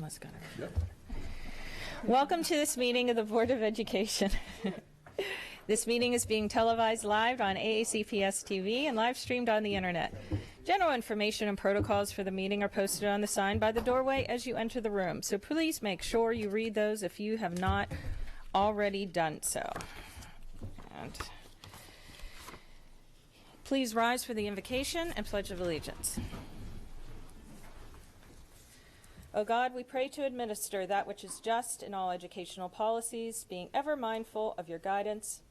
almost got it. Yep. Welcome to this meeting of the Board of Education. This meeting is being televised live on AACPS TV and live streamed on the internet. General information and protocols for the meeting are posted on the sign by the doorway as you enter the room, so please make sure you read those if you have not already done so. And please rise for the invocation and Pledge of Allegiance. O God, we pray to administer that which is just in all educational policies, being ever mindful of your guidance.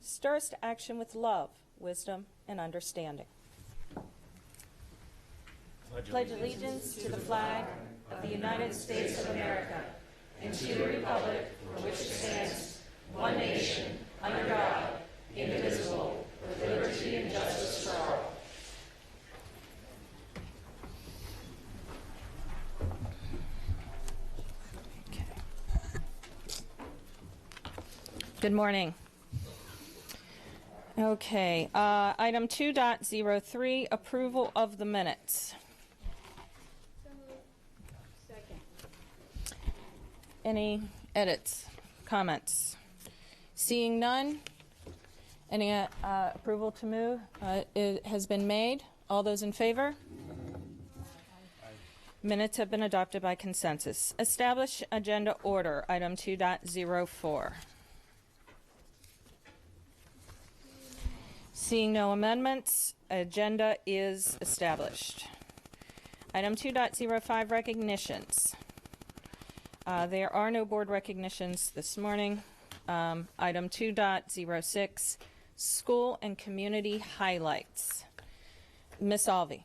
Stir us to action with love, wisdom, and understanding. Pledge allegiance to the flag of the United States of America and to the republic for which it stands, one nation, under God, indivisible, with liberty and justice for all. Good morning. Okay, item 2.03, approval of the minutes. Second. Any edits, comments? Seeing none, any approval to move? It has been made. All those in favor? Minutes have been adopted by consensus. Establish agenda order, item 2.04. Seeing no amendments, agenda is established. Item 2.05, recognitions. There are no board recognitions this morning. Item 2.06, school and community highlights. Ms. Alvey.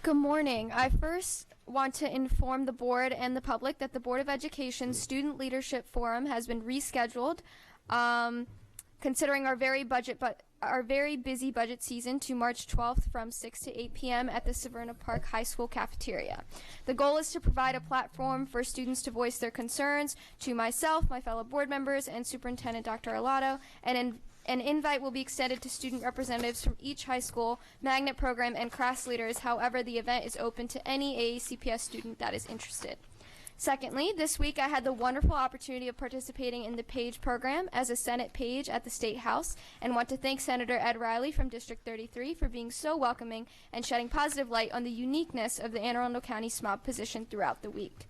Good morning. I first want to inform the board and the public that the Board of Education Student Leadership Forum has been rescheduled, considering our very busy budget season, to March 12th from 6 to 8 p.m. at the Severna Park High School cafeteria. The goal is to provide a platform for students to voice their concerns to myself, my fellow board members, and Superintendent Dr. Arlotto, and an invite will be extended to student representatives from each high school, magnet program, and class leaders. However, the event is open to any AACPS student that is interested. Secondly, this week I had the wonderful opportunity of participating in the PAGE program as a Senate page at the State House, and want to thank Senator Ed Riley from District 33 for being so welcoming and shedding positive light on the uniqueness of the Anne Arundel County SMOB position throughout the week.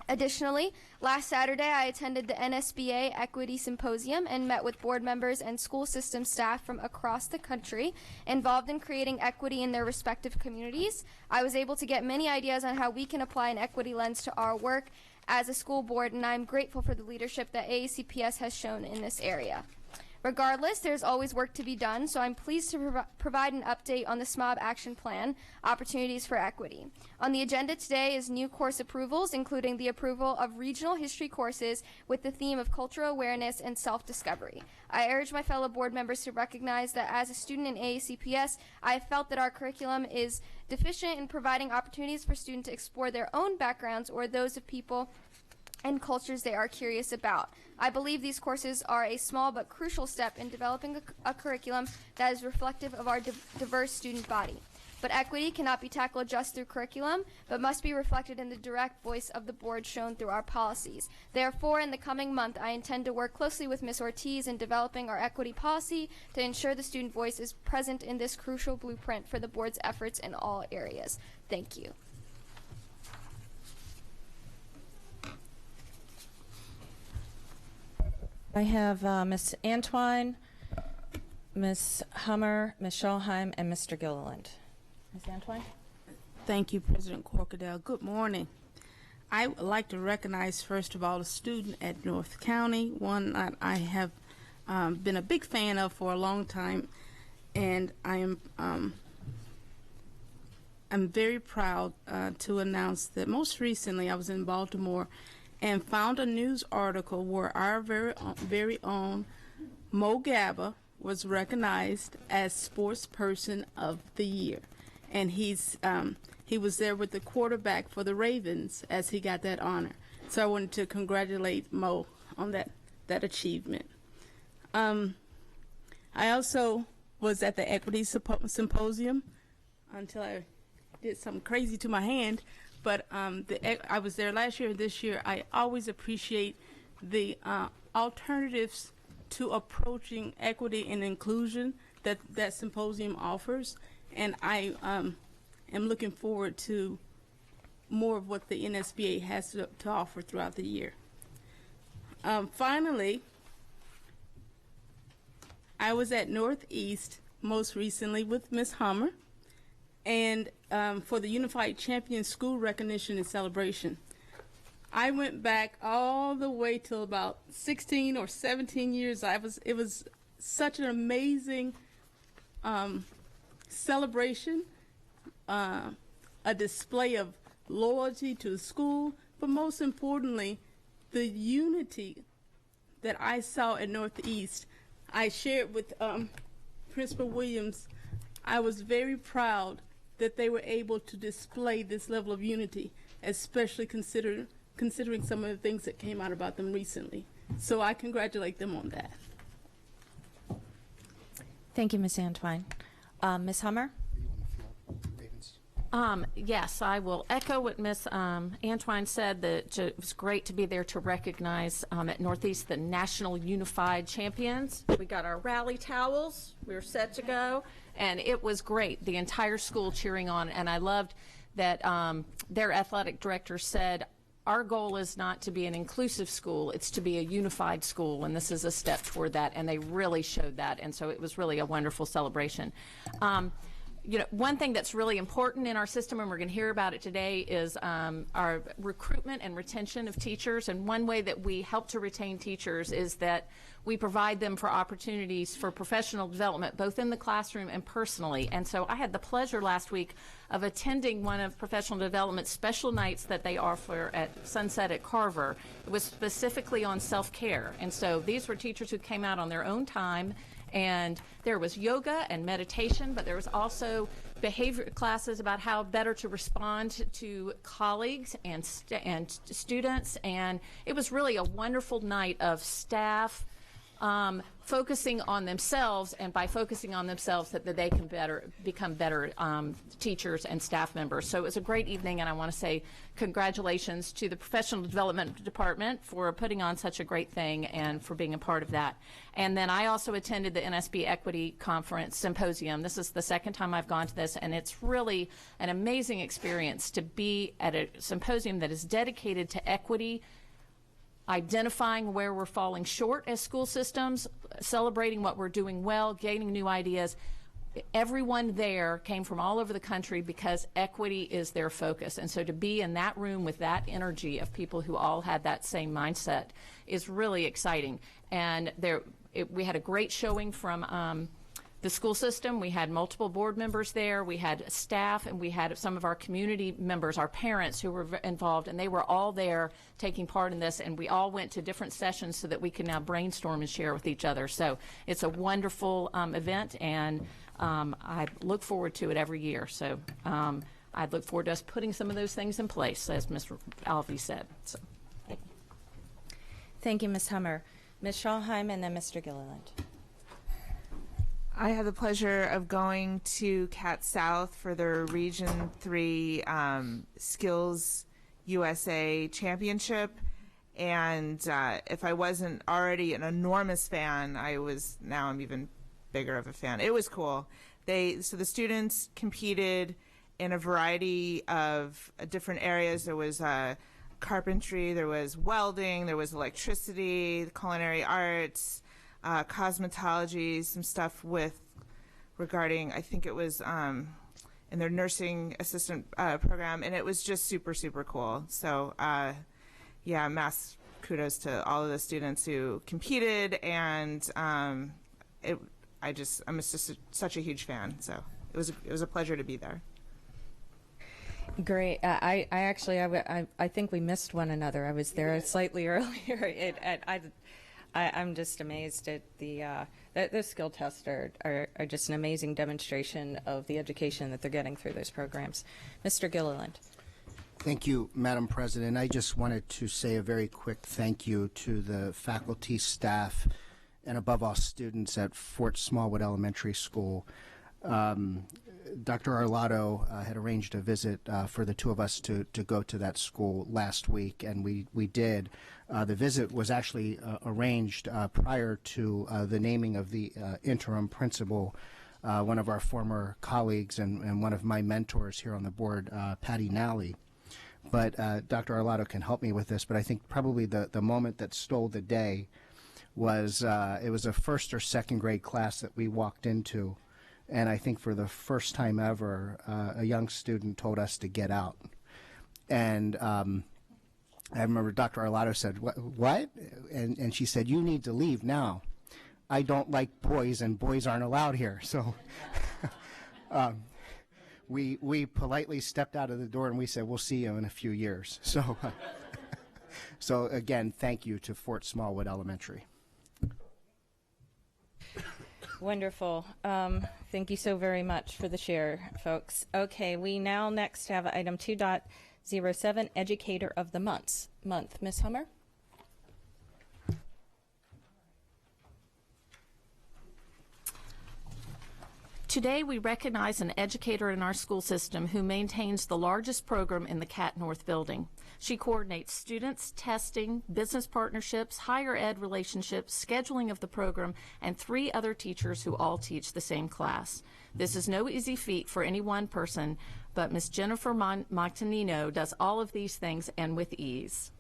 Additionally, last Saturday I attended the NSBA Equity Symposium and met with board members and school system staff from across the country involved in creating equity in their respective communities. I was able to get many ideas on how we can apply an equity lens to our work as a school board, and I'm grateful for the leadership that AACPS has shown in this area. Regardless, there's always work to be done, so I'm pleased to provide an update on the SMOB Action Plan, Opportunities for Equity. On the agenda today is new course approvals, including the approval of regional history courses with the theme of cultural awareness and self-discovery. I urge my fellow board members to recognize that as a student in AACPS, I have felt that our curriculum is deficient in providing opportunities for students to explore their own backgrounds or those of people and cultures they are curious about. I believe these courses are a small but crucial step in developing a curriculum that is reflective of our diverse student body. But equity cannot be tackled just through curriculum, but must be reflected in the direct voice of the board shown through our policies. Therefore, in the coming month, I intend to work closely with Ms. Ortiz in developing our equity policy to ensure the student voice is present in this crucial blueprint for the board's efforts in all areas. Thank you. I have Ms. Antwine, Ms. Hummer, Ms. Schalheim, and Mr. Gilliland. Ms. Antwine? Thank you, President Corkadell. Good morning. I would like to recognize, first of all, a student at North County, one that I have been a big fan of for a long time, and I am I'm very proud to announce that most recently I was in Baltimore and found a news article where our very own Mo Gaba was recognized as Sports Person of the Year, and he was there with the quarterback for the Ravens as he got that honor. So I wanted to congratulate Mo on that achievement. I also was at the Equity Symposium until I did something crazy to my hand, but I was there last year and this year. I always appreciate the alternatives to approaching equity and inclusion that symposium offers, and I am looking forward to more of what the NSBA has to offer throughout the year. Finally, I was at Northeast most recently with Ms. Hummer, and for the Unified Champion School Recognition and Celebration. I went back all the way till about 16 or 17 years. It was such an amazing celebration, a display of loyalty to the school, but most importantly, the unity that I saw at Northeast. I shared with Principal Williams. I was very proud that they were able to display this level of unity, especially considering some of the things that came out about them recently. So I congratulate them on that. Thank you, Ms. Antwine. Ms. Hummer? Yes, I will echo what Ms. Antwine said, that it was great to be there to recognize at Northeast the National Unified Champions. We got our rally towels. We were set to go, and it was great. The entire school cheering on, and I loved that their athletic director said, our goal is not to be an inclusive school, it's to be a unified school, and this is a step toward that, and they really showed that, and so it was really a wonderful celebration. You know, one thing that's really important in our system, and we're going to hear about it today, is our recruitment and retention of teachers. And one way that we help to retain teachers is that we provide them for opportunities for professional development, both in the classroom and personally. And so I had the pleasure last week of attending one of professional development's special nights that they offer at Sunset at Carver. It was specifically on self-care. And so these were teachers who came out on their own time, and there was yoga and meditation, but there was also behavior classes about how better to respond to colleagues and students, and it was really a wonderful night of staff focusing on themselves, and by focusing on themselves that they can become better teachers and staff members. So it was a great evening, and I want to say congratulations to the Professional Development Department for putting on such a great thing and for being a part of that. And then I also attended the NSB Equity Conference Symposium. This is the second time I've gone to this, and it's really an amazing experience to be at a symposium that is dedicated to equity, identifying where we're falling short as school systems, celebrating what we're doing well, gaining new ideas. Everyone there came from all over the country because equity is their focus. And so to be in that room with that energy of people who all had that same mindset is really exciting. And we had a great showing from the school system. We had multiple board members there, we had staff, and we had some of our community members, our parents who were involved, and they were all there taking part in this, and we all went to different sessions so that we can now brainstorm and share with each other. So it's a wonderful event, and I look forward to it every year. So I look forward to us putting some of those things in place, as Ms. Alvey said. So, Thank you, Ms. Hummer. Ms. Schallheim and then Mr. Gilliland. I had the pleasure of going to Cat South for their Region 3 Skills USA Championship. And if I wasn't already an enormous fan, now I'm even bigger of a fan. It was cool. So the students competed in a variety of different areas. There was carpentry, there was welding, there was electricity, culinary arts, cosmetology, some stuff regarding, I think it was in their nursing assistant program, and it was just super, super cool. So yeah, mass kudos to all of the students who competed, and I'm just such a huge fan. So it was a pleasure to be there. Great. I think we missed one another. I was there slightly earlier. I'm just amazed at the skill tests are just an amazing demonstration of the education that they're getting through those programs. Mr. Gilliland. Thank you, Madam President. I just wanted to say a very quick thank you to the faculty, staff, and above all students at Fort Smallwood Elementary School. Dr. Arlotto had arranged a visit for the two of us to go to that school last week, and we did. The visit was actually arranged prior to the naming of the interim principal, one of our former colleagues and one of my mentors here on the board, Patty Nally. But Dr. Arlotto can help me with this, but I think probably the moment that stole the day was it was a first or second grade class that we walked into. And I think for the first time ever, a young student told us to get out. And I remember Dr. Arlotto said, what? And she said, you need to leave now. I don't like boys, and boys aren't allowed here. So we politely stepped out of the door, and we said, we'll see you in a few years. So, so again, thank you to Fort Smallwood Elementary. Wonderful. Thank you so very much for the share, folks. Okay, we now next have item 2.07, Educator of the Month. Ms. Hummer? Today, we recognize an educator in our school system who maintains the largest program in the Cat North building. She coordinates students, testing, business partnerships, higher ed relationships, scheduling of the program, and 3 other teachers who all teach the same class. This is no easy feat for any one person, but Ms. Jennifer Montanino does all of these things and with ease.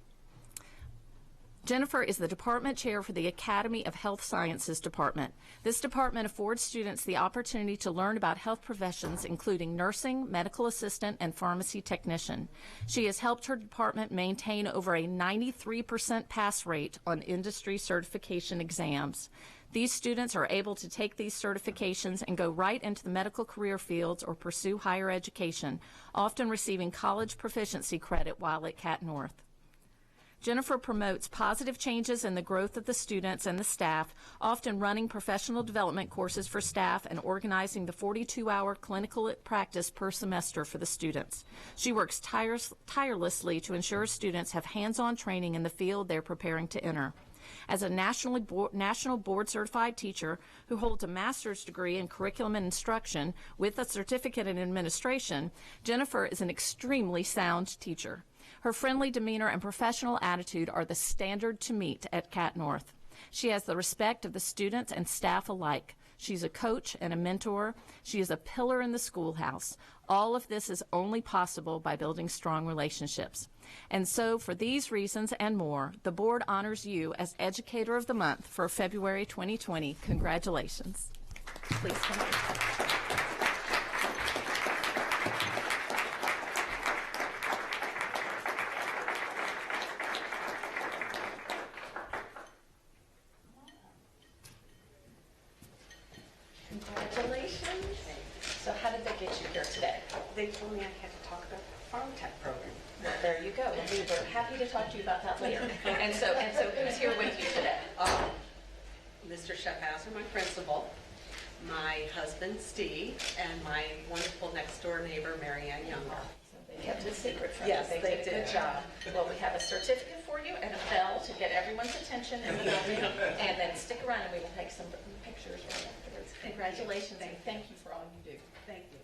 Jennifer is the department chair for the Academy of Health Sciences Department. This department affords students the opportunity to learn about health professions, including nursing, medical assistant, and pharmacy technician. She has helped her department maintain over a 93% pass rate on industry certification exams. These students are able to take these certifications and go right into the medical career fields or pursue higher education, often receiving college proficiency credit while at Cat North. Jennifer promotes positive changes in the growth of the students and the staff, often running professional development courses for staff and organizing the 42-hour clinical practice per semester for the students. She works tirelessly to ensure students have hands-on training in the field they're preparing to enter. As a national board-certified teacher who holds a master's degree in curriculum and instruction with a certificate in administration, Jennifer is an extremely sound teacher. Her friendly demeanor and professional attitude are the standard to meet at Cat North. She has the respect of the students and staff alike. She's a coach and a mentor. She is a pillar in the schoolhouse. All of this is only possible by building strong relationships. And so, for these reasons and more, the board honors you as Educator of the Month for February 2020. Congratulations. Please come on. Congratulations. So how did they get you here today? They told me I had to talk about the Farm Tech program. Well, there you go. And we were happy to talk to you about that later. And so who's here with you today? Mr. Schaffhauser, my principal, my husband, Steve, and my wonderful next-door neighbor, Marianne Younger. They kept it secret from you. Yes, they did a did. good job. Well, we have a certificate for you and a bell to get everyone's attention. And then stick around and we will take some pictures right afterwards. Congratulations and thank you for all you do. Thank you.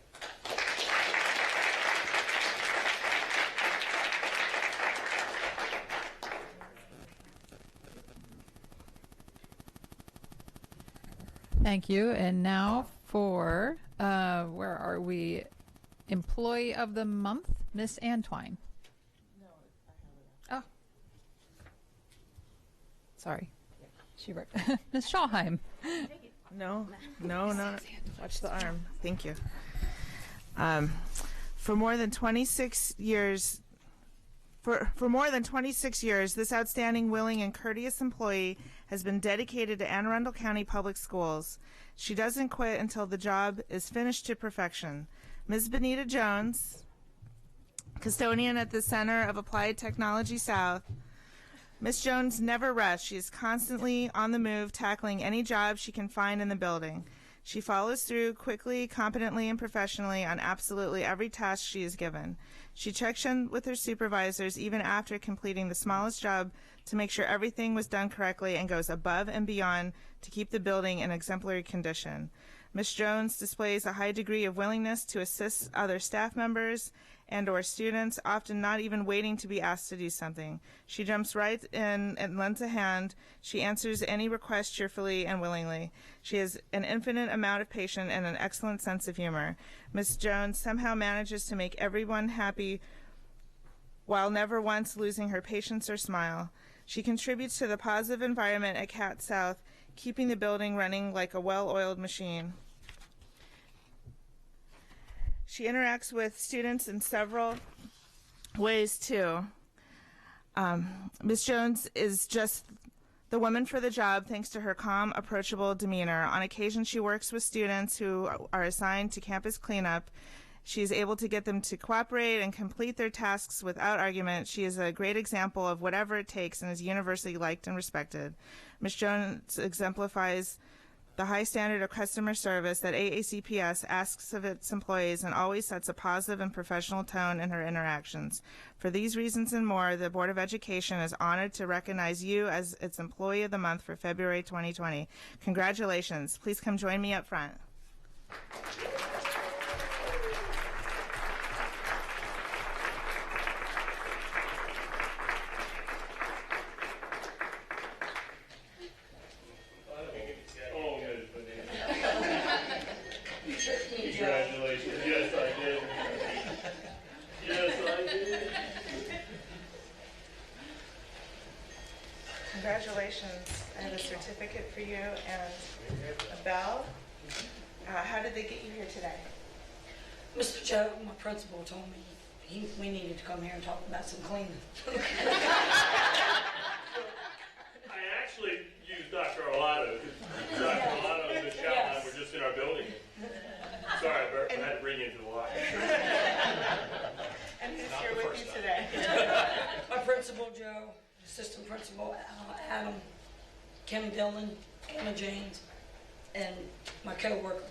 Thank you. And now for, where are we? Employee of the Month, Miss Antwine. No, I haven't. Oh. Sorry. She wrote. Miss Schauheim. No. Watch the arm. Thank you. For more than 26 years, this outstanding, willing, and courteous employee has been dedicated to Anne Arundel County Public Schools. She doesn't quit until the job is finished to perfection. Ms. Benita Jones, custodian at the Center of Applied Technology South. Ms. Jones never rests. She is constantly on the move, tackling any job she can find in the building. She follows through quickly, competently, and professionally on absolutely every task she is given. She checks in with her supervisors even after completing the smallest job to make sure everything was done correctly and goes above and beyond to keep the building in exemplary condition. Ms. Jones displays a high degree of willingness to assist other staff members and or students, often not even waiting to be asked to do something. She jumps right in and lends a hand. She answers any request cheerfully and willingly. She has an infinite amount of patience and an excellent sense of humor. Ms. Jones somehow manages to make everyone happy while never once losing her patience or smile. She contributes to the positive environment at Cat South, keeping the building running like a well-oiled machine. She interacts with students in several ways, too. Ms. Jones is just the woman for the job thanks to her calm, approachable demeanor. On occasion, she works with students who are assigned to campus cleanup. She is able to get them to cooperate and complete their tasks without argument. She is a great example of whatever it takes and is universally liked and respected. Ms. Jones exemplifies the high standard of customer service that AACPS asks of its employees and always sets a positive and professional tone in her interactions. For these reasons and more, the Board of Education is honored to recognize you as its Employee of the Month for February 2020. Congratulations. Please come join me up front. Congratulations. Yes, I did. Yes, I did. Congratulations. I have a certificate for you and a bell. How did they get you here today? Mr. Joe, my principal, told me we needed to come here and talk about some cleaning. I actually used Dr. Arlotto. Dr. Arlotto and Michelle and I were just in our building. Sorry, Bert, I had to bring you into the light. And who's here with you today? My principal, Joe, assistant principal, Adam, Kim Dillon, Anna James, and my co-worker,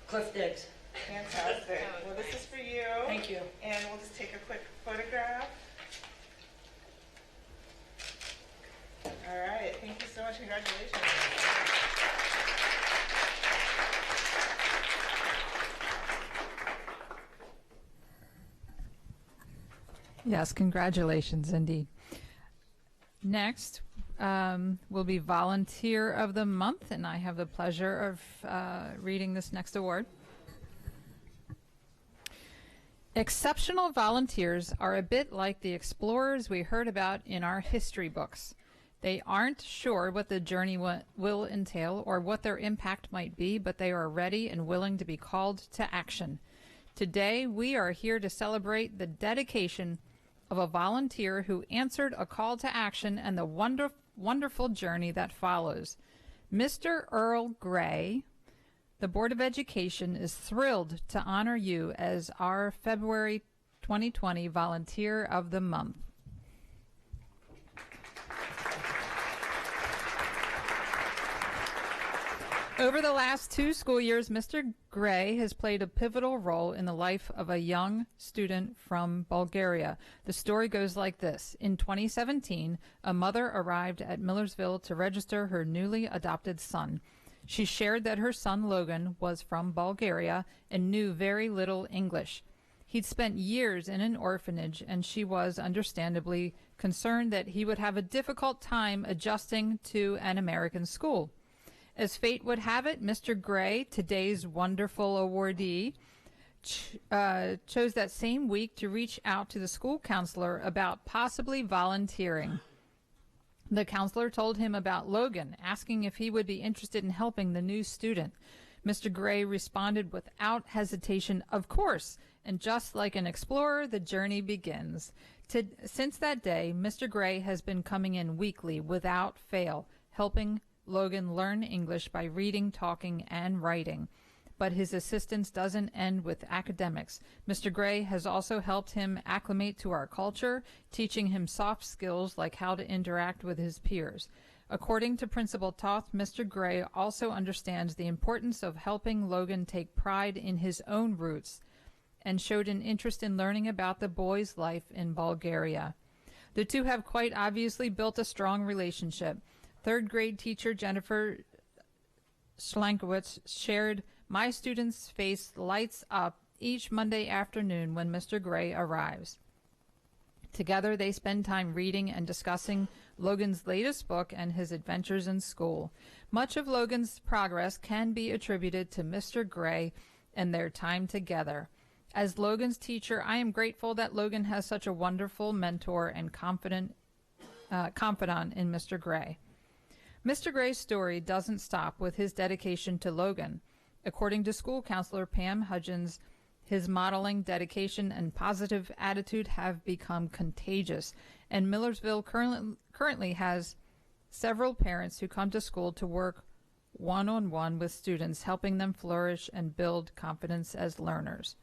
Cliff Diggs. Fantastic. Well, this is for you. Thank you. And we'll just take a quick photograph. All right. Thank you so much. Congratulations. Yes, congratulations indeed. Next will be Volunteer of the Month, and I have the pleasure of reading this next award. Exceptional volunteers are a bit like the explorers we heard about in our history books. They aren't sure what the journey will entail or what their impact might be, but they are ready and willing to be called to action. Today, we are here to celebrate the dedication of a volunteer who answered a call to action and the wonderful journey that follows. Mr. Earl Gray, the Board of Education is thrilled to honor you as our February 2020 Volunteer of the Month. Over the last 2 school years, Mr. Gray has played a pivotal role in the life of a young student from Bulgaria. The story goes like this. In 2017, a mother arrived at Millersville to register her newly adopted son. She shared that her son Logan was from Bulgaria and knew very little English. He'd spent years in an orphanage, and she was understandably concerned that he would have a difficult time adjusting to an American school. As fate would have it, Mr. Gray, today's wonderful awardee, chose that same week to reach out to the school counselor about possibly volunteering. The counselor told him about Logan, asking if he would be interested in helping the new student. Mr. Gray responded without hesitation, "Of course," and just like an explorer, the journey begins. Since that day, Mr. Gray has been coming in weekly without fail, helping Logan learn English by reading, talking, and writing. But his assistance doesn't end with academics. Mr. Gray has also helped him acclimate to our culture, teaching him soft skills like how to interact with his peers. According to Principal Toth, Mr. Gray also understands the importance of helping Logan take pride in his own roots and showed an interest in learning about the boy's life in Bulgaria. The two have quite obviously built a strong relationship. Third grade teacher Jennifer Schlankiewicz shared My students' face lights up each Monday afternoon when Mr. Gray arrives. Together, they spend time reading and discussing Logan's latest book and his adventures in school. Much of Logan's progress can be attributed to Mr. Gray and their time together. As Logan's teacher, I am grateful that Logan has such a wonderful mentor and confidant in Mr. Gray. Mr. Gray's story doesn't stop with his dedication to Logan. According to school counselor Pam Hudgens, his modeling, dedication, and positive attitude have become contagious, and Millersville currently has several parents who come to school to work one-on-one with students, helping them flourish and build confidence as learners.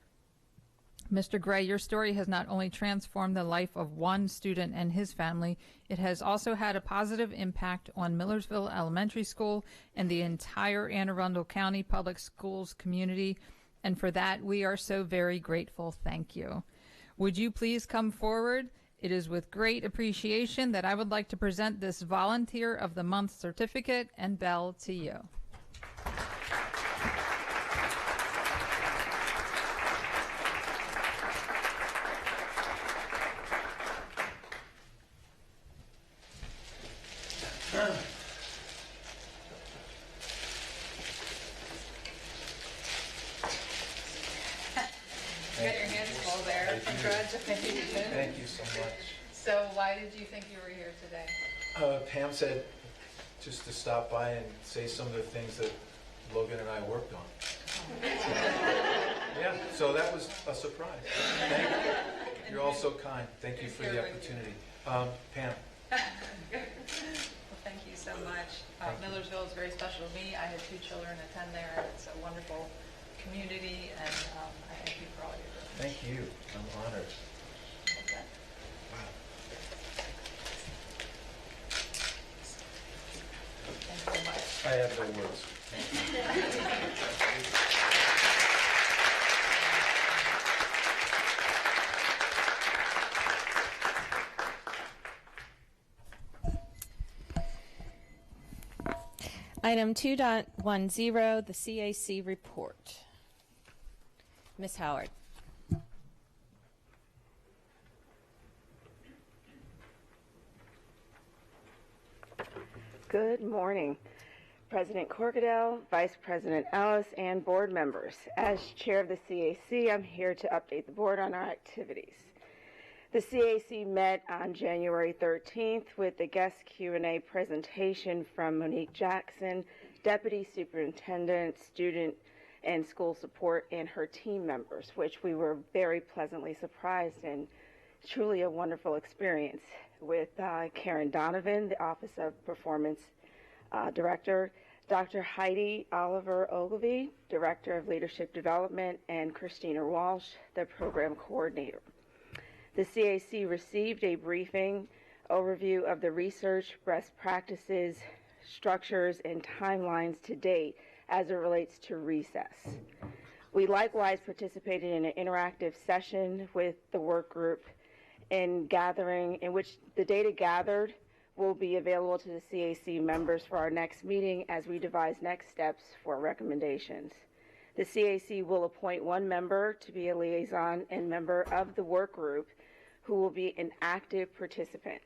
Mr. Gray, your story has not only transformed the life of one student and his family, it has also had a positive impact on Millersville Elementary School and the entire Anne Arundel County Public Schools community, and for that we are so very grateful. Thank you. Would you please come forward? It is with great appreciation that I would like to present this Volunteer of the Month certificate and bell to you. Thank you so much. So why did you think you were here today? Pam said just to stop by and say some of the things that Logan and I worked on. Yeah, so that was a surprise. Thank you. You're all so kind. Thank you for the opportunity. Pam. Well, thank you so much. Millersville is very special to me. I have 2 children attend there. It's a wonderful community, and I thank you for all your work. Thank you. I'm honored. Thank you so much. I have no words. Item 2.10, the CAC report. Ms. Howard. Good morning, President Corkadell, Vice President Ellis, and board members. As chair of the CAC, I'm here to update the board on our activities. The CAC met on January 13th with the guest Q&A presentation from Monique Jackson, Deputy Superintendent, Student and School Support, and her team members, which we were very pleasantly surprised in. Truly a wonderful experience with Karen Donovan, the Office of Performance Director, Dr. Heidi Oliver Ogilvie, Director of Leadership Development, and Christina Walsh, the Program Coordinator. The CAC received a briefing overview of the research, best practices, structures, and timelines to date as it relates to recess. We likewise participated in an interactive session with the work group in which the data gathered will be available to the CAC members for our next meeting as we devise next steps for recommendations. The CAC will appoint one member to be a liaison and member of the work group who will be an active participant.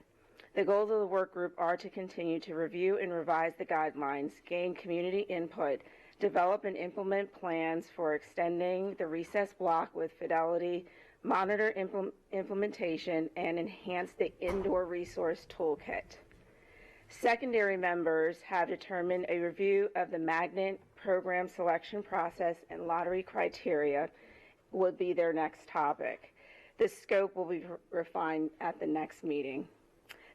The goals of the work group are to continue to review and revise the guidelines, gain community input, develop and implement plans for extending the recess block with fidelity, monitor implementation, and enhance the indoor resource toolkit. Secondary members have determined a review of the magnet program selection process and lottery criteria will be their next topic. This scope will be refined at the next meeting.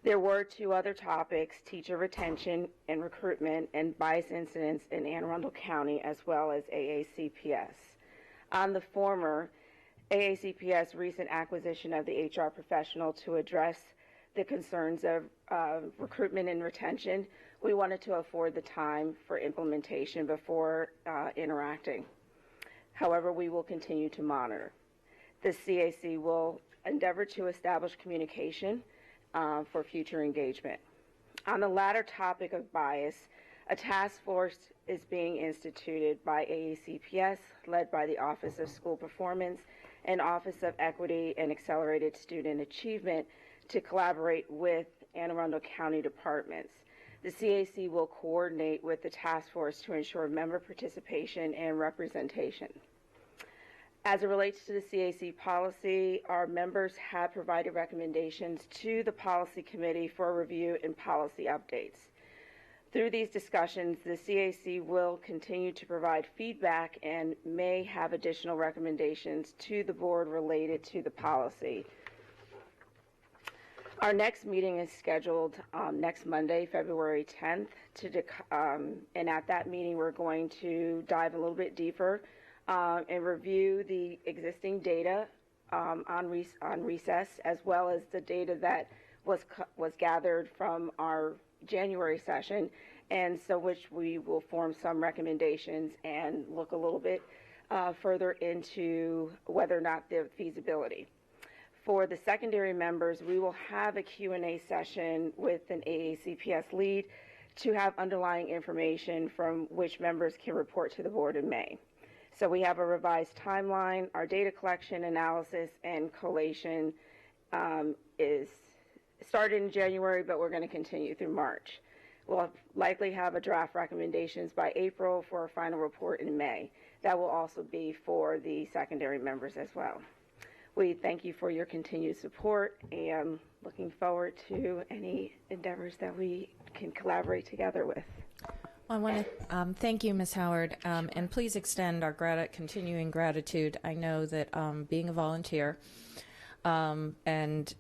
There were 2 other topics, teacher retention and recruitment and bias incidents in Anne Arundel County, as well as AACPS. On the former, AACPS recent acquisition of the HR professional to address the concerns of recruitment and retention, we wanted to afford the time for implementation before interacting. However, we will continue to monitor. The CAC will endeavor to establish communication for future engagement. On the latter topic of bias, A task force is being instituted by AACPS, led by the Office of School Performance and Office of Equity and Accelerated Student Achievement to collaborate with Anne Arundel County departments. The CAC will coordinate with the task force to ensure member participation and representation. As it relates to the CAC policy, our members have provided recommendations to the policy committee for review and policy updates. Through these discussions, the CAC will continue to provide feedback and may have additional recommendations to the board related to the policy. Our next meeting is scheduled next Monday, February 10th, and at that meeting we're going to dive a little bit deeper and review the existing data on recess, as well as the data that was gathered from our January session, and so which we will form some recommendations and look a little bit further into whether or not the feasibility. For the secondary members, we will have a Q&A session with an AACPS lead to have underlying information from which members can report to the board in May. So we have a revised timeline. Our data collection, analysis, and collation is started in January, but we're going to continue through March. We'll likely have a draft recommendations by April for a final report in May. That will also be for the secondary members as well. We thank you for your continued support and looking forward to any endeavors that we can collaborate together with. Well, I want to thank you, Ms. Howard, and please extend our continuing gratitude. I know that being a volunteer and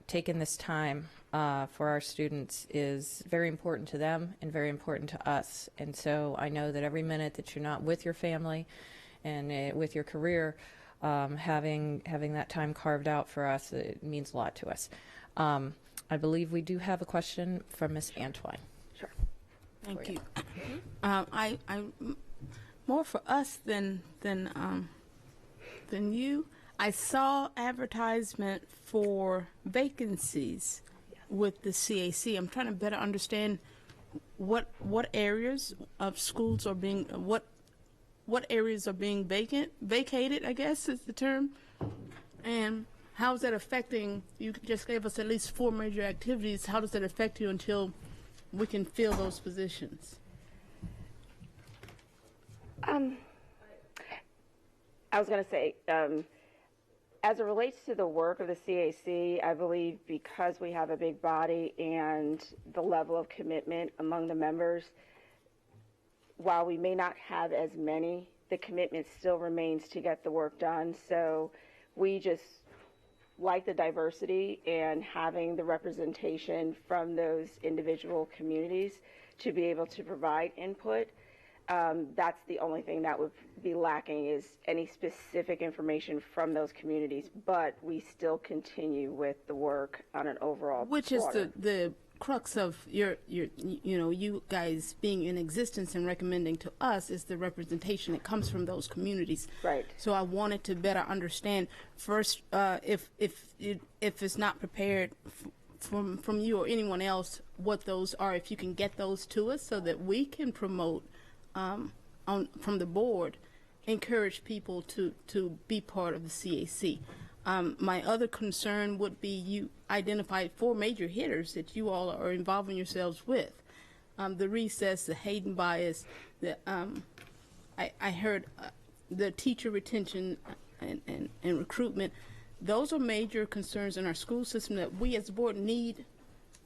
taking this time for our students is very important to them and very important to us. And so I know that every minute that you're not with your family and with your career, having that time carved out for us, it means a lot to us. I believe we do have a question from Ms. Antwine. Sure. Thank you. I more for us than you. I saw advertisement for vacancies with the CAC. I'm trying to better understand what areas of schools are being what areas are being vacated, I guess is the term, and how is that affecting, you just gave us at least 4 major activities, how does that affect you until we can fill those positions? I was going to say, as it relates to the work of the CAC, I believe because we have a big body and the level of commitment among the members, while we may not have as many, the commitment still remains to get the work done. So we just like the diversity and having the representation from those individual communities to be able to provide input. That's the only thing that would be lacking is any specific information from those communities, but we still continue with the work on an overall Which is the crux of your you guys being in existence and recommending to us is the representation that comes from those communities. Right. So I wanted to better understand first if it's not prepared from you or anyone else what those are, if you can get those to us so that we can promote from the board, encourage people to be part of the CAC. My other concern would be you identified 4 major hitters that you all are involving yourselves with. The recess, the Hayden bias, I heard the teacher retention and recruitment. Those are major concerns in our school system that we as a board need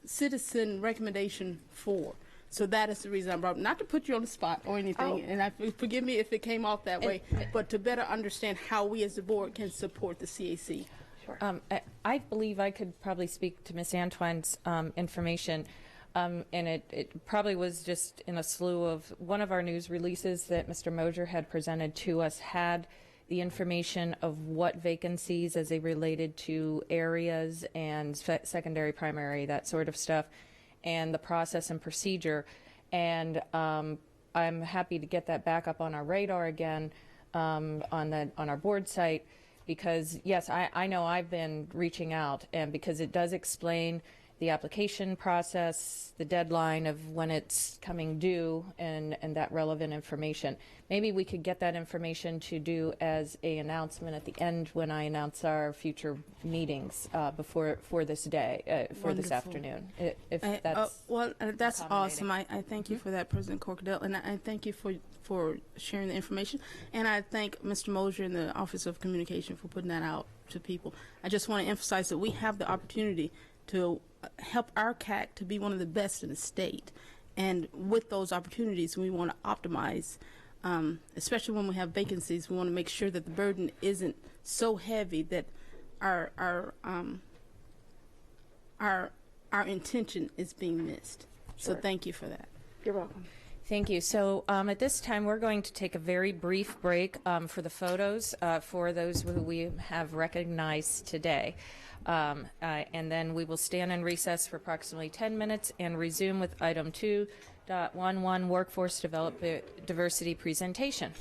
citizen recommendation for. So that is the reason I brought, not to put you on the spot or anything, and forgive me if it came off that way, but to better understand how we as the board can support the CAC. Sure. I believe I could probably speak to Ms. Antwine's information, and it probably was just in a slew of one of our news releases that Mr. Mosier had presented to us had the information of what vacancies as they related to areas and secondary, primary, that sort of stuff, and the process and procedure. And I'm happy to get that back up on our radar again on our board site, because yes, I know I've been reaching out, and because it does explain the application process, the deadline of when it's coming due, and that relevant information. Maybe we could get that information to do as a announcement at the end when I announce our future meetings for this day, for this Wonderful. afternoon. If that's that's accommodating. awesome. I thank you for that, President Corkadell, and I thank you for sharing the information. And I thank Mr. Mosier and the Office of Communication for putting that out to people. I just want to emphasize that we have the opportunity to help our CAC to be one of the best in the state. And with those opportunities, we want to optimize, especially when we have vacancies. We want to make sure that the burden isn't so heavy that our intention is being missed. Sure. So thank you for that. You're welcome. Thank you. So at this time, we're going to take a very brief break for the photos for those who we have recognized today. And then we will stand in recess for approximately 10 minutes and resume with item 2.11 workforce development diversity presentation.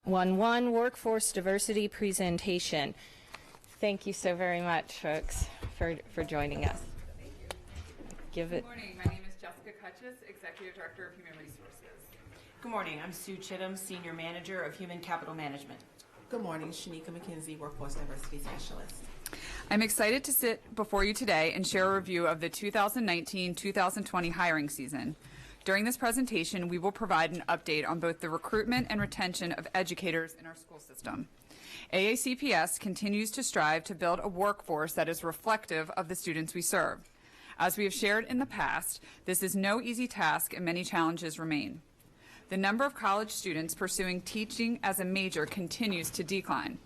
911 Workforce Diversity Presentation. Thank you so very much, folks, for joining us. Give it. Good morning. My name is Jessica Cutchess, Executive Director of Human Resources. Good morning. I'm Sue Chittum, Senior Manager of Human Capital Management. Good morning. Shanika McKenzie, Workforce Diversity Specialist. I'm excited to sit before you today and share a review of the 2019-2020 hiring season. During this presentation, we will provide an update on both the recruitment and retention of educators in our school system. AACPS continues to strive to build a workforce that is reflective of the students we serve. As we have shared in the past, this is no easy task and many challenges remain. The number of college students pursuing teaching as a major continues to decline.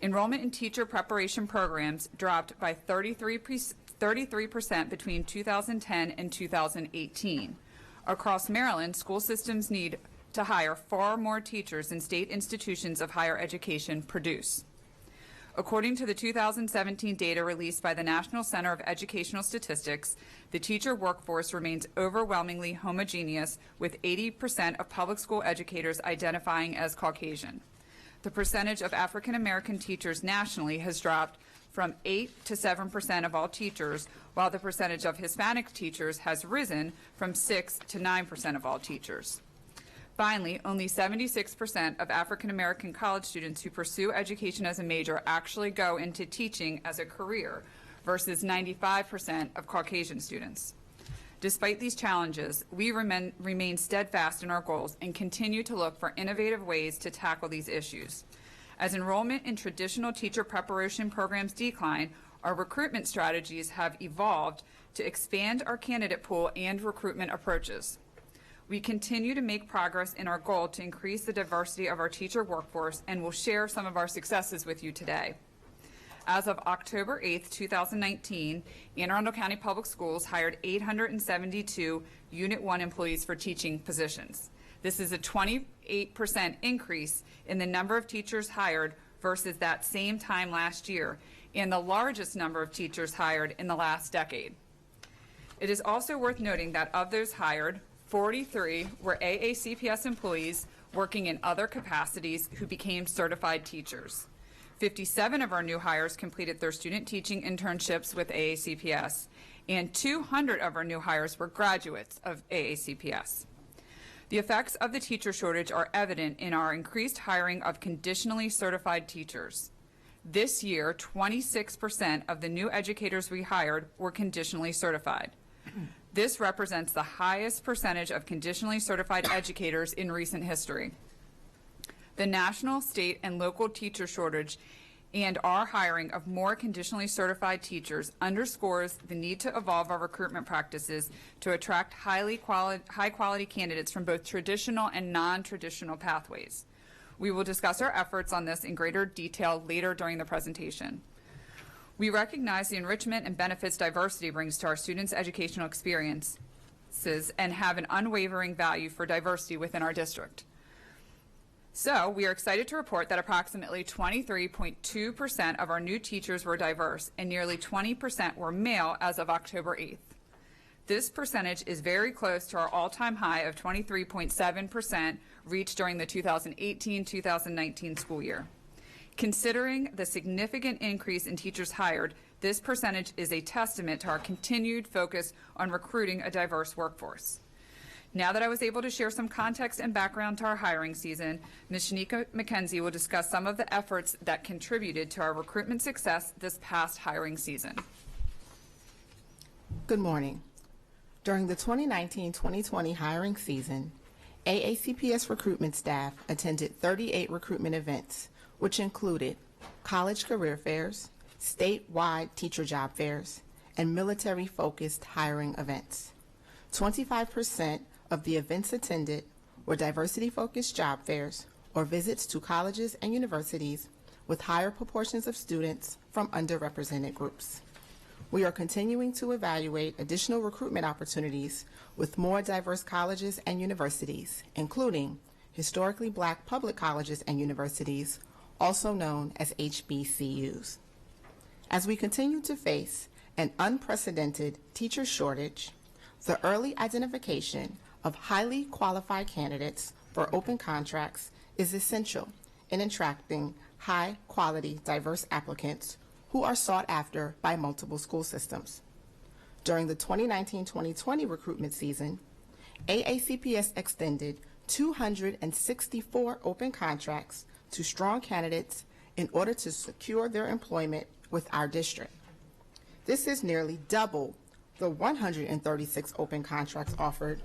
Enrollment in teacher preparation programs dropped by 33% between 2010 and 2018. Across Maryland, school systems need to hire far more teachers than state institutions of higher education produce. According to the 2017 data released by the National Center of Educational Statistics, the teacher workforce remains overwhelmingly homogeneous, with 80% of public school educators identifying as Caucasian. The percentage of African American teachers nationally has dropped from 8 to 7% of all teachers, while the percentage of Hispanic teachers has risen from 6 to 9% of all teachers. Finally, only 76% of African American college students who pursue education as a major actually go into teaching as a career, versus 95% of Caucasian students. Despite these challenges, we remain steadfast in our goals and continue to look for innovative ways to tackle these issues. As enrollment in traditional teacher preparation programs decline, our recruitment strategies have evolved to expand our candidate pool and recruitment approaches. We continue to make progress in our goal to increase the diversity of our teacher workforce, and will share some of our successes with you today. As of October 8th, 2019, Anne Arundel County Public Schools hired 872 Unit 1 employees for teaching positions. This is a 28% increase in the number of teachers hired versus that same time last year, and the largest number of teachers hired in the last decade. It is also worth noting that of those hired, 43 were AACPS employees working in other capacities who became certified teachers. 57 of our new hires completed their student teaching internships with AACPS, and 200 of our new hires were graduates of AACPS. The effects of the teacher shortage are evident in our increased hiring of conditionally certified teachers. This year, 26% of the new educators we hired were conditionally certified. This represents the highest percentage of conditionally certified educators in recent history. The national, state, and local teacher shortage and our hiring of more conditionally certified teachers underscores the need to evolve our recruitment practices to attract high-quality candidates from both traditional and non-traditional pathways. We will discuss our efforts on this in greater detail later during the presentation. We recognize the enrichment and benefits diversity brings to our students' educational experiences and have an unwavering value for diversity within our district. So we are excited to report that approximately 23.2% of our new teachers were diverse, and nearly 20% were male as of October 8th. This percentage is very close to our all-time high of 23.7% reached during the 2018-2019 school year. Considering the significant increase in teachers hired, this percentage is a testament to our continued focus on recruiting a diverse workforce. Now that I was able to share some context and background to our hiring season, Ms. Shanika McKenzie will discuss some of the efforts that contributed to our recruitment success this past hiring season. Good morning. During the 2019-2020 hiring season, AACPS recruitment staff attended 38 recruitment events, which included college career fairs, statewide teacher job fairs, and military-focused hiring events. 25% of the events attended were diversity-focused job fairs or visits to colleges and universities with higher proportions of students from underrepresented groups. We are continuing to evaluate additional recruitment opportunities with more diverse colleges and universities, including historically black public colleges and universities, also known as HBCUs. As we continue to face an unprecedented teacher shortage, the early identification of highly qualified candidates for open contracts is essential in attracting high-quality, diverse applicants who are sought after by multiple school systems. During the 2019-2020 recruitment season, AACPS extended 264 open contracts to strong candidates in order to secure their employment with our district. This is nearly double the 136 open contracts offered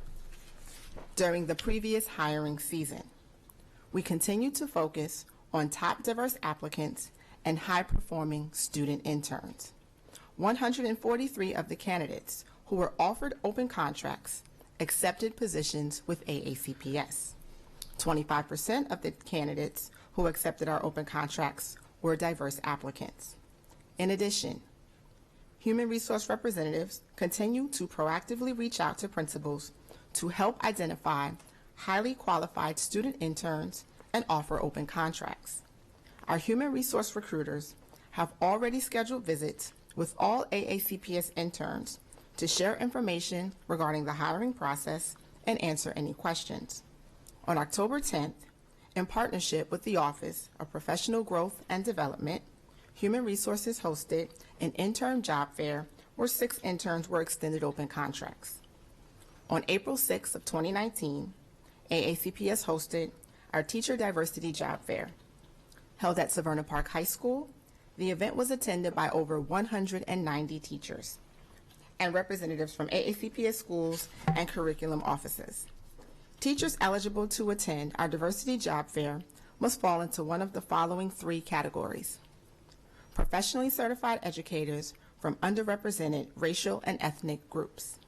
during the previous hiring season. We continue to focus on top diverse applicants and high-performing student interns. 143 of the candidates who were offered open contracts accepted positions with AACPS. 25% of the candidates who accepted our open contracts were diverse applicants. In addition, human resource representatives continue to proactively reach out to principals to help identify highly qualified student interns and offer open contracts. Our human resource recruiters have already scheduled visits with all AACPS interns to share information regarding the hiring process and answer any questions. On October 10th, in partnership with the Office of Professional Growth and Development, Human Resources hosted an intern job fair where 6 interns were extended open contracts. On April 6th of 2019, AACPS hosted our Teacher Diversity Job Fair. Held at Severna Park High School, the event was attended by over 190 teachers and representatives from AACPS schools and curriculum offices. Teachers eligible to attend our Diversity Job Fair must fall into one of the following 3 categories: professionally certified educators from underrepresented racial and ethnic groups,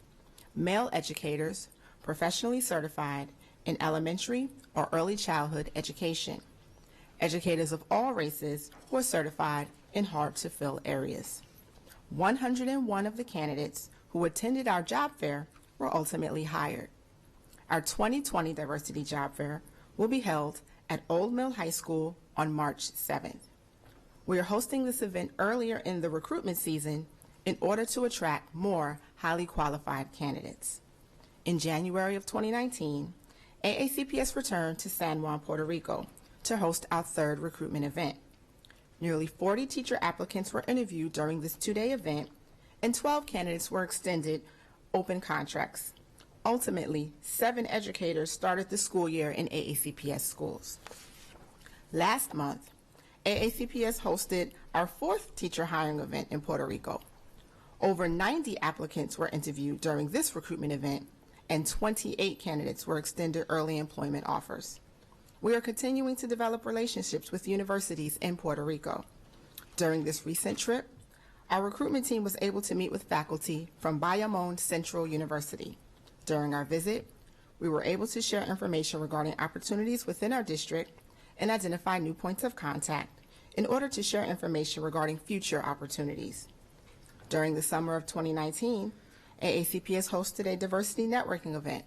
male educators professionally certified in elementary or early childhood education, educators of all races who are certified in hard-to-fill areas. 101 of the candidates who attended our job fair were ultimately hired. Our 2020 Diversity Job Fair will be held at Old Mill High School on March 7th. We are hosting this event earlier in the recruitment season in order to attract more highly qualified candidates. In January of 2019, AACPS returned to San Juan, Puerto Rico to host our 3rd recruitment event. Nearly 40 teacher applicants were interviewed during this 2-day event, and 12 candidates were extended open contracts. Ultimately, 7 educators started the school year in AACPS schools. Last month, AACPS hosted our 4th teacher hiring event in Puerto Rico. Over 90 applicants were interviewed during this recruitment event, and 28 candidates were extended early employment offers. We are continuing to develop relationships with universities in Puerto Rico. During this recent trip, our recruitment team was able to meet with faculty from Bayamón Central University. During our visit, we were able to share information regarding opportunities within our district and identify new points of contact in order to share information regarding future opportunities. During the summer of 2019, AACPS hosted a diversity networking event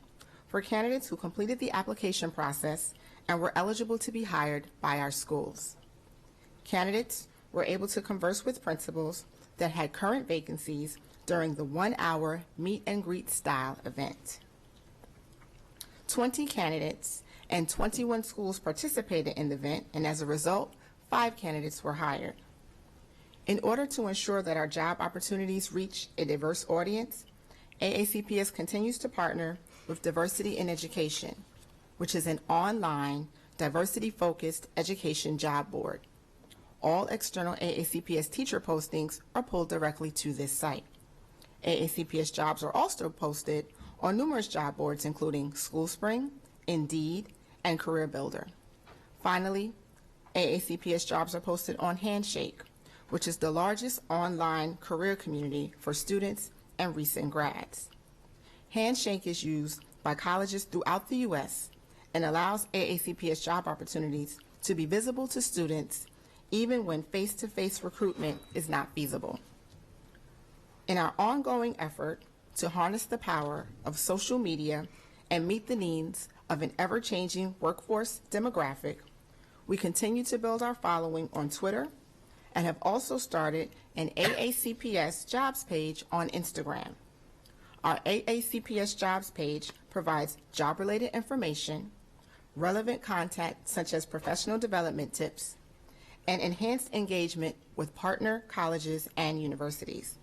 for candidates who completed the application process and were eligible to be hired by our schools. Candidates were able to converse with principals that had current vacancies during the 1-hour meet and greet style event. 20 candidates and 21 schools participated in the event, and as a result, 5 candidates were hired. In order to ensure that our job opportunities reach a diverse audience, AACPS continues to partner with Diversity in Education, which is an online, diversity-focused education job board. All external AACPS teacher postings are pulled directly to this site. AACPS jobs are also posted on numerous job boards, including SchoolSpring, Indeed, and Career Builder. Finally, AACPS jobs are posted on Handshake, which is the largest online career community for students and recent grads. Handshake is used by colleges throughout the U.S. and allows AACPS job opportunities to be visible to students even when face-to-face recruitment is not feasible. In our ongoing effort to harness the power of social media and meet the needs of an ever-changing workforce demographic, we continue to build our following on Twitter and have also started an AACPS jobs page on Instagram. Our AACPS jobs page provides job-related information, relevant content such as professional development tips, and enhanced engagement with partner colleges and universities.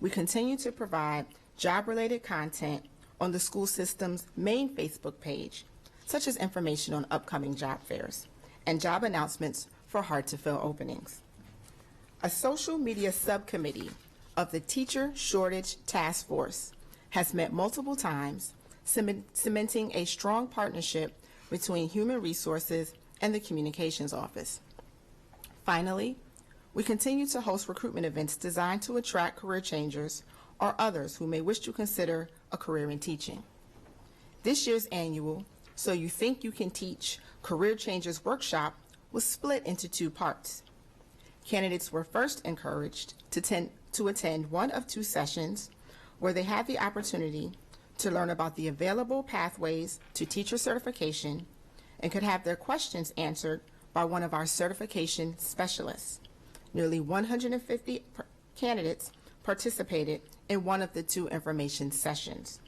We continue to provide job-related content on the school system's main Facebook page, such as information on upcoming job fairs and job announcements for hard-to-fill openings. A social media subcommittee of the Teacher Shortage Task Force has met multiple times, cementing a strong partnership between Human Resources and the Communications Office. Finally, we continue to host recruitment events designed to attract career changers or others who may wish to consider a career in teaching. This year's annual So You Think You Can Teach Career Changers workshop was split into 2 parts. Candidates were first encouraged to attend one of 2 sessions where they had the opportunity to learn about the available pathways to teacher certification and could have their questions answered by one of our certification specialists. Nearly 150 candidates participated in one of the 2 information sessions.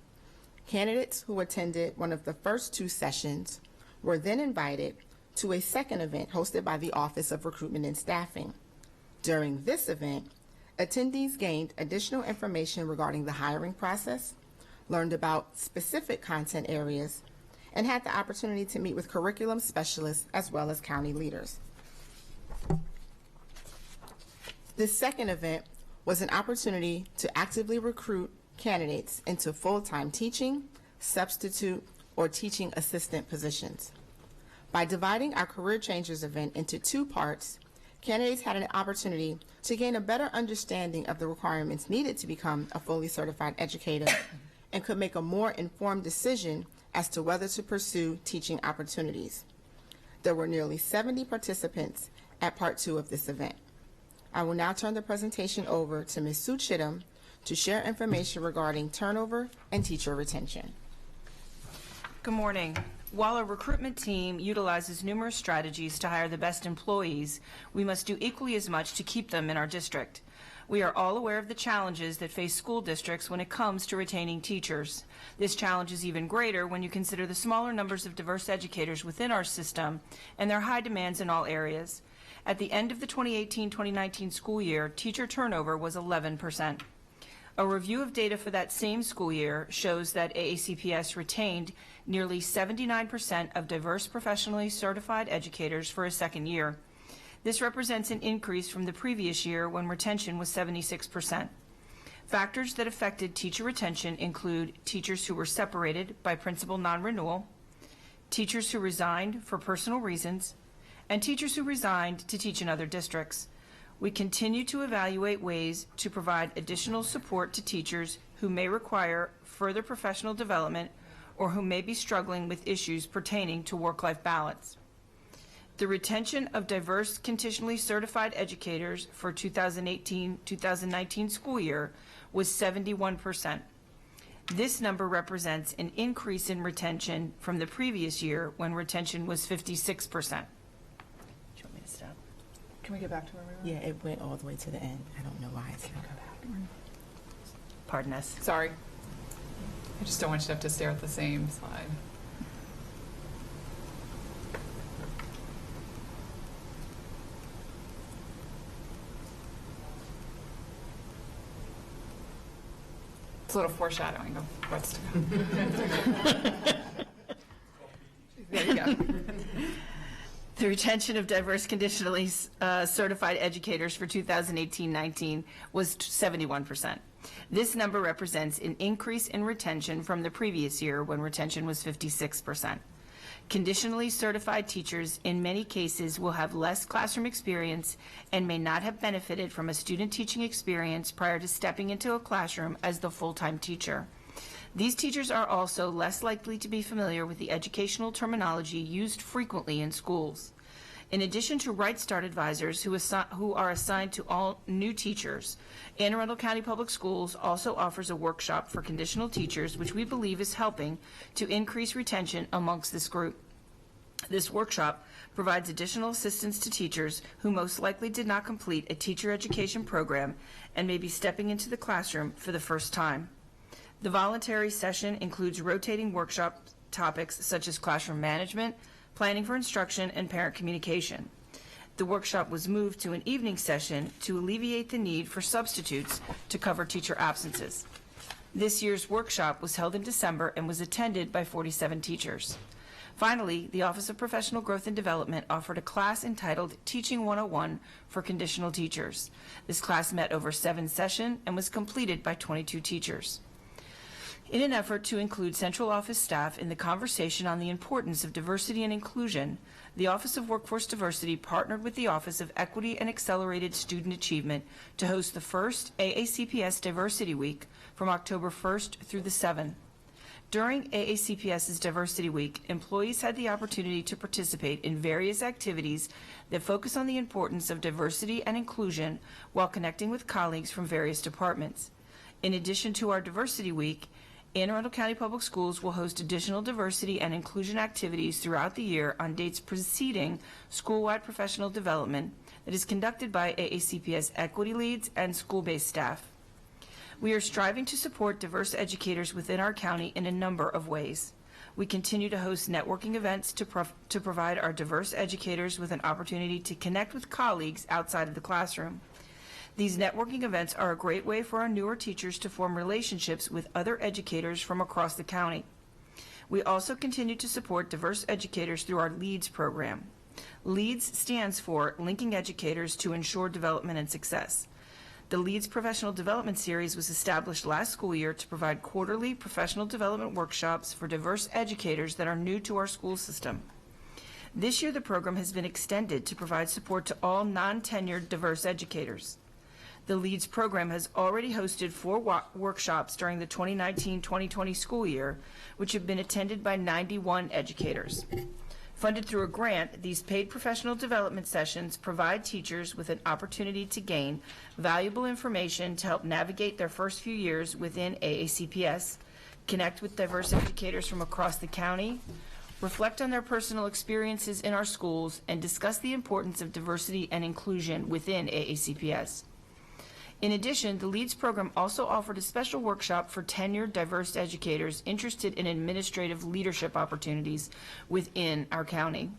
Candidates who attended one of the first 2 sessions were then invited to a second event hosted by the Office of Recruitment and Staffing. During this event, attendees gained additional information regarding the hiring process, learned about specific content areas, and had the opportunity to meet with curriculum specialists as well as county leaders. This second event was an opportunity to actively recruit candidates into full-time teaching, substitute, or teaching assistant positions. By dividing our Career Changers event into 2 parts, candidates had an opportunity to gain a better understanding of the requirements needed to become a fully certified educator and could make a more informed decision as to whether to pursue teaching opportunities. There were nearly 70 participants at part 2 of this event. I will now turn the presentation over to Ms. Sue Chittum to share information regarding turnover and teacher retention. Good morning. While our recruitment team utilizes numerous strategies to hire the best employees, we must do equally as much to keep them in our district. We are all aware of the challenges that face school districts when it comes to retaining teachers. This challenge is even greater when you consider the smaller numbers of diverse educators within our system and their high demands in all areas. At the end of the 2018-2019 school year, teacher turnover was 11%. A review of data for that same school year shows that AACPS retained nearly 79% of diverse professionally certified educators for a second year. This represents an increase from the previous year when retention was 76%. Factors that affected teacher retention include teachers who were separated by principal non-renewal, teachers who resigned for personal reasons, and teachers who resigned to teach in other districts. We continue to evaluate ways to provide additional support to teachers who may require further professional development or who may be struggling with issues pertaining to work-life balance. The retention of diverse conditionally certified educators for 2018-2019 school year was 71%. This number represents an increase in retention from the previous year when retention was 56%. Can we get back to where we were? Yeah, it went all the way to the end. I don't know why it's going to go back. Pardon us. Sorry. I just don't want you to have to stare at the same slide. It's a little foreshadowing of what's to come. There you go. The retention of diverse conditionally certified educators for 2018-19 was 71%. This number represents an increase in retention from the previous year when retention was 56%. Conditionally certified teachers in many cases will have less classroom experience and may not have benefited from a student teaching experience prior to stepping into a classroom as the full-time teacher. These teachers are also less likely to be familiar with the educational terminology used frequently in schools. In addition to Right Start advisors who are assigned to all new teachers, Anne Arundel County Public Schools also offers a workshop for conditional teachers, which we believe is helping to increase retention amongst this group. This workshop provides additional assistance to teachers who most likely did not complete a teacher education program and may be stepping into the classroom for the first time. The voluntary session includes rotating workshops topics such as classroom management, planning for instruction, and parent communication. The workshop was moved to an evening session to alleviate the need for substitutes to cover teacher absences. This year's workshop was held in December and was attended by 47 teachers. Finally, the Office of Professional Growth and Development offered a class entitled Teaching 101 for conditional teachers. This class met over 7 sessions and was completed by 22 teachers. In an effort to include central office staff in the conversation on the importance of diversity and inclusion, the Office of Workforce Diversity partnered with the Office of Equity and Accelerated Student Achievement to host the first AACPS Diversity Week from October 1st through the 7th. During AACPS's Diversity Week, employees had the opportunity to participate in various activities that focus on the importance of diversity and inclusion while connecting with colleagues from various departments. In addition to our Diversity Week, Anne Arundel County Public Schools will host additional diversity and inclusion activities throughout the year on dates preceding school-wide professional development that is conducted by AACPS equity leads and school-based staff. We are striving to support diverse educators within our county in a number of ways. We continue to host networking events to provide our diverse educators with an opportunity to connect with colleagues outside of the classroom. These networking events are a great way for our newer teachers to form relationships with other educators from across the county. We also continue to support diverse educators through our LEADS program. LEADS stands for Linking Educators to Ensure Development and Success. The LEADS Professional Development Series was established last school year to provide quarterly professional development workshops for diverse educators that are new to our school system. This year, the program has been extended to provide support to all non-tenured diverse educators. The LEADS program has already hosted 4 workshops during the 2019-2020 school year, which have been attended by 91 educators. Funded through a grant, these paid professional development sessions provide teachers with an opportunity to gain valuable information to help navigate their first few years within AACPS, connect with diverse educators from across the county, reflect on their personal experiences in our schools, and discuss the importance of diversity and inclusion within AACPS. In addition, the LEADS program also offered a special workshop for tenured diverse educators interested in administrative leadership opportunities within our county.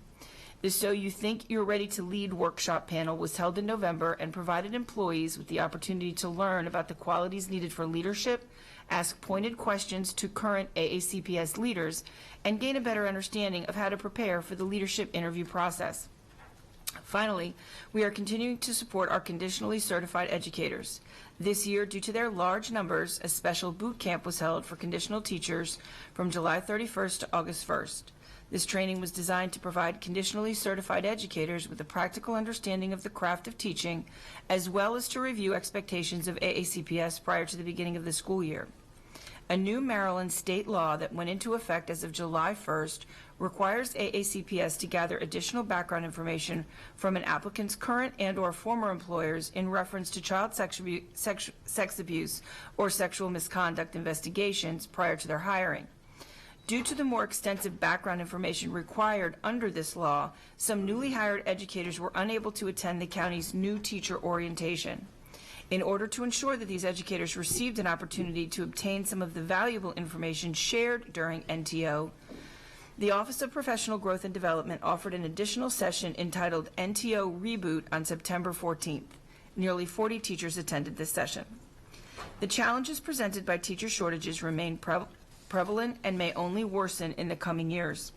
The So You Think You're Ready to Lead workshop panel was held in November and provided employees with the opportunity to learn about the qualities needed for leadership, ask pointed questions to current AACPS leaders, and gain a better understanding of how to prepare for the leadership interview process. Finally, we are continuing to support our conditionally certified educators. This year, due to their large numbers, a special boot camp was held for conditional teachers from July 31st to August 1st. This training was designed to provide conditionally certified educators with a practical understanding of the craft of teaching, as well as to review expectations of AACPS prior to the beginning of the school year. A new Maryland state law that went into effect as of July 1st requires AACPS to gather additional background information from an applicant's current and/or former employers in reference to child sex abuse or sexual misconduct investigations prior to their hiring. Due to the more extensive background information required under this law, some newly hired educators were unable to attend the county's new teacher orientation. In order to ensure that these educators received an opportunity to obtain some of the valuable information shared during NTO, the Office of Professional Growth and Development offered an additional session entitled NTO Reboot on September 14th. Nearly 40 teachers attended this session. The challenges presented by teacher shortages remain prevalent and may only worsen in the coming years.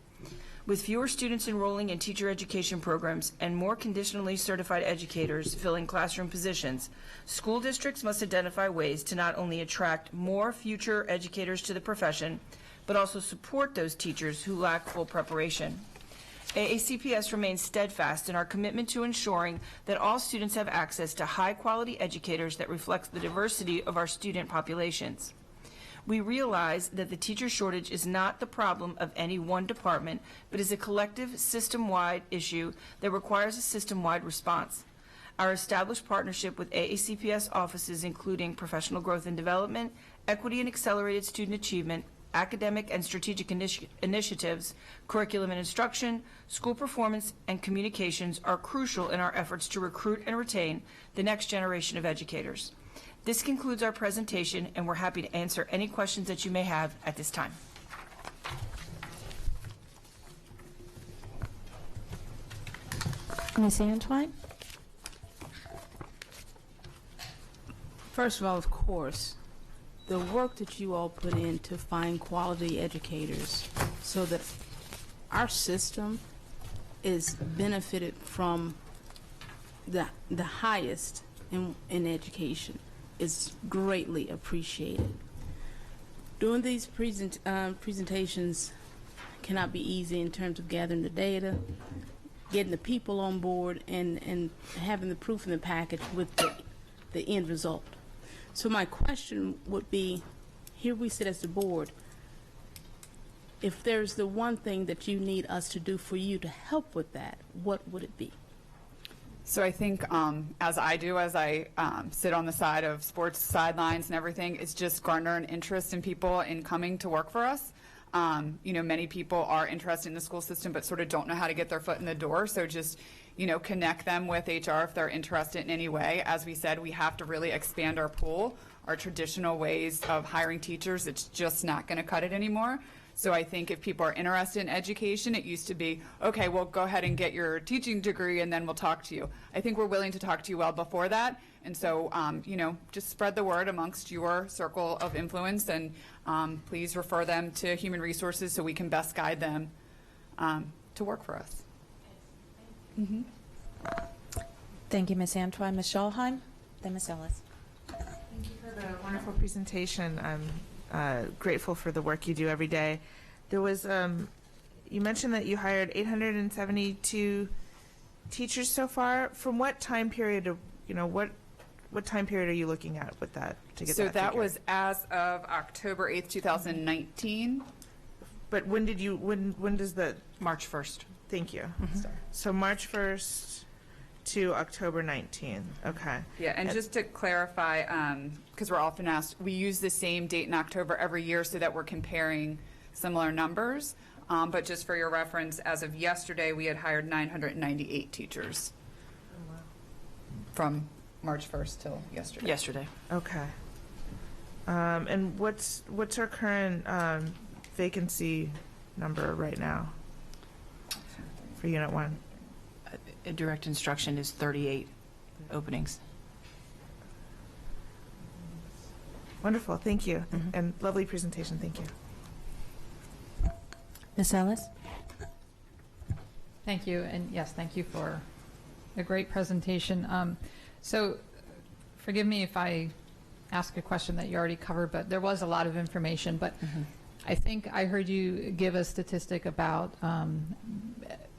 With fewer students enrolling in teacher education programs and more conditionally certified educators filling classroom positions, school districts must identify ways to not only attract more future educators to the profession, but also support those teachers who lack full preparation. AACPS remains steadfast in our commitment to ensuring that all students have access to high-quality educators that reflect the diversity of our student populations. We realize that the teacher shortage is not the problem of any one department, but is a collective system-wide issue that requires a system-wide response. Our established partnership with AACPS offices, including Professional Growth and Development, Equity and Accelerated Student Achievement, academic and strategic initiatives, curriculum and instruction, school performance, and communications are crucial in our efforts to recruit and retain the next generation of educators. This concludes our presentation, and we're happy to answer any questions that you may have at this time. Ms. Antwine? First of all, of course, the work that you all put in to find quality educators so that our system is benefited from the highest in education is greatly appreciated. Doing these presentations cannot be easy in terms of gathering the data, getting the people on board, and having the proof in the package with the end result. So my question would be, here we sit as the board, if there's the one thing that you need us to do for you to help with that, what would it be? So I think, as I do, as I sit on the side of sports sidelines and everything, it's just garner an interest in people in coming to work for us. You know, many people are interested in the school system but sort of don't know how to get their foot in the door. So just, you know, connect them with HR if they're interested in any way. As we said, we have to really expand our pool. Our traditional ways of hiring teachers, it's just not going to cut it anymore. So I think if people are interested in education, it used to be, okay, well, go ahead and get your teaching degree and then we'll talk to you. I think we're willing to talk to you well before that. And so, you know, just spread the word amongst your circle of influence, and please refer them to Human Resources so we can best guide them to work for us. Mm-hmm. Thank you, Ms. Antwine. Ms. Scholheim, then Ms. Ellis. Thank you for the wonderful presentation. I'm grateful for the work you do every day. There was, you mentioned that you hired 872 teachers so far. From what time period, you know, what time period are you looking at with that to get that So that figure? was as of October 8th, 2019. But when did you, when does the? March 1st. Thank you. So March 1st to October 19th. Okay. Yeah, and just to clarify, because we're often asked, we use the same date in October every year so that we're comparing similar numbers. But just for your reference, as of yesterday, we had hired 998 teachers from March 1st till yesterday. Yesterday. Okay. And what's our current vacancy number right now for Unit 1? Direct instruction is 38 openings. Wonderful. Thank you. And lovely presentation. Thank you. Ms. Ellis? Thank you, and yes, thank you for a great presentation. So forgive me if I ask a question that you already covered, but there was a lot of information. But I think I heard you give a statistic about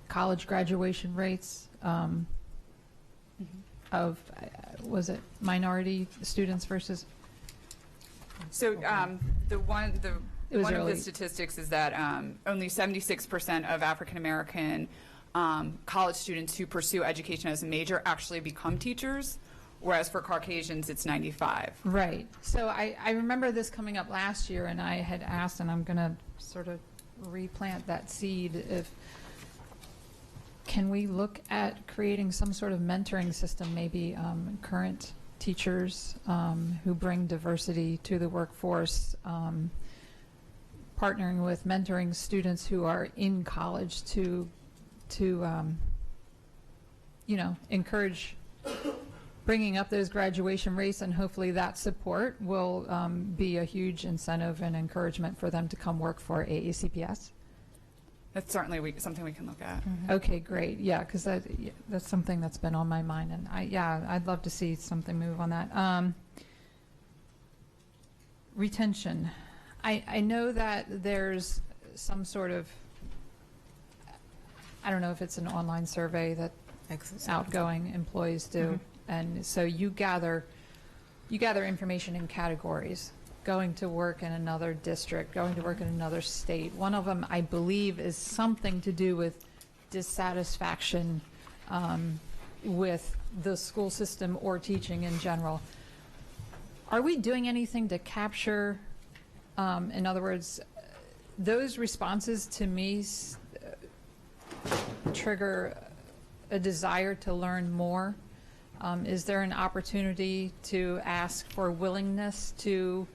college graduation rates of, was it minority students versus? So one of early. the statistics is that only 76% of African American college students who pursue education as a major actually become teachers, whereas for Caucasians it's 95. Right. So I remember this coming up last year, and I had asked, and I'm going to sort of replant that seed, if can we look at creating some sort of mentoring system, maybe current teachers who bring diversity to the workforce, partnering with mentoring students who are in college to you know, encourage bringing up those graduation rates, and hopefully that support will be a huge incentive and encouragement for them to come work for AACPS. That's certainly something we can look at. Okay, great. Yeah, because that's something that's been on my mind, and I'd love to see something move on that. Retention. I know that there's some sort of, I don't know if it's an online survey that outgoing employees do, and so you gather information in categories. Going to work in another district, going to work in another state. One of them, I believe, is something to do with dissatisfaction with the school system or teaching in general. Are we doing anything to capture, in other words, those responses to me trigger a desire to learn more? Is there an opportunity to ask for willingness to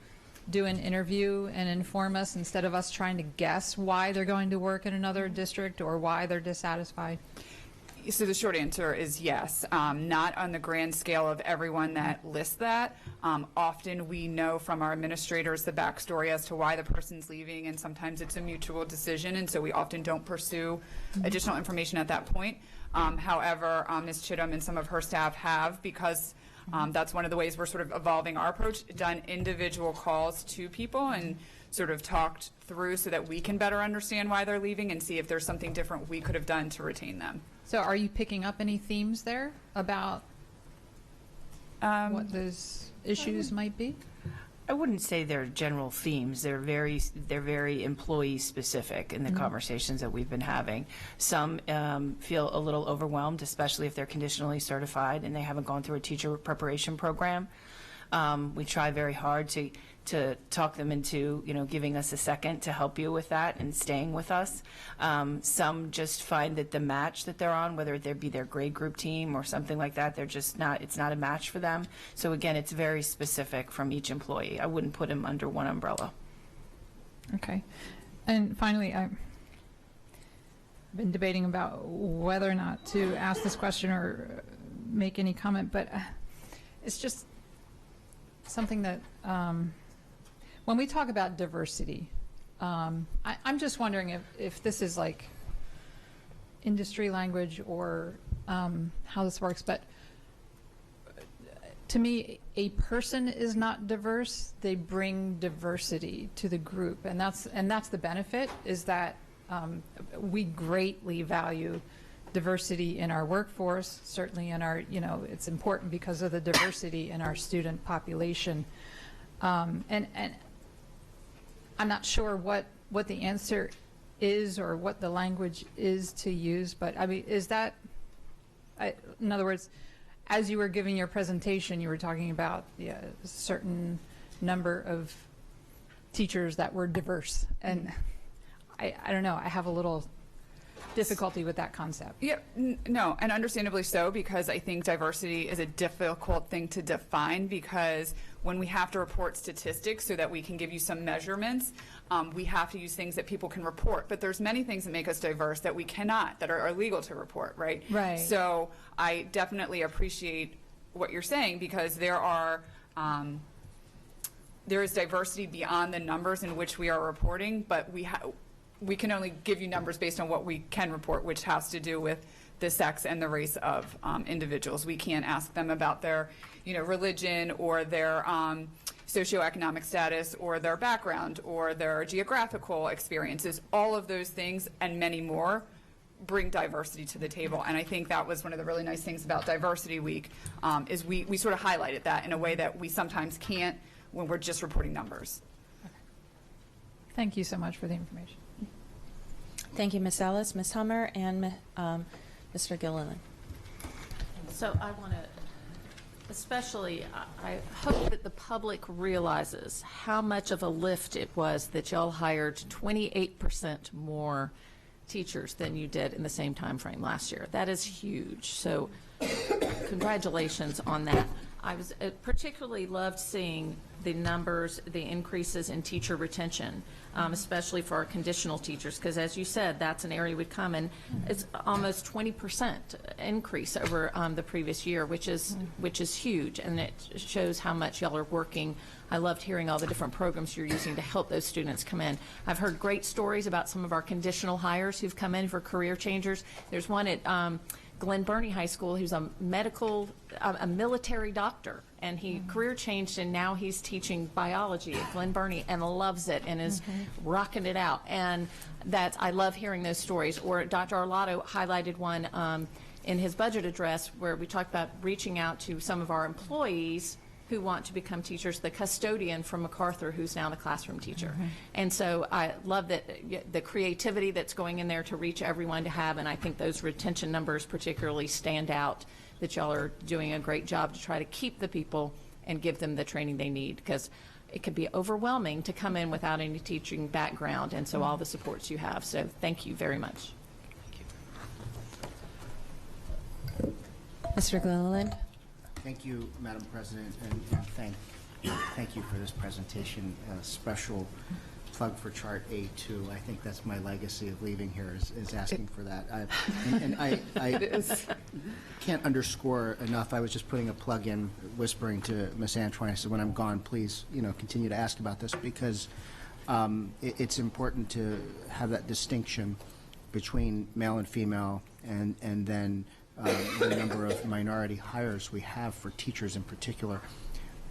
do an interview and inform us instead of us trying to guess why they're going to work in another district or why they're dissatisfied? So the short answer is yes. Not on the grand scale of everyone that lists that. Often we know from our administrators the backstory as to why the person's leaving, and sometimes it's a mutual decision, and so we often don't pursue additional information at that point. However, Ms. Chittum and some of her staff have, because that's one of the ways we're sort of evolving our approach, done individual calls to people and sort of talked through so that we can better understand why they're leaving and see if there's something different we could have done to retain them. So are you picking up any themes there about what those issues might be? I wouldn't say they're general themes. They're very employee specific in the conversations that we've been having. Some feel a little overwhelmed, especially if they're conditionally certified and they haven't gone through a teacher preparation program. We try very hard to talk them into, giving us a second to help you with that and staying with us. Some just find that the match that they're on, whether it be their grade group team or something like that, it's not a match for them. So again, it's very specific from each employee. I wouldn't put them under one umbrella. Okay. And finally, I've been debating about whether or not to ask this question or make any comment, but it's just something that when we talk about diversity, I'm just wondering if this is like industry language or how this works, but to me, a person is not diverse. They bring diversity to the group, and that's the benefit, is that we greatly value diversity in our workforce, certainly in our, it's important because of the diversity in our student population. And I'm not sure what the answer is or what the language is to use, but I mean, is that, in other words, as you were giving your presentation, you were talking about a certain number of teachers that were diverse, and I don't know, I have a little difficulty with that concept. Yeah, no, and understandably so, because I think diversity is a difficult thing to define, because when we have to report statistics so that we can give you some measurements, we have to use things that people can report. But there's many things that make us diverse that we cannot, that are illegal to report, right? Right. So I definitely appreciate what you're saying, because there is diversity beyond the numbers in which we are reporting, but we can only give you numbers based on what we can report, which has to do with the sex and the race of individuals. We can't ask them about their, religion or their socioeconomic status or their background or their geographical experiences. All of those things and many more bring diversity to the table. And I think that was one of the really nice things about Diversity Week, is we sort of highlighted that in a way that we sometimes can't when we're just reporting numbers. Thank you so much for the information. Thank you, Ms. Ellis, Ms. Hummer, and Mr. Gilliland. So I want to, especially, I hope that the public realizes how much of a lift it was that y'all hired 28% more teachers than you did in the same time frame last year. That is huge. So congratulations on that. I particularly loved seeing the numbers, the increases in teacher retention, especially for our conditional teachers, because as you said, that's an area would come, and it's almost 20% increase over the previous year, which is huge, and it shows how much y'all are working. I loved hearing all the different programs you're using to help those students come in. I've heard great stories about some of our conditional hires who've come in for career changers. There's one at Glen Burnie High School who's a military doctor, and he career changed, and now he's teaching biology at Glen Burnie and loves it and is rocking it out. And I love hearing those stories. Or Dr. Arlotto highlighted one in his budget address where we talked about reaching out to some of our employees who want to become teachers, the custodian from MacArthur who's now the classroom teacher. And so I love that the creativity that's going in there to reach everyone to have, and I think those retention numbers particularly stand out, that y'all are doing a great job to try to keep the people and give them the training they need, because it could be overwhelming to come in without any teaching background, and so all the supports you have. So thank you very much. Mr. Gilliland. Thank you, Madam President, and thank you for this presentation. Special plug for chart A2. I think that's my legacy of leaving here is asking for that. I can't underscore enough. I was just putting a plug in, whispering to Ms. Antoine. I said, when I'm gone, please, continue to ask about this, because it's important to have that distinction between male and female, and then the number of minority hires we have for teachers in particular.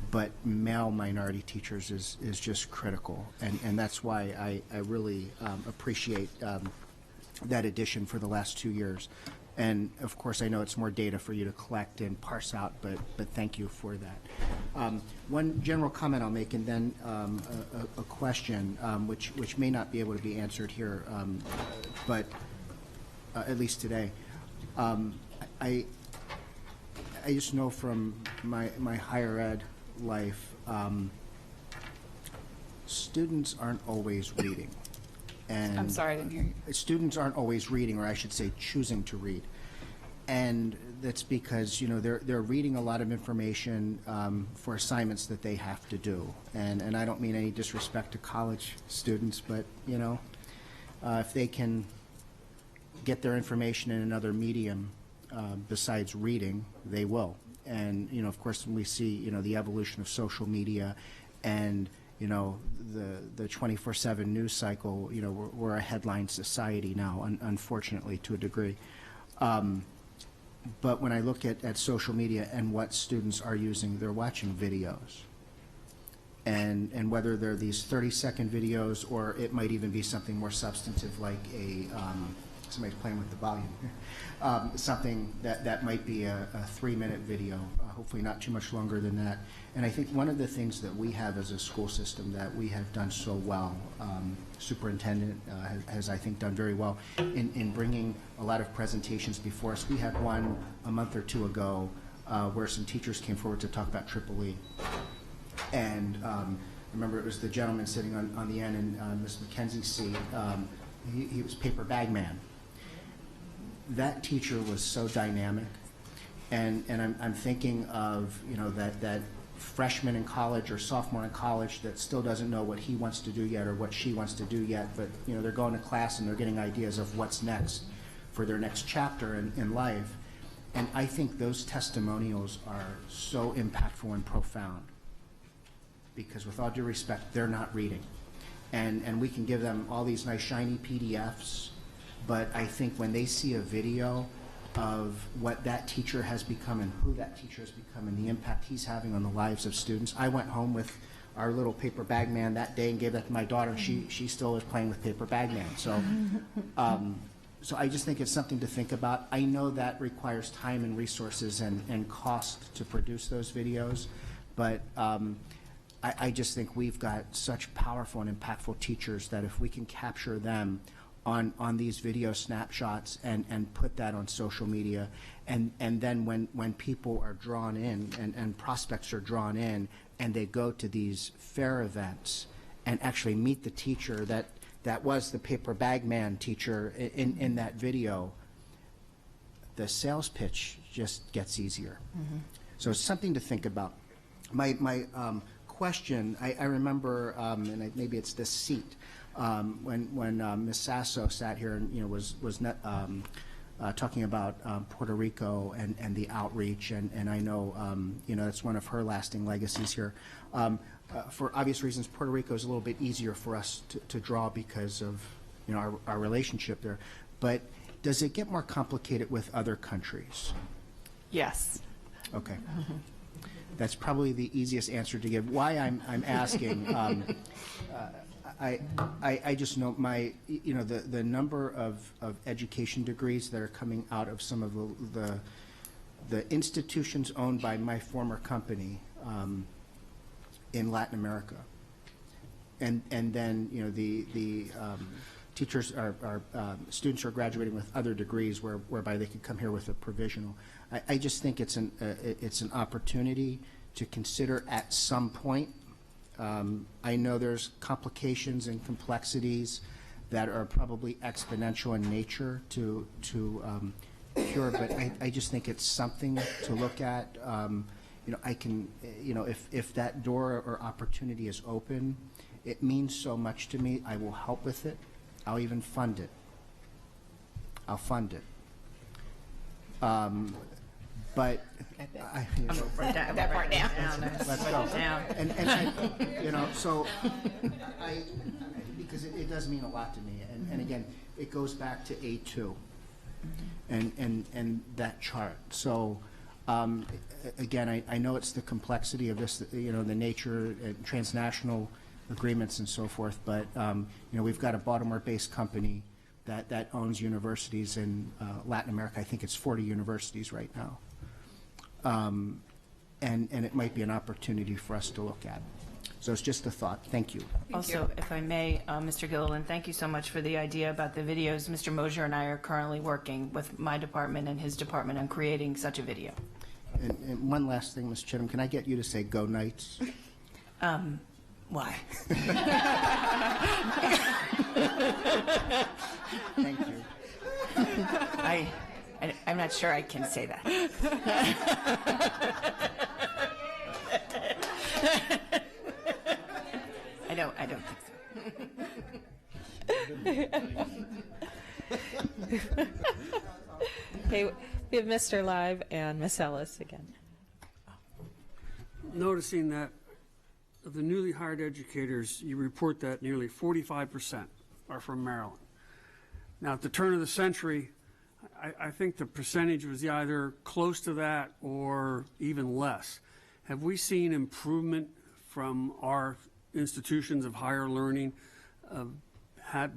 But male minority teachers is just critical, and that's why I really appreciate that addition for the last 2 years. And of course, I know it's more data for you to collect and parse out, but thank you for that. One general comment I'll make, and then a question which may not be able to be answered here, but at least today. I just know from my higher ed life, students aren't always reading. And I'm sorry, I didn't hear you. Students aren't always reading, or I should say choosing to read. And that's because, they're reading a lot of information for assignments that they have to do. And I don't mean any disrespect to college students, but, if they can get their information in another medium besides reading, they will. And, of course, when we see, the evolution of social media and, the 24/7 news cycle, we're a headline society now, unfortunately, to a degree. But when I look at social media and what students are using, they're watching videos. And whether they're these 30-second videos, or it might even be something more substantive like somebody's playing with the volume here. Something that might be a 3-minute video, hopefully not too much longer than that. And I think one of the things that we have as a school system that we have done so well, superintendent has, I think, done very well in bringing a lot of presentations before us. We had one a month or two ago where some teachers came forward to talk about Triple E. And remember, it was the gentleman sitting on the end in Ms. McKenzie's seat. He was paper bag man. That teacher was so dynamic, and I'm thinking of that freshman in college or sophomore in college that still doesn't know what he wants to do yet or what she wants to do yet, but they're going to class and they're getting ideas of what's next for their next chapter in life. And I think those testimonials are so impactful and profound, because with all due respect, they're not reading. And we can give them all these nice shiny PDFs, but I think when they see a video of what that teacher has become and who that teacher has become and the impact he's having on the lives of students. I went home with our little paper bag man that day and gave that to my daughter. She still is playing with paper bag man. So, so I just think it's something to think about. I know that requires time and resources and cost to produce those videos, but I just think we've got such powerful and impactful teachers that if we can capture them on these video snapshots and put that on social media, and then when people are drawn in and prospects are drawn in and they go to these fair events and actually meet the teacher that was the paper bag man teacher in that video, the sales pitch just gets easier. Mm-hmm. So it's something to think about. My question, I remember, and maybe it's this seat, when Ms. Sasso sat here and was talking about Puerto Rico and the outreach, and I know that's one of her lasting legacies here. For obvious reasons, Puerto Rico is a little bit easier for us to draw because of our relationship there. But does it get more complicated with other countries? Yes. Okay. That's probably the easiest answer to give. Why I'm asking, I just know the number of education degrees that are coming out of some of the institutions owned by my former company in Latin America, and then the teachers are students are graduating with other degrees whereby they could come here with a provisional. I just think it's an opportunity to consider at some point. I know there's complications and complexities that are probably exponential in nature to cure, but I just think it's something to look at. I can, if that door or opportunity is open, It means so much to me. I will help with it. I'll even fund it. I'll fund it. But that part down. Let's go. And so because it does mean a lot to me. And again, it goes back to A2 and that chart. So again, I know it's the complexity of this, the nature and transnational agreements and so forth, but we've got a Baltimore-based company that owns universities in Latin America. I think it's 40 universities right now. And it might be an opportunity for us to look at. So it's just a thought. Thank you. Also, if I may, Mr. Gilliland, thank you so much for the idea about the videos. Mr. Mosier and I are currently working with my department and his department on creating such a video. And one last thing, Ms. Chittum, can I get you to say "Go Knights"? Why? Thank you. I'm not sure I can say that. I don't think so. Okay, we have Mr. Live and Miss Ellis again. Noticing that of the newly hired educators, you report that nearly 45% are from Maryland. Now, at the turn of the century, I think the percentage was either close to that or even less. Have we seen improvement from our institutions of higher learning of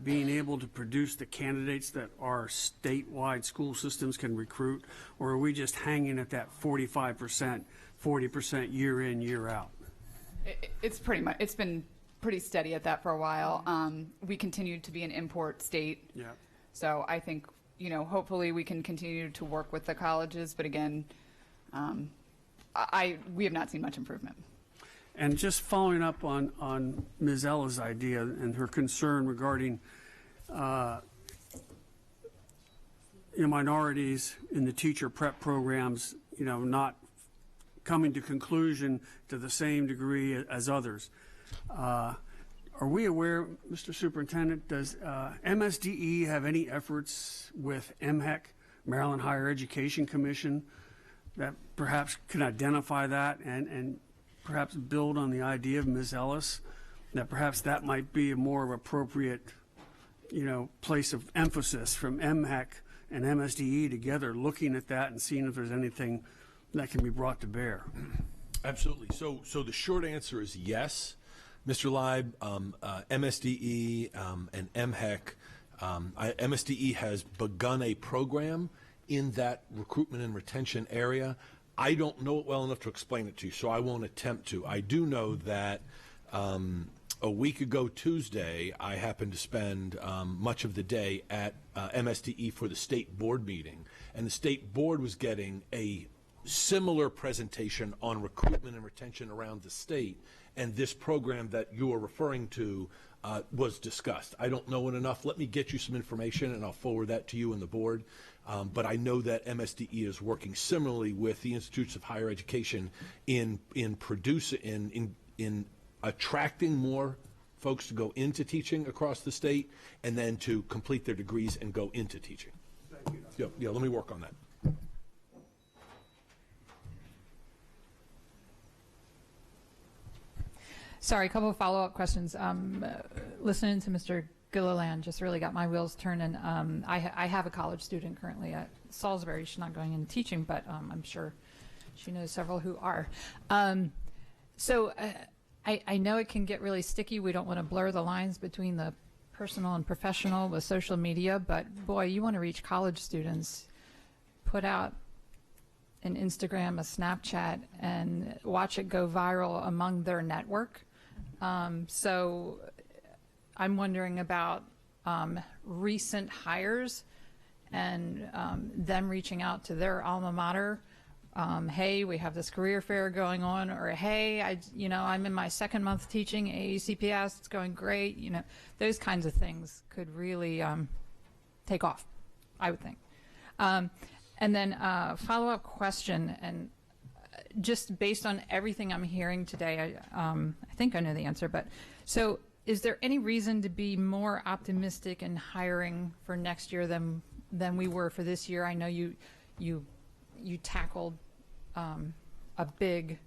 being able to produce the candidates that our statewide school systems can recruit, or are we just hanging at that 45%, 40% year in, year out? It's been pretty steady at that for a while. We continue to be an import state. Yeah. So I think, hopefully we can continue to work with the colleges, but again, we have not seen much improvement. And just following up on Ms. Ella's idea and her concern regarding minorities in the teacher prep programs, not coming to conclusion to the same degree as others. Are we aware, Mr. Superintendent, does MSDE have any efforts with MHEC, Maryland Higher Education Commission, that perhaps can identify that and perhaps build on the idea of Ms. Ellis, that perhaps that might be a more appropriate, place of emphasis from MHEC and MSDE together, looking at that and seeing if there's anything that can be brought to bear? Absolutely. So the short answer is yes. Mr. Leib, MSDE and MHEC, MSDE has begun a program in that recruitment and retention area. I don't know it well enough to explain it to you, so I won't attempt to. I do know that a week ago Tuesday, I happened to spend much of the day at MSDE for the state board meeting, and the state board was getting a similar presentation on recruitment and retention around the state, and this program that you are referring to was discussed. I don't know it enough. Let me get you some information, and I'll forward that to you and the board. But I know that MSDE is working similarly with the Institutes of Higher Education in attracting more folks to go into teaching across the state, and then to complete their degrees and go into teaching. Thank you. Yeah, let me work on that. Sorry, a couple of follow-up questions. Listening to Mr. Gilliland just really got my wheels turning. I have a college student currently at Salisbury. She's not going into teaching, but I'm sure she knows several who are. So I know it can get really sticky. We don't want to blur the lines between the personal and professional with social media, but boy, you want to reach college students. Put out an Instagram, a Snapchat, and watch it go viral among their network. So I'm wondering about recent hires and them reaching out to their alma mater. Hey, we have this career fair going on, or hey, I'm in my second month teaching AECPS. It's going great. Those kinds of things could really take off, I would think. And then follow-up question, and just based on everything I'm hearing today, I think I know the answer, but so is there any reason to be more optimistic in hiring for next year than we were for this year? I know you tackled a big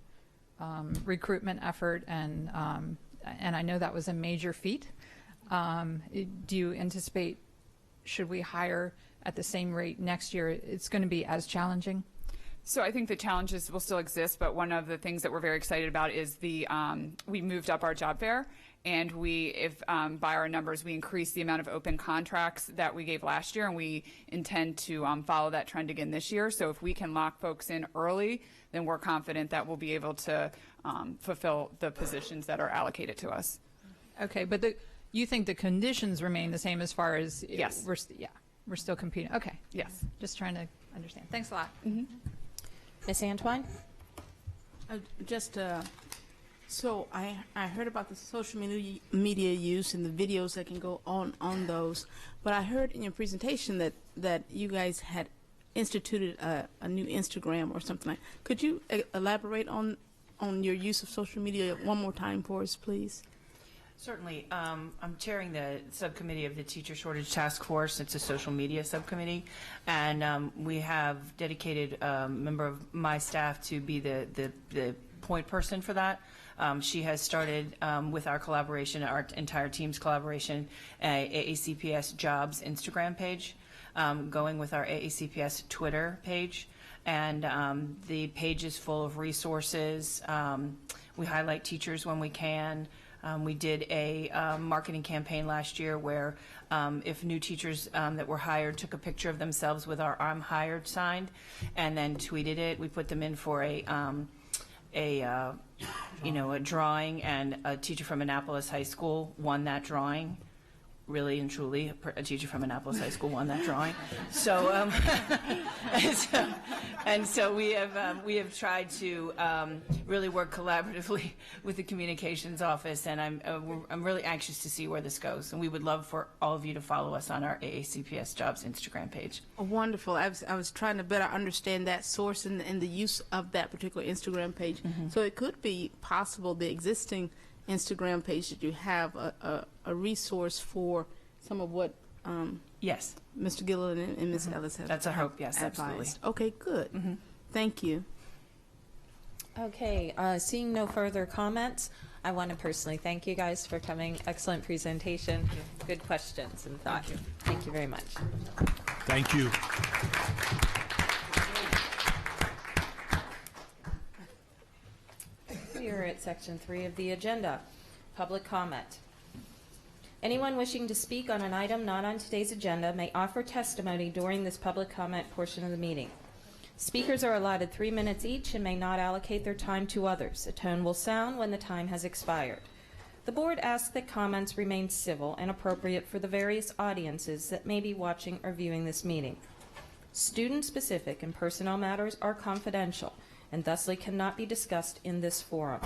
recruitment effort, and I know that was a major feat. Do you anticipate, should we hire at the same rate next year, it's going to be as challenging? So I think the challenges will still exist, but one of the things that we're very excited about is we moved up our job fair, and by our numbers, we increased the amount of open contracts that we gave last year, and we intend to follow that trend again this year. So if we can lock folks in early, then we're confident that we'll be able to fulfill the positions that are allocated to us. Okay, but you think the conditions remain the same as far as yes, we're still competing. Okay, yes, just trying to understand. Thanks a lot. Ms. Antwine? So I heard about the social media use and the videos that can go on those, but I heard in your presentation that you guys had instituted a new Instagram or something like. Could you elaborate on your use of social media one more time for us, please? Certainly. I'm chairing the subcommittee of the Teacher Shortage Task Force. It's a social media subcommittee, and we have dedicated a member of my staff to be the point person for that. She has started with our collaboration, our entire team's collaboration, AACPS Jobs Instagram page, going with our AACPS Twitter page. And the page is full of resources. We highlight teachers when we can. We did a marketing campaign last year where if new teachers that were hired took a picture of themselves with our I'm hired sign and then tweeted it, we put them in for a drawing, and a teacher from Annapolis High School won that drawing. Really and truly, a teacher from Annapolis High School won that drawing. So, so we have tried to really work collaboratively with the communications office, and I'm really anxious to see where this goes. And we would love for all of you to follow us on our AACPS Jobs Instagram page. Oh, wonderful. I was trying to better understand that source and the use of that particular Instagram page. So it could be possible the existing Instagram page that you have a resource for some of what yes, Mr. Gilliland and Ms. Ellis have. That's a hope. Yes, advised. absolutely. Okay, good. Thank you. Okay, seeing no further comments, I want to personally thank you guys for coming. Excellent presentation, good questions and thought. Thank you very much. Thank you. We are at section 3 of the agenda, public comment. Anyone wishing to speak on an item not on today's agenda may offer testimony during this public comment portion of the meeting. Speakers are allotted 3 minutes each and may not allocate their time to others. A tone will sound when the time has expired. The board asks that comments remain civil and appropriate for the various audiences that may be watching or viewing this meeting. Student-specific and personnel matters are confidential and thusly cannot be discussed in this forum.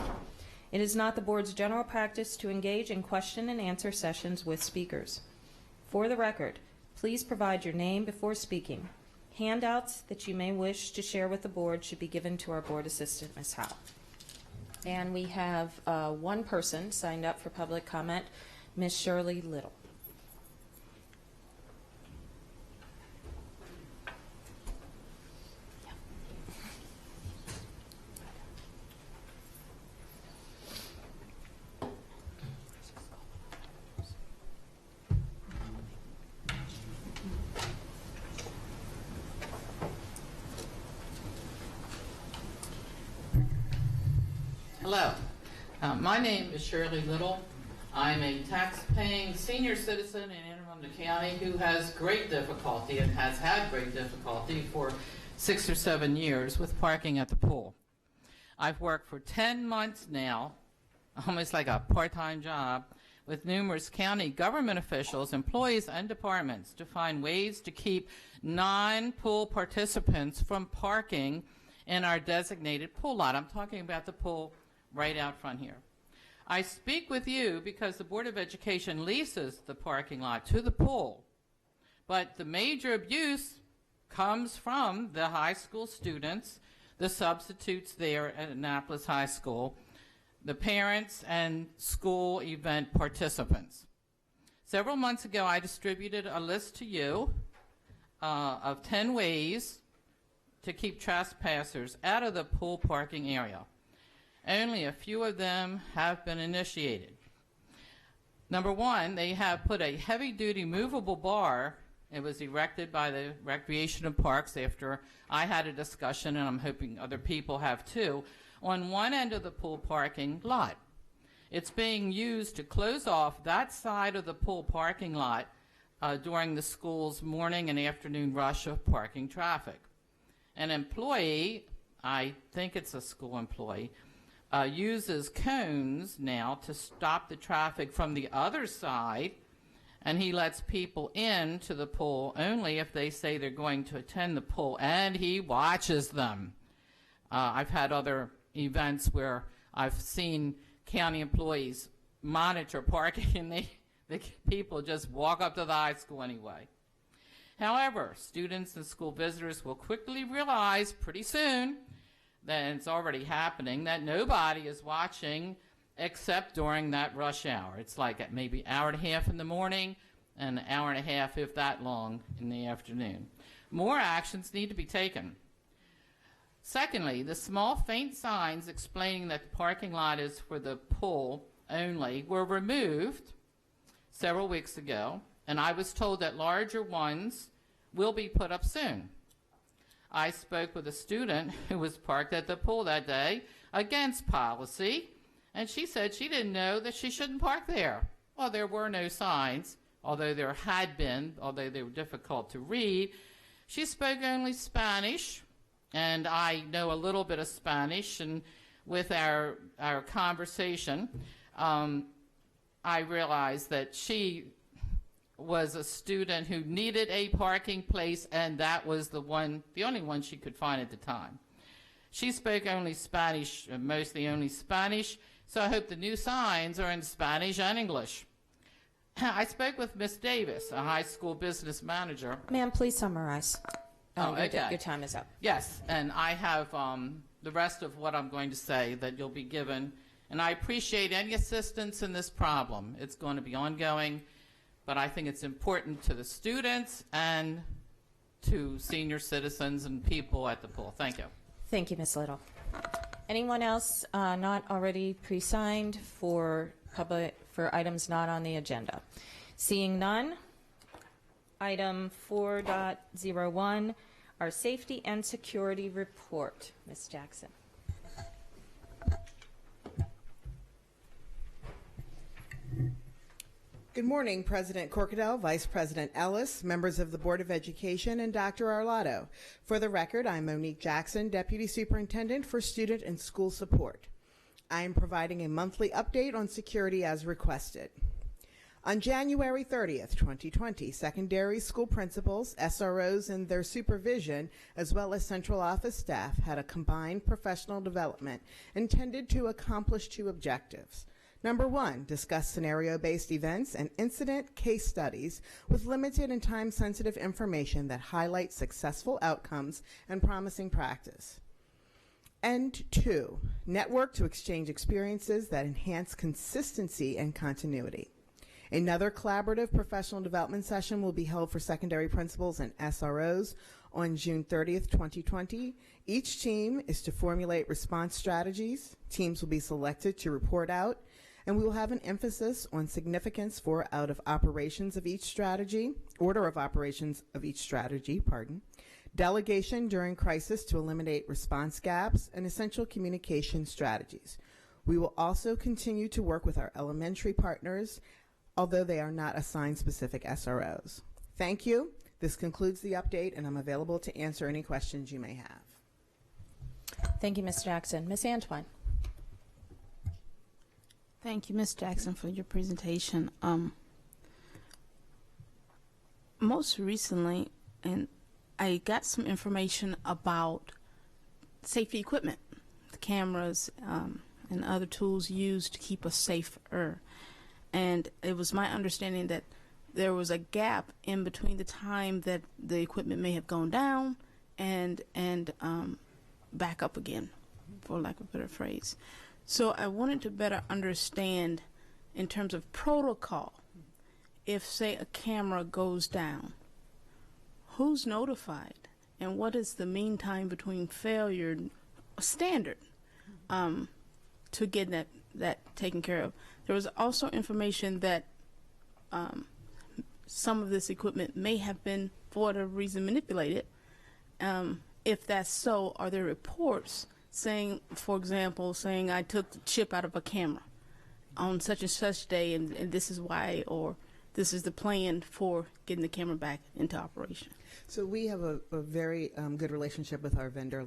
It is not the board's general practice to engage in question and answer sessions with speakers. For the record, please provide your name before speaking. Handouts that you may wish to share with the board should be given to our board assistant, Ms. Howe. And we have one person signed up for public comment, Ms. Shirley Little. Hello, my name is Shirley Little. I'm a tax-paying senior citizen in Anne Arundel County who has great difficulty and has had great difficulty for 6 or 7 years with parking at the pool. I've worked for 10 months now, almost like a part-time job, with numerous county government officials, employees, and departments to find ways to keep non-pool participants from parking in our designated pool lot. I'm talking about the pool right out front here. I speak with you because the Board of Education leases the parking lot to the pool, but the major abuse comes from the high school students, the substitutes there at Annapolis High School, the parents, and school event participants. Several months ago, I distributed a list to you of 10 ways to keep trespassers out of the pool parking area. Only a few of them have been initiated. Number one, they have put a heavy-duty movable bar. It was erected by the Recreation and Parks after I had a discussion, and I'm hoping other people have too, on one end of the pool parking lot. It's being used to close off that side of the pool parking lot during the school's morning and afternoon rush of parking traffic. An employee, I think it's a school employee, uses cones now to stop the traffic from the other side, and he lets people into the pool only if they say they're going to attend the pool, and he watches them. I've had other events where I've seen county employees monitor parking, and the people just walk up to the high school anyway. However, students and school visitors will quickly realize pretty soon that it's already happening, that nobody is watching except during that rush hour. It's like at maybe an hour and a half in the morning and an hour and a half, if that long, in the afternoon. More actions need to be taken. Secondly, the small faint signs explaining that the parking lot is for the pool only were removed several weeks ago, and I was told that larger ones will be put up soon. I spoke with a student who was parked at the pool that day against policy, and she said she didn't know that she shouldn't park there. Well, there were no signs, although there had been, although they were difficult to read. She spoke only Spanish, and I know a little bit of Spanish, and with our conversation, I realized that she was a student who needed a parking place, and that was the only one she could find at the time. She spoke only Spanish, mostly only Spanish, so I hope the new signs are in Spanish and English. I spoke with Miss Davis, a high school business manager. Ma'am, please summarize. Okay. Your time is up. Yes, and I have the rest of what I'm going to say that you'll be given, and I appreciate any assistance in this problem. It's going to be ongoing, but I think it's important to the students and to senior citizens and people at the pool. Thank you. Thank you, Ms. Little. Anyone else not already pre-signed for items not on the agenda? Seeing none, item 4.01, our safety and security report. Ms. Jackson. Good morning, President Corkadell, Vice President Ellis, members of the Board of Education, and Dr. Arlotto. For the record, I'm Monique Jackson, Deputy Superintendent for Student and School Support. I am providing a monthly update on security as requested. On January 30th, 2020, secondary school principals, SROs, and their supervision, as well as central office staff, had a combined professional development intended to accomplish two objectives. Number one, discuss scenario-based events and incident case studies with limited and time-sensitive information that highlight successful outcomes and promising practice. And two, network to exchange experiences that enhance consistency and continuity. Another collaborative professional development session will be held for secondary principals and SROs on June 30th, 2020. Each team is to formulate response strategies. Teams will be selected to report out, and we will have an emphasis on significance for order of operations of each strategy, delegation during crisis to eliminate response gaps, and essential communication strategies. We will also continue to work with our elementary partners, although they are not assigned specific SROs. Thank you. This concludes the update, and I'm available to answer any questions you may have. Thank you, Ms. Jackson. Ms. Antwine. Thank you, Ms. Jackson, for your presentation. Most recently, and I got some information about safety equipment, the cameras and other tools used to keep us safer. And it was my understanding that there was a gap in between the time that the equipment may have gone down and back up again, for lack of a better phrase. So I wanted to better understand in terms of protocol, if, say, a camera goes down, who's notified? And what is the mean time between failure standard to get that taken care of? There was also information that some of this equipment may have been, for whatever reason, manipulated. If that's so, are there reports saying, for example, saying I took the chip out of a camera on such and such day, and this is why, or this is the plan for getting the camera back into operation? So we have a very good relationship with our vendor,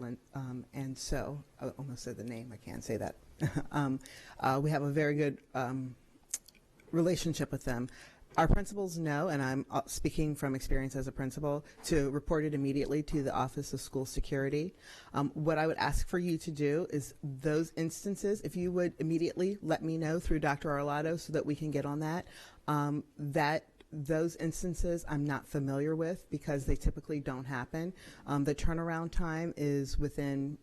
and so I almost said the name. I can't say that. We have a very good relationship with them. Our principals know, and I'm speaking from experience as a principal, to report it immediately to the Office of School Security. What I would ask for you to do is those instances, if you would immediately let me know through Dr. Arlotto so that we can get on that, those instances I'm not familiar with because they typically don't happen. The turnaround time is within,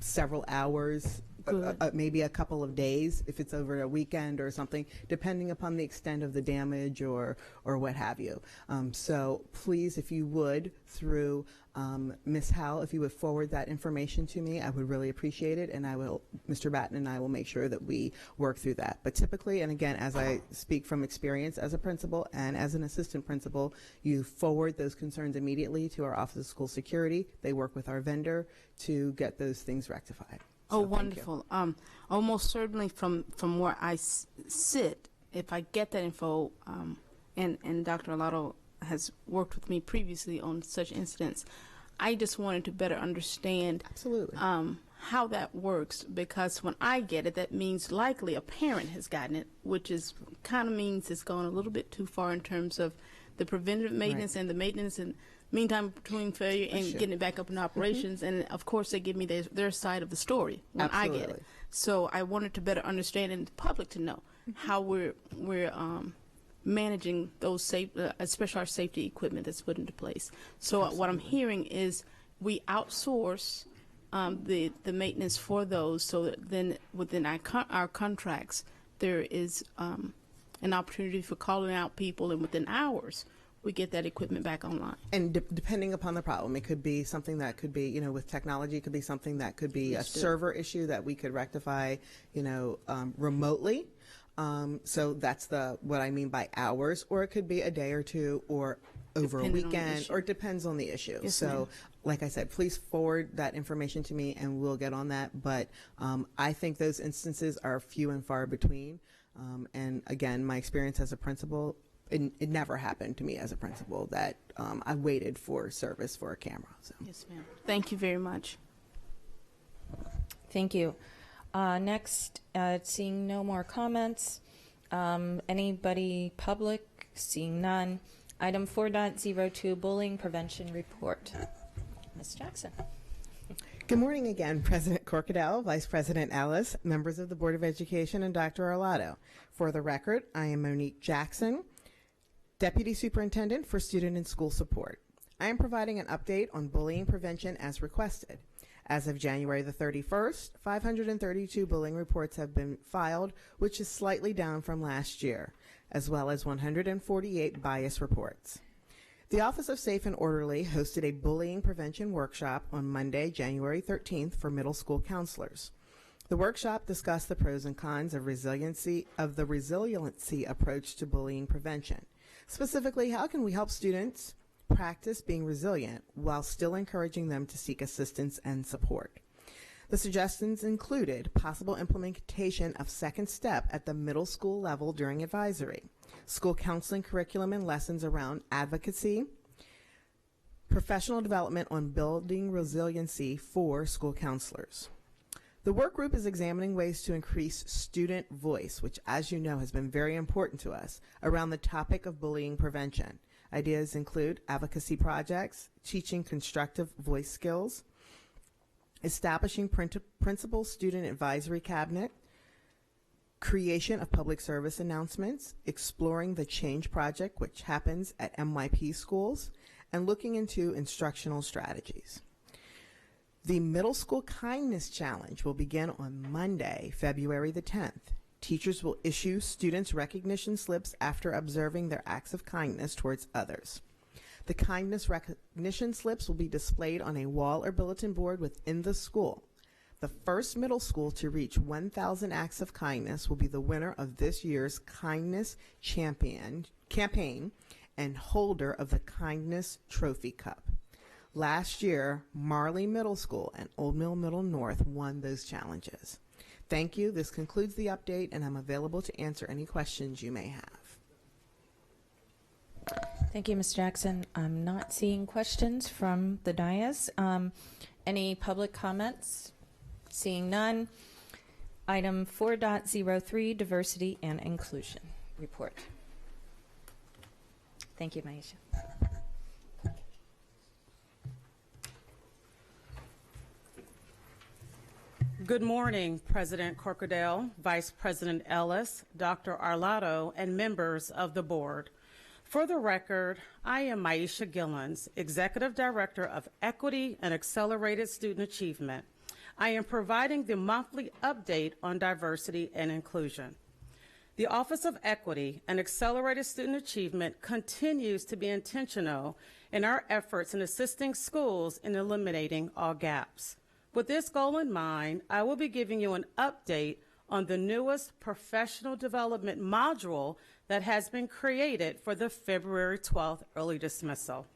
several hours, maybe a couple of days if it's over a weekend or something, depending upon the extent of the damage or what have you. So please, if you would, through Ms. Howell, if you would forward that information to me, I would really appreciate it, and Mr. Batten and I will make sure that we work through that. But typically, and again, as I speak from experience as a principal and as an assistant principal, you forward those concerns immediately to our Office of School Security. They work with our vendor to get those things rectified. Oh, wonderful. Almost certainly from where I sit, if I get that info, and Dr. Arlotto has worked with me previously on such incidents, I just wanted to better understand absolutely how that works, because when I get it, that means likely a parent has gotten it, which is kind of means it's gone a little bit too far in terms of the preventative maintenance and the maintenance and meantime between failure and getting it back up in operations. And of course they give me their side of the story when I get it. So I wanted to better understand and the public to know how we're managing those especially our safety equipment that's put into place. So what I'm hearing is we outsource the maintenance for those, so that then within our contracts there is an opportunity for calling out people, and within hours we get that equipment back online. And depending upon the problem, it could be something that could be, with technology, it could be something that could be a server issue that we could rectify, remotely. So that's what I mean by hours, or it could be a day or two, or over a weekend, or it depends on the issue. Yes, so, like I said, please forward that information to me, and we'll get on that. But I think those instances are few and far between. And again, my experience as a principal, it never happened to me as a principal that I waited for service for a camera. So. Yes, ma'am. Thank you very much. Thank you. Next, seeing no more comments, anybody public? Seeing none. Item 4.02, Bullying Prevention Report. Ms. Jackson. Good morning again, President Corkadell, Vice President Ellis, members of the Board of Education, and Dr. Arlotto. For the record, I am Monique Jackson, Deputy Superintendent for Student and School Support. I am providing an update on bullying prevention as requested. As of January the 31st, 532 bullying reports have been filed, which is slightly down from last year, as well as 148 bias reports. The Office of Safe and Orderly hosted a bullying prevention workshop on Monday, January 13th for middle school counselors. The workshop discussed the pros and cons of the resiliency approach to bullying prevention. Specifically, how can we help students practice being resilient while still encouraging them to seek assistance and support? The suggestions included possible implementation of second step at the middle school level during advisory, school counseling curriculum and lessons around advocacy, professional development on building resiliency for school counselors. The work group is examining ways to increase student voice, which, as you know, has been very important to us, around the topic of bullying prevention. Ideas include advocacy projects, teaching constructive voice skills, establishing principal-student advisory cabinet, creation of public service announcements, exploring the Change Project, which happens at MYP schools, and looking into instructional strategies. The Middle School Kindness Challenge will begin on Monday, February the 10th. Teachers will issue students recognition slips after observing their acts of kindness towards others. The kindness recognition slips will be displayed on a wall or bulletin board within the school. The first middle school to reach 1,000 acts of kindness will be the winner of this year's Kindness campaign and holder of the Kindness Trophy Cup. Last year, Marley Middle School and Old Mill Middle North won those challenges. Thank you. This concludes the update, and I'm available to answer any questions you may have. Thank you, Ms. Jackson. I'm not seeing questions from the dais. Any public comments? Seeing none. Item 4.03, Diversity and Inclusion Report. Thank you, Maisha. Good morning, President Corkadale, Vice President Ellis, Dr. Arlotto, and members of the board. For the record, I am Maisha Gillens, Executive Director of Equity and Accelerated Student Achievement. I am providing the monthly update on diversity and inclusion. The Office of Equity and Accelerated Student Achievement continues to be intentional in our efforts in assisting schools in eliminating all gaps. With this goal in mind, I will be giving you an update on the newest professional development module that has been created for the February 12th early dismissal.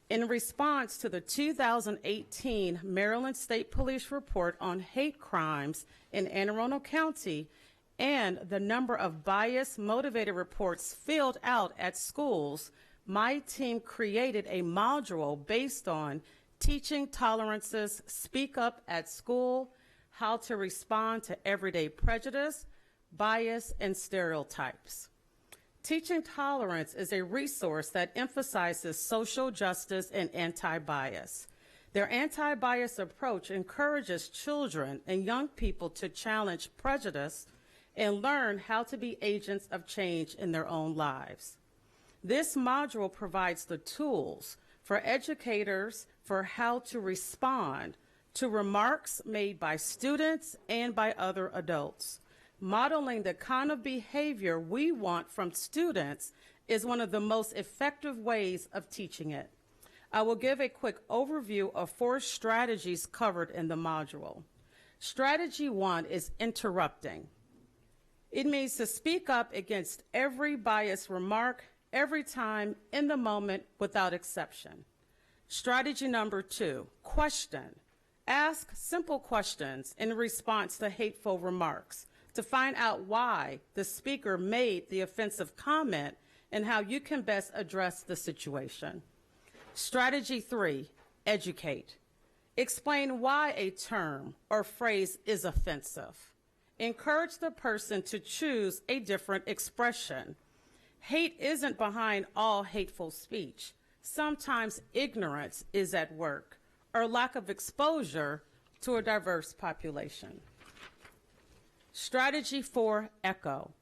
In response to the 2018 Maryland State Police report on hate crimes in Anne Arundel County and the number of bias-motivated reports filled out at schools, my team created a module based on teaching tolerances, speak up at school, how to respond to everyday prejudice, bias, and stereotypes. Teaching Tolerance is a resource that emphasizes social justice and anti-bias. Their anti-bias approach encourages children and young people to challenge prejudice and learn how to be agents of change in their own lives. This module provides the tools for educators for how to respond to remarks made by students and by other adults. Modeling the kind of behavior we want from students is one of the most effective ways of teaching it. I will give a quick overview of 4 strategies covered in the module. Strategy 1 is interrupting. It means to speak up against every biased remark, every time, in the moment, without exception. Strategy number 2, question. Ask simple questions in response to hateful remarks to find out why the speaker made the offensive comment and how you can best address the situation. Strategy 3, educate. Explain why a term or phrase is offensive. Encourage the person to choose a different expression. Hate isn't behind all hateful speech. Sometimes ignorance is at work, or lack of exposure to a diverse population. Strategy 4, echo.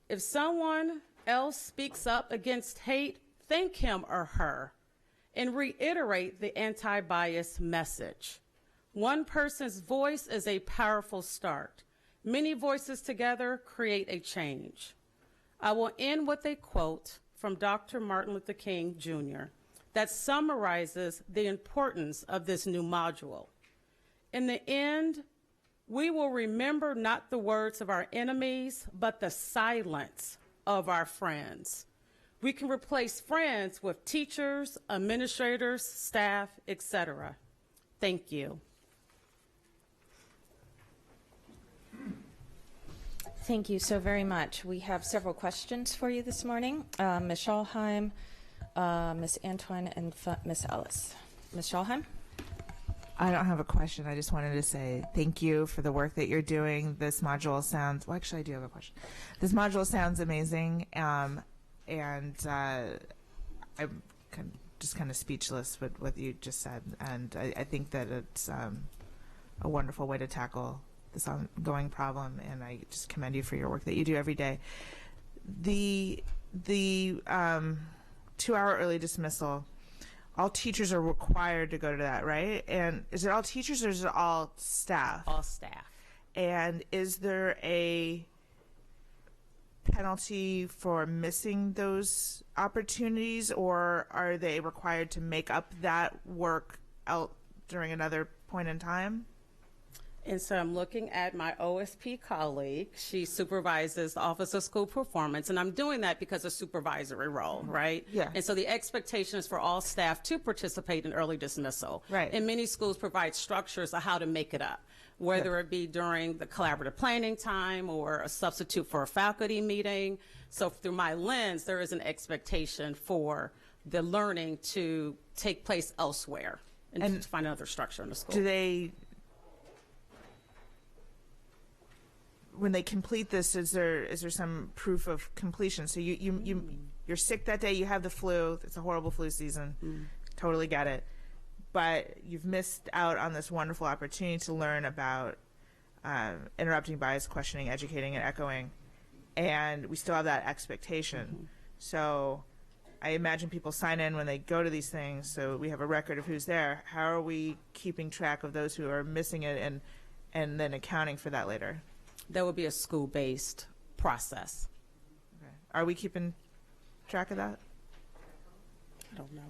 If someone else speaks up against hate, thank him or her and reiterate the anti-bias message. One person's voice is a powerful start. Many voices together create a change. I will end with a quote from Dr. Martin Luther King Jr. that summarizes the importance of this new module. In the end, we will remember not the words of our enemies, but the silence of our friends. We can replace friends with teachers, administrators, staff, etc. Thank you. Thank you so very much. We have several questions for you this morning. Ms. Schalheim, Ms. Antoine, and Ms. Ellis. Ms. Schalheim? I don't have a question. I just wanted to say thank you for the work that you're doing. This module sounds, well, actually, I do have a question. This module sounds amazing, and I'm just kind of speechless with what you just said. And I think that it's a wonderful way to tackle this ongoing problem, and I just commend you for your work that you do every day. The 2-hour early dismissal, all teachers are required to go to that, right? And is it all teachers or is it all staff? All staff. And is there a penalty for missing those opportunities, or are they required to make up that work out during another point in time? And so I'm looking at my OSP colleague. She supervises the Office of School Performance, and I'm doing that because of supervisory role, right? Yeah. And so the expectation is for all staff to participate in early dismissal. Right. And many schools provide structures of how to make it up, whether it be during the collaborative planning time or a substitute for a faculty meeting. So through my lens, there is an expectation for the learning to take place elsewhere and to find another structure in the school. Do they, when they complete this, is there some proof of completion? So you're sick that day, you have the flu, it's a horrible flu season, totally get it. But you've missed out on this wonderful opportunity to learn about interrupting, bias, questioning, educating, and echoing. And we still have that expectation. So I imagine people sign in when they go to these things, so we have a record of who's there. How are we keeping track of those who are missing it and then accounting for that later? There will be a school-based process. Okay. Are we keeping track of that? I don't know.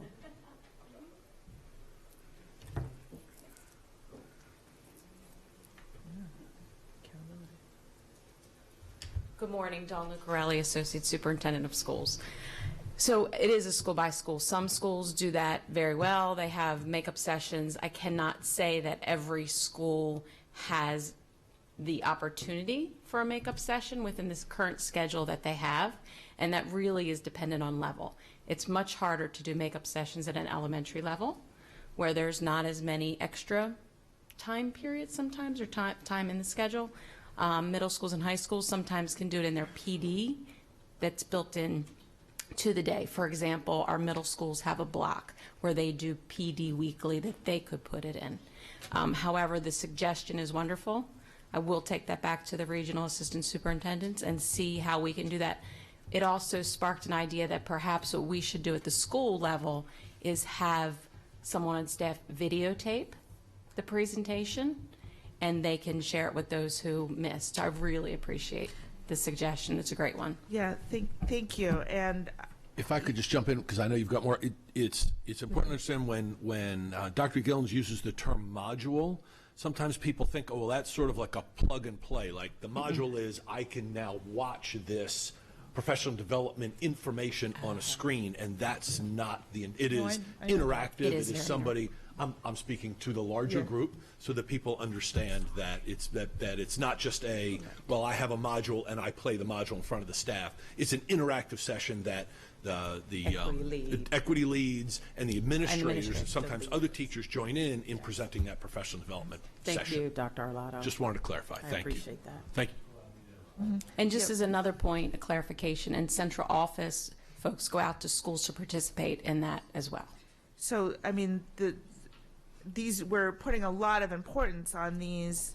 Good morning, Dawn Lucarelli, Associate Superintendent of Schools. So it is a school by school. Some schools do that very well. They have makeup sessions. I cannot say that every school has the opportunity for a makeup session within this current schedule that they have, and that really is dependent on level. It's much harder to do makeup sessions at an elementary level where there's not as many extra time periods sometimes or time in the schedule. Middle schools and high schools sometimes can do it in their PD that's built in to the day. For example, our middle schools have a block where they do PD weekly that they could put it in. However, the suggestion is wonderful. I will take that back to the regional assistant superintendents and see how we can do that. It also sparked an idea that perhaps what we should do at the school level is have someone on staff videotape the presentation, and they can share it with those who missed. I really appreciate the suggestion. It's a great one. Yeah, thank you. And if I could just jump in, because I know you've got more. It's important to understand when Dr. Gillens uses the term module, sometimes people think, oh, well, that's sort of like a plug and play. Like the module is I can now watch this professional development information on a screen, and that's not the. It is interactive. It is somebody. I'm speaking to the larger group so that people understand that it's not just a, well, I have a module and I play the module in front of the staff. It's an interactive session that the equity leads and the administrators and sometimes other teachers join in presenting that professional development session. Thank you, Dr. Arlotto. Just wanted to clarify. I Thank you. appreciate that. Thank you. And just as another point, a clarification, and central office folks go out to schools to participate in that as well. So, I mean, we're putting a lot of importance on these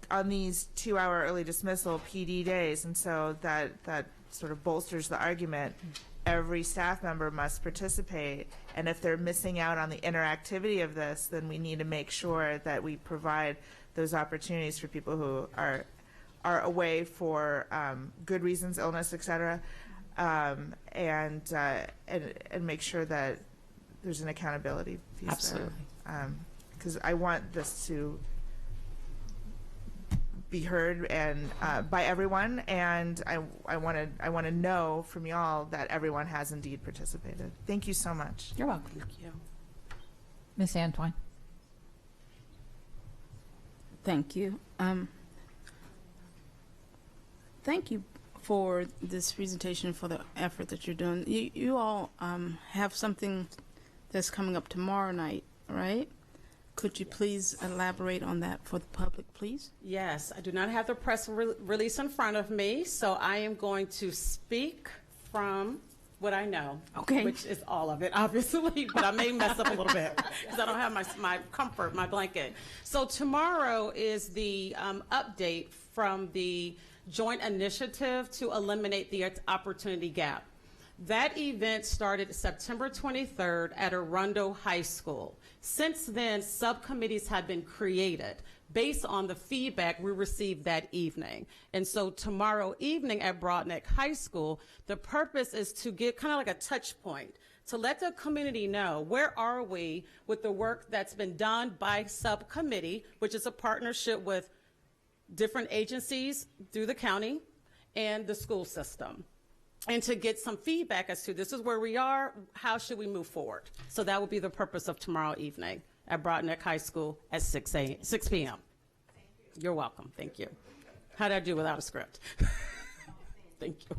2-hour early dismissal PD days, and so that sort of bolsters the argument. Every staff member must participate, and if they're missing out on the interactivity of this, then we need to make sure that we provide those opportunities for people who are away for good reasons, illness, etc., and make sure that there's an accountability piece. Absolutely. Because I want this to be heard and by everyone, and I want to know from y'all that everyone has indeed participated. Thank you so much. You're welcome. Thank you. Ms. Antwine. Thank you. Thank you for this presentation, for the effort that you're doing. You all have something that's coming up tomorrow night, right? Could you please elaborate on that for the public, please? Yes, I do not have the press release in front of me, so I am going to speak from what I know, which is all of it, obviously, but I may mess up a little bit because I don't have my comfort, my blanket. So tomorrow is the update from the joint initiative to eliminate the opportunity gap. That event started September 23rd at Arundel High School. Since then, subcommittees have been created based on the feedback we received that evening. And so tomorrow evening at Broadneck High School, the purpose is to get kind of like a touch point to let the community know where are we with the work that's been done by subcommittee, which is a partnership with different agencies through the county and the school system, and to get some feedback as to this is where we are, how should we move forward. So that will be the purpose of tomorrow evening at Broadneck High School at 6 p.m. You're welcome. Thank you. How did I do without a script? Thank you.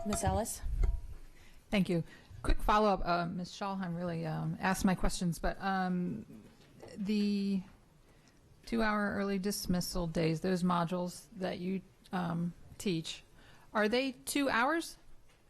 Ms. Ellis? Thank you. Quick follow-up. Ms. Schalheim really asked my questions, but the 2-hour early dismissal days, those modules that you teach, are they 2 hours?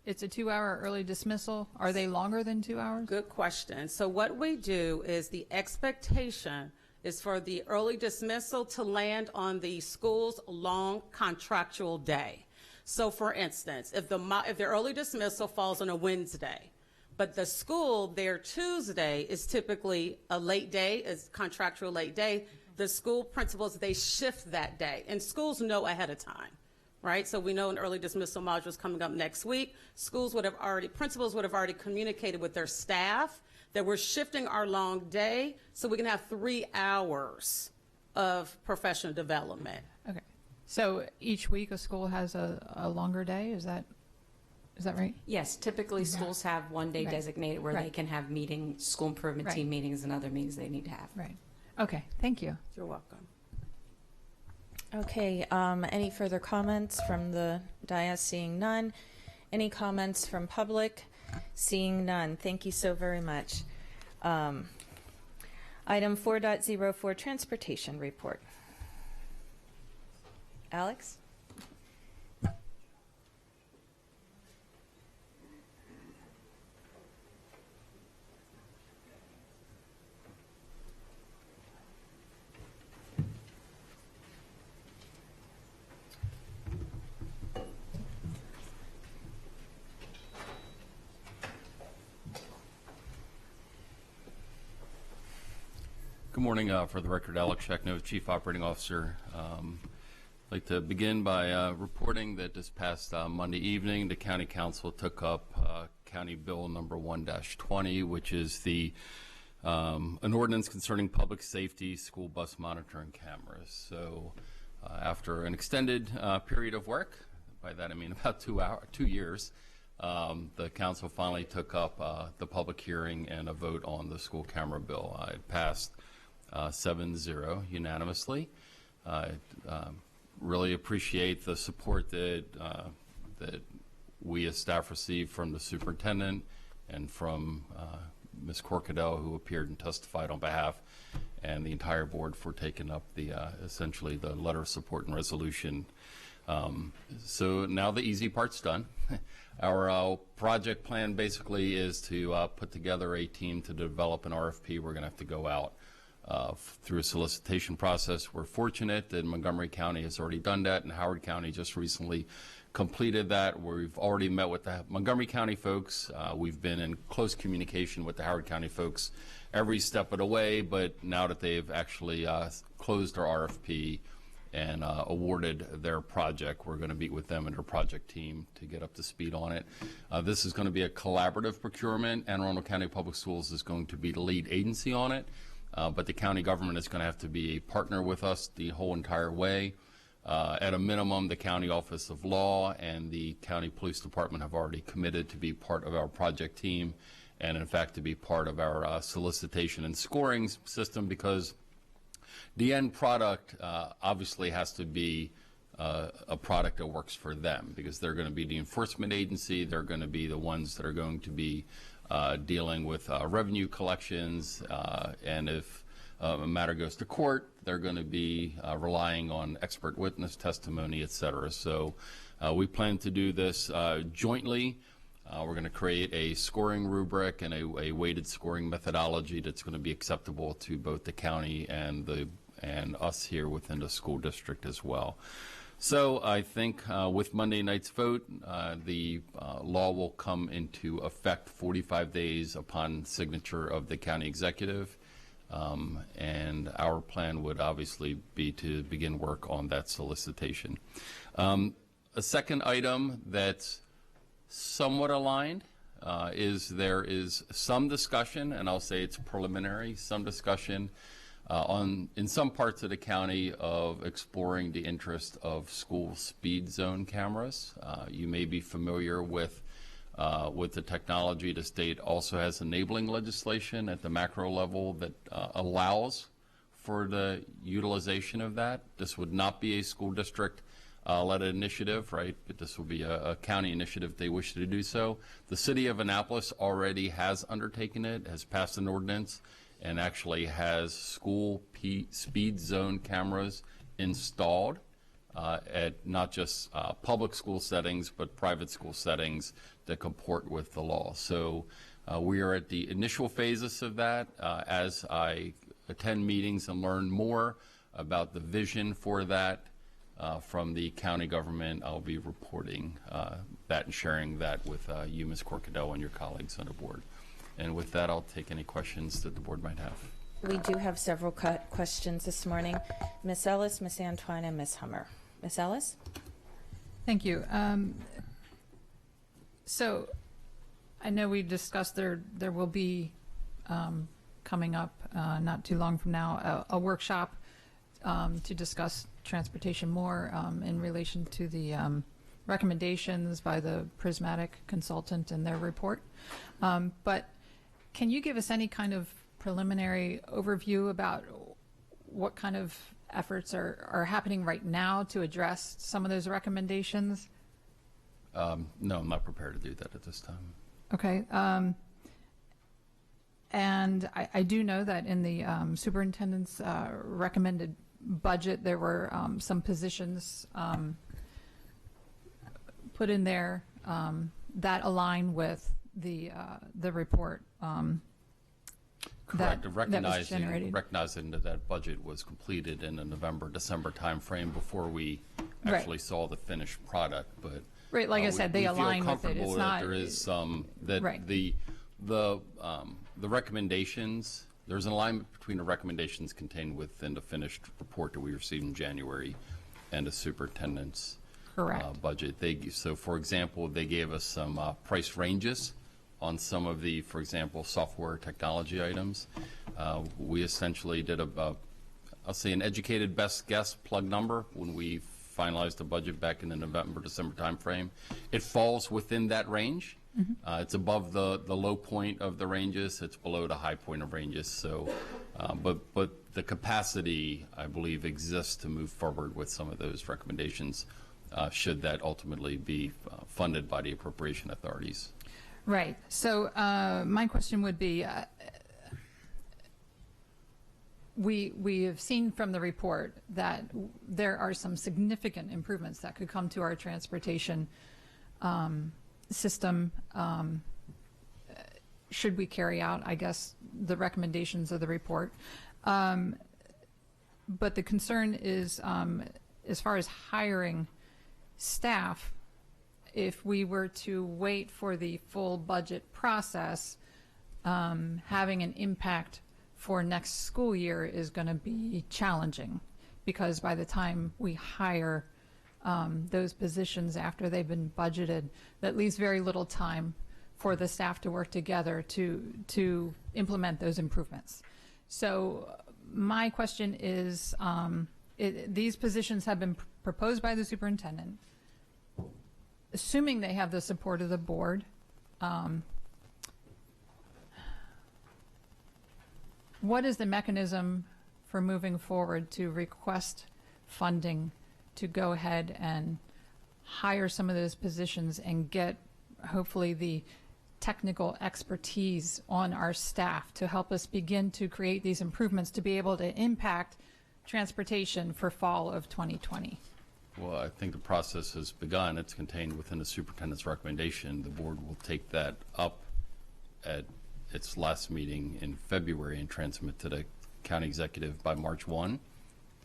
It's a 2-hour early dismissal. Are they longer than 2 hours? Good question. So what we do is the expectation is for the early dismissal to land on the school's long contractual day. So for instance, if the early dismissal falls on a Wednesday, but the school, their Tuesday is typically a late day, is contractual late day, the school principals, they shift that day, and schools know ahead of time, right? So we know an early dismissal module is coming up next week. Principals would have already communicated with their staff that we're shifting our long day so we can have 3 hours of professional development. Okay. So each week a school has a longer day, is that right? Yes, typically schools have one day Right. designated where Right. they can have meetings, school improvement Right. team meetings, and other meetings they need to have. Right. Okay, thank you. You're welcome. Okay, any further comments from the dais? Seeing none. Any comments from public? Seeing none. Thank you so very much. Item 4.04, Transportation Report. Alex? Good morning. For the record, Alex Shekno, Chief Operating Officer. I'd like to begin by reporting that this past Monday evening, the County Council took up County Bill number 1-20, which is an ordinance concerning public safety school bus monitoring cameras. So after an extended period of work, by that I mean about 2 years, the council finally took up the public hearing and a vote on the school camera bill. It passed 7-0 unanimously. Really appreciate the support that we as staff received from the superintendent and from Ms. Corkadell, who appeared and testified on behalf, and the entire board for taking up essentially the letter of support and resolution. So now the easy part's done. Our project plan basically is to put together a team to develop an RFP. We're going to have to go out through a solicitation process. We're fortunate that Montgomery County has already done that, and Howard County just recently completed that. We've already met with the Montgomery County folks. We've been in close communication with the Howard County folks every step of the way, but now that they've actually closed their RFP and awarded their project, we're going to meet with them and their project team to get up to speed on it. This is going to be a collaborative procurement, and Arundel County Public Schools is going to be the lead agency on it. But the county government is going to have to be a partner with us the whole entire way. At a minimum, the County Office of Law and the County Police Department have already committed to be part of our project team and, in fact, to be part of our solicitation and scoring system, because the end product obviously has to be a product that works for them, because they're going to be the enforcement agency. They're going to be the ones that are going to be dealing with revenue collections, and if a matter goes to court, they're going to be relying on expert witness testimony, et cetera. So we plan to do this jointly. We're going to create a scoring rubric and a weighted scoring methodology that's going to be acceptable to both the county and us here within the school district as well. So I think with Monday night's vote, the law will come into effect 45 days upon signature of the county executive. And our plan would obviously be to begin work on that solicitation. A second item that's somewhat aligned is there is some discussion, and I'll say it's preliminary, some discussion in some parts of the county of exploring the interest of school speed zone cameras. You may be familiar with the technology. The state also has enabling legislation at the macro level that allows for the utilization of that. This would not be a school district led initiative, right? But this will be a county initiative if they wish to do so. The city of Annapolis already has undertaken it, has passed an ordinance, and actually has school speed zone cameras installed at not just public school settings, but private school settings that comport with the law. So we are at the initial phases of that. As I attend meetings and learn more about the vision for that from the county government, I'll be reporting that and sharing that with you, Ms. Corkadell, and your colleagues on the board. And with that, I'll take any questions that the board might have. We do have several questions this morning. Ms. Ellis, Ms. Antoine, and Ms. Hummer. Ms. Ellis? Thank you. So I know we discussed there will be coming up not too long from now a workshop to discuss transportation more in relation to the recommendations by the Prismatic consultant in their report. But can you give us any kind of preliminary overview about what kind of efforts are happening right now to address some of those recommendations? No, I'm not prepared to do that at this time. Okay. And I do know that in the superintendent's recommended budget, there were some positions put in there that align with the report. Correct. Recognizing that that budget was completed in the November-December timeframe before we actually saw the finished product. But right, like I said, they align with it. It's not. There is some that right. the recommendations. There's an alignment between the recommendations contained within the finished report that we received in January and the superintendent's budget. So, for example, they gave us some price ranges on some of the, for example, software technology items. We essentially did I'll say an educated best guess plug number when we finalized the budget back in the November-December timeframe. It falls within that range. Mm-hmm. It's above the low point of the ranges. It's below the high point of ranges. So, but the capacity, I believe, exists to move forward with some of those recommendations, should that ultimately be funded by the appropriation authorities. Right. So my question would be, we have seen from the report that there are some significant improvements that could come to our transportation system should we carry out, I guess, the recommendations of the report. But the concern is, as far as hiring staff, if we were to wait for the full budget process, having an impact for next school year is going to be challenging, because by the time we hire those positions after they've been budgeted, that leaves very little time for the staff to work together to implement those improvements. So my question is, these positions have been proposed by the superintendent. Assuming they have the support of the board, what is the mechanism for moving forward to request funding to go ahead and hire some of those positions and get hopefully the technical expertise on our staff to help us begin to create these improvements to be able to impact transportation for fall of 2020? Well, I think the process has begun. It's contained within the superintendent's recommendation. The board will take that up at its last meeting in February and transmit to the county executive by March 1.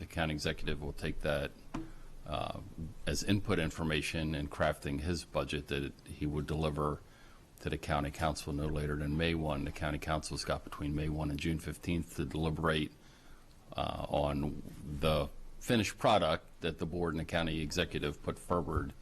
The county executive will take that as input information in crafting his budget that he would deliver to the county council no later than May 1. The county council's got between May 1 and June 15th to deliberate on the finished product that the board and the county executive put forward.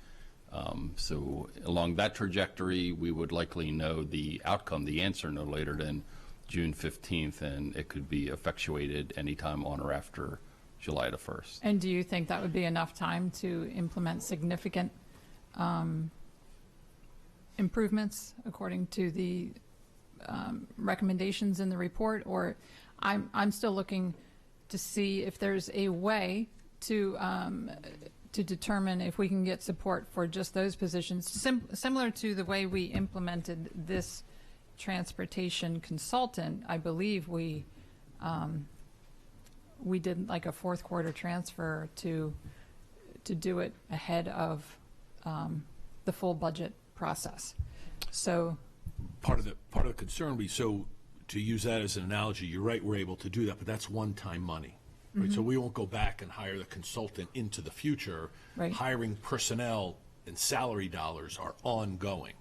So along that trajectory, we would likely know the outcome, the answer, no later than June 15th, and it could be effectuated anytime on or after July the 1st. And do you think that would be enough time to implement significant improvements according to the recommendations in the report? Or I'm still looking to see if there's a way to determine if we can get support for just those positions, similar to the way we implemented this transportation consultant. I believe we did like a fourth quarter transfer to do it ahead of the full budget process. So part of the concern would be, so to use that as an analogy, you're right, we're able to do that, but that's one-time money. Right? So we won't go back and hire the consultant into the future. Right. Hiring personnel and salary dollars are ongoing,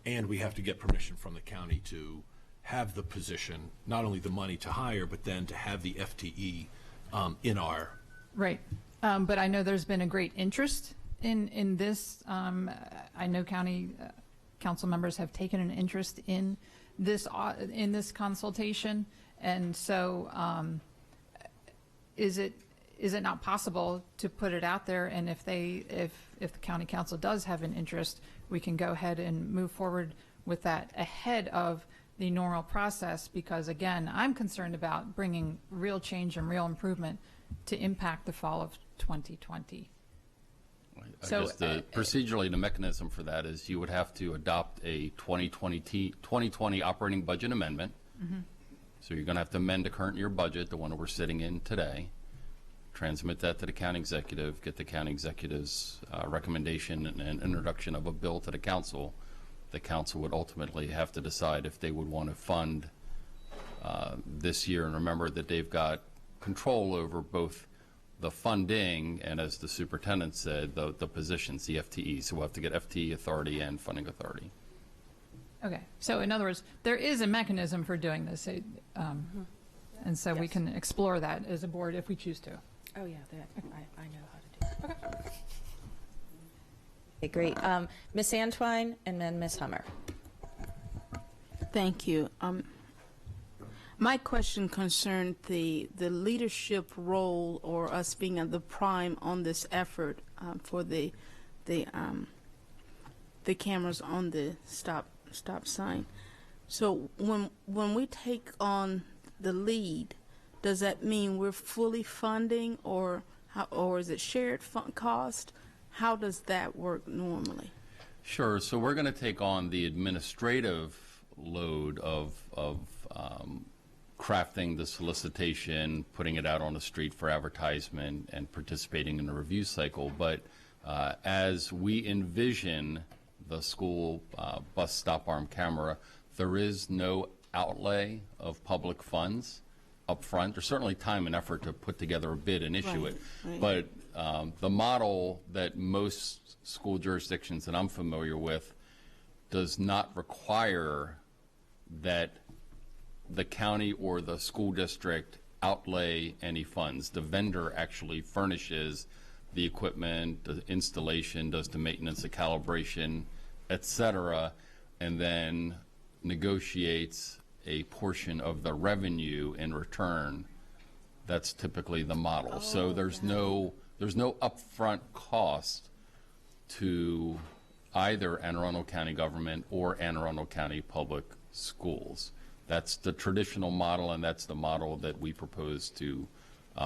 and we have to get permission from the county to have the position, not only the money to hire, but then to have the FTE in our. Right. But I know there's been a great interest in this. I know county council members have taken an interest in this consultation, and so is it not possible to put it out there? And if the county council does have an interest, we can go ahead and move forward with that ahead of the normal process, because again, I'm concerned about bringing real change and real improvement to impact the fall of 2020. I guess procedurally, the mechanism for that is you would have to adopt a 2020 operating budget amendment. Mm-hmm. So you're going to have to amend the current year budget, the one that we're sitting in today, transmit that to the county executive, get the county executive's recommendation and introduction of a bill to the council. The council would ultimately have to decide if they would want to fund this year. And remember that they've got control over both the funding and, as the superintendent said, the positions, the FTE. So we'll have to get FTE authority and funding authority. Okay. So in other words, there is a mechanism for doing this. And so we can explore that as a board if we choose to. Oh, yeah, I know how to do it. Okay. Okay, great. Ms. Antwine and then Ms. Hummer. Thank you. My question concerned the leadership role, or us being at the prime on this effort for the cameras on the stop sign. So when we take on the lead, does that mean we're fully funding, or is it shared cost? How does that work normally? Sure. So we're going to take on the administrative load of crafting the solicitation, putting it out on the street for advertisement, and participating in the review cycle. But as we envision the school bus stop arm camera, there is no outlay of public funds up front. There's certainly time and effort to put together a bid and issue it. Right. But the model that most school jurisdictions that I'm familiar with does not require that the county or the school district outlay any funds. The vendor actually furnishes the equipment, the installation, does the maintenance, the calibration, etc., and then negotiates a portion of the revenue in return. That's typically the model. So there's no upfront cost to either Anne Arundel County government or Anne Arundel County public schools. That's the traditional model, and that's the model that we propose to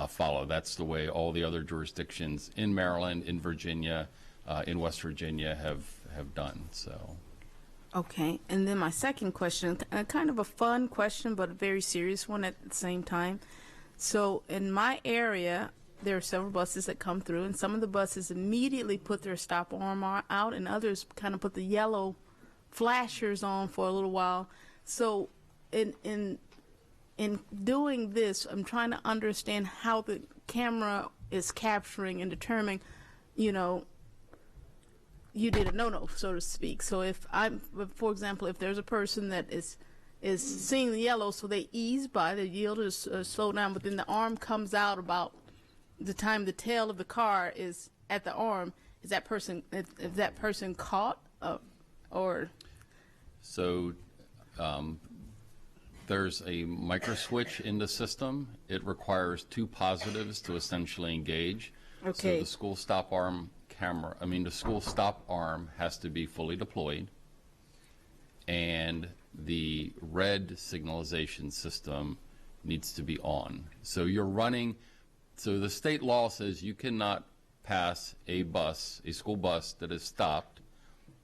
follow. That's the way all the other jurisdictions in Maryland, in Virginia, in West Virginia have done. So. Okay, and then my second question, kind of a fun question, but a very serious one at the same time. So in my area, there are several buses that come through, and some of the buses immediately put their stop arm out, and others kind of put the yellow flashers on for a little while. So in doing this, I'm trying to understand how the camera is capturing and determining you know, you did a no-no, so to speak. So for example, if there's a person that is seeing the yellow, so they ease by, the yield is slow down, but then the arm comes out about the time the tail of the car is at the arm, is that person caught or? So there's a micro switch in the system. It requires two positives to essentially engage. Okay. So the school stop arm the school stop arm has to be fully deployed, and the red signalization system needs to be on. So so the state law says you cannot pass a school bus that is stopped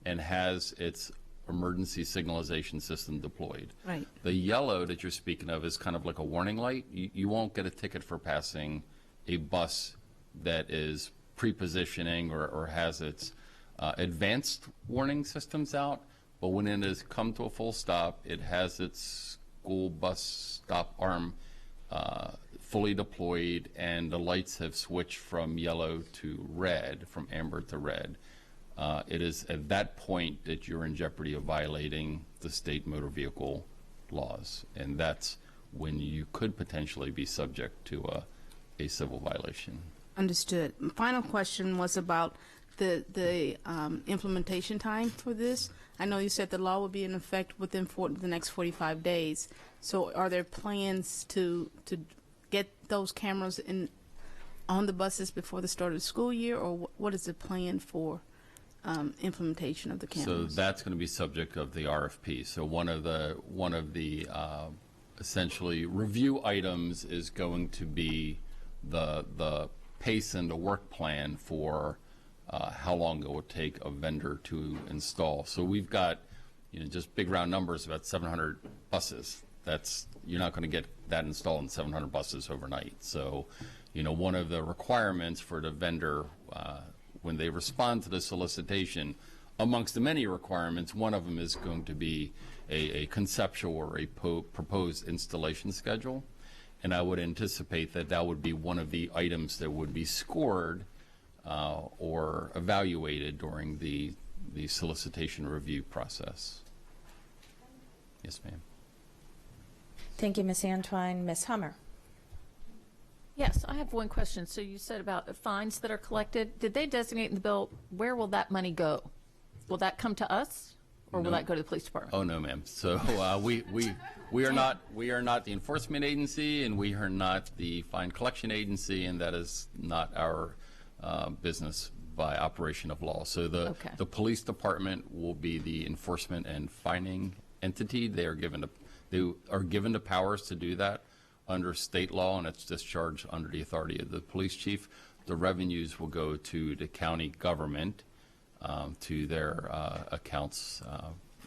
and has its emergency signalization system deployed. Right. The yellow that you're speaking of is kind of like a warning light. You won't get a ticket for passing a bus that is pre-positioning or has its advanced warning systems out, but when it has come to a full stop, it has its school bus stop arm fully deployed, and the lights have switched from yellow to red, from amber to red. It is at that point that you're in jeopardy of violating the state motor vehicle laws, and that's when you could potentially be subject to a civil violation. Understood. Final question was about the implementation time for this. I know you said the law will be in effect within the next 45 days. So are there plans to get those cameras on the buses before the start of the school year, or what is the plan for implementation of the cameras? So that's going to be subject of the RFP. So one of the essentially review items is going to be the pace and the work plan for how long it will take a vendor to install. So we've got, just big round numbers, about 700 buses. You're not going to get that installed in 700 buses overnight. So, one of the requirements for the vendor when they respond to the solicitation, amongst the many requirements, one of them is going to be a conceptual or a proposed installation schedule. And I would anticipate that would be one of the items that would be scored or evaluated during the solicitation review process. Yes, ma'am. Thank you, Ms. Antwine. Ms. Hummer. Yes, I have one question. So you said about the fines that are collected. Did they designate in the bill where will that money go? Will that come to us, or will that go to the police department? Oh no, ma'am. So we are not the enforcement agency, and we are not the fine collection agency, and that is not our business by operation of law. So the police department will be the enforcement and fining entity. They are given the powers to do that under state law, and it's discharged under the authority of the police chief. The revenues will go to the county government, to their accounts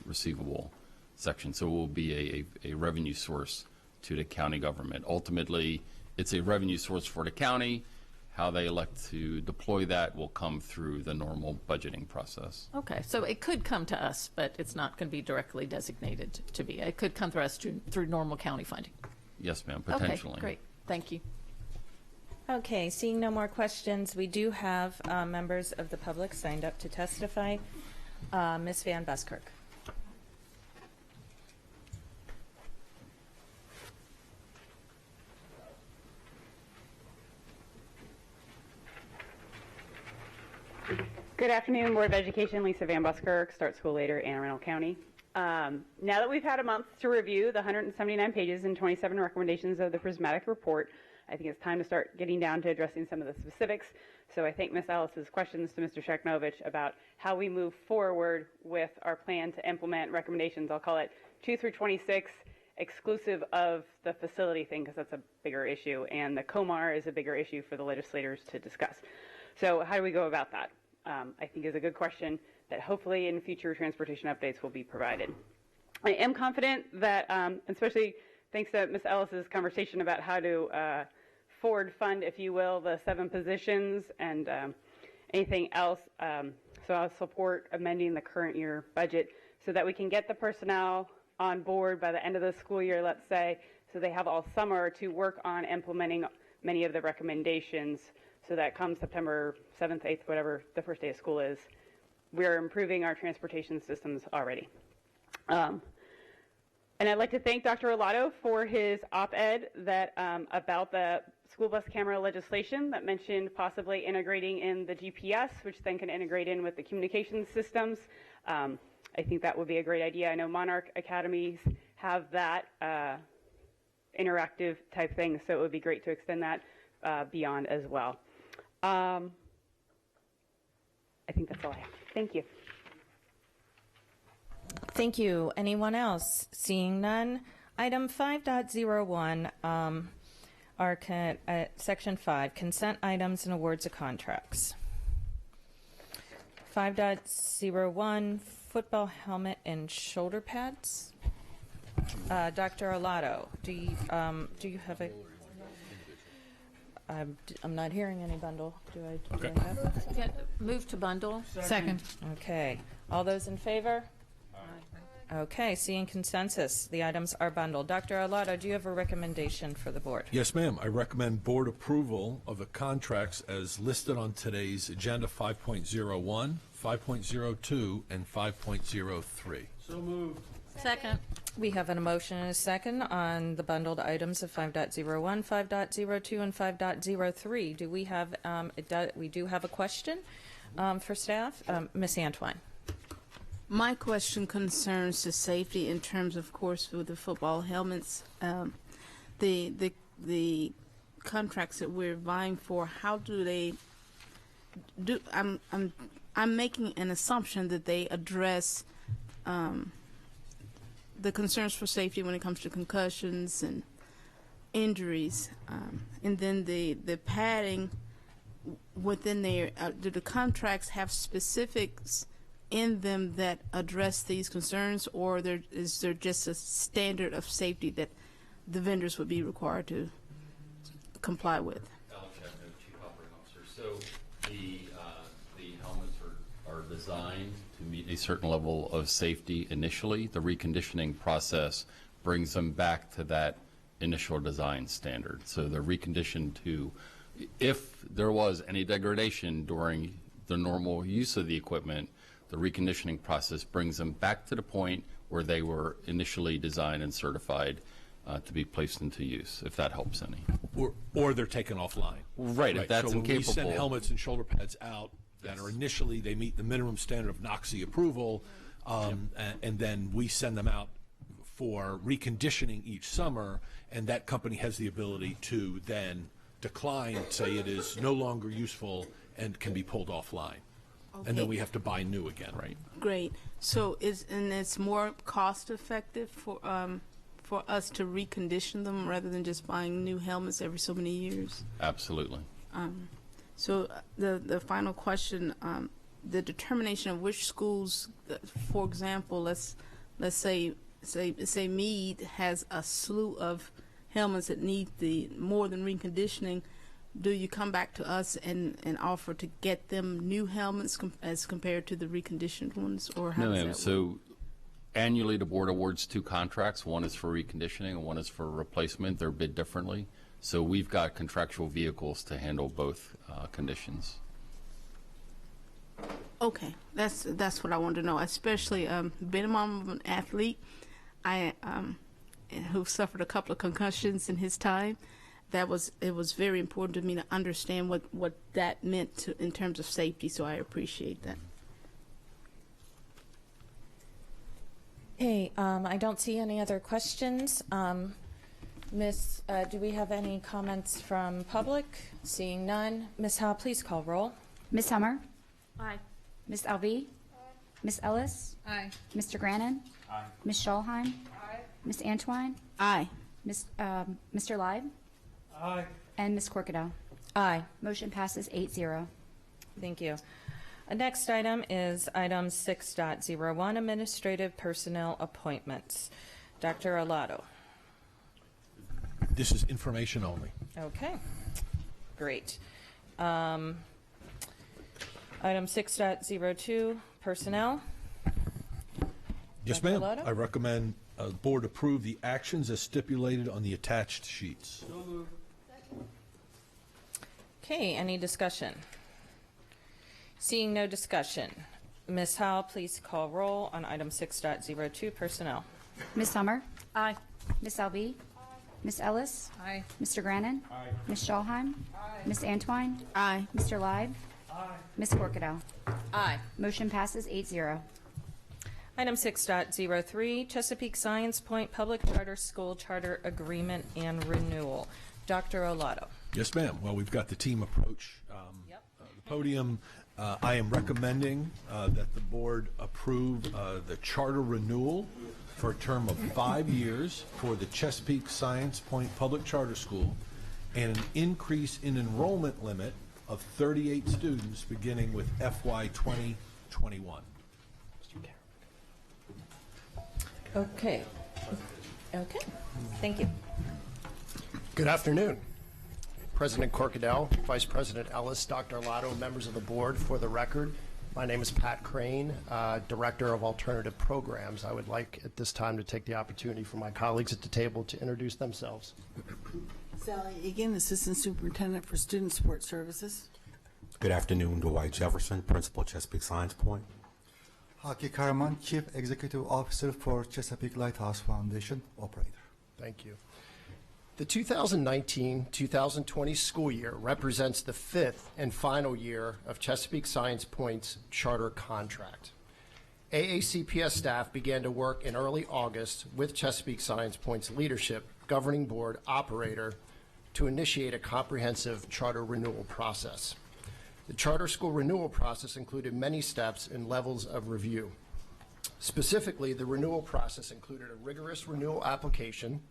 receivable section. So it will be a revenue source to the county government. Ultimately, it's a revenue source for the county. How they elect to deploy that will come through the normal budgeting process. Okay, so it could come to us, but it's not going to be directly designated to be. It could come through us through normal county funding. Yes, ma'am, potentially. Okay, great. Thank you. Okay, seeing no more questions, we do have members of the public signed up to testify. Ms. Van Buskirk. Good afternoon, Board of Education. Lisa Van Buskirk, Start School Later, Anne Arundel County. Now that we've had a month to review the 179 pages and 27 recommendations of the Prismatic Report, I think it's time to start getting down to addressing some of the specifics. So I think Ms. Ellis's questions to Mr. Sheknovich about how we move forward with our plan to implement recommendations, I'll call it 2 through 26, exclusive of the facility thing, because that's a bigger issue, and the COMAR is a bigger issue for the legislators to discuss. So how do we go about that? I think is a good question that hopefully in future transportation updates will be provided. I am confident that, especially thanks to Ms. Ellis's conversation about how to forward fund, if you will, the 7 positions and anything else. So I'll support amending the current year budget so that we can get the personnel on board by the end of the school year, let's say, so they have all summer to work on implementing many of the recommendations so that come September 7th, 8th, whatever the first day of school is, we're improving our transportation systems already. And I'd like to thank Dr. Arlotto for his op-ed that about the school bus camera legislation that mentioned possibly integrating in the GPS, which then can integrate in with the communication systems. I think that would be a great idea. I know Monarch Academies have that interactive type thing, so it would be great to extend that beyond as well. I think that's all I have. Thank you. Thank you. Anyone else? Seeing none. Item 5.01, Section 5, consent items and awards of contracts. 5.01, football helmet and shoulder pads. Dr. Arlotto, do you have a... I'm not hearing any bundle. Do I have it? Yeah, move to bundle. Second. Okay. All those in favor? Okay, seeing consensus, the items are bundled. Dr. Arlotto, do you have a recommendation for the board? Yes, ma'am. I recommend board approval of the contracts as listed on today's agenda 5.01, 5.02, and 5.03. So moved. Second. We have a motion and a second on the bundled items of 5.01, 5.02, and 5.03. Do we have, we do have a question for staff? Ms. Antwine. My question concerns the safety in terms, of course, with the football helmets. The contracts that we're vying for, how do they do? I'm making an assumption that they address the concerns for safety when it comes to concussions and injuries, and then the padding within there. Do the contracts have specifics in them that address these concerns, or is there just a standard of safety that the vendors would be required to comply with? Alex Chapman, Chief Operating Officer. So the helmets are designed to meet a certain level of safety initially. The reconditioning process brings them back to that initial design standard. So they're reconditioned to, if there was any degradation during the normal use of the equipment, the reconditioning process brings them back to the point where they were initially designed and certified to be placed into use, if that helps any. Or they're taken offline. Right, if that's so when incapable. we send helmets and shoulder pads out that are initially, they meet the minimum standard of NOC approval, and then we send them out for reconditioning each summer, and that company has the ability to then decline, say it is no longer useful and can be pulled offline. Okay. And then we have to buy new again. Right. Great. So it's more cost effective for us to recondition them rather than just buying new helmets every so many years. Absolutely. So the final question, the determination of which schools, for example, let's say Meade has a slew of helmets that need the more than reconditioning. Do you come back to us and offer to get them new helmets as compared to the reconditioned ones, or how No, does ma'am. that So work? annually, the board awards 2 contracts. One is for reconditioning and one is for replacement. They're bid differently. So we've got contractual vehicles to handle both conditions. Okay, that's what I wanted to know. Especially being a mom of an athlete, who suffered a couple of concussions in his time. It was very important to me to understand what that meant in terms of safety. So I appreciate that. Hey, I don't see any other questions. Miss, do we have any comments from public? Seeing none. Ms. Howe, please call roll. Ms. Hummer? Aye. Ms. Alvey? Ms. Ellis? Aye. Mr. Grannon? Aye. Ms. Schallheim? Aye. Ms. Antwine? Aye. Mr. Live? Aye. And Ms. Corkadell? Aye. Motion passes 8-0. Thank you. Next item is item 6.01, administrative personnel appointments. Dr. Arlotto. This is information only. Okay, great. Item 6.02, personnel. Yes, Dr. ma'am. Arlotto? I recommend board approve the actions as stipulated on the attached sheets. So moved. Okay, any discussion? Seeing no discussion, Ms. Howell, please call roll on item 6.02, personnel. Ms. Summer? Aye. Ms. Albi? Ms. Ellis? Aye. Mr. Grannon? Aye. Ms. Schallheim? Ms. Antwine? Aye. Mr. Live? Ms. Corkadow? Aye. Motion passes 8-0. Item 6.03, Chesapeake Science Point Public Charter School Charter Agreement and Renewal. Dr. Olato. Yes, ma'am. Well, we've got the team approach the podium. I am recommending that the board approve the charter renewal for a term of 5 years for the Chesapeake Science Point Public Charter School and an increase in enrollment limit of 38 students beginning with FY 2021. Okay. Okay. Thank you. Good afternoon. President Corkadell, Vice President Ellis, Dr. Arlato, members of the board. For the record, my name is Pat Crane, Director of Alternative Programs. I would like at this time to take the opportunity for my colleagues at the table to introduce themselves. Sally Egan, Assistant Superintendent for Student Support Services. Good afternoon, Dwight Jefferson, Principal, Chesapeake Science Point. Haki Karaman, Chief Executive Officer for Chesapeake Lighthouse Foundation, Operator. Thank you. The 2019-2020 school year represents the 5th and final year of Chesapeake Science Point's charter contract. AACPS staff began to work in early August with Chesapeake Science Point's leadership, governing board operator, to initiate a comprehensive charter renewal process. The charter school renewal process included many steps and levels of review. Specifically, the renewal process included a rigorous renewal application,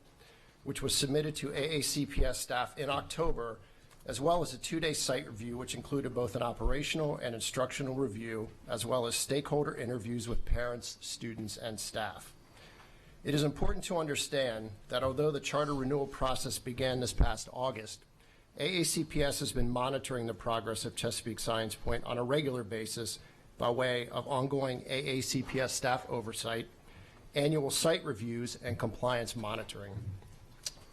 which was submitted to AACPS staff in October, as well as a 2-day site review, which included both an operational and instructional review, as well as stakeholder interviews with parents, students, and staff. It is important to understand that although the charter renewal process began this past August, AACPS has been monitoring the progress of Chesapeake Science Point on a regular basis by way of ongoing AACPS staff oversight, annual site reviews, and compliance monitoring.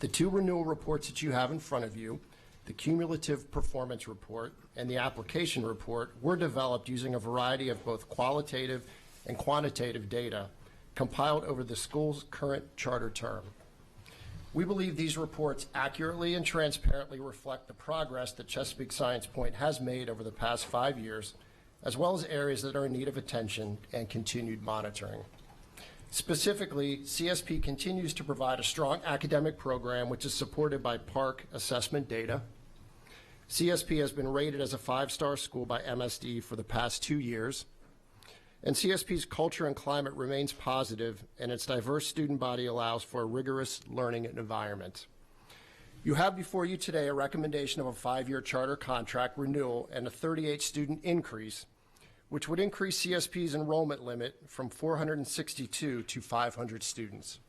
The 2 renewal reports that you have in front of you, the cumulative performance report and the application report, were developed using a variety of both qualitative and quantitative data compiled over the school's current charter term. We believe these reports accurately and transparently reflect the progress that Chesapeake Science Point has made over the past 5 years, as well as areas that are in need of attention and continued monitoring. Specifically, CSP continues to provide a strong academic program which is supported by PARC assessment data. CSP has been rated as a 5-star school by MSD for the past 2 years. And CSP's culture and climate remains positive, and its diverse student body allows for a rigorous learning environment. You have before you today a recommendation of a 5-year charter contract renewal and a 38 student increase, which would increase CSP's enrollment limit from 462 to 500 students.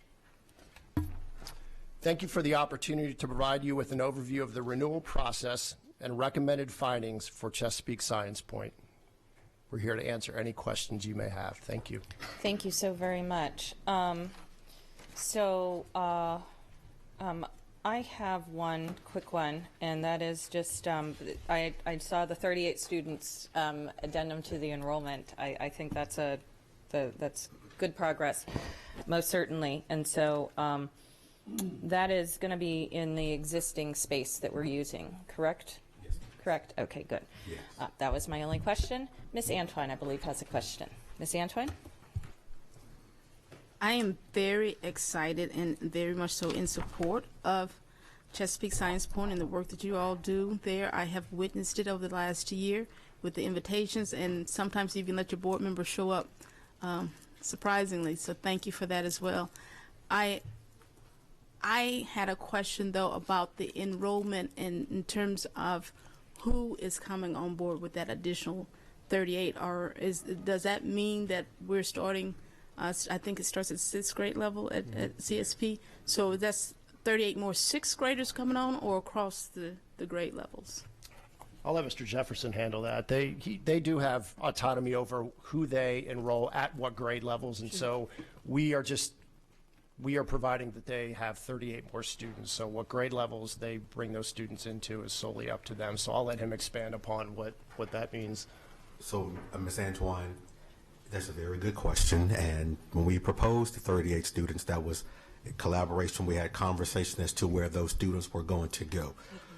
Thank you for the opportunity to provide you with an overview of the renewal process and recommended findings for Chesapeake Science Point. We're here to answer any questions you may have. Thank you. Thank you so very much. I have one quick one, and that is just I saw the 38 students addendum to the enrollment. I think that's that's good progress, most certainly. And so that is going to be in the existing space that we're using, correct? Yes. Correct. Okay, good. Yes. That was my only question. Ms. Antwine, I believe, has a question. Ms. Antwine? I am very excited and very much so in support of Chesapeake Science Point and the work that you all do there. I have witnessed it over the last year with the invitations, and sometimes even let your board members show up, surprisingly. So thank you for that as well. I had a question, though, about the enrollment in terms of who is coming on board with that additional 38, or does that mean that we're starting? I think it starts at 6th grade level at CSP. So that's 38 more 6th graders coming on, or across the grade levels? I'll let Mr. Jefferson handle that. They do have autonomy over who they enroll at what grade levels, and so we are just we are providing that they have 38 more students. So what grade levels they bring those students into is solely up to them. So I'll let him expand upon what that means. So, Ms. Antoine, that's a very good question. And when we proposed the 38 students, that was a collaboration. We had conversation as to where those students were going to go.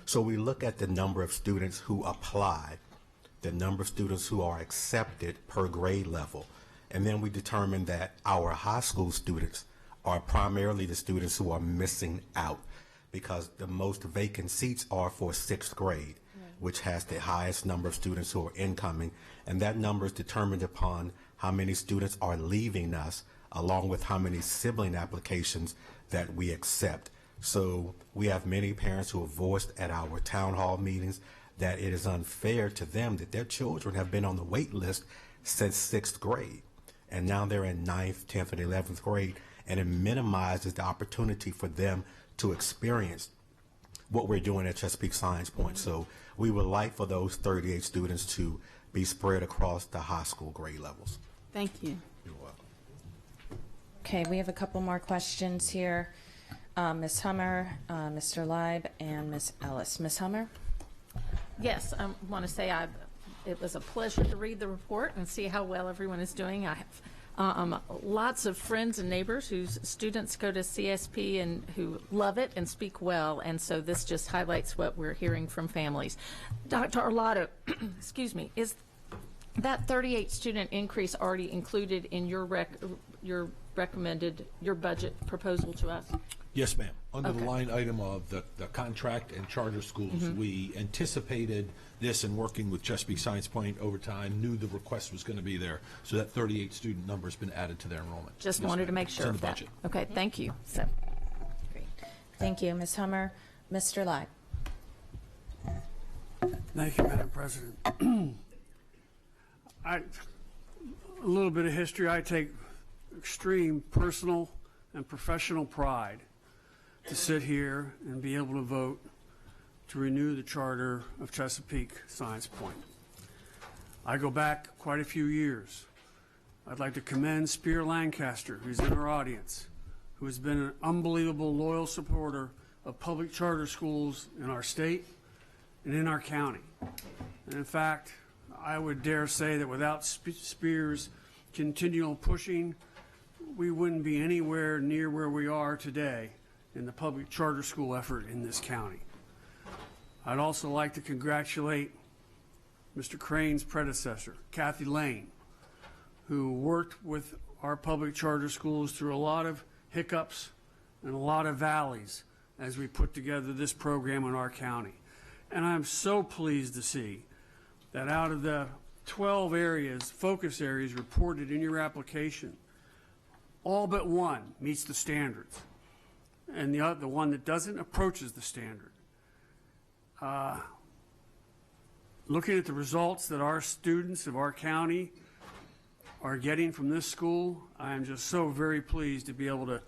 So we look at the number of students who applied, the number of students who are accepted per grade level, and then we determine that our high school students are primarily the students who are missing out, because the most vacant seats are for 6th grade, which has the highest number of students who are incoming, and that number is determined upon how many students are leaving us, along with how many sibling applications that we accept. So we have many parents who have voiced at our town hall meetings that it is unfair to them that their children have been on the wait list since 6th grade, and now they're in 9th, 10th, and 11th grade, and it minimizes the opportunity for them to experience what we're doing at Chesapeake Science Point. So we would like for those 38 students to be spread across the high school grade levels. Thank you. You're welcome. Okay, we have a couple more questions here. Ms. Hummer, Mr. Leib, and Ms. Ellis. Ms. Hummer? Yes, I want to say it was a pleasure to read the report and see how well everyone is doing. I have lots of friends and neighbors whose students go to CSP and who love it and speak well, and so this just highlights what we're hearing from families. Dr. Arlotto, excuse me, is that 38 student increase already included in your budget proposal to us? Yes, ma'am. Under Okay. the line item of the contract and charter schools, we anticipated this and working with Chesapeake Science Point over time, knew the request was going to be there. So that 38 student number has been added to their enrollment. Just Yes, wanted ma'am. to make It's sure in of the that. budget. Okay, thank you. So, Great. Thank you, Ms. Hummer. Mr. Leib? Thank you, Madam President. A little bit of history. I take extreme personal and professional pride to sit here and be able to vote to renew the charter of Chesapeake Science Point. I go back quite a few years. I'd like to commend Spear Lancaster, who's in our audience, who has been an unbelievable loyal supporter of public charter schools in our state and in our county. And in fact, I would dare say that without Spear's continual pushing, we wouldn't be anywhere near where we are today in the public charter school effort in this county. I'd also like to congratulate Mr. Crane's predecessor, Kathy Lane, who worked with our public charter schools through a lot of hiccups and a lot of valleys as we put together this program in our county. And I'm so pleased to see that out of the 12 areas, focus areas reported in your application, all but one meets the standards, and the one that doesn't approaches the standard. Looking at the results that our students of our county are getting from this school, I am just so very pleased to be able to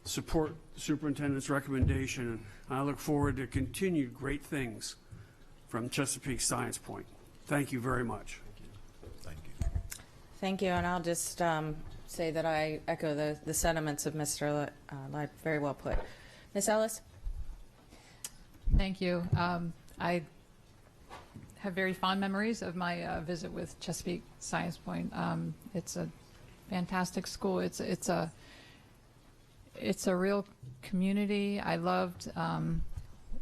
support the superintendent's recommendation, and I look forward to continued great things from Chesapeake Science Point. Thank you very much. Thank you. Thank you, and I'll just say that I echo the sentiments of Mr. Leib. Very well put. Ms. Ellis? Thank you. I have very fond memories of my visit with Chesapeake Science Point. It's a fantastic school. It's a real community. I loved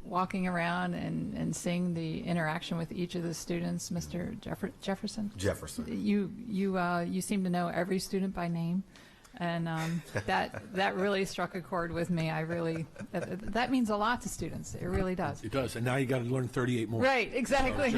walking around and seeing the interaction with each of the students. Mr. Jefferson? Jefferson. You seem to know every student by name. And that really struck a chord with me. That means a lot to students. It really does. It does, and now you got to learn 38 more. Right, exactly.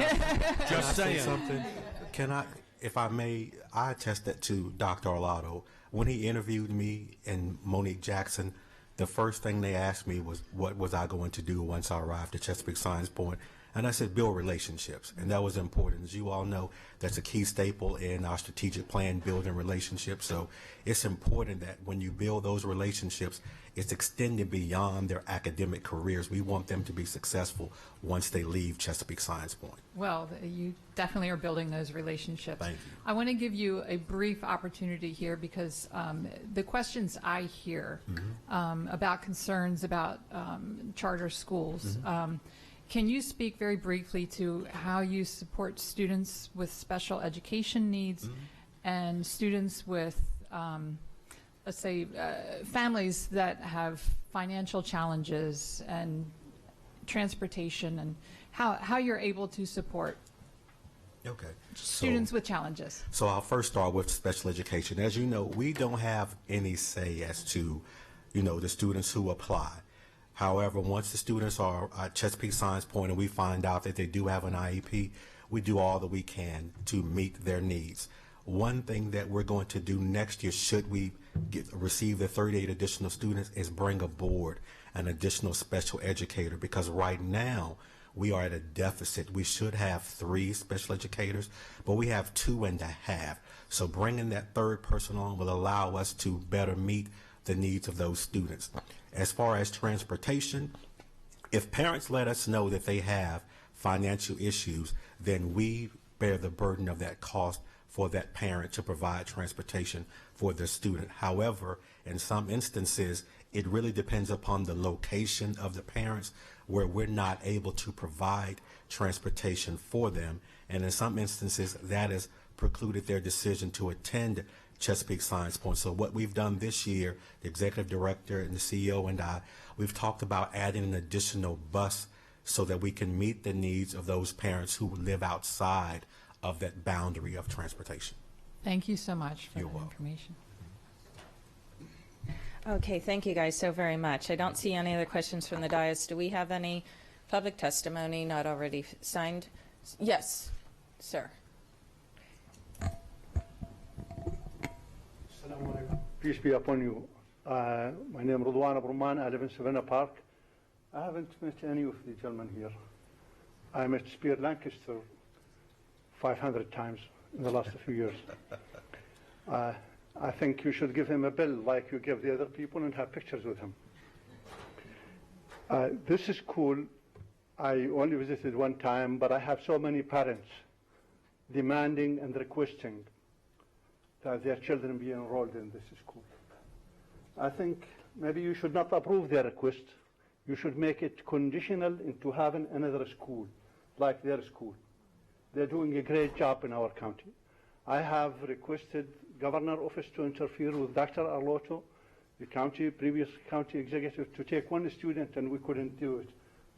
Just saying. Something. Can I, if I may, I attest that to Dr. Arlotto. When he interviewed me and Monique Jackson, the first thing they asked me was what was I going to do once I arrived at Chesapeake Science Point. And I said build relationships, and that was important. As you all know, that's a key staple in our strategic plan, building relationships. So it's important that when you build those relationships, it's extended beyond their academic careers. We want them to be successful once they leave Chesapeake Science Point. Well, you definitely are building those relationships. Thank you. I want to give you a brief opportunity here because the questions I hear about concerns about charter schools, can you speak very briefly to how you support students with special education needs and students with, let's say, families that have financial challenges and transportation, and how you're able to support students with challenges? So I'll first start with special education. As you know, we don't have any say as to, the students who apply. However, once the students are at Chesapeake Science Point and we find out that they do have an IEP, we do all that we can to meet their needs. One thing that we're going to do next year, should we receive the 38 additional students, is bring aboard an additional special educator, because right now we are at a deficit. We should have 3 special educators, but we have 2.5. So bringing that third person on will allow us to better meet the needs of those students. As far as transportation, if parents let us know that they have financial issues, then we bear the burden of that cost for that parent to provide transportation for their student. However, in some instances, it really depends upon the location of the parents, where we're not able to provide transportation for them. And in some instances, that has precluded their decision to attend Chesapeake Science Point. So what we've done this year, the executive director and the CEO and I, we've talked about adding an additional bus so that we can meet the needs of those parents who live outside of that boundary of transportation. Thank you so much for that information. Okay, thank you guys so very much. I don't see any other questions from the dais. Do we have any public testimony not already signed? Yes, sir. Peace be upon you. My name is Rudwan Abruman. I live in Savannah Park. I haven't met any of the gentlemen here. I met Spear Lancaster 500 times in the last few years. I think you should give him a bill like you give the other people and have pictures with him. This is cool. I only visited one time, but I have so many parents demanding and requesting that their children be enrolled in this school. I think maybe you should not approve their request. You should make it conditional into having another school, like their school. They're doing a great job in our county. I have requested Governor Office to interfere with Dr. Arlotto, the previous county executive, to take one student, and we couldn't do it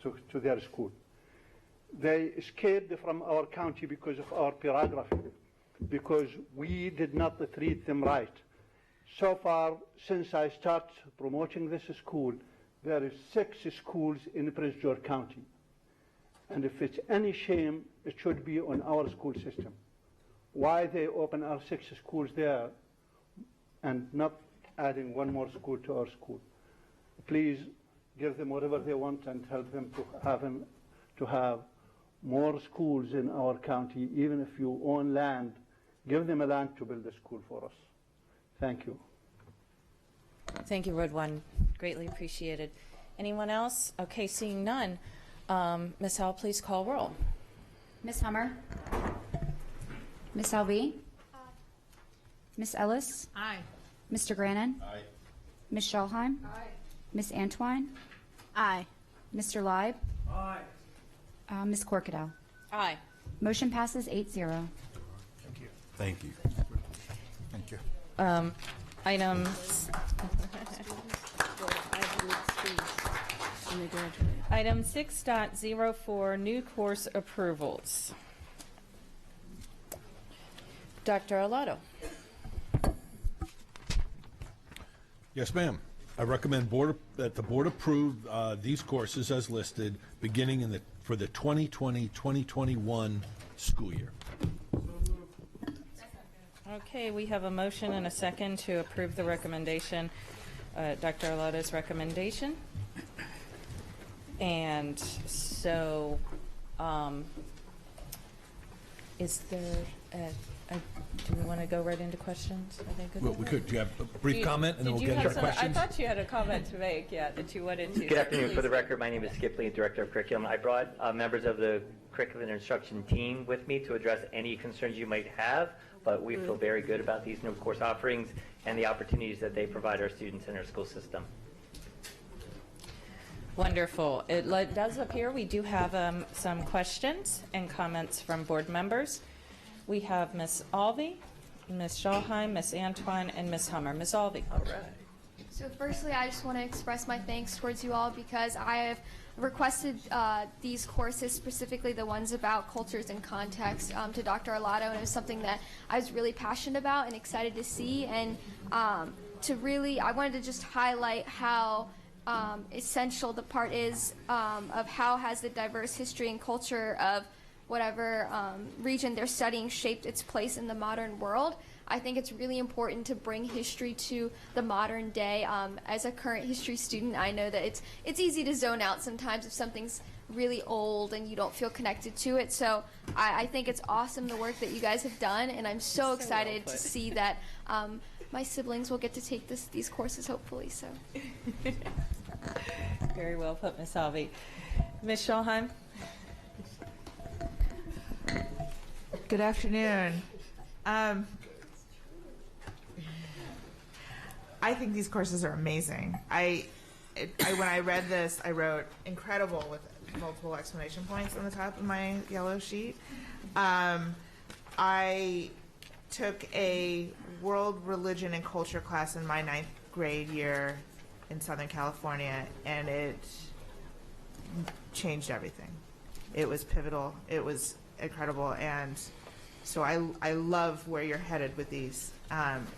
to their school. They escaped from our county because of our bureaucracy, because we did not treat them right. So far, since I start promoting this school, there is 6 schools in Prince George County. And if it's any shame, it should be on our school system. Why they open our 6 schools there and not adding one more school to our school? Please give them whatever they want and help them to have more schools in our county. Even if you own land, give them a land to build a school for us. Thank you. Thank you, Rudwan. Greatly appreciated. Anyone else? Okay, seeing none. Ms. Howell, please call roll. Ms. Hummer? Ms. Alvey? Ms. Ellis? Aye. Mr. Grannon? Aye. Ms. Schallheim? Aye. Ms. Antwine? Aye. Mr. Leib? Aye. Ms. Corkadell? Aye. Motion passes 8-0. Thank you. Thank you. Thank you. Item 6.04, new course approvals. Dr. Arlotto. Yes, ma'am. I recommend that the board approve these courses as listed, beginning for the 2020-2021 school year. Okay, we have a motion and a second to approve the recommendation, Dr. Arlotto's recommendation. And so Is there do we want to go right into questions? Are they good? Well, we could. Do you have a brief comment, and then we'll get into questions? I thought you had a comment to make, that you wanted to. Good afternoon. For the record, my name is Skip Lee, Director of Curriculum. I brought members of the Curriculum and Instruction team with me to address any concerns you might have, but we feel very good about these new course offerings and the opportunities that they provide our students in our school system. Wonderful. It does appear we do have some questions and comments from board members. We have Ms. Alvey, Ms. Schallheim, Ms. Antoine, and Ms. Hummer. Ms. Alvey. All right. So firstly, I just want to express my thanks towards you all because I have requested these courses, specifically the ones about cultures and context, to Dr. Arlato, and it was something that I was really passionate about and excited to see. And I wanted to just highlight how essential the part is of how has the diverse history and culture of whatever region they're studying shaped its place in the modern world. I think it's really important to bring history to the modern day. As a current history student, I know that it's easy to zone out sometimes if something's really old and you don't feel connected to it. So I think it's awesome the work that you guys have done, and I'm so excited to see that my siblings will get to take these courses hopefully. So. Very well put, Ms. Alvey. Ms. Schallheim. Good afternoon. I think these courses are amazing. When I read this, I wrote incredible with multiple exclamation points on the top of my yellow sheet. I took a world religion and culture class in my 9th grade year in Southern California, and it changed everything. It was pivotal. It was incredible, and so I love where you're headed with these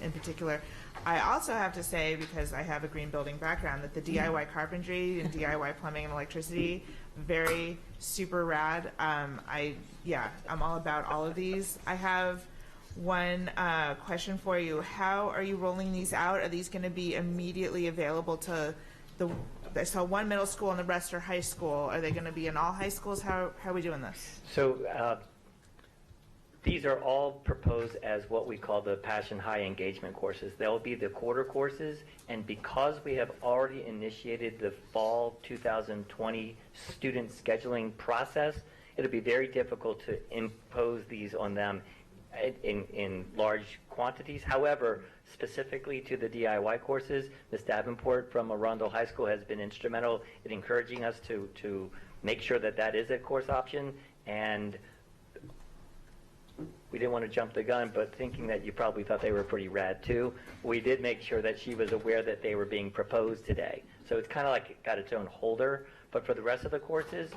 in particular. I also have to say, because I have a green building background, that the DIY carpentry and DIY plumbing and electricity, very super rad. I'm all about all of these. I have one question for you. How are you rolling these out? Are these going to be immediately available to I saw one middle school and the rest are high school. Are they going to be in all high schools? How are we doing this? So these are all proposed as what we call the Passion High engagement courses. They'll be the quarter courses, and because we have already initiated the fall 2020 student scheduling process, it'll be very difficult to impose these on them in large quantities. However, specifically to the DIY courses, Ms. Davenport from Arundel High School has been instrumental in encouraging us to make sure that that is a course option, and we didn't want to jump the gun, but thinking that you probably thought they were pretty rad too, we did make sure that she was aware that they were being proposed today. So it's kind of like it got its own holder, but for the rest of the courses,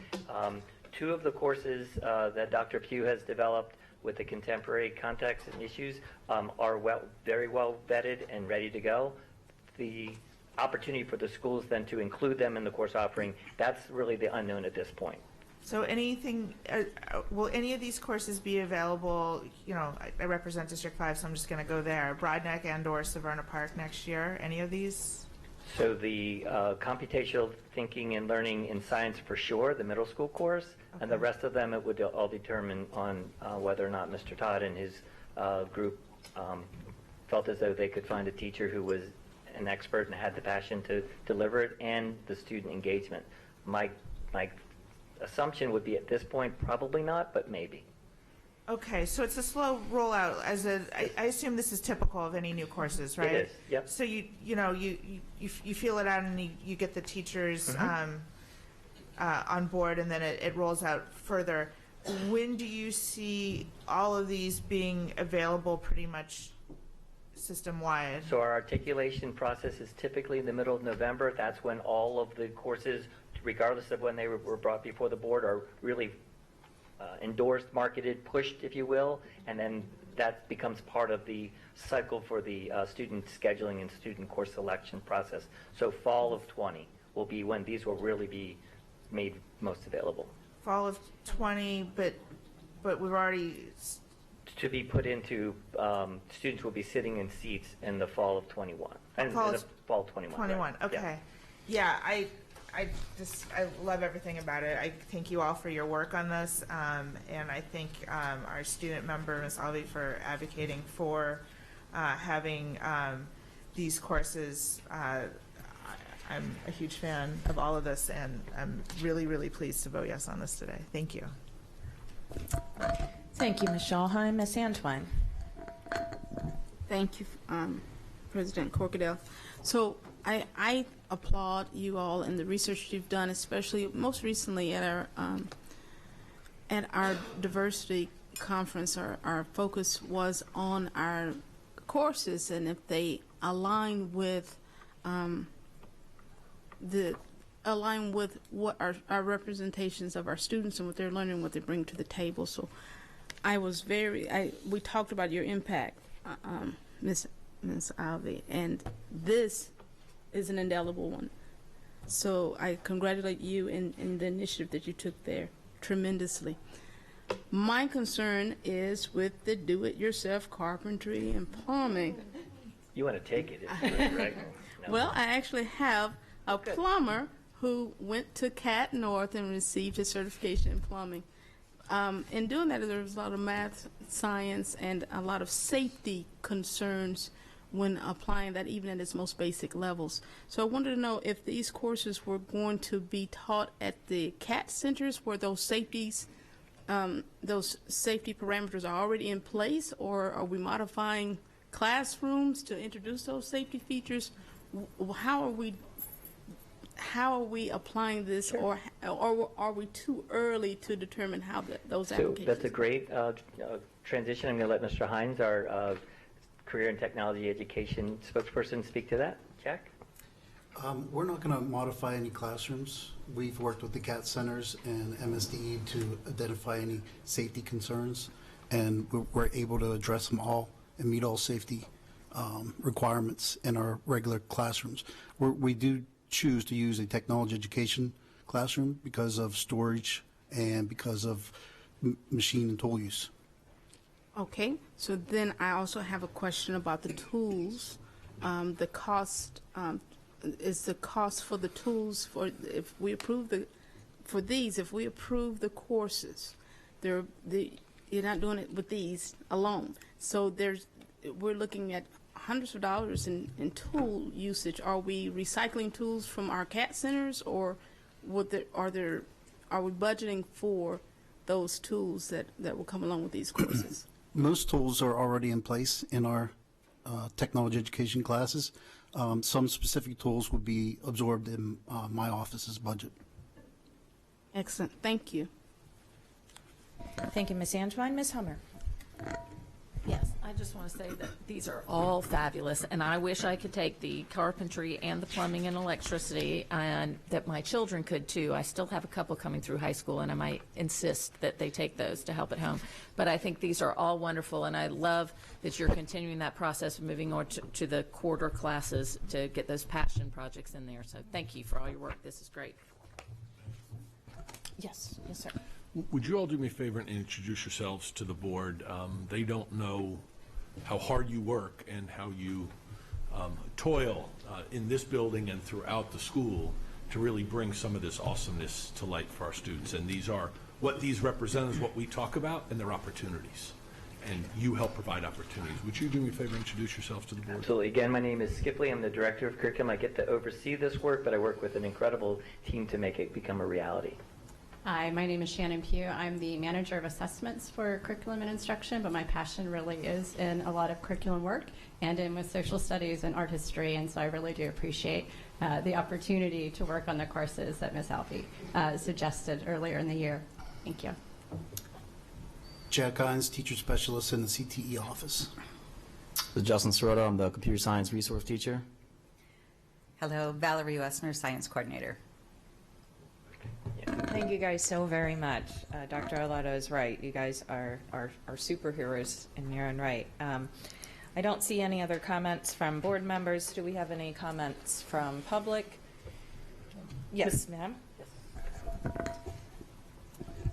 2 of the courses that Dr. Pugh has developed with the contemporary context and issues are very well vetted and ready to go. The opportunity for the schools then to include them in the course offering, that's really the unknown at this point. So will any of these courses be available? You know, I represent District 5, so I'm just going to go there. Broadneck and/or Severna Park next year. Any of these? So the computational thinking and learning in science for sure, the middle school course, okay. And the rest of them it would all determine on whether or not Mr. Todd and his group felt as though they could find a teacher who was an expert and had the passion to deliver it, and the student engagement. My assumption would be at this point probably not, but maybe. Okay, so it's a slow rollout. I assume this is typical of any new courses, right? It is. Yep. So you feel it out and you get the teachers on board, and then it rolls out further. When do you see all of these being available pretty much system-wide? So our articulation process is typically in the middle of November. That's when all of the courses, regardless of when they were brought before the board, are really endorsed, marketed, pushed, if you will, and then that becomes part of the cycle for the student scheduling and student course selection process. So fall of 20 will be when these will really be made most available. Fall of 20, but we've already... To be put into, students will be sitting in seats in the fall of 21. And fall in the fall of 21. 21, right. okay. Yeah, I love everything about it. I thank you all for your work on this, and I thank our student member, Ms. Alvey, for advocating for having these courses. I'm a huge fan of all of this, and I'm really, really pleased to vote yes on this today. Thank you. Thank you, Ms. Schallheim. Ms. Antwine. Thank you, President Corkadell. So I applaud you all and the research you've done, especially most recently at our diversity conference. Our focus was on our courses and if they align with what our representations of our students and what they're learning, what they bring to the table. So we talked about your impact, Ms. Alvey, and this is an indelible one. So I congratulate you in the initiative that you took there tremendously. My concern is with the do-it-yourself carpentry and plumbing. You want to take it, right? No. Well, I actually have a plumber who went to CAT North and received his certification in plumbing. In doing that, there was a lot of math, science, and a lot of safety concerns when applying that, even at its most basic levels. So I wanted to know if these courses were going to be taught at the CAT centers where those safety parameters are already in place, or are we modifying classrooms to introduce those safety features? How are we applying this, or are we too early to determine how those applications? So that's a great transition. I'm going to let Mr. Hines, our Career and Technology Education spokesperson, speak to that. Jack? We're not going to modify any classrooms. We've worked with the CAT centers and MSDE to identify any safety concerns, and we're able to address them all and meet all safety requirements in our regular classrooms. We do choose to use a technology education classroom because of storage and because of machine and tool use. Okay, so then I also have a question about the tools. The cost is the cost for the tools if we approve the courses, you're not doing it with these alone. So we're looking at hundreds of dollars in tool usage. Are we recycling tools from our CAT centers, or are we budgeting for those tools that will come along with these courses? Most tools are already in place in our technology education classes. Some specific tools would be absorbed in my office's budget. Excellent. Thank you. Thank you, Ms. Antwine. Ms. Hummer. Yes, I just want to say that these are all fabulous, and I wish I could take the carpentry and the plumbing and electricity, and that my children could too. I still have a couple coming through high school, and I might insist that they take those to help at home. But I think these are all wonderful, and I love that you're continuing that process of moving on to the quarter classes to get those passion projects in there. So thank you for all your work. This is great. Yes, sir. Would you all do me a favor and introduce yourselves to the board? They don't know how hard you work and how you toil in this building and throughout the school to really bring some of this awesomeness to light for our students. And what these represent is what we talk about, and their opportunities. And you help provide opportunities. Would you do me a favor and introduce yourselves to the board? Absolutely. Again, my name is Skip Lee. I'm the Director of Curriculum. I get to oversee this work, but I work with an incredible team to make it become a reality. Hi, my name is Shannon Pugh. I'm the Manager of Assessments for Curriculum and Instruction, but my passion really is in a lot of curriculum work and in with social studies and art history, and so I really do appreciate the opportunity to work on the courses that Ms. Alfie suggested earlier in the year. Thank you. Jack Hines, Teacher Specialist in the CTE office. This is Justin Sirota. I'm the Computer Science Resource Teacher. Hello, Valerie Wessner, Science Coordinator. Thank you guys so very much. Dr. Arlotto is right. You guys are superheroes in your own right. I don't see any other comments from board members. Do we have any comments from public? Yes, ma'am. Yes.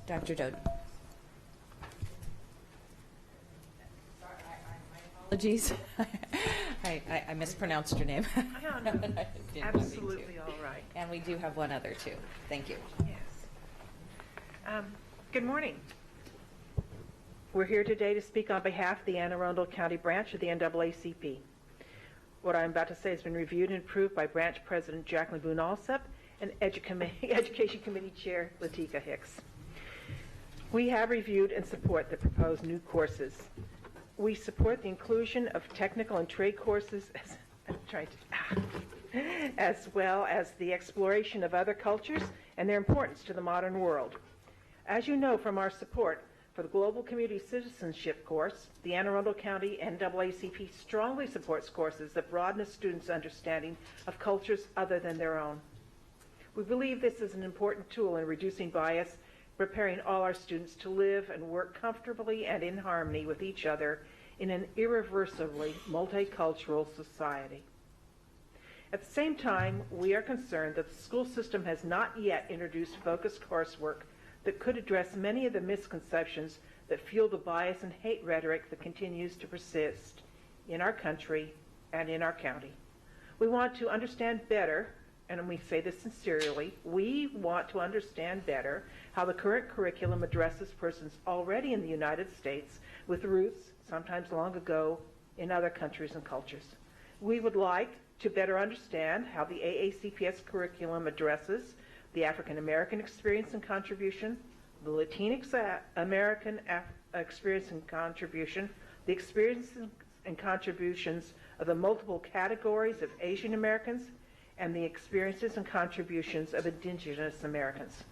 Dr. Doden. Apologies. I mispronounced your name. Oh, no. Absolutely all right. And we do have one other, too. Thank you. Yes. Good morning. We're here today to speak on behalf of the Anne Arundel County branch of the NAACP. What I'm about to say has been reviewed and approved by Branch President Jacqueline Boone Alsop and Education Committee Chair Latika Hicks. We have reviewed and support the proposed new courses. We support the inclusion of technical and trade courses as well as the exploration of other cultures and their importance to the modern world. As you know from our support for the Global Community Citizenship course, the Anne Arundel County NAACP strongly supports courses that broaden a student's understanding of cultures other than their own. We believe this is an important tool in reducing bias, preparing all our students to live and work comfortably and in harmony with each other in an irreversibly multicultural society. At the same time, we are concerned that the school system has not yet introduced focused coursework that could address many of the misconceptions that fuel the bias and hate rhetoric that continues to persist in our country and in our county. We want to understand better, and we say this sincerely, we want to understand better how the current curriculum addresses persons already in the United States with roots, sometimes long ago, in other countries and cultures. We would like to better understand how the AACPS curriculum addresses the African American experience and contribution, the Latinx American experience and contribution, the experiences and contributions of the multiple categories of Asian Americans, and the experiences and contributions of Indigenous Americans.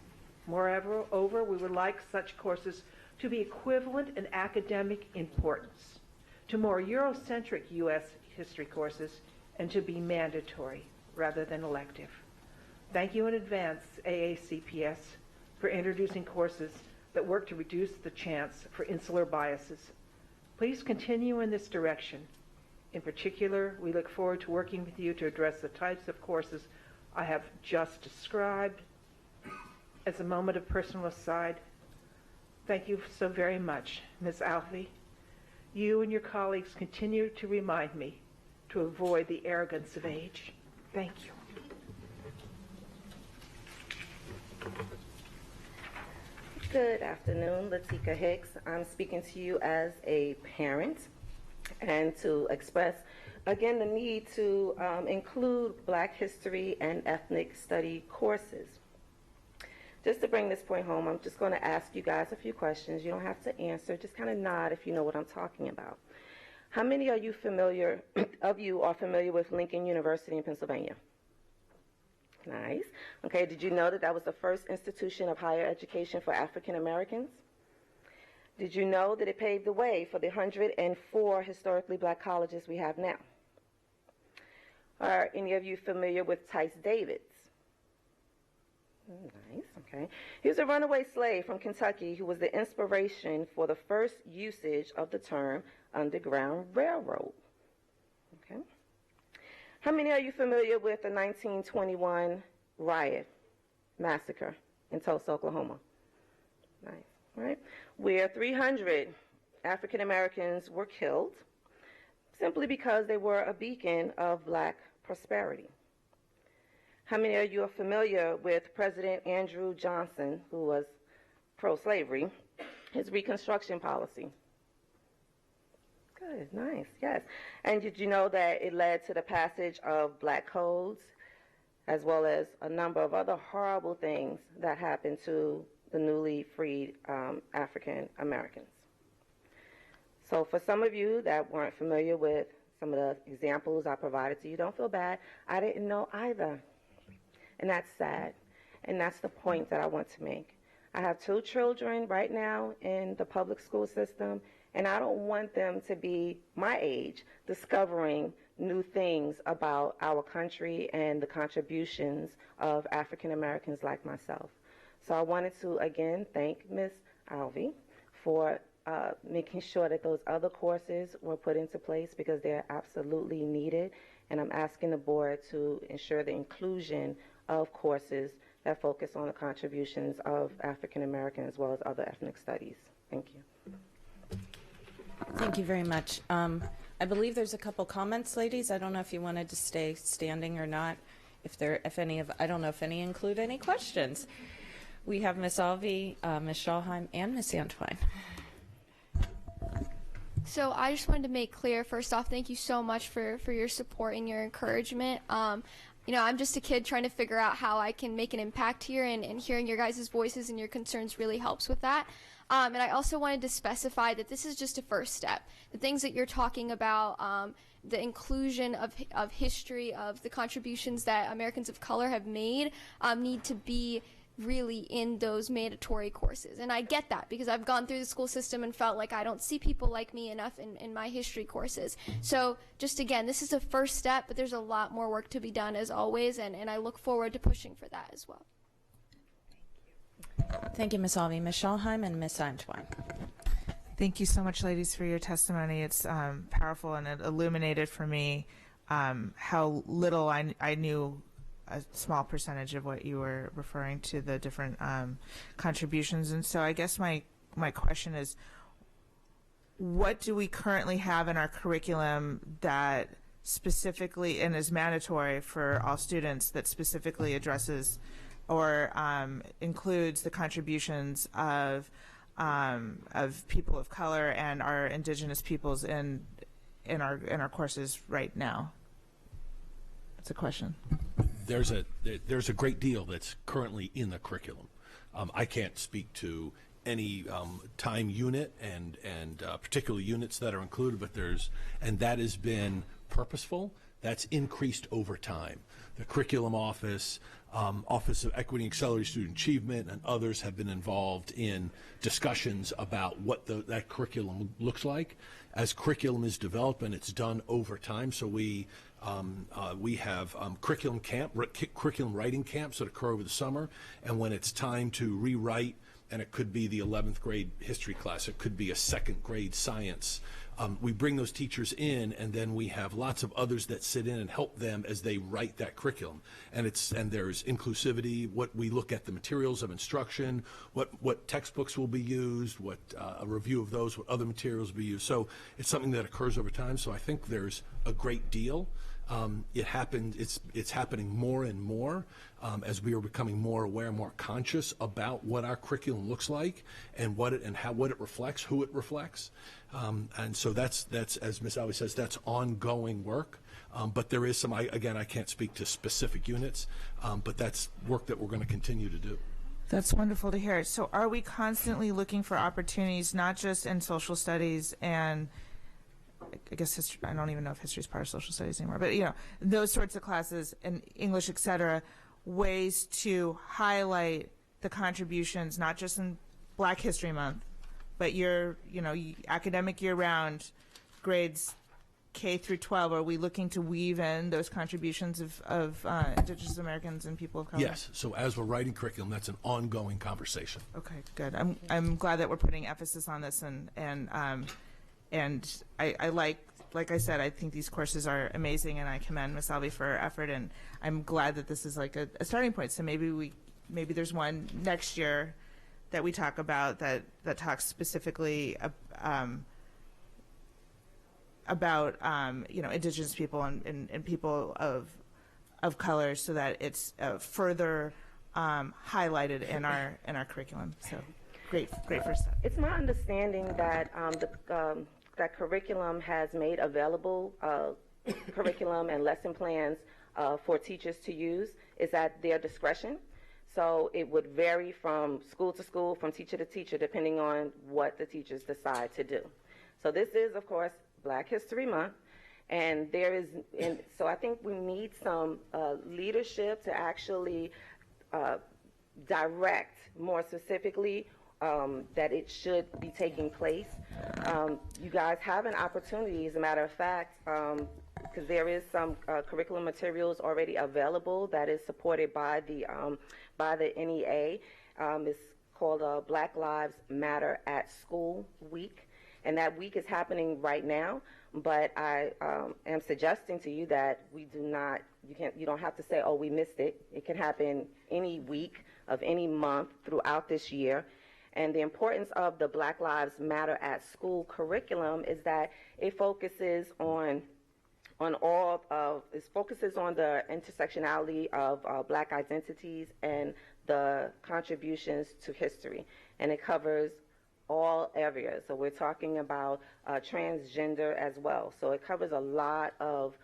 Moreover, we would like such courses to be equivalent in academic importance to more Eurocentric U.S. history courses and to be mandatory rather than elective. Thank you in advance, AACPS, for introducing courses that work to reduce the chance for insular biases. Please continue in this direction. In particular, we look forward to working with you to address the types of courses I have just described. As a moment of personal aside, thank you so very much, Ms. Alfie. You and your colleagues continue to remind me to avoid the arrogance of age. Thank you. Good afternoon, Latika Hicks. I'm speaking to you as a parent and to express, again, the need to include Black history and ethnic study courses. Just to bring this point home, I'm just going to ask you guys a few questions. You don't have to answer, just kind of nod if you know what I'm talking about. How many are you familiar, of you are familiar with Lincoln University in Pennsylvania? Nice. Okay, did you know that that was the first institution of higher education for African Americans? Did you know that it paved the way for the 104 historically Black colleges we have now? Are any of you familiar with Tice Davids? Nice, okay. He was a runaway slave from Kentucky who was the inspiration for the first usage of the term Underground Railroad. Okay. How many are you familiar with the 1921 riot, massacre in Tulsa, Oklahoma? Nice, right? Where 300 African Americans were killed simply because they were a beacon of Black prosperity. How many of you are familiar with President Andrew Johnson, who was pro-slavery, his Reconstruction policy? Good, nice, yes. And did you know that it led to the passage of Black codes, as well as a number of other horrible things that happened to the newly freed African Americans? So for some of you that weren't familiar with some of the examples I provided to you, don't feel bad. I didn't know either. And that's sad. And that's the point that I want to make. I have 2 children right now in the public school system, and I don't want them to be my age discovering new things about our country and the contributions of African Americans like myself. So I wanted to, again, thank Ms. Alvey for making sure that those other courses were put into place because they're absolutely needed. And I'm asking the board to ensure the inclusion of courses that focus on the contributions of African American as well as other ethnic studies. Thank you. Thank you very much. I believe there's a couple comments, ladies. I don't know if you wanted to stay standing or not. I don't know if any include any questions. We have Ms. Alvey, Ms. Schallheim, and Ms. Antwine. So I just wanted to make clear, first off, thank you so much for your support and your encouragement. You know, I'm just a kid trying to figure out how I can make an impact here, and hearing your guys' voices and your concerns really helps with that. And I also wanted to specify that this is just a first step. The things that you're talking about, the inclusion of history, of the contributions that Americans of color have made, need to be really in those mandatory courses. And I get that because I've gone through the school system and felt like I don't see people like me enough in my history courses. So just again, this is a first step, but there's a lot more work to be done as always, and I look forward to pushing for that as well. Thank you, Ms. Alvey. Ms. Schallheim and Ms. Antwine. Thank you so much, ladies, for your testimony. It's powerful, and it illuminated for me how little I knew a small percentage of what you were referring to, the different contributions. And so I guess my question is, what do we currently have in our curriculum that specifically and is mandatory for all students that specifically addresses or includes the contributions of people of color and our indigenous peoples in our courses right now? That's a question. There's a great deal that's currently in the curriculum. I can't speak to any time unit and particular units that are included, but that has been purposeful. That's increased over time. The curriculum office, Office of Equity and Accelerated Student Achievement, and others have been involved in discussions about what that curriculum looks like. As curriculum is developed, and it's done over time, so we have curriculum writing camps that occur over the summer, and when it's time to rewrite, and it could be the 11th grade history class, it could be a 2nd grade science, we bring those teachers in, and then we have lots of others that sit in and help them as they write that curriculum. And there's inclusivity. What we look at the materials of instruction, what textbooks will be used, what a review of those, what other materials will be used. So it's something that occurs over time. So I think there's a great deal. It's happening more and more as we are becoming more aware, more conscious about what our curriculum looks like and what it reflects, who it reflects. And so that's as Ms. Alvey says, that's ongoing work. But there is some, I can't speak to specific units, but that's work that we're going to continue to do. That's wonderful to hear. So are we constantly looking for opportunities, not just in social studies and I guess history, I don't even know if history is part of social studies anymore, but those sorts of classes in English, etc., ways to highlight the contributions, not just in Black History Month, but academic year-round, grades K through 12. Are we looking to weave in those contributions of Indigenous Americans and people of color? Yes. So as we're writing curriculum, that's an ongoing conversation. Okay, good. I'm glad that we're putting emphasis on this, and I like I said, I think these courses are amazing, and I commend Ms. Alvey for her effort, and I'm glad that this is like a starting point. So maybe there's one next year that we talk about that talks specifically about Indigenous people and people of color, so that it's further highlighted in our curriculum. So great first step. It's my understanding that that curriculum has made available curriculum and lesson plans for teachers to use is at their discretion. So it would vary from school to school, from teacher to teacher, depending on what the teachers decide to do. So this is, of course, Black History Month, and so I think we need some leadership to actually direct more specifically that it should be taking place. You guys have an opportunity, as a matter of fact, because there is some curriculum materials already available that is supported by the NEA. It's called Black Lives Matter at School Week, and that week is happening right now. But I am suggesting to you that you don't have to say, oh, we missed it. It can happen any week of any month throughout this year. And the importance of the Black Lives Matter at School curriculum is that it focuses on the intersectionality of Black identities and the contributions to history, and it covers all areas. So we're talking about transgender as well. So it covers a lot of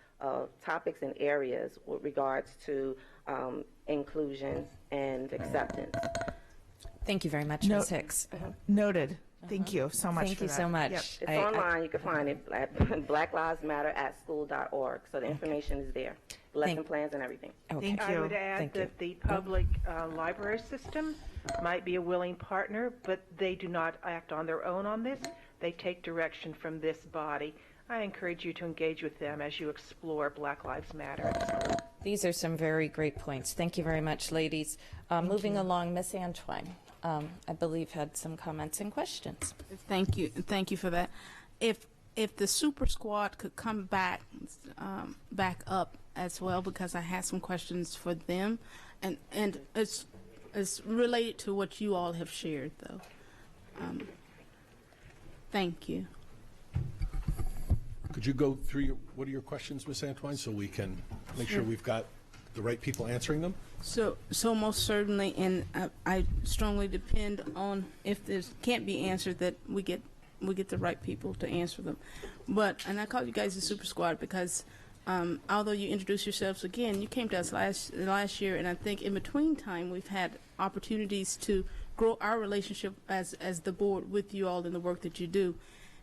topics and areas with regards to inclusion and acceptance. Thank you very much, Ms. Hicks. Noted. Thank you so much. Thank for you that. so much. Yep. It's online. You can find it at blacklivesmatteratschool.org. So the information is there, lesson plans and everything. Okay. I would add that the public library system might be a willing partner, but they do not act on their own on this. They take direction from this body. I encourage you to engage with them as you explore Black Lives Matter at school. These are some very great points. Thank you very much, ladies. Moving along, Ms. Antoine, I believe had some comments and questions. Thank you for that. If the super squad could come back up as well, because I had some questions for them, and it's related to what you all have shared, though. Thank you. Could you go through what are your questions, Ms. Antoine, so we can make sure we've got the right people answering them? So most certainly, and I strongly depend on, if this can't be answered, that we get the right people to answer them. And I call you guys the Super Squad because although you introduced yourselves again, you came to us last year, and I think in between time we've had opportunities to grow our relationship as the board with you all in the work that you do.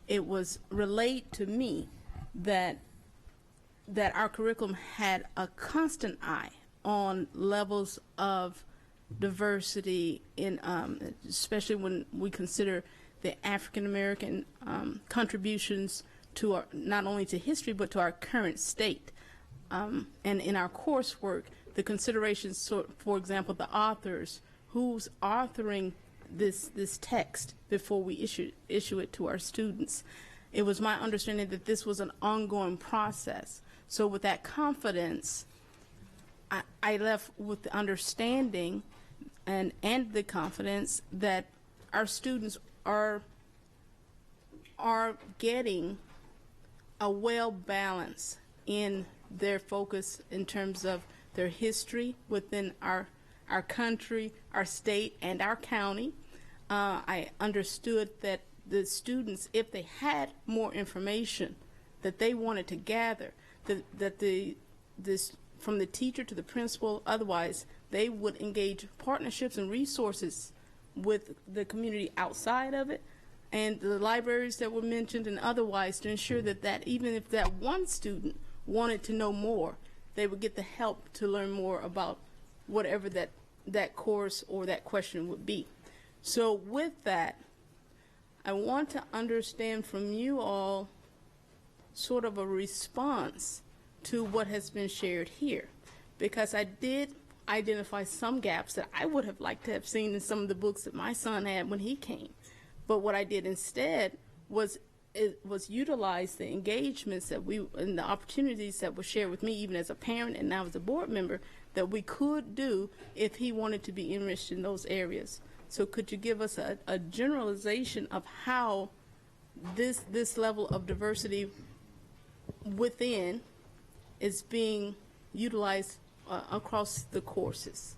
It was relayed to me that our curriculum had a constant eye on levels of diversity in, especially when we consider the African American contributions to our, not only to history but to our current state, and in our coursework, the considerations. For example, the authors, who's authoring this text before we issue it to our students. It was my understanding that this was an ongoing process. So with that confidence, I left with the understanding and the confidence that our students are getting a well balance in their focus in terms of their history within our country, our state, and our county. I understood that the students, if they had more information that they wanted to gather, from the teacher to the principal, otherwise, they would engage partnerships and resources with the community outside of it, and the libraries that were mentioned, and otherwise, to ensure that even if that one student wanted to know more, they would get the help to learn more about whatever that course or that question would be. So with that, I want to understand from you all sort of a response to what has been shared here, because I did identify some gaps that I would have liked to have seen in some of the books that my son had when he came. But what I did instead was utilize the engagements that and the opportunities that were shared with me, even as a parent and now as a board member, that we could do if he wanted to be enriched in those areas. So could you give us a generalization of how this level of diversity within is being utilized across the courses?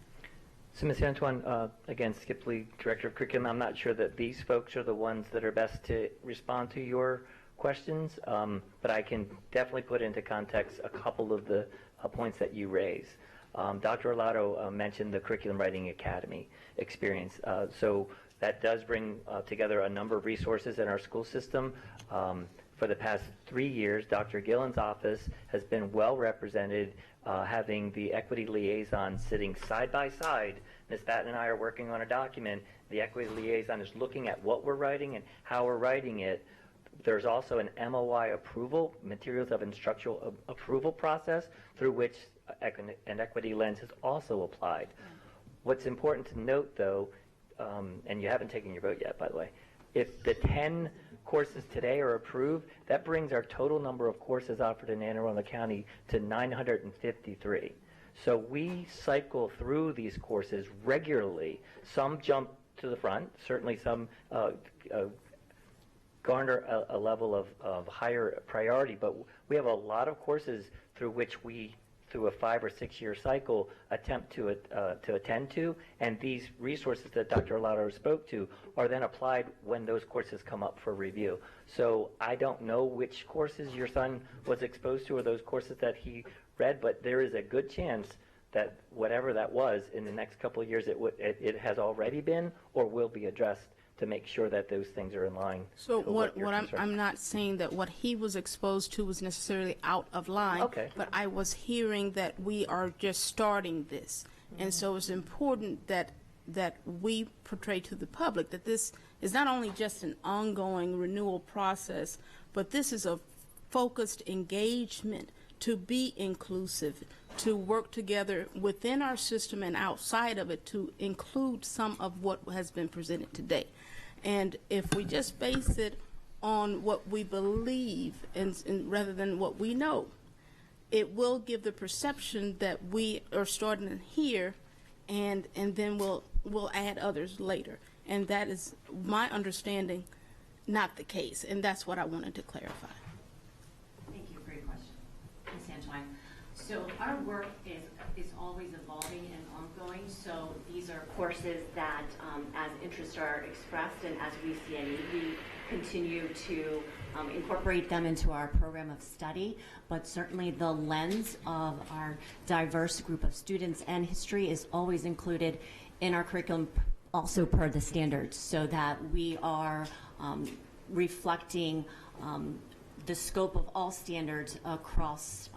So, Ms. Antoine, again, Skip Lee, Director of Curriculum, I'm not sure that these folks are the ones that are best to respond to your questions, but I can definitely put into context a couple of the points that you raise. Dr. Arlotto mentioned the Curriculum Writing Academy experience. So that does bring together a number of resources in our school system. For the past 3 years, Dr. Gillen's office has been well represented, having the equity liaison sitting side by side. Ms. Batten and I are working on a document. The equity liaison is looking at what we're writing and how we're writing it. There's also an MOI approval, materials of instructional approval process, through which an equity lens is also applied. What's important to note, though, and you haven't taken your vote yet, by the way, if the 10 courses today are approved, that brings our total number of courses offered in Anne Arundel County to 953. So we cycle through these courses regularly. Some jump to the front. Certainly some garner a level of higher priority, but we have a lot of courses through which we, through a 5 or 6 year cycle, attempt to attend to, and these resources that Dr. Arlotto spoke to are then applied when those courses come up for review. So I don't know which courses your son was exposed to or those courses that he read, but there is a good chance that whatever that was in the next couple of years, it has already been or will be addressed to make sure that those things are in line. So what I'm not saying that what he was exposed to was necessarily out of line, Okay. but I was hearing that we are just starting this. And so it's important that we portray to the public that this is not only just an ongoing renewal process, but this is a focused engagement to be inclusive, to work together within our system and outside of it to include some of what has been presented today. And if we just base it on what we believe and rather than what we know, it will give the perception that we are starting here and then we'll add others later. And that is my understanding, not the case. And that's what I wanted to clarify. Thank you. Great question. Ms. Antoine. So our work is always evolving and ongoing. So these are courses that, as interests are expressed and as we see a need, we continue to incorporate them into our program of study. But certainly the lens of our diverse group of students and history is always included in our curriculum, also per the standards, so that we are reflecting the scope of all standards across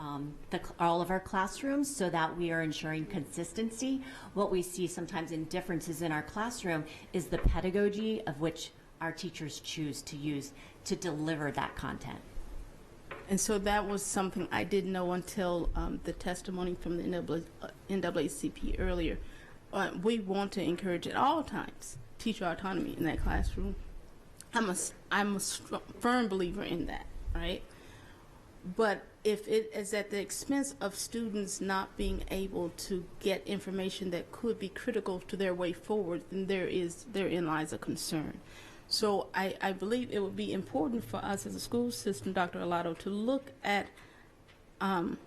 all of our classrooms, so that we are ensuring consistency. What we see sometimes in differences in our classroom is the pedagogy of which our teachers choose to use to deliver that content. And so that was something I didn't know until the testimony from the NAACP earlier. We want to encourage at all times teacher autonomy in that classroom. I'm a firm believer in that, right? But if it is at the expense of students not being able to get information that could be critical to their way forward, then therein lies a concern. So I believe it would be important for us as a school system, Dr. Arlotto, to look at, in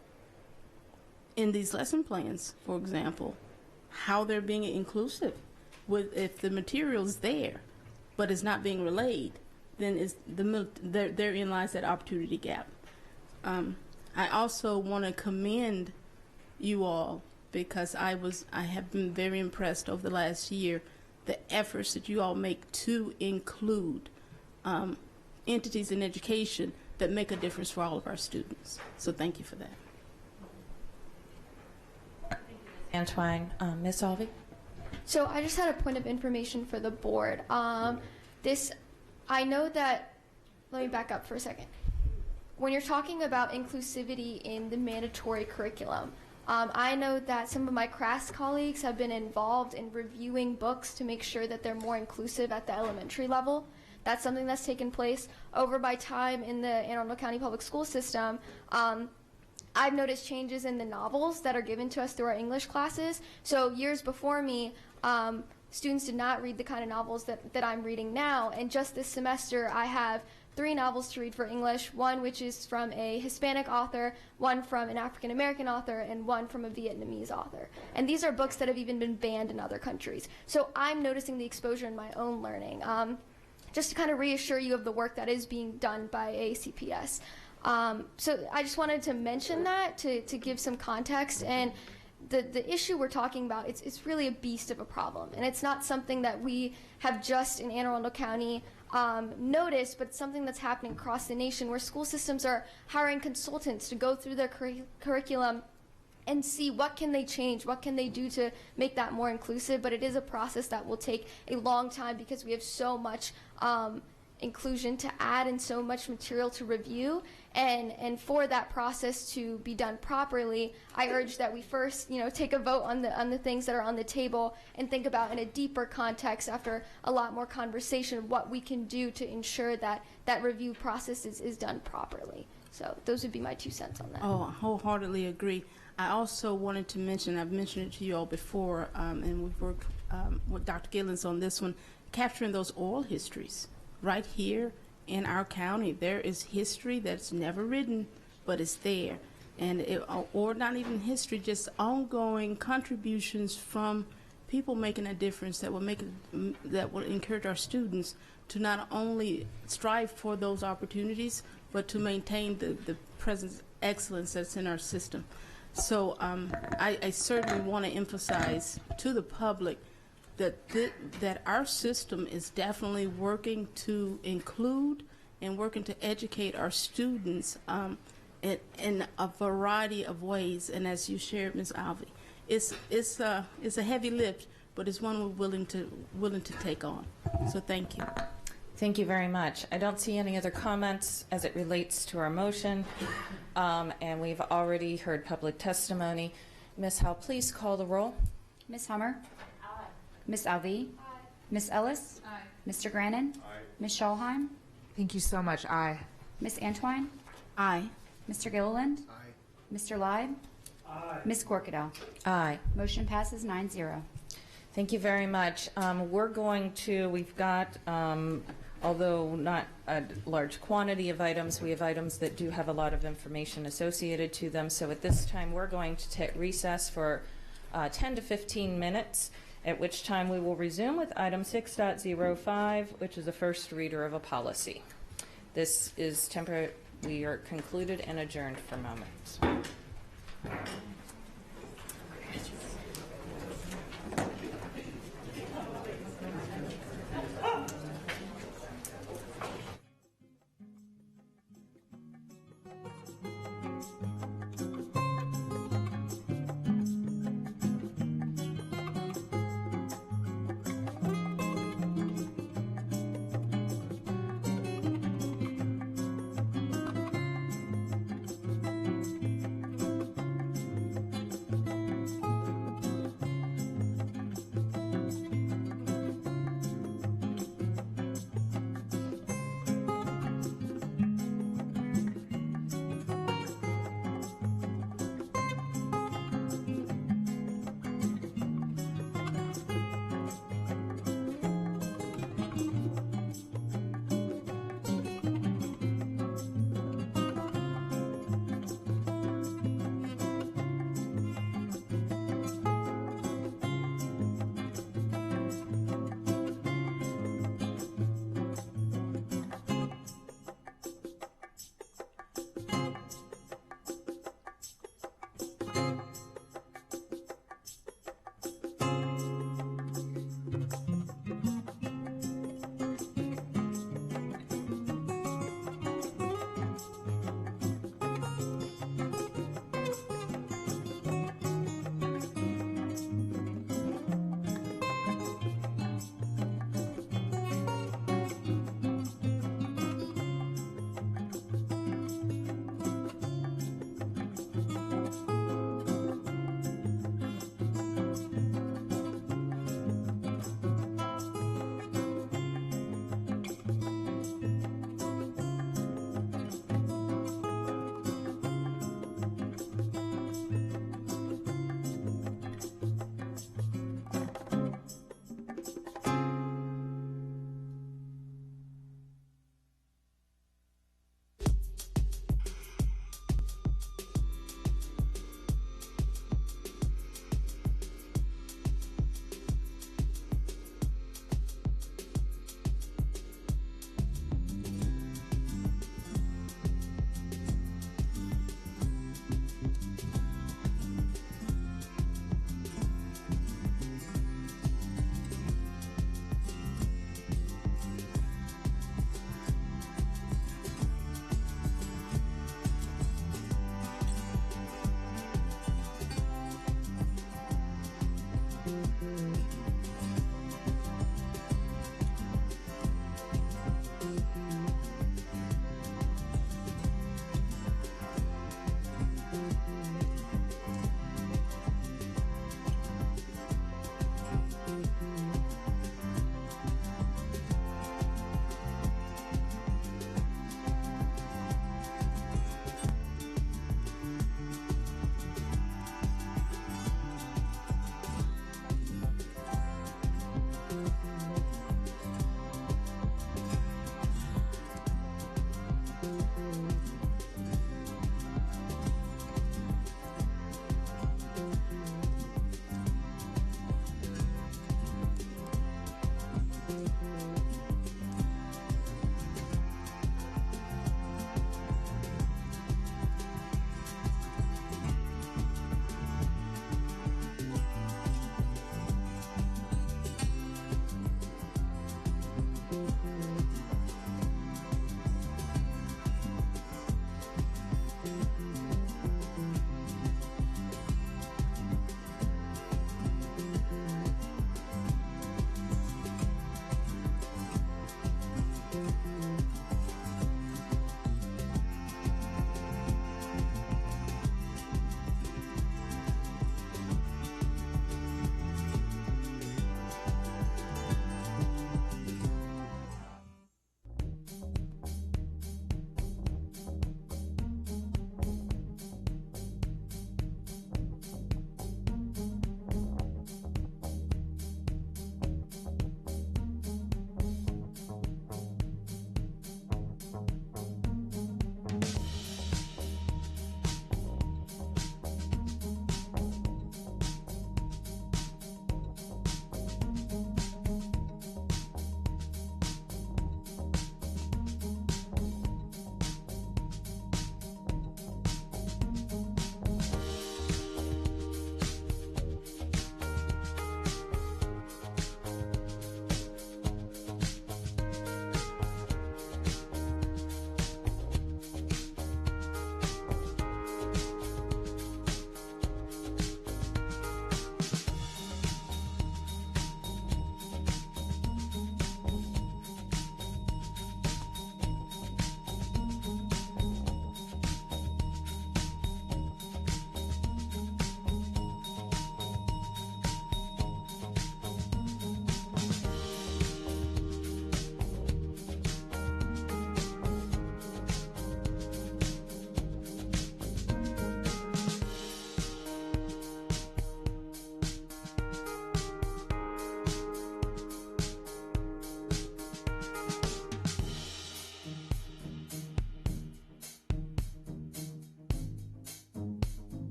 these lesson plans, for example, how they're being inclusive. If the material's there, but it's not being relayed, then therein lies that opportunity gap. I also want to commend you all because I have been very impressed over the last year the efforts that you all make to include entities in education that make a difference for all of our students. So thank you for that. Antoine, Ms. Alvey? So I just had a point of information for the board. I know that, let me back up for a second. When you're talking about inclusivity in the mandatory curriculum, I know that some of my CRAS colleagues have been involved in reviewing books to make sure that they're more inclusive at the elementary level. That's something that's taken place over my time in the Anne Arundel County Public School System. I've noticed changes in the novels that are given to us through our English classes. So years before me, students did not read the kind of novels that I'm reading now. And just this semester, I have 3 novels to read for English, one which is from a Hispanic author, one from an African American author, and one from a Vietnamese author. And these are books that have even been banned in other countries. So I'm noticing the exposure in my own learning. Just to kind of reassure you of the work that is being done by ACPS. So I just wanted to mention that to give some context. And the issue we're talking about, it's really a beast of a problem. And it's not something that we have just in Anne Arundel County noticed, but it's something that's happening across the nation where school systems are hiring consultants to go through their curriculum and see what can they change, what can they do to make that more inclusive. But it is a process that will take a long time because we have so much inclusion to add and so much material to review. And for that process to be done properly, I urge that we first, take a vote on the things that are on the table and think about in a deeper context after a lot more conversation what we can do to ensure that that review process is done properly. So those would be my 2 cents on that. Oh, I wholeheartedly agree. I also wanted to mention, I've mentioned it to you all before, and we've worked with Dr. Gillens on this one, capturing those oral histories. Right here in our county, there is history that's never written, but it's there. And or not even history, just ongoing contributions from people making a difference that will encourage our students to not only strive for those opportunities, but to maintain the present excellence that's in our system. So I certainly want to emphasize to the public that our system is definitely working to include and working to educate our students in a variety of ways. And as you shared, Ms. Alvey, it's a heavy lift, but it's one we're willing to take on. So thank you. Thank you very much. I don't see any other comments as it relates to our motion, and we've already heard public testimony. Ms. Howe, please call the roll. Ms. Hummer? Aye. Ms. Alvey? Aye. Ms. Ellis? Aye. Mr. Grannon? Aye. Ms. Schalheim? Thank you so much. Aye. Ms. Antwine? Aye. Mr. Gilliland? Aye. Mr. Leib? Aye. Ms. Corkadell? Aye. Motion passes 9-0. Thank you very much. We've got, although not a large quantity of items, we have items that do have a lot of information associated to them. So at this time, we're going to take recess for 10 to 15 minutes, at which time we will resume with item 6.05, which is a first reader of a policy. This is temporary. We are concluded and adjourned for moments.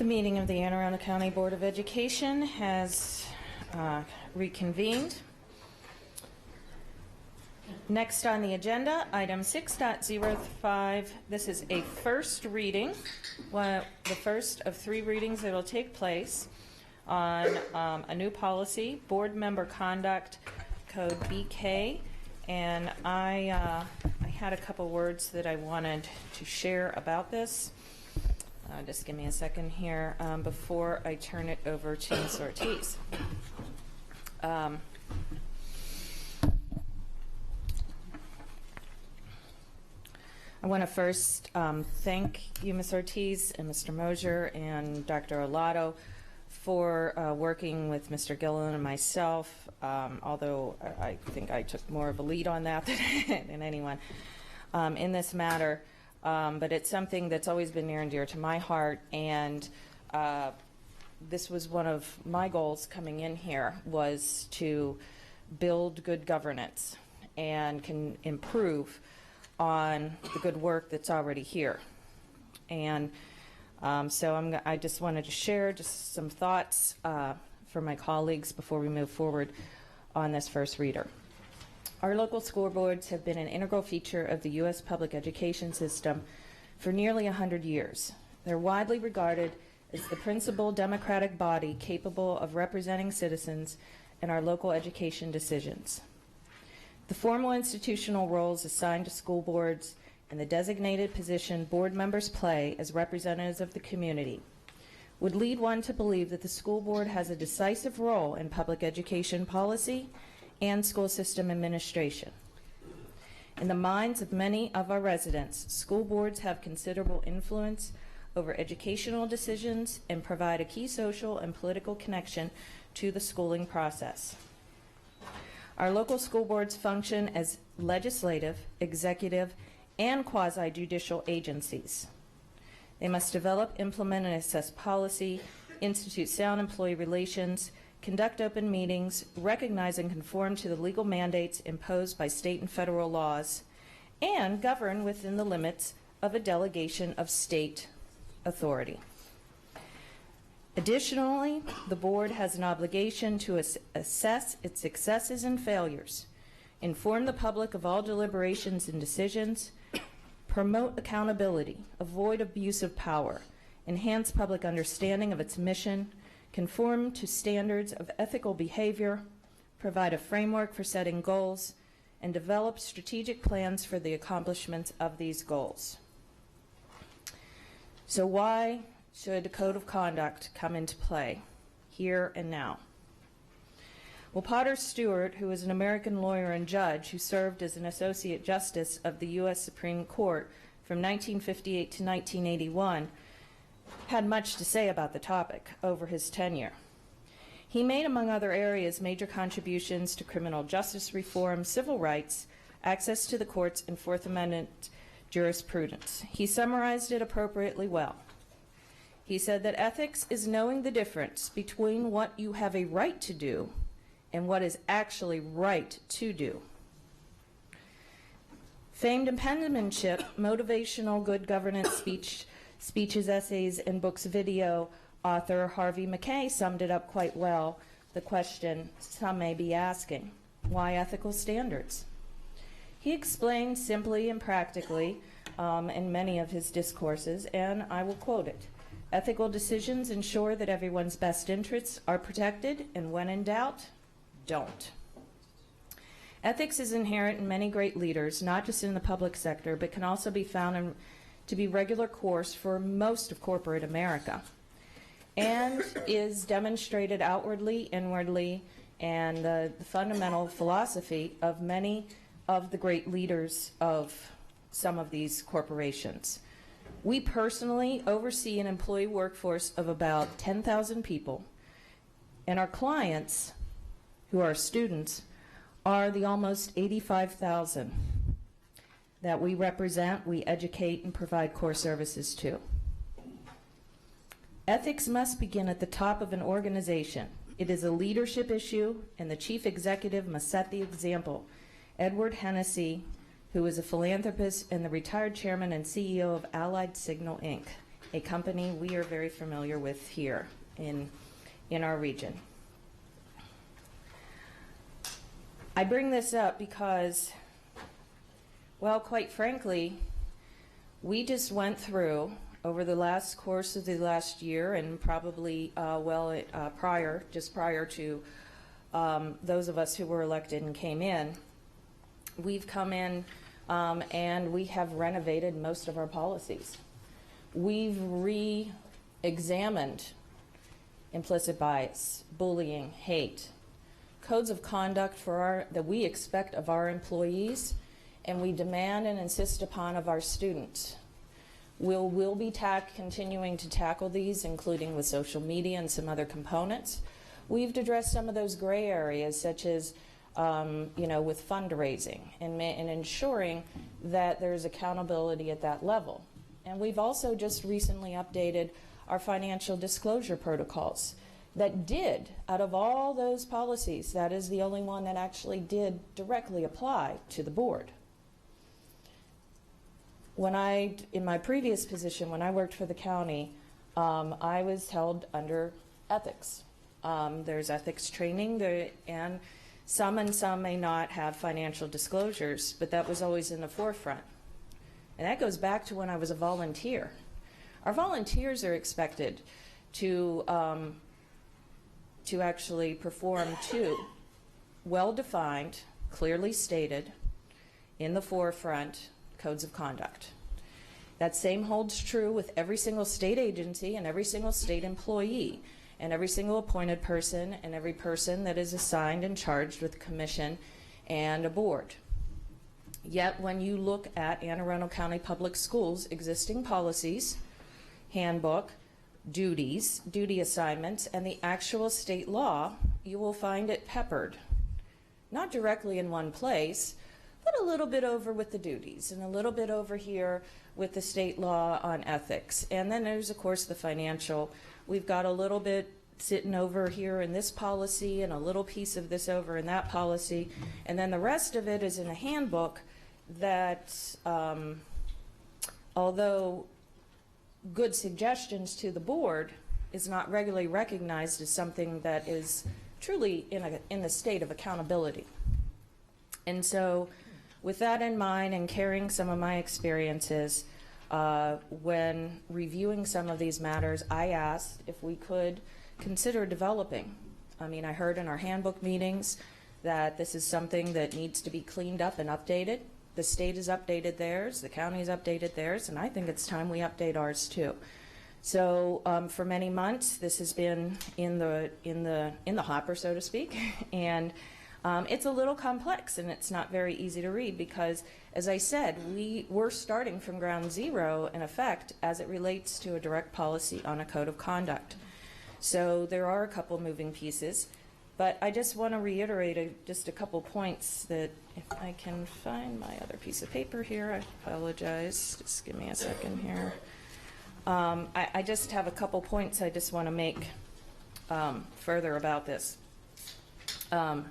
The meeting of the Anne Arundel County Board of Education has reconvened. Next on the agenda, item 6.05. This is a first reading, the first of 3 readings that will take place on a new policy, Board Member Conduct Code BK. And I had a couple words that I wanted to share about this. Just give me a second here before I turn it over to Ms. Ortiz. I want to first thank you, Ms. Ortiz, and Mr. Mosier, and Dr. Olato for working with Mr. Gillen and myself, although I think I took more of a lead on that than anyone in this matter. But it's something that's always been near and dear to my heart, and this was one of my goals coming in here, was to build good governance and can improve on the good work that's already here. And so I just wanted to share just some thoughts for my colleagues before we move forward on this first reader. Our local school boards have been an integral feature of the U.S. public education system for nearly 100 years. They're widely regarded as the principal democratic body capable of representing citizens in our local education decisions. The formal institutional roles assigned to school boards and the designated position board members play as representatives of the community would lead one to believe that the school board has a decisive role in public education policy and school system administration. In the minds of many of our residents, school boards have considerable influence over educational decisions and provide a key social and political connection to the schooling process. Our local school boards function as legislative, executive, and quasi-judicial agencies. They must develop, implement, and assess policy, institute sound employee relations, conduct open meetings, recognize and conform to the legal mandates imposed by state and federal laws, and govern within the limits of a delegation of state authority. Additionally, the board has an obligation to assess its successes and failures, inform the public of all deliberations and decisions, promote accountability, avoid abuse of power, enhance public understanding of its mission, conform to standards of ethical behavior, provide a framework for setting goals, and develop strategic plans for the accomplishment of these goals. So why should a code of conduct come into play here and now? Well, Potter Stewart, who is an American lawyer and judge who served as an Associate Justice of the U.S. Supreme Court from 1958 to 1981, had much to say about the topic over his tenure. He made, among other areas, major contributions to criminal justice reform, civil rights, access to the courts, and Fourth Amendment jurisprudence. He summarized it appropriately well. He said that ethics is knowing the difference between what you have a right to do and what is actually right to do. Famed in penmanship, motivational good governance speeches, essays, and books video author Harvey Mackay summed it up quite well, the question some may be asking, why ethical standards? He explained simply and practically in many of his discourses, and I will quote it. Ethical decisions ensure that everyone's best interests are protected, and when in doubt, don't. Ethics is inherent in many great leaders, not just in the public sector, but can also be found to be regular course for most of corporate America, and is demonstrated outwardly, inwardly, and the fundamental philosophy of many of the great leaders of some of these corporations. We personally oversee an employee workforce of about 10,000 people, and our clients, who are students, are the almost 85,000 that we represent, we educate, and provide core services to. Ethics must begin at the top of an organization. It is a leadership issue, and the chief executive must set the example. Edward Hennessy, who is a philanthropist and the retired chairman and CEO of Allied Signal, Inc., a company we are very familiar with here in our region. I bring this up because, well, quite frankly, we just went through, over the last course of the last year, and probably prior to those of us who were elected and came in, we've come in and we have renovated most of our policies. We've re-examined implicit bias, bullying, hate, codes of conduct that we expect of our employees, and we demand and insist upon of our students. We'll be continuing to tackle these, including with social media and some other components. We've addressed some of those gray areas, such as with fundraising and ensuring that there's accountability at that level. And we've also just recently updated our financial disclosure protocols that did, out of all those policies, that is the only one that actually did directly apply to the board. In my previous position, when I worked for the county, I was held under ethics. There's ethics training there, and some may not have financial disclosures, but that was always in the forefront. And that goes back to when I was a volunteer. Our volunteers are expected to actually perform two well-defined, clearly stated, in the forefront codes of conduct. That same holds true with every single state agency and every single state employee and every single appointed person and every person that is assigned and charged with a commission and a board. Yet when you look at Anne Arundel County Public Schools' existing policies, handbook, duties, duty assignments, and the actual state law, you will find it peppered, not directly in one place, but a little bit over with the duties and a little bit over here with the state law on ethics. And then there's, of course, the financial. We've got a little bit sitting over here in this policy and a little piece of this over in that policy. And then the rest of it is in a handbook that, although good suggestions to the board, is not regularly recognized as something that is truly in the state of accountability. And so with that in mind and carrying some of my experiences, when reviewing some of these matters, I asked if we could consider developing. I mean, I heard in our handbook meetings that this is something that needs to be cleaned up and updated. The state has updated theirs, the county has updated theirs, and I think it's time we update ours too. So for many months, this has been in the hopper, so to speak, and it's a little complex and it's not very easy to read because, as I said, we're starting from ground zero in effect as it relates to a direct policy on a code of conduct. So there are a couple moving pieces, but I just want to reiterate just a couple points that, if I can find my other piece of paper here, I apologize, just give me a second here. I just have a couple points I just want to make further about this. And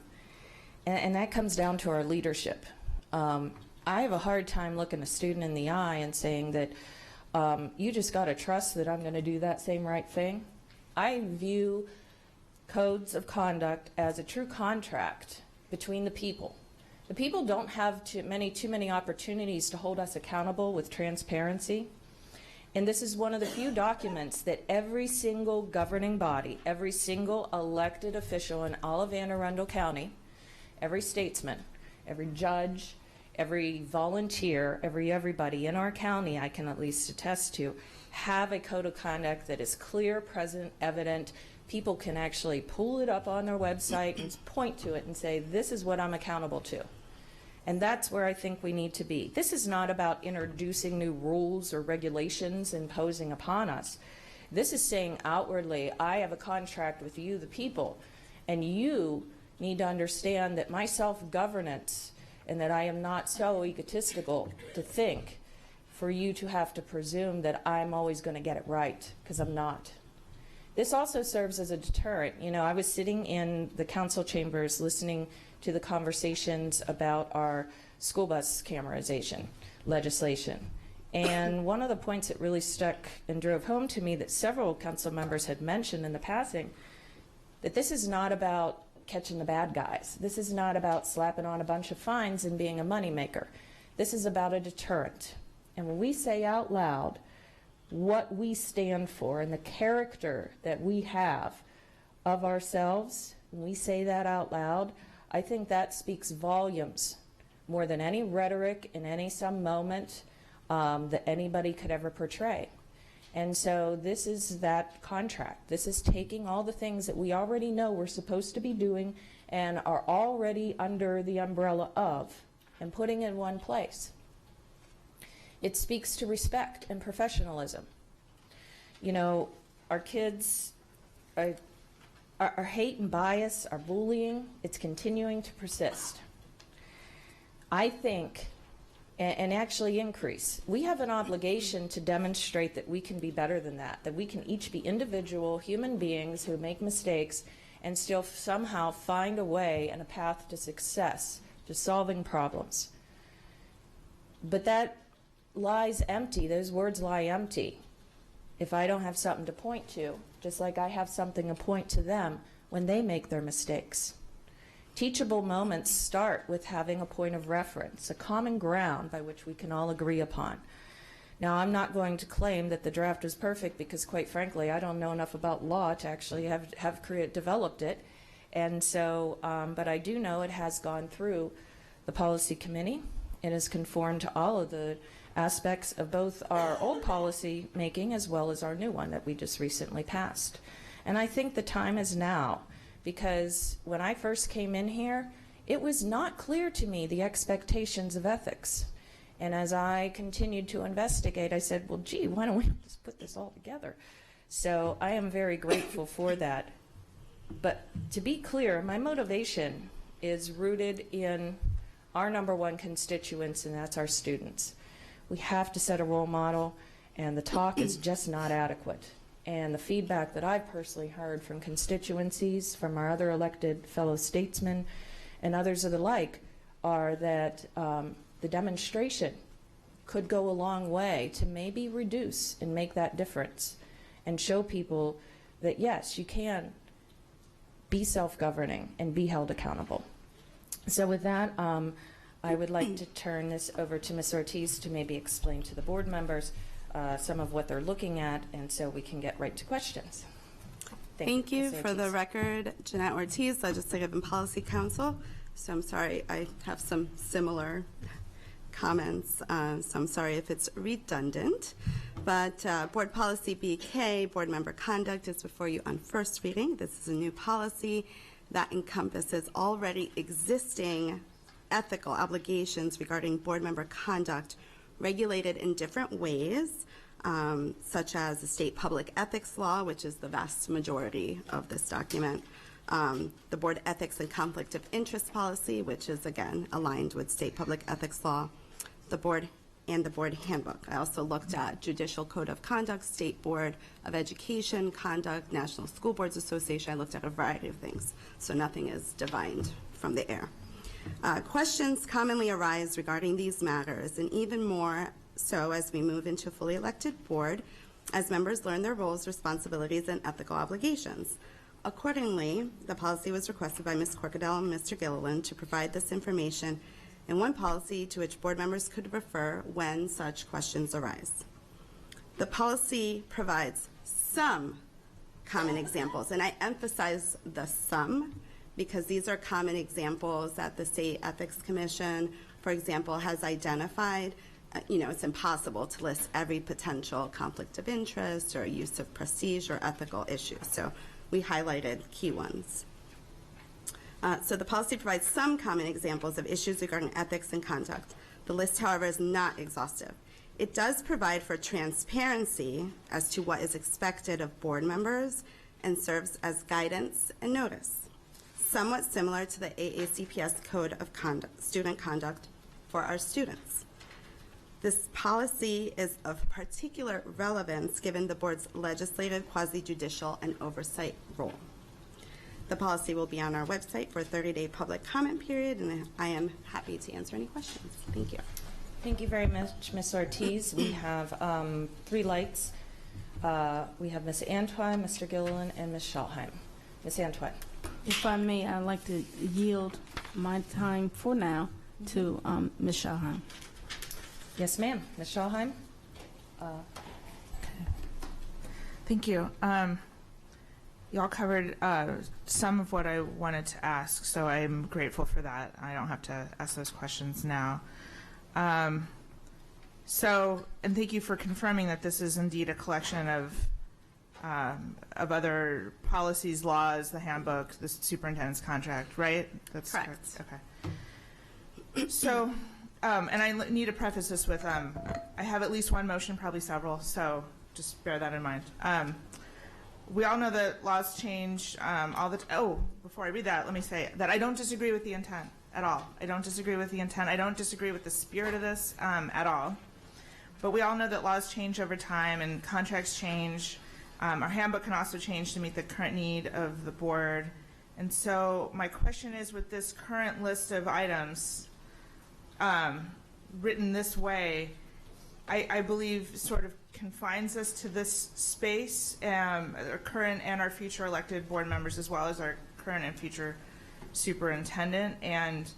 that comes down to our leadership. I have a hard time looking a student in the eye and saying that you just got to trust that I'm going to do that same right thing. I view codes of conduct as a true contract between the people. The people don't have too many opportunities to hold us accountable with transparency. And this is one of the few documents that every single governing body, every single elected official in all of Anne Arundel County, every statesman, every judge, every volunteer, everybody in our county, I can at least attest to, have a code of conduct that is clear, present, evident. People can actually pull it up on their website and point to it and say, this is what I'm accountable to. And that's where I think we need to be. This is not about introducing new rules or regulations imposing upon us. This is saying outwardly, I have a contract with you, the people, and you need to understand that my self-governance and that I am not so egotistical to think for you to have to presume that I'm always going to get it right, because I'm not. This also serves as a deterrent. You know, I was sitting in the council chambers listening to the conversations about our school bus camerization legislation. And one of the points that really stuck and drove home to me that several council members had mentioned in the passing, that this is not about catching the bad guys. This is not about slapping on a bunch of fines and being a moneymaker. This is about a deterrent. And when we say out loud what we stand for and the character that we have of ourselves, when we say that out loud, I think that speaks volumes more than any rhetoric in any some moment that anybody could ever portray. And so this is that contract. This is taking all the things that we already know we're supposed to be doing and are already under the umbrella of, and putting in one place. It speaks to respect and professionalism. You know, our kids, our hate and bias, our bullying, it's continuing to persist. I think, and actually increase, we have an obligation to demonstrate that we can be better than that we can each be individual human beings who make mistakes and still somehow find a way and a path to success, to solving problems. But that lies empty, those words lie empty, if I don't have something to point to, just like I have something to point to them when they make their mistakes. Teachable moments start with having a point of reference, a common ground by which we can all agree upon. Now, I'm not going to claim that the draft is perfect because, quite frankly, I don't know enough about law to actually have developed it. And so, but I do know it has gone through the policy committee. It has conformed to all of the aspects of both our old policy making as well as our new one that we just recently passed. And I think the time is now, because when I first came in here, it was not clear to me the expectations of ethics. And as I continued to investigate, I said, well, gee, why don't we just put this all together? So I am very grateful for that. But to be clear, my motivation is rooted in our number one constituents, and that's our students. We have to set a role model, and the talk is just not adequate. And the feedback that I've personally heard from constituencies, from our other elected fellow statesmen, and others of the like, are that the demonstration could go a long way to maybe reduce and make that difference and show people that, yes, you can be self-governing and be held accountable. So with that, I would like to turn this over to Ms. Ortiz to maybe explain to the board members some of what they're looking at, and so we can get right to questions. Thank you. Ms. For the Ortiz. record, Jeanette Ortiz, Legislative and Policy Council. So I'm sorry, I have some similar comments, so I'm sorry if it's redundant. But Board Policy BK, Board Member Conduct, is before you on first reading. This is a new policy that encompasses already existing ethical obligations regarding board member conduct regulated in different ways, such as the state public ethics law, which is the vast majority of this document, the board ethics and conflict of interest policy, which is, again, aligned with state public ethics law, the board and the board handbook. I also looked at Judicial Code of Conduct, State Board of Education Conduct, National School Boards Association. I looked at a variety of things, so nothing is divined from the air. Questions commonly arise regarding these matters, and even more so as we move into a fully elected board, as members learn their roles, responsibilities, and ethical obligations. Accordingly, the policy was requested by Ms. Corkadell and Mr. Gilliland to provide this information in one policy to which board members could refer when such questions arise. The policy provides some common examples, and I emphasize the some because these are common examples that the State Ethics Commission, for example, has identified. It's impossible to list every potential conflict of interest or use of prestige or ethical issues, so we highlighted key ones. So the policy provides some common examples of issues regarding ethics and conduct. The list, however, is not exhaustive. It does provide for transparency as to what is expected of board members and serves as guidance and notice, somewhat similar to the AACPS Code of Conduct, Student Conduct for our students. This policy is of particular relevance given the board's legislative, quasi-judicial, and oversight role. The policy will be on our website for a 30-day public comment period, and I am happy to answer any questions. Thank you. Thank you very much, Ms. Ortiz. We have 3 lights. We have Ms. Antoine, Mr. Gilliland, and Ms. Schalheim. Ms. Antoine. If I may, I'd like to yield my time for now to Ms. Schalheim. Yes, ma'am. Ms. Schalheim. Thank you. Y'all covered some of what I wanted to ask, so I'm grateful for that. I don't have to ask those questions now. And thank you for confirming that this is indeed a collection of other policies, laws, the handbook, the superintendent's contract, right? That's Correct. Okay. So, and I need to preface this with, I have at least one motion, probably several, so just bear that in mind. We all know that laws change all the before I read that, let me say that I don't disagree with the intent at all. I don't disagree with the intent. I don't disagree with the spirit of this at all. But we all know that laws change over time and contracts change. Our handbook can also change to meet the current need of the board. And so my question is, with this current list of items written this way, I believe sort of confines us to this space, our current and our future elected board members, as well as our current and future superintendent. And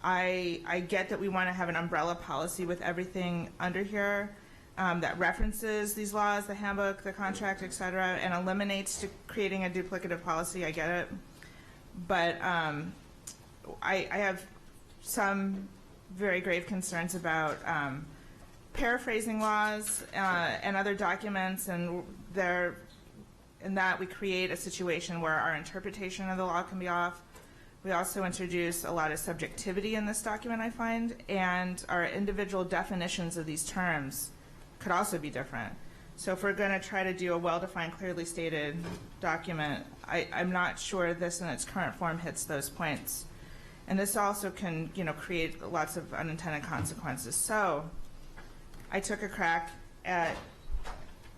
I get that we want to have an umbrella policy with everything under here that references these laws, the handbook, the contract, et cetera, and eliminates creating a duplicative policy. I get it. But I have some very grave concerns about paraphrasing laws and other documents, and in that we create a situation where our interpretation of the law can be off. We also introduce a lot of subjectivity in this document, I find, and our individual definitions of these terms could also be different. So if we're going to try to do a well-defined, clearly stated document, I'm not sure this in its current form hits those points. And this also can, create lots of unintended consequences. So I took a crack at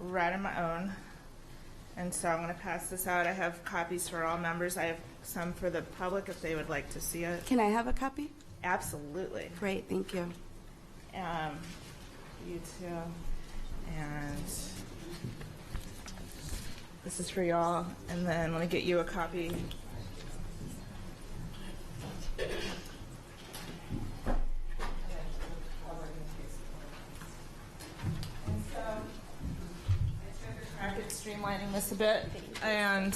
writing my own, and so I'm going to pass this out. I have copies for all members. I have some for the public if they would like to see it. Can I have a copy? Absolutely. Great, thank you. You too. And this is for y'all. And then let me get you a copy. Streamlining this a bit and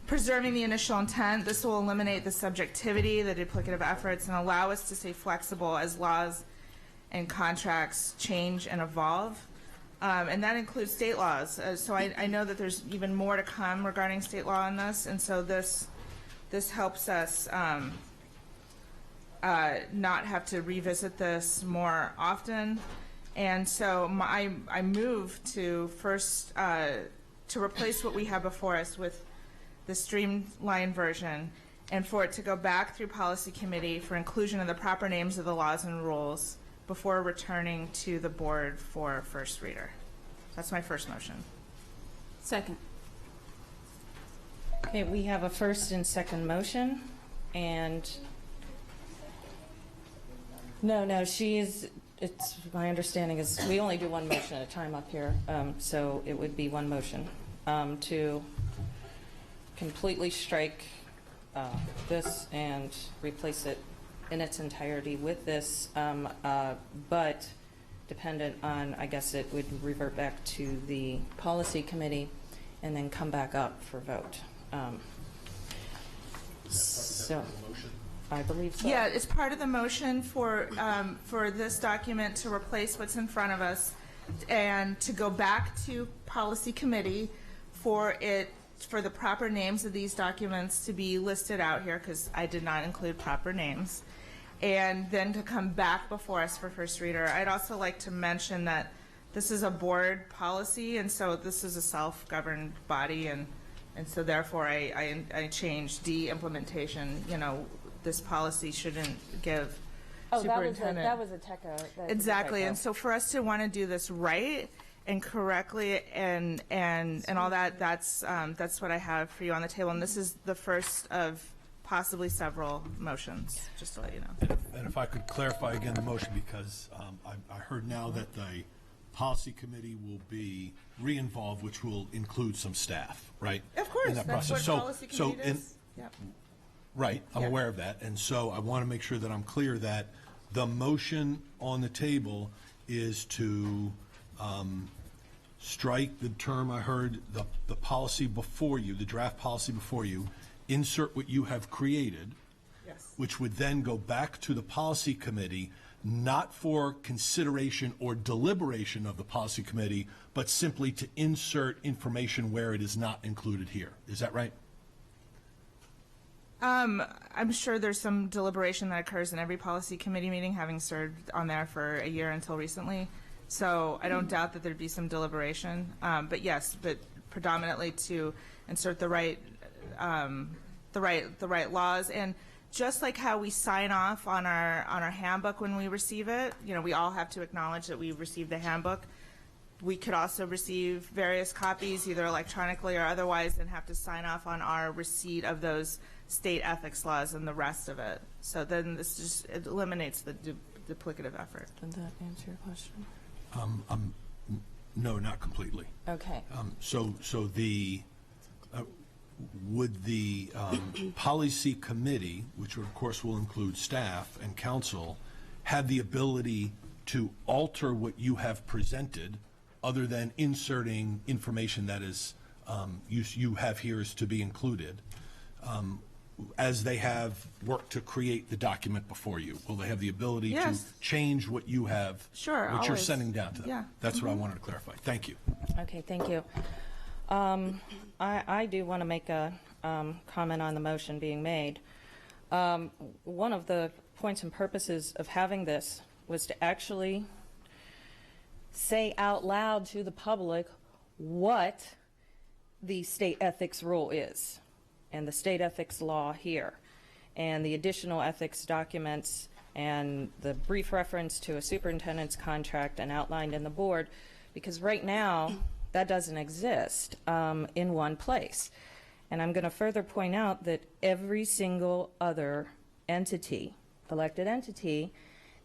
preserving the initial intent. This will eliminate the subjectivity, the duplicative efforts, and allow us to stay flexible as laws and contracts change and evolve. And that includes state laws. So I know that there's even more to come regarding state law on this, and so this helps us not have to revisit this more often. And so I moved to first to replace what we have before us with the streamlined version, and for it to go back through policy committee for inclusion of the proper names of the laws and rules before returning to the board for first reader. That's my first motion. Second. Okay, we have a first and second motion, and no, it's my understanding is we only do one motion at a time up here, so it would be one motion to completely strike this and replace it in its entirety with this, but dependent on, I guess it would revert back to the policy committee and then come back up for vote. So I believe so. Yeah, it's part of the motion for this document to replace what's in front of us and to go back to policy committee for the proper names of these documents to be listed out here, because I did not include proper names, and then to come back before us for first reader. I'd also like to mention that this is a board policy, and so this is a self-governed body, and so therefore I changed D implementation. This policy shouldn't give superintendent. That was a TECA. Exactly, and so for us to want to do this right and correctly and all that, that's what I have for you on the table. And this is the first of possibly several motions, just to let you know. And if I could clarify again the motion, because I heard now that the policy committee will be re-involved, which will include some staff, right? Of course, in that that's process. what policy committee is. Yep. Right, I'm Yeah. aware of that, and so I want to make sure that I'm clear that the motion on the table is to strike the term I heard, the policy before you, the draft policy before you, insert what you have created, Yes. which would then go back to the policy committee, not for consideration or deliberation of the policy committee, but simply to insert information where it is not included here. Is that right? I'm sure there's some deliberation that occurs in every policy committee meeting, having served on there for a year until recently. So I don't doubt that there'd be some deliberation. But yes, but predominantly to insert the right laws. And just like how we sign off on our handbook when we receive it, you know, we all have to acknowledge that we've received the handbook. We could also receive various copies, either electronically or otherwise, and have to sign off on our receipt of those state ethics laws and the rest of it. So then this just it eliminates the duplicative effort. Did that answer your question? No, not completely. Okay. So the would the policy committee, which of course will include staff and council, have the ability to alter what you have presented, other than inserting information that is you have here is to be included, as they have worked to create the document before you? Will they have the ability Yes. to change what you have, Sure, what you're always. sending down to them? Yeah. That's what I wanted to clarify. Thank you. Okay, thank you. I do want to make a comment on the motion being made. One of the points and purposes of having this was to actually say out loud to the public what the state ethics rule is and the state ethics law here and the additional ethics documents and the brief reference to a superintendent's contract and outlined in the board, because right now that doesn't exist in one place. And I'm going to further point out that every single other entity, elected entity,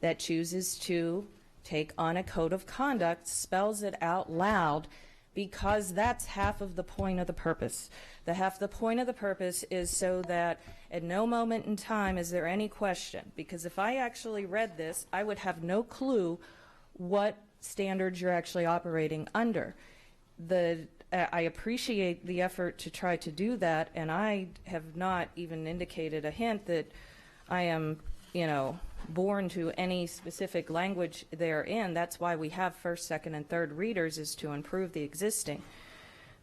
that chooses to take on a code of conduct spells it out loud, because that's half of the point of the purpose. The point of the purpose is so that at no moment in time is there any question, because if I actually read this, I would have no clue what standards you're actually operating under. I appreciate the effort to try to do that, and I have not even indicated a hint that I am, born to any specific language therein. That's why we have first, second, and third readers, is to improve the existing.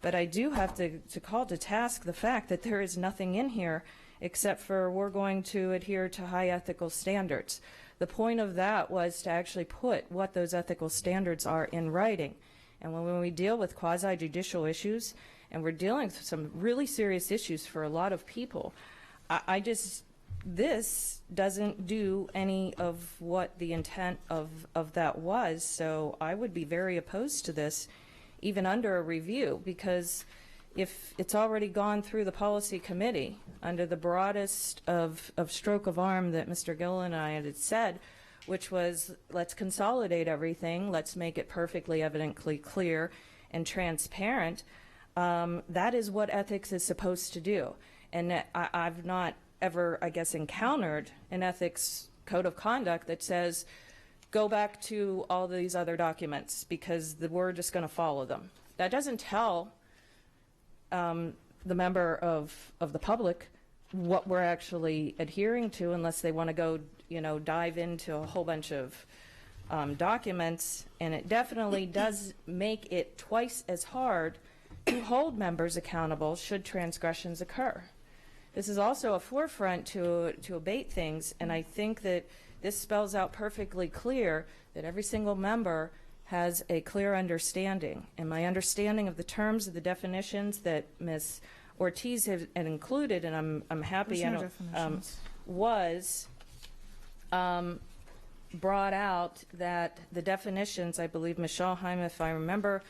But I do have to call to task the fact that there is nothing in here except for we're going to adhere to high ethical standards. The point of that was to actually put what those ethical standards are in writing. And when we deal with quasi-judicial issues, and we're dealing with some really serious issues for a lot of people, this doesn't do any of what the intent of that was. So I would be very opposed to this, even under a review, because if it's already gone through the policy committee under the broadest of stroke of arm that Mr. Gill and I had said, which was, let's consolidate everything, let's make it perfectly evidently clear and transparent, that is what ethics is supposed to do. And I've not ever, I guess, encountered an ethics code of conduct that says, go back to all these other documents because we're just going to follow them. That doesn't tell the member of the public what we're actually adhering to, unless they want to go, dive into a whole bunch of documents. And it definitely does make it twice as hard to hold members accountable should transgressions occur. This is also a forefront to abate things, and I think that this spells out perfectly clear that every single member has a clear understanding. And my understanding of the terms of the definitions that Ms. Ortiz had included, and I'm happy, was brought out that the definitions, I believe Ms. Schallheim, if I remember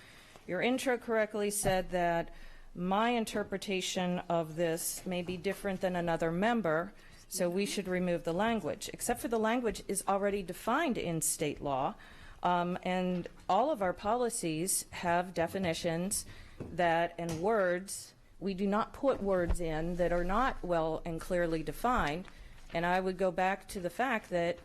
your intro correctly, said that my interpretation of this may be different than another member, so we should remove the language, except for the language is already defined in state law, and all of our policies have definitions that, and words, we do not put words in that are not well and clearly defined, and I would go back to the fact that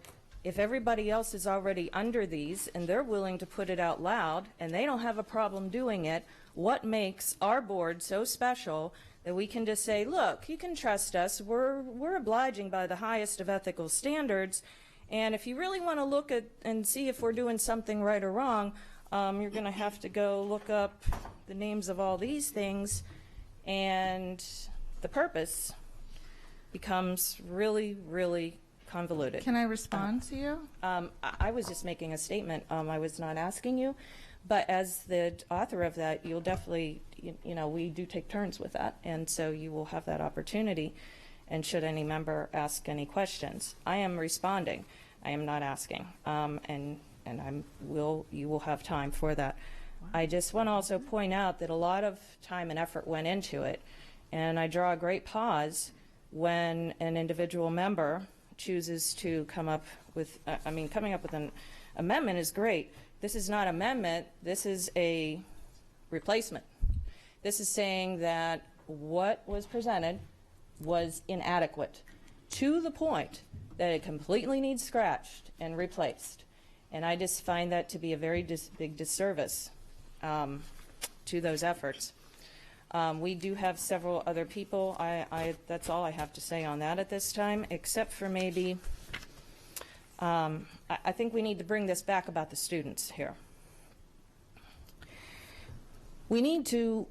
if everybody else is already under these and they're willing to put it out loud and they don't have a problem doing it, what makes our board so special that we can just say, look, you can trust us, we're obliging by the highest of ethical standards, and if you really want to look at and see if we're doing something right or wrong, you're going to have to go look up the names of all these things, and the purpose becomes really, really convoluted. Can I respond to you? I was just making a statement. I was not asking you, but as the author of that, you'll definitely, you know, we do take turns with that, and so you will have that opportunity. And should any member ask any questions, I am responding. I am not asking, and you will have time for that. I just want to also point out that a lot of time and effort went into it, and I draw a great pause when an individual member chooses to come up with, coming up with an amendment is great. This is not amendment, this is a replacement. This is saying that what was presented was inadequate to the point that it completely needs scratched and replaced. And I just find that to be a very big disservice to those efforts. We do have several other people. That's all I have to say on that at this time, except for maybe, I think we need to bring this back about the students here. We need to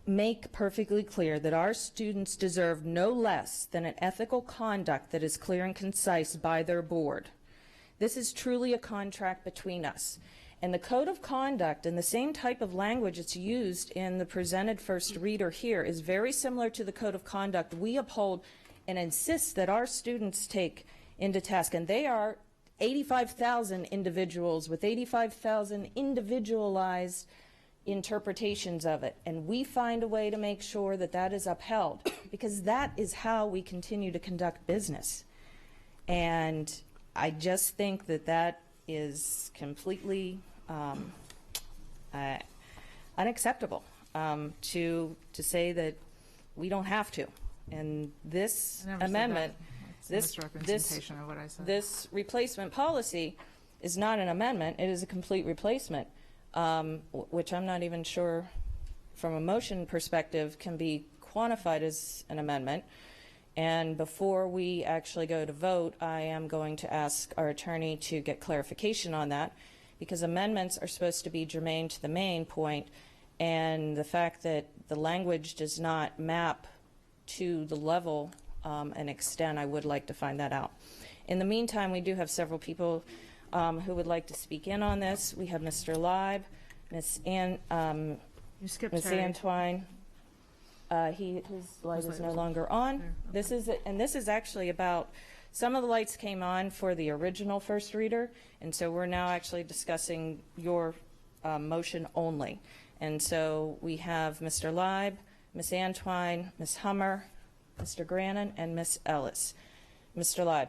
make perfectly clear that our students deserve no less than an ethical conduct that is clear and concise by their board. This is truly a contract between us. And the code of conduct and the same type of language that's used in the presented first reader here is very similar to the code of conduct we uphold and insist that our students take into task. And they are 85,000 individuals with 85,000 individualized interpretations of it. And we find a way to make sure that that is upheld, because that is how we continue to conduct business. And I just think that that is completely unacceptable to say that we don't have to. And this amendment, this replacement policy is not an amendment, it is a complete replacement, which I'm not even sure from a motion perspective can be quantified as an amendment. And before we actually go to vote, I am going to ask our attorney to get clarification on that, because amendments are supposed to be germane to the main point, and the fact that the language does not map to the level and extent, I would like to find that out. In the meantime, we do have several people who would like to speak in on this. We have Mr. Leib, Miss Antwine. His light is no longer on. This is actually about, some of the lights came on for the original first reader, and so we're now actually discussing your motion only. And so we have Mr. Leib, Miss Antwine, Miss Hummer, Mr. Grannon, and Miss Ellis. Mr. Leib.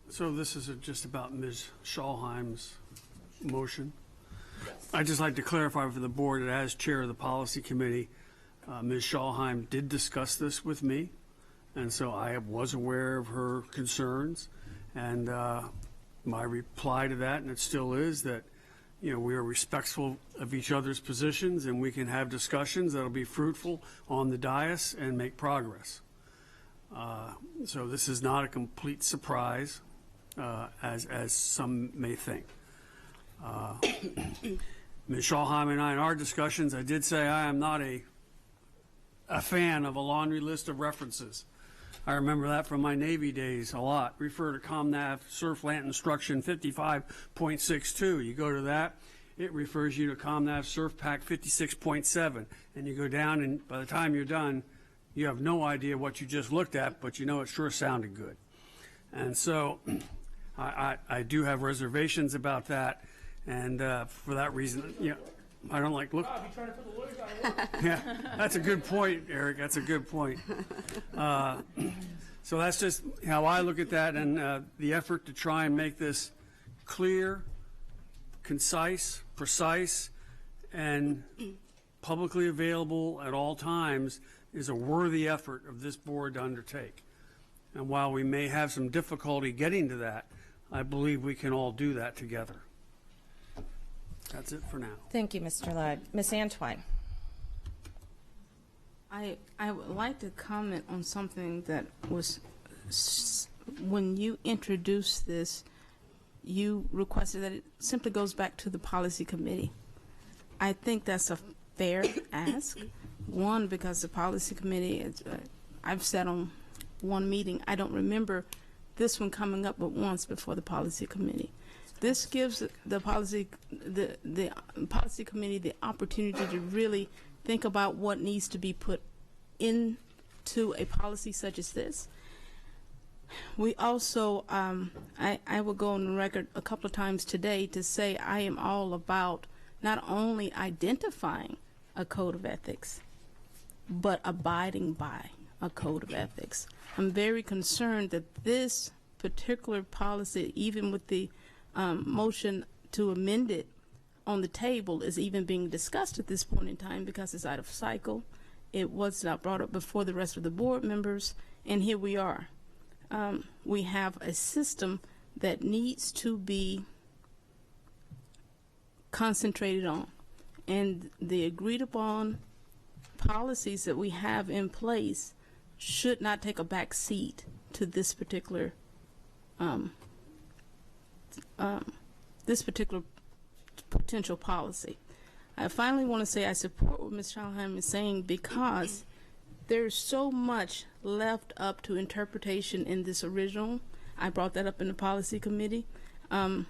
So this is just about Ms. Schalheim's motion. I'd just like to clarify for the board that as chair of the policy committee, Ms. Schalheim did discuss this with me, and so I was aware of her concerns, and my reply to that, and it still is, that we are respectful of each other's positions, and we can have discussions that'll be fruitful on the dais and make progress. So this is not a complete surprise, as some may think. Ms. Schalheim and I, in our discussions, I did say I am not a fan of a laundry list of references. I remember that from my Navy days a lot. Refer to ComNav Surflant Instruction 55.62. You go to that, it refers you to ComNav Surf Pack 56.7. And you go down, and by the time you're done, you have no idea what you just looked at, but you know it sure sounded good. And so I do have reservations about that. And for that reason, I don't like look. Yeah, that's a good point, Eric. That's a good point. So that's just how I look at that, and the effort to try and make this clear, concise, precise, and publicly available at all times is a worthy effort of this board to undertake. And while we may have some difficulty getting to that, I believe we can all do that together. That's it for now. Thank you, Mr. Ladd. Ms. Antwine. I would like to comment on something that was, when you introduced this, you requested that it simply goes back to the policy committee. I think that's a fair ask. One, because the policy committee, I've sat on one meeting. I don't remember this one coming up but once before the policy committee. This gives the policy committee the opportunity to really think about what needs to be put into a policy such as this. We also, I will go on the record a couple of times today to say I am all about not only identifying a code of ethics, but abiding by a code of ethics. I'm very concerned that this particular policy, even with the motion to amend it on the table, is even being discussed at this point in time because it's out of cycle. It was not brought up before the rest of the board members, and here we are. We have a system that needs to be concentrated on, and the agreed upon policies that we have in place should not take a back seat to this particular potential policy. I finally want to say I support what Ms. Schalheim is saying because there's so much left up to interpretation in this original. I brought that up in the policy committee. And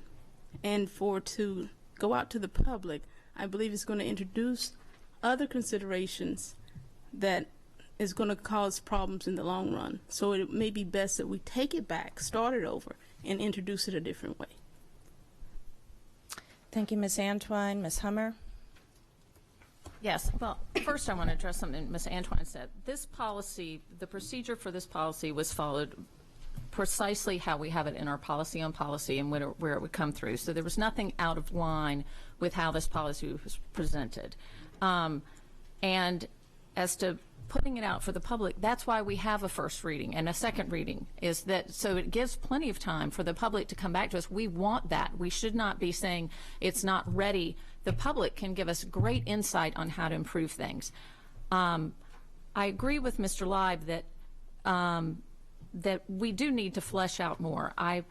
to go out to the public, I believe it's going to introduce other considerations that is going to cause problems in the long run. So it may be best that we take it back, start it over, and introduce it a different way. Thank you, Ms. Antwine. Ms. Hummer? Yes, well, first I want to address something Ms. Antwine said. This policy, the procedure for this policy was followed precisely how we have it in our policy on policy and where it would come through. So there was nothing out of line with how this policy was presented. And as to putting it out for the public, that's why we have a first reading and a second reading, is that so it gives plenty of time for the public to come back to us. We want that. We should not be saying it's not ready. The public can give us great insight on how to improve things. I agree with Mr. Leib that that we do need to flesh out more. I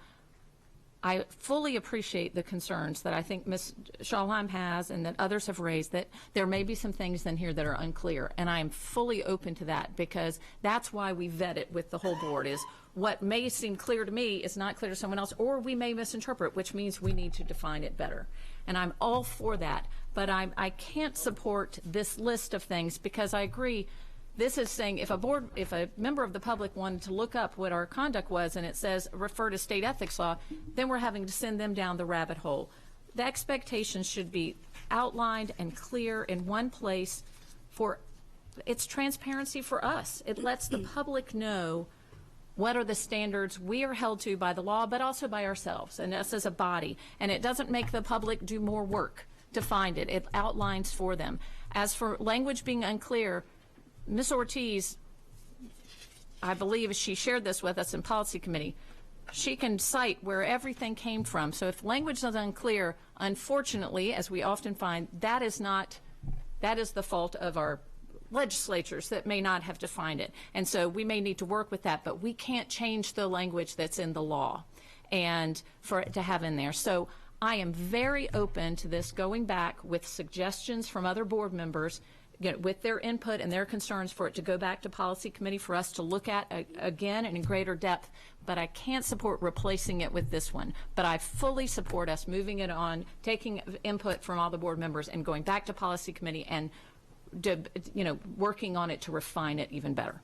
fully appreciate the concerns that I think Ms. Schalheim has and that others have raised, that there may be some things in here that are unclear, and I am fully open to that because that's why we vet it with the whole board, is what may seem clear to me is not clear to someone else, or we may misinterpret, which means we need to define it better. And I'm all for that, but I can't support this list of things because I agree. This is saying if a member of the public wanted to look up what our conduct was and it says refer to state ethics law, then we're having to send them down the rabbit hole. The expectations should be outlined and clear in one place. For it's transparency for us. It lets the public know what are the standards we are held to by the law, but also by ourselves and us as a body. And it doesn't make the public do more work to find it. It outlines for them. As for language being unclear, Ms. Ortiz, I believe she shared this with us in policy committee, she can cite where everything came from. So if language is unclear, unfortunately, as we often find, that is the fault of our legislatures that may not have defined it. And so we may need to work with that, but we can't change the language that's in the law and for it to have in there. So I am very open to this going back with suggestions from other board members, with their input and their concerns, for it to go back to policy committee for us to look at again and in greater depth. But I can't support replacing it with this one. But I fully support us moving it on, taking input from all the board members and going back to policy committee and working on it to refine it even better.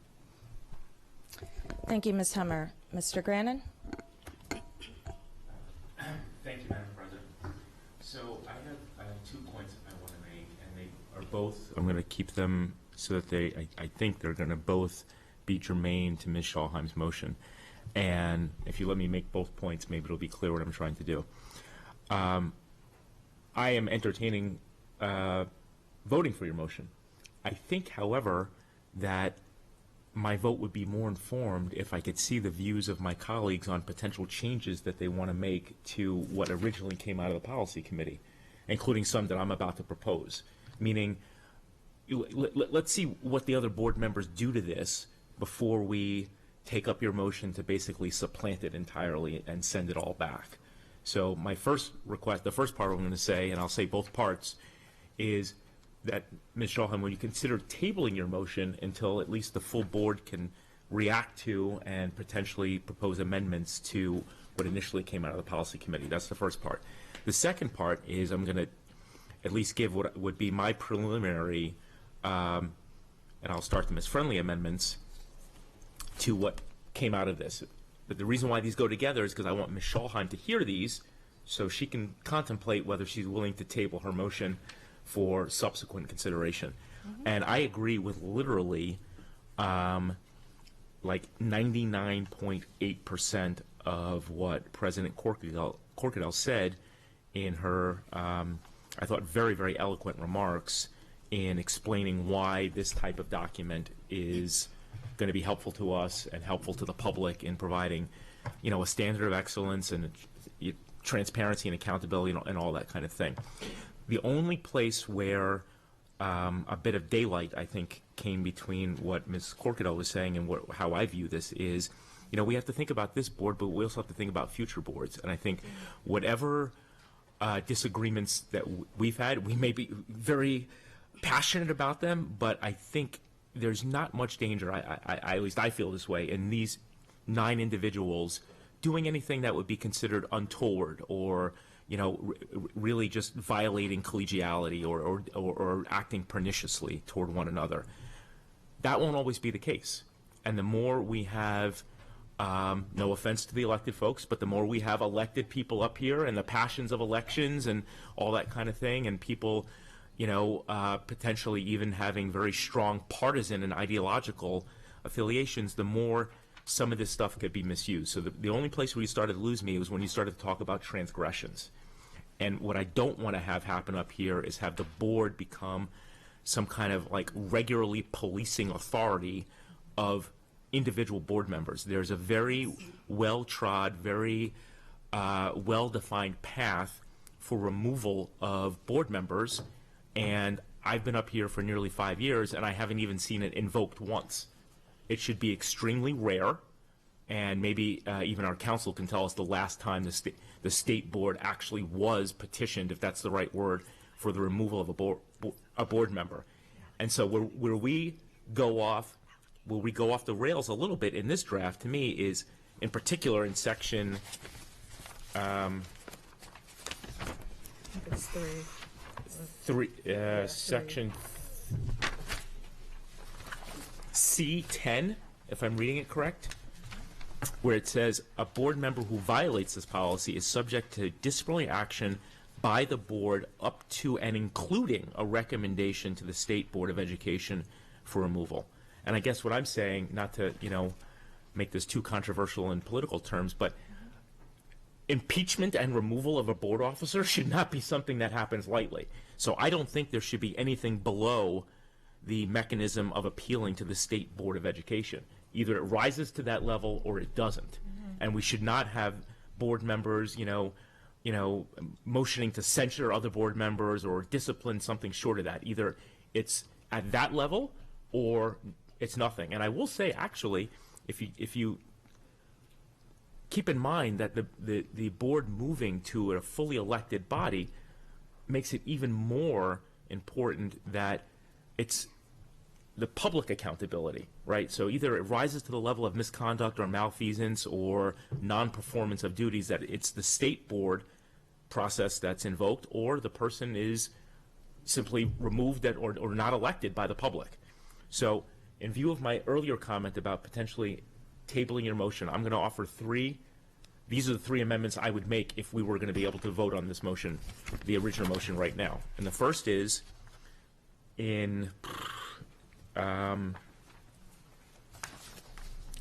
Thank you, Ms. Hummer. Mr. Grannon? Thank you, Madam President. So I have 2 points I want to make. both, I'm going to keep them so that I think they're going to both be germane to Ms. Schalheim's motion. And if you let me make both points, maybe it'll be clear what I'm trying to do. I am entertaining voting for your motion. I think, however, that my vote would be more informed if I could see the views of my colleagues on potential changes that they want to make to what originally came out of the policy committee, including some that I'm about to propose. Meaning, let's see what the other board members do to this before we take up your motion to basically supplant it entirely and send it all back. So my first request, the first part I'm going to say, and I'll say both parts, is that, Ms. Schalheim, when you consider tabling your motion until at least the full board can react to and potentially propose amendments to what initially came out of the policy committee. That's the first part. The second part is I'm going to at least give what would be my preliminary, and I'll start them as friendly amendments to what came out of this. But the reason why these go together is because I want Ms. Schalheim to hear these so she can contemplate whether she's willing to table her motion for subsequent consideration. And I agree with literally like 99.8% of what President Corkadell said in her, I thought, very, very eloquent remarks in explaining why this type of document is going to be helpful to us and helpful to the public in providing, you know, a standard of excellence and transparency and accountability and all that kind of thing. The only place where a bit of daylight, I think, came between what Ms. Corkadell was saying and how I view this is, you know, we have to think about this board, but we also have to think about future boards. And I think whatever disagreements that we've had, we may be very passionate about them, but I think there's not much danger, at least I feel this way, in these 9 individuals doing anything that would be considered untoward or, you know, really just violating collegiality or acting perniciously toward one another. That won't always be the case. And the more we have, no offense to the elected folks, but the more we have elected people up here and the passions of elections and all that kind of thing, and people, you know, potentially even having very strong partisan and ideological affiliations, the more some of this stuff could be misused. So the only place where you started to lose me was when you started to talk about transgressions. And what I don't want to have happen up here is have the board become some kind of like regularly policing authority of individual board members. There's a very well-trod, very well-defined path for removal of board members, and I've been up here for nearly 5 years, and I haven't even seen it invoked once. It should be extremely rare, and maybe even our council can tell us the last time the state board actually was petitioned, if that's the right word, for the removal of a board member. And so where we go off the rails a little bit in this draft, to me, is in particular in section section C10, if I'm reading it correct, where it says a board member who violates this policy is subject to disciplinary action by the board up to and including a recommendation to the State Board of Education for removal. And I guess what I'm saying, not to, you know, make this too controversial in political terms, but impeachment and removal of a board officer should not be something that happens lightly. So I don't think there should be anything below the mechanism of appealing to the State Board of Education. Either it rises to that level or it doesn't. And we should not have board members, you know, motioning to censure other board members or discipline something short of that. Either it's at that level or it's nothing. And I will say, actually, if you keep in mind that the board moving to a fully elected body makes it even more important that it's the public accountability, right? So either it rises to the level of misconduct or malfeasance or non-performance of duties, that it's the state board process that's invoked, or the person is simply removed or not elected by the public. So in view of my earlier comment about potentially tabling your motion, I'm going to offer 3. These are the 3 amendments I would make if we were going to be able to vote on this motion, the original motion right now. And the first is, in, you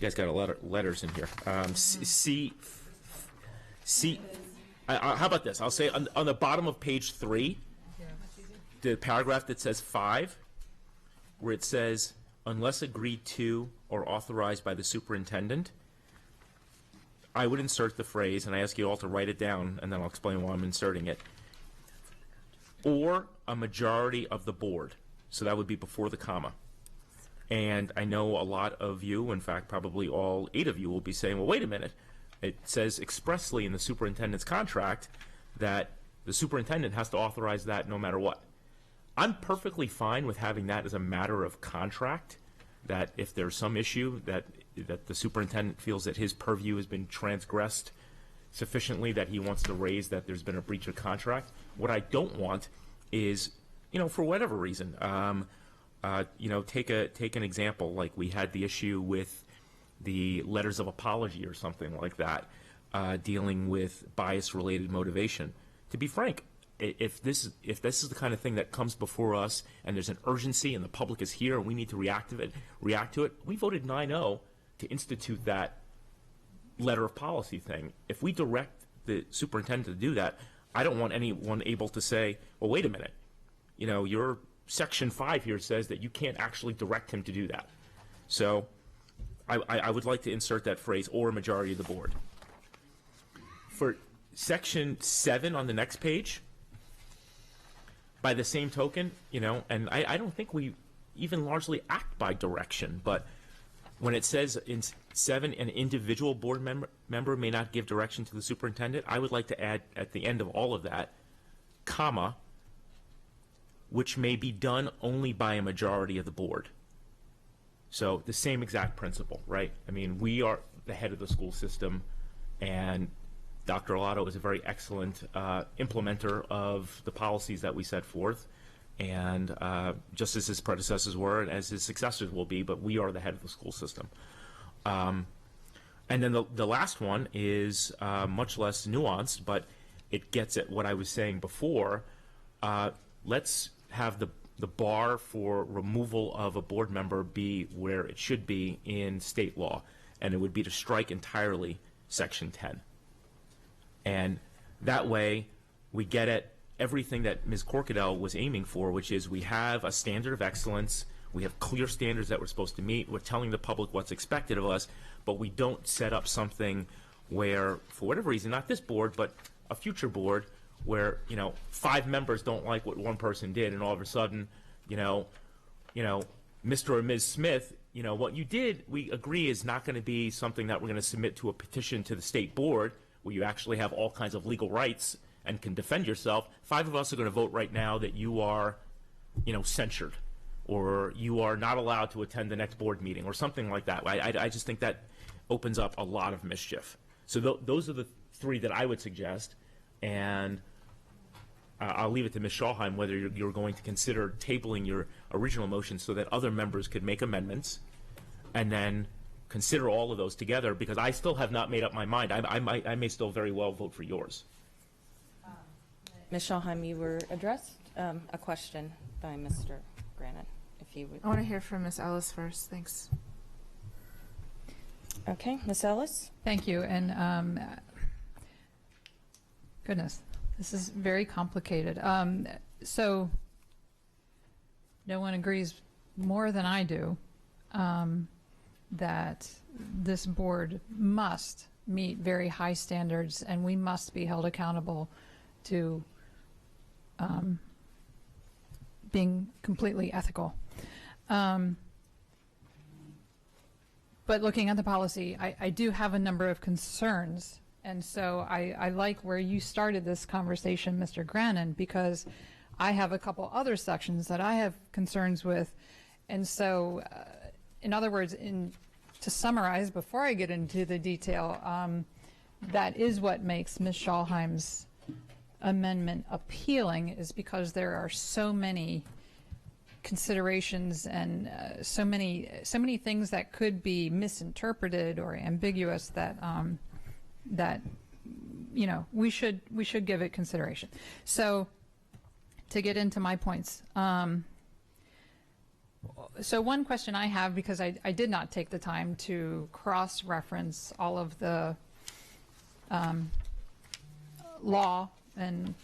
guys got a lot of letters in here. How about this? I'll say on the bottom of page 3, the paragraph that says 5, where it says, unless agreed to or authorized by the superintendent, I would insert the phrase, and I ask you all to write it down, and then I'll explain why I'm inserting it, or a majority of the board. So that would be before the comma. And I know a lot of you, in fact, probably all 8 of you will be saying, well, wait a minute. It says expressly in the superintendent's contract that the superintendent has to authorize that no matter what. I'm perfectly fine with having that as a matter of contract, that if there's some issue that the superintendent feels that his purview has been transgressed sufficiently that he wants to raise that there's been a breach of contract. What I don't want is, for whatever reason, take an example, like we had the issue with the letters of apology or something like that, dealing with bias-related motivation. To be frank, if this is the kind of thing that comes before us and there's an urgency and the public is here and we need to react to it, we voted 9-0 to institute that letter of policy thing. If we direct the superintendent to do that, I don't want anyone able to say, well, wait a minute, your section 5 here says that you can't actually direct him to do that. So I would like to insert that phrase, or a majority of the board. For section 7 on the next page, by the same token, and I don't think we even largely act by direction, but when it says in 7, an individual board member may not give direction to the superintendent, I would like to add at the end of all of that, comma, which may be done only by a majority of the board. So the same exact principle, right? I mean, we are the head of the school system, and Dr. Arlotto is a very excellent implementer of the policies that we set forth, and just as his predecessors were, and as his successors will be, but we are the head of the school system. And then the last one is much less nuanced, but it gets at what I was saying before. Let's have the bar for removal of a board member be where it should be in state law, and it would be to strike entirely Section 10. And that way, we get at everything that Ms. Corkadell was aiming for, which is we have a standard of excellence, we have clear standards that we're supposed to meet, we're telling the public what's expected of us, but we don't set up something where, for whatever reason, not this board, but a future board, where 5 members don't like what one person did, and all of a sudden, Mr. or Ms. Smith, what you did, we agree, is not going to be something that we're going to submit to a petition to the state board, where you actually have all kinds of legal rights and can defend yourself. 5 of us are going to vote right now that you are, censured, or you are not allowed to attend the next board meeting, or something like that. I just think that opens up a lot of mischief. So those are the 3 that I would suggest, and I'll leave it to Ms. Schallheim whether you're going to consider tabling your original motion so that other members could make amendments, and then consider all of those together, because I still have not made up my mind. I may still very well vote for yours. Ms. Schallheim, you were addressed a question by Mr. Grannon. If you would. I want to hear from Ms. Ellis first. Thanks. Okay, Ms. Ellis. Thank you. And goodness, this is very complicated. So no one agrees more than I do that this board must meet very high standards, and we must be held accountable to being completely ethical. But looking at the policy, I do have a number of concerns, and so I like where you started this conversation, Mr. Grannon, because I have a couple other sections that I have concerns with, and so in other words, to summarize, before I get into the detail, that is what makes Ms. Schallheim's amendment appealing, is because there are so many considerations and so many things that could be misinterpreted or ambiguous that we should give it consideration. So to get into my points, So one question I have, because I did not take the time to cross-reference all of the law and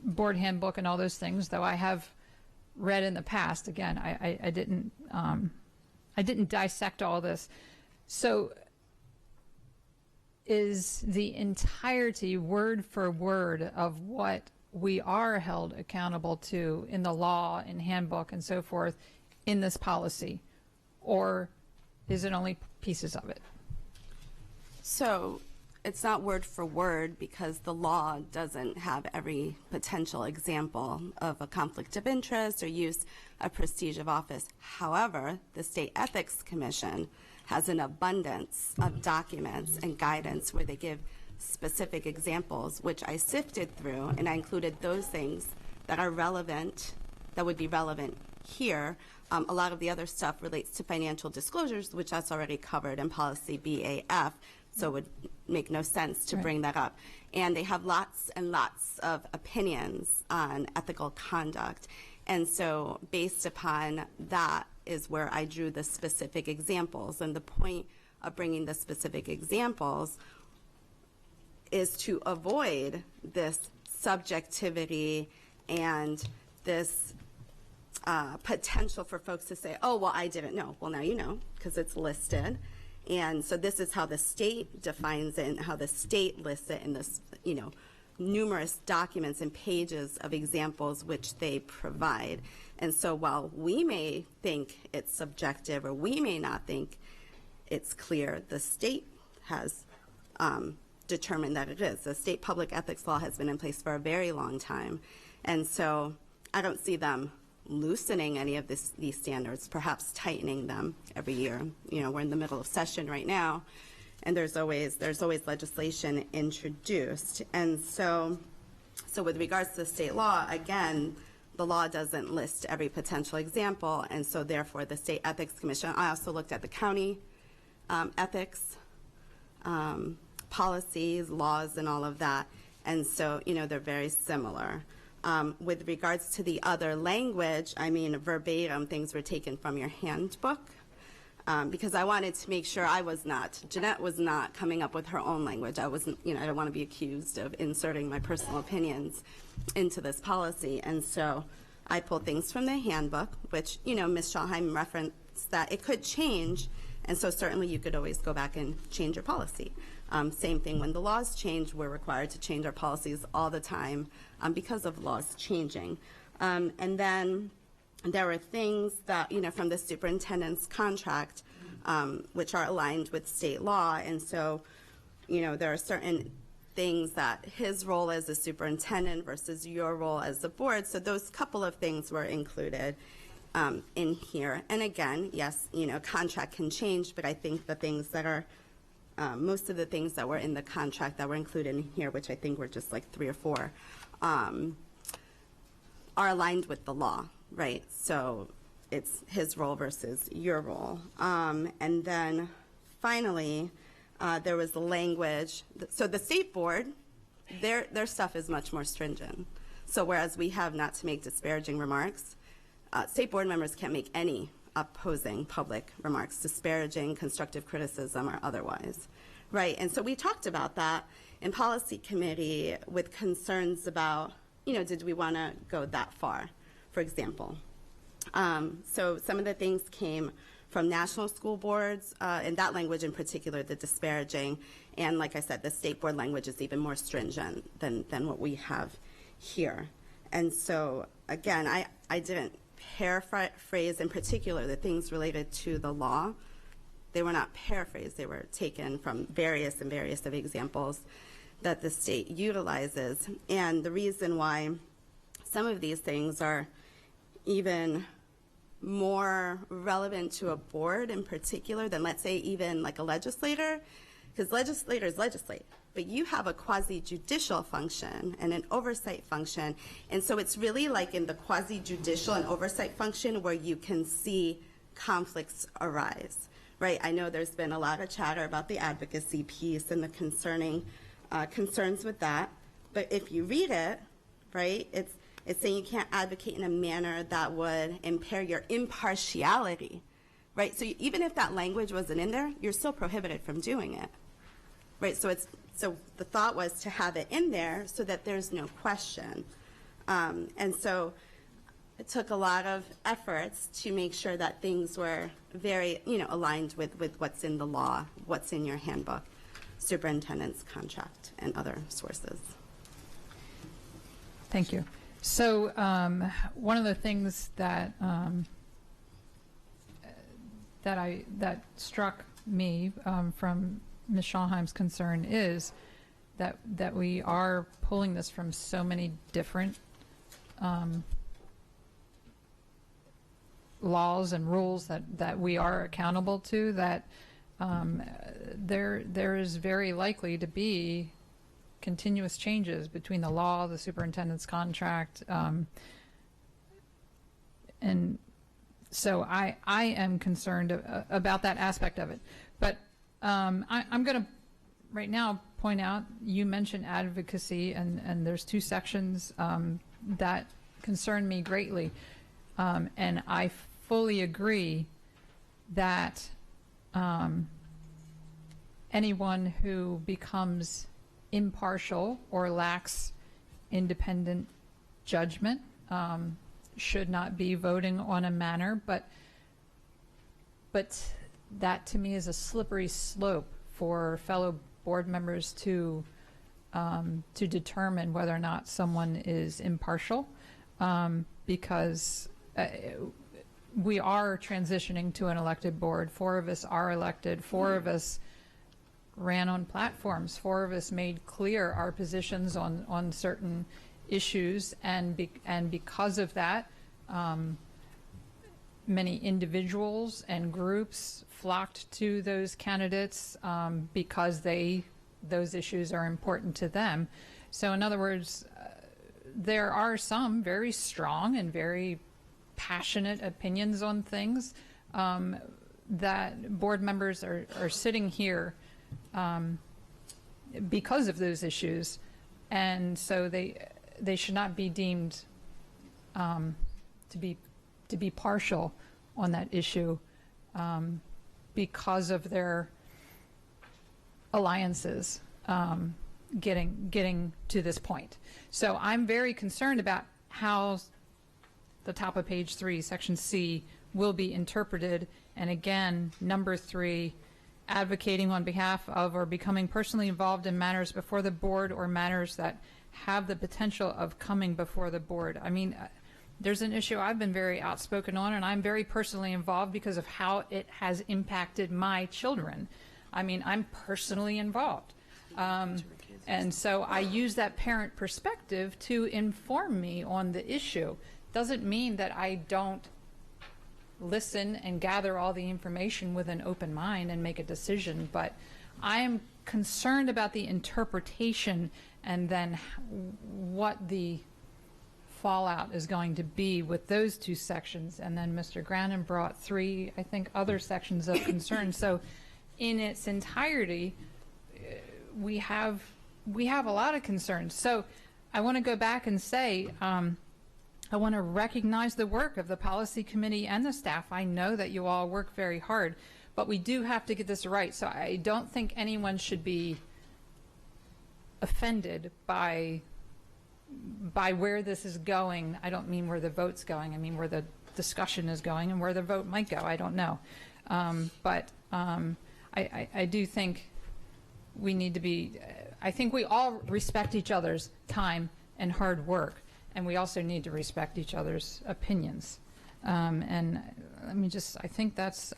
board handbook and all those things, though I have read in the past. Again, I didn't dissect all this. So is the entirety, word for word, of what we are held accountable to in the law and handbook and so forth in this policy, or is it only pieces of it? So it's not word for word because the law doesn't have every potential example of a conflict of interest or use of prestige of office. However, the State Ethics Commission has an abundance of documents and guidance where they give specific examples, which I sifted through, and I included those things that are relevant, that would be relevant here. A lot of the other stuff relates to financial disclosures, which that's already covered in policy BAF, so it would make no sense to bring that up. And they have lots and lots of opinions on ethical conduct. And so based upon that is where I drew the specific examples. And the point of bringing the specific examples is to avoid this subjectivity and this potential for folks to say, oh, well, I didn't know. Well, now you know, because it's listed. And so this is how the state defines it and how the state lists it in this, numerous documents and pages of examples which they provide. And so while we may think it's subjective or we may not think it's clear, the state has determined that it is. The state public ethics law has been in place for a very long time. And so I don't see them loosening any of these standards, perhaps tightening them every year. We're in the middle of session right now, and there's always legislation introduced. And so with regards to the state law, again, the law doesn't list every potential example, and so therefore the State Ethics Commission, I also looked at the county ethics policies, laws, and all of that, and so, they're very similar. With regards to the other language, verbatim things were taken from your handbook because I wanted to make sure Jeanette was not coming up with her own language. I wasn't, I don't want to be accused of inserting my personal opinions into this policy. And so I pulled things from the handbook, which, Ms. Schallheim referenced that it could change. And so certainly you could always go back and change your policy. Same thing when the laws change, we're required to change our policies all the time because of laws changing. And then there are things that, from the superintendent's contract, which are aligned with state law. And so, there are certain things that his role as a superintendent versus your role as the board. So those couple of things were included in here. And again, yes, contract can change, but I think the things that are most of the things that were in the contract that were included in here, which I think were just like 3 or 4, are aligned with the law, right? So it's his role versus your role. And then finally, there was the language. So the state board, their stuff is much more stringent. So whereas we have not to make disparaging remarks, state board members can't make any opposing public remarks, disparaging, constructive criticism, or otherwise, right? And so we talked about that in policy committee with concerns about, did we want to go that far, for example? So some of the things came from national school boards, and that language in particular, the disparaging, and like I said, the state board language is even more stringent than what we have here. And so again, I didn't paraphrase in particular the things related to the law. They were not paraphrased, they were taken from various of examples that the state utilizes. And the reason why some of these things are even more relevant to a board in particular than, let's say, even like a legislator, because legislators legislate, but you have a quasi-judicial function and an oversight function. And so it's really like in the quasi-judicial and oversight function where you can see conflicts arise, right? I know there's been a lot of chatter about the advocacy piece and the concerns with that, but if you read it, right, It's saying you can't advocate in a manner that would impair your impartiality, right? So even if that language wasn't in there, you're still prohibited from doing it, right? So the thought was to have it in there so that there's no question. And so it took a lot of efforts to make sure that things were very, aligned with what's in the law, what's in your handbook, superintendent's contract, and other sources. Thank you. So one of the things that that struck me from Ms. Schallheim's concern is that we are pulling this from so many different laws and rules that we are accountable to, that there is very likely to be continuous changes between the law, the superintendent's contract, and so I am concerned about that aspect of it. But I'm going to right now point out, you mentioned advocacy, and there's two sections that concern me greatly. And I fully agree that anyone who becomes impartial or lacks independent judgment should not be voting on a matter, but that to me is a slippery slope for fellow board members to determine whether or not someone is impartial, because we are transitioning to an elected board. 4 of us are elected. 4 of us ran on platforms. 4 of us made clear our positions on certain issues, and because of that, many individuals and groups flocked to those candidates because those issues are important to them. So in other words, there are some very strong and very passionate opinions on things that board members are sitting here because of those issues, and so they should not be deemed to be partial on that issue because of their alliances getting to this point. So I'm very concerned about how the top of page 3, section C, will be interpreted. And again, number 3, advocating on behalf of or becoming personally involved in matters before the board or matters that have the potential of coming before the board. I mean, there's an issue I've been very outspoken on, and I'm very personally involved because of how it has impacted my children. I mean, I'm personally involved. And so I use that parent perspective to inform me on the issue. Doesn't mean that I don't listen and gather all the information with an open mind and make a decision, but I am concerned about the interpretation and then what the fallout is going to be with those 2 sections. And then Mr. Grannon brought 3, I think, other sections of concern. So in its entirety, we have a lot of concerns. So I want to go back and say, I want to recognize the work of the policy committee and the staff. I know that you all work very hard, but we do have to get this right. So I don't think anyone should be offended by where this is going. I don't mean where the vote's going. I mean where the discussion is going, and where the vote might go. I don't know. But I do think we need to be, I think we all respect each other's time and hard work, and we also need to respect each other's opinions. And let me just, I think that's,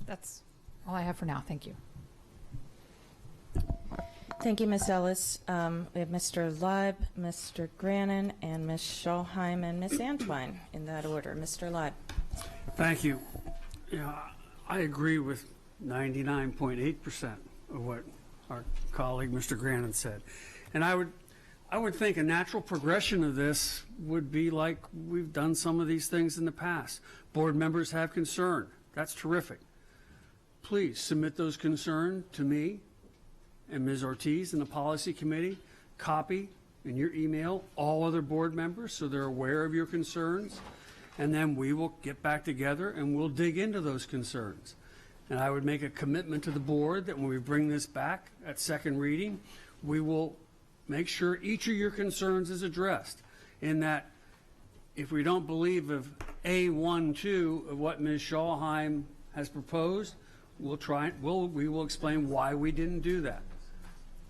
that's all I have for now. Thank you. Thank you, Ms. Ellis. We have Mr. Leib, Mr. Grannon, and Ms. Schallheim and Ms. Antwine in that order. Mr. Leib. Thank you. Yeah, I agree with 99.8% of what our colleague Mr. Grannon said. And I would think a natural progression of this would be like we've done some of these things in the past. Board members have concern. That's terrific. Please submit those concerns to me and Ms. Ortiz and the policy committee. Copy in your email all other board members so they're aware of your concerns, and then we will get back together and we'll dig into those concerns. And I would make a commitment to the board that when we bring this back at second reading, we will make sure each of your concerns is addressed, in that if we don't believe of A12 of what Ms. Schallheim has proposed, we will explain why we didn't do that.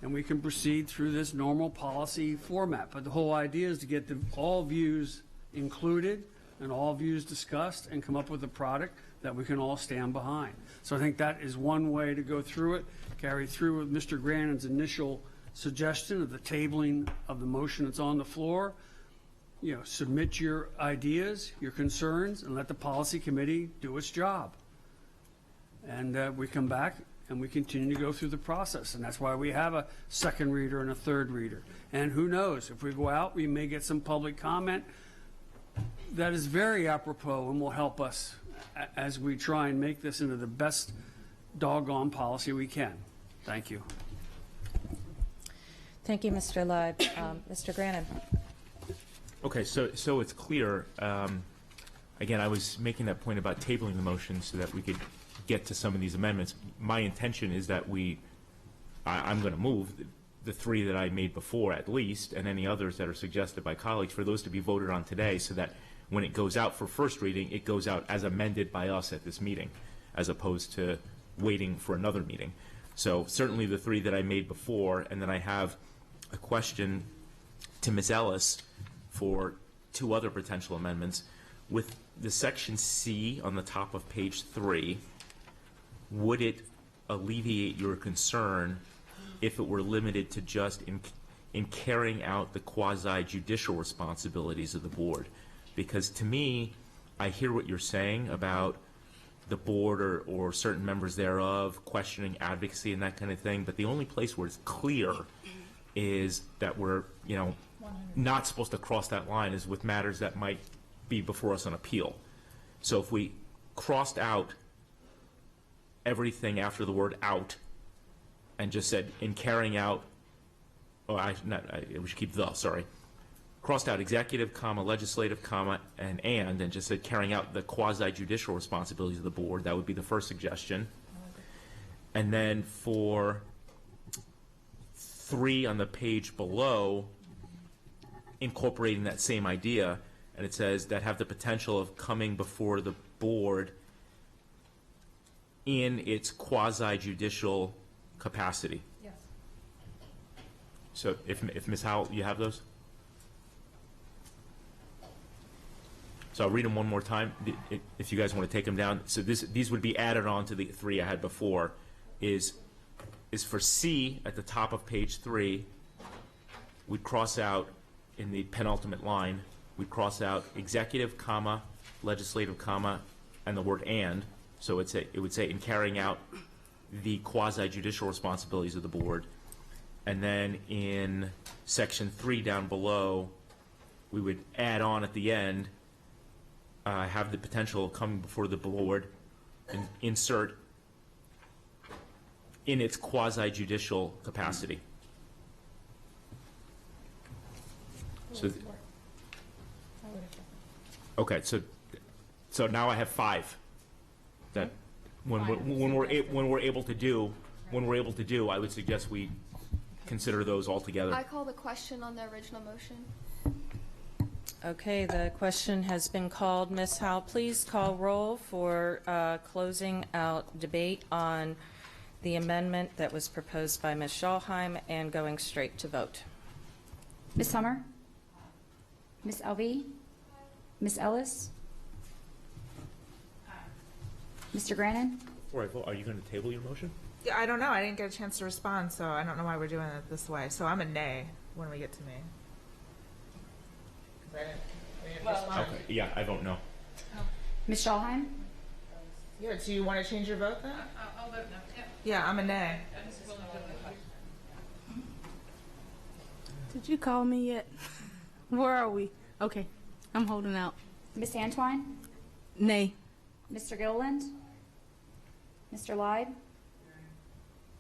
And we can proceed through this normal policy format. But the whole idea is to get all views included and all views discussed and come up with a product that we can all stand behind. So I think that is one way to go through it, carry through with Mr. Grannon's initial suggestion of the tabling of the motion that's on the floor. You know, submit your ideas, your concerns, and let the policy committee do its job. And we come back and we continue to go through the process. And that's why we have a second reader and a third reader. And who knows, if we go out, we may get some public comment that is very apropos and will help us as we try and make this into the best doggone policy we can. Thank you. Thank you, Mr. Leib. Mr. Grannon. Okay, so it's clear. Again, I was making that point about tabling the motion so that we could get to some of these amendments. My intention is that I'm going to move the three that I made before at least, and any others that are suggested by colleagues, for those to be voted on today, so that when it goes out for first reading, it goes out as amended by us at this meeting, as opposed to waiting for another meeting. So certainly the three that I made before, and then I have a question to Ms. Ellis for two other potential amendments. With the section C on the top of page 3, would it alleviate your concern if it were limited to just in carrying out the quasi-judicial responsibilities of the board? Because to me, I hear what you're saying about the board or certain members thereof questioning advocacy and that kind of thing, but the only place where it's clear is that we're, not supposed to cross that line is with matters that might be before us on appeal. So if we crossed out everything after the word out and just said in carrying out, we should keep the, sorry, crossed out executive, comma, legislative, comma, and just said carrying out the quasi-judicial responsibilities of the board, that would be the first suggestion. And then for 3 on the page below, incorporating that same idea, and it says that have the potential of coming before the board in its quasi-judicial capacity. Yes. So if Ms. Howell, you have those? So I'll read them one more time if you guys want to take them down. So these would be added on to the 3 I had before. Is for C at the top of page 3, we'd cross out in the penultimate line, we'd cross out executive, comma, legislative, comma, and the word and. So it would say in carrying out the quasi-judicial responsibilities of the board. And then in section 3 down below, we would add on at the end, have the potential of coming before the board, and insert in its quasi-judicial capacity. So, okay, so now I have 5 that when we're able to do, I would suggest we consider those all together. I call the question on the original motion. Okay, the question has been called. Ms. Howell, please call roll for closing out debate on the amendment that was proposed by Ms. Schallheim and going straight to vote. Ms. Summer? Ms. Alvey? Ms. Ellis? Mr. Grannon? Before I vote, are you going to table your motion? Yeah, I don't know. I didn't get a chance to respond, so I don't know why we're doing it this way. So I'm a nay when we get to me. Okay, yeah, I vote no. Ms. Schallheim? Yeah, do you want to change your vote then? I'll vote no. Yeah, I'm a nay. Did you call me yet? Where are we? Okay, I'm holding out. Ms. Antwine? Nay. Mr. Gilliland? Mr. Leib?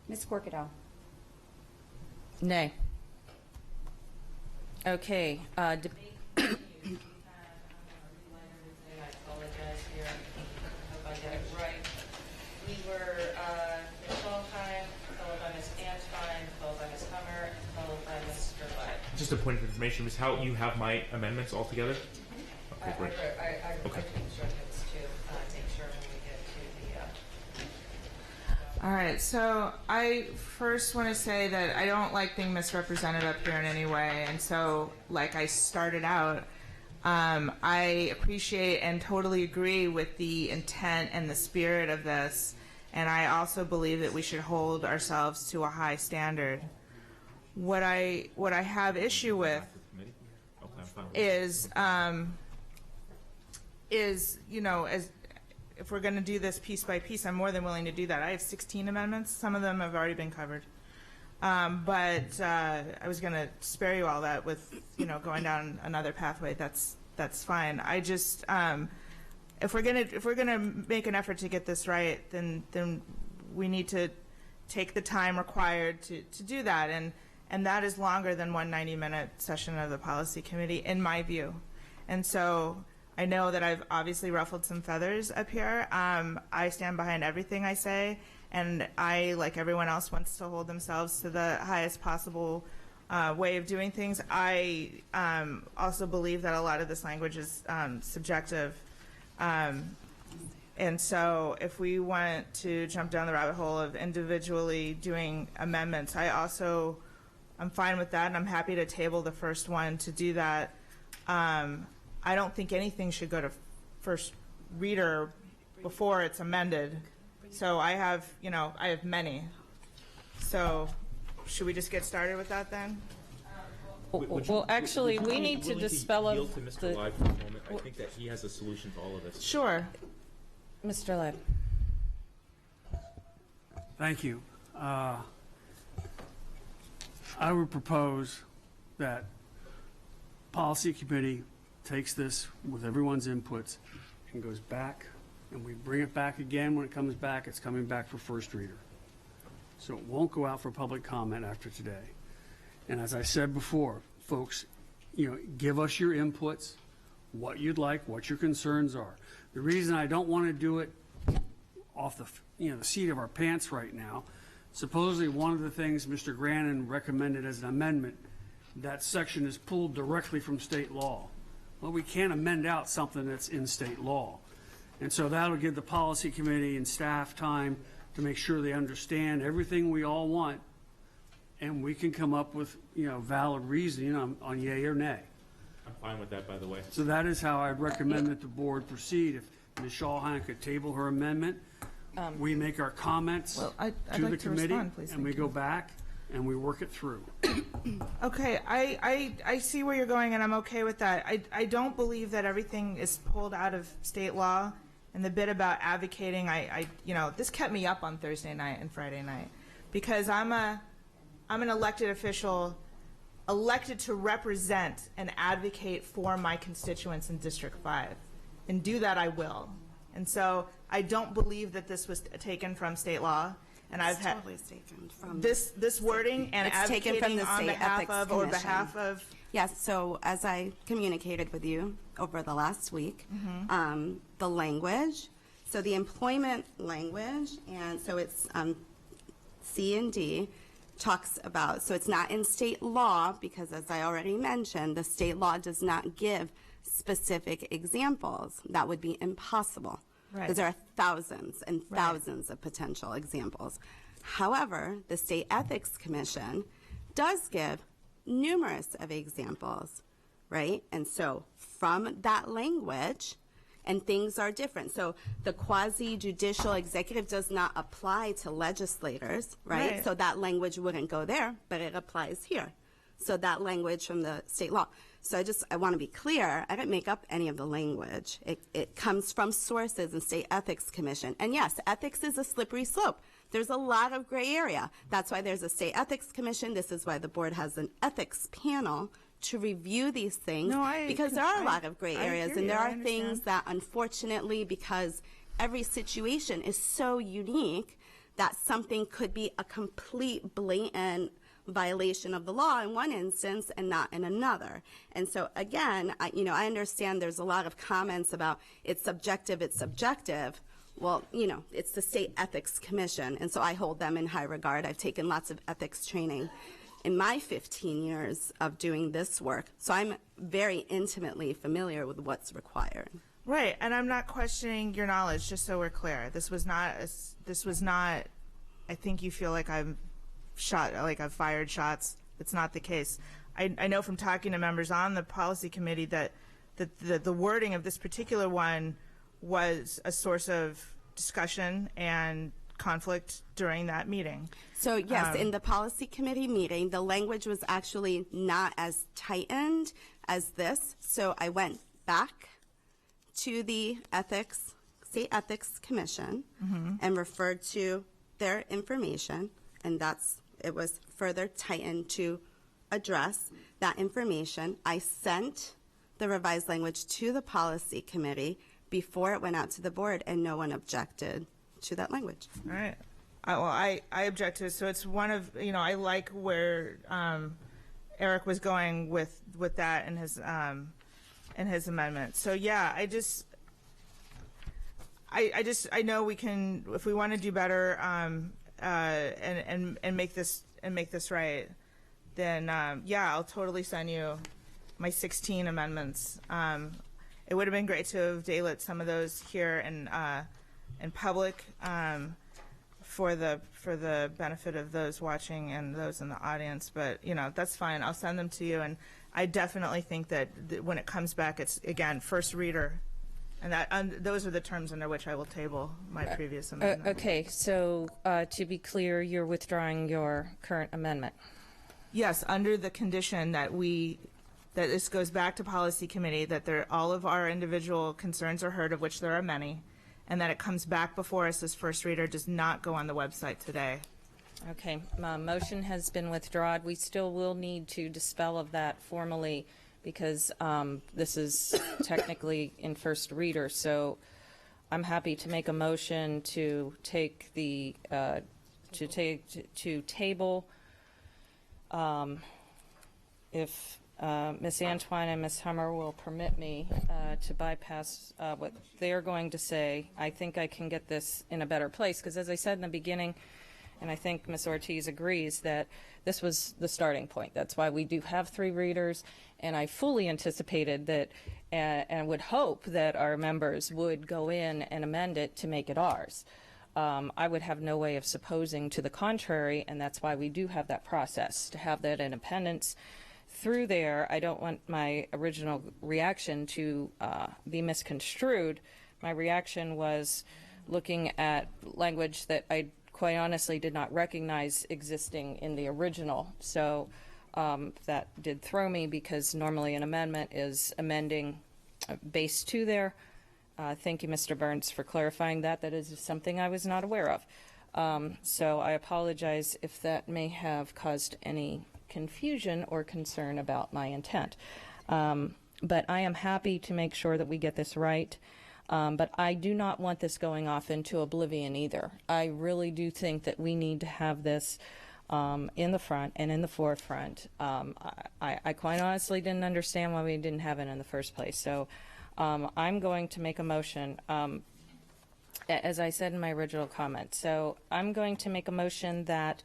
Ms. Corkadell? Nay. Okay, debate continues. We had a reminder today. I apologize here. I hope I get it right. We were Ms. Schulheim, followed by Ms. Antwine, followed by Ms. Hummer, and followed by Mr. Light. Just a point of information, Ms. Howe, you have my amendments all together? Okay, great. I Okay. took instructions to make sure when we get to the. All right, so I first want to say that I don't like being misrepresented up here in any way, and so like I started out, I appreciate and totally agree with the intent and the spirit of this, and I also believe that we should hold ourselves to a high standard. What I have issue with is you know, as if we're going to do this piece by piece, I'm more than willing to do that. I have 16 amendments. Some of them have already been covered. But I was going to spare you all that with, you know, going down another pathway. That's fine. I just if we're gonna make an effort to get this right, then we need to take the time required to do that, and that is longer than one 90-minute session of the policy committee, in my view. And so I know that I've obviously ruffled some feathers up here. I stand behind everything I say, and I, like everyone else, wants to hold themselves to the highest possible way of doing things. I also believe that a lot of this language is subjective. And so if we want to jump down the rabbit hole of individually doing amendments, I'm fine with that, and I'm happy to table the first one to do that. I don't think anything should go to first reader before it's amended. So I have many. So should we just get started with that then? Well, actually, we need to dispel of yield to Mr. Live for a moment. I think that he has a solution to all of this. Sure. Mr. Live. Thank you. I would propose that policy committee takes this with everyone's inputs and goes back, and we bring it back again. When it comes back, it's coming back for first reader. So it won't go out for public comment after today. And as I said before, folks, give us your inputs, what you'd like, what your concerns are. The reason I don't want to do it off the seat of our pants right now, supposedly one of the things Mr. Grannon recommended as an amendment, that section is pulled directly from state law. Well, we can't amend out something that's in state law. And so that'll give the policy committee and staff time to make sure they understand everything we all want, and we can come up with valid reasoning on yay or nay. I'm fine with that, by the way. So that is how I'd recommend that the board proceed. If Ms. Schulheim could table her amendment, we make our comments I'd to like the to committee, respond, please. and we go back and we work it through. Okay, I see where you're going, and I'm okay with that. I don't believe that everything is pulled out of state law. And the bit about advocating, this kept me up on Thursday night and Friday night, because I'm an elected official, elected to represent and advocate for my constituents in District 5, and do that I will. And so I don't believe that this was taken from state law. And I've had totally taken from this wording and it's advocating taken from the on State behalf Ethics of or Commission. behalf of. Yes, so as I communicated with you over the last week, the language, so the employment language, and so it's C and D, talks about, so it's not in state law, because as I already mentioned, the state law does not give specific examples. That would be impossible. Right. Because there are thousands and thousands of potential examples. However, the State Ethics Commission does give numerous of examples, right? And so from that language, and things are different. So the quasi-judicial executive does not apply to legislators, right? So that language wouldn't go there, but it applies here. So that language from the state law. So I want to be clear, I didn't make up any of the language. It comes from sources in State Ethics Commission. And yes, ethics is a slippery slope. There's a lot of gray area. That's why there's a State Ethics Commission. This is why the board has an ethics panel to review these things, because there are a lot of gray areas, and there are things that, unfortunately, because every situation is so unique, that something could be a complete blatant violation of the law in one instance and not in another. And so again, I understand there's a lot of comments about it's subjective. Well, it's the State Ethics Commission, and so I hold them in high regard. I've taken lots of ethics training in my 15 years of doing this work, so I'm very intimately familiar with what's required. Right, and I'm not questioning your knowledge, just so we're clear. This was not, I think you feel like I've fired shots. That's not the case. I know from talking to members on the policy committee that the wording of this particular one was a source of discussion and conflict during that meeting. So yes, in the policy committee meeting, the language was actually not as tightened as this. So I went back to the State Ethics Commission and referred to their information, and it was further tightened to address that information. I sent the revised language to the policy committee before it went out to the board, and no one objected to that language. All right. I object to it. So it's one of, I like where Eric was going with that in his amendment. So yeah, I know we can, if we want to do better and make this right, then yeah, I'll totally send you my 16 amendments. It would have been great to have daylit some of those here in public for the benefit of those watching and those in the audience. But that's fine. I'll send them to you. And I definitely think that when it comes back, it's again first reader, and those are the terms under which I will table my previous amendment. Okay. So to be clear, you're withdrawing your current amendment. Yes, under the condition that this goes back to policy committee, that all of our individual concerns are heard, of which there are many, and that it comes back before us as first reader, does not go on the website today. Okay, motion has been withdrawn. We still will need to dispel of that formally because this is technically in first reader. So I'm happy to make a motion to take the to table. If Ms. Antoine and Ms. Hummer will permit me to bypass what they're going to say, I think I can get this in a better place. Because as I said in the beginning, and I think Ms. Ortiz agrees, that this was the starting point. That's why we do have 3 readers, and I fully anticipated that and would hope that our members would go in and amend it to make it ours. I would have no way of supposing to the contrary, and that's why we do have that process, to have that independence. Through there, I don't want my original reaction to be misconstrued. My reaction was looking at language that I quite honestly did not recognize existing in the original. So that did throw me, because normally an amendment is amending base 2 there. Thank you, Mr. Burns, for clarifying that. That is something I was not aware of. So I apologize if that may have caused any confusion or concern about my intent. But I am happy to make sure that we get this right. But I do not want this going off into oblivion either. I really do think that we need to have this in the front and in the forefront. I quite honestly didn't understand why we didn't have it in the first place. So I'm going to make a motion, as I said in my original comment. So I'm going to make a motion that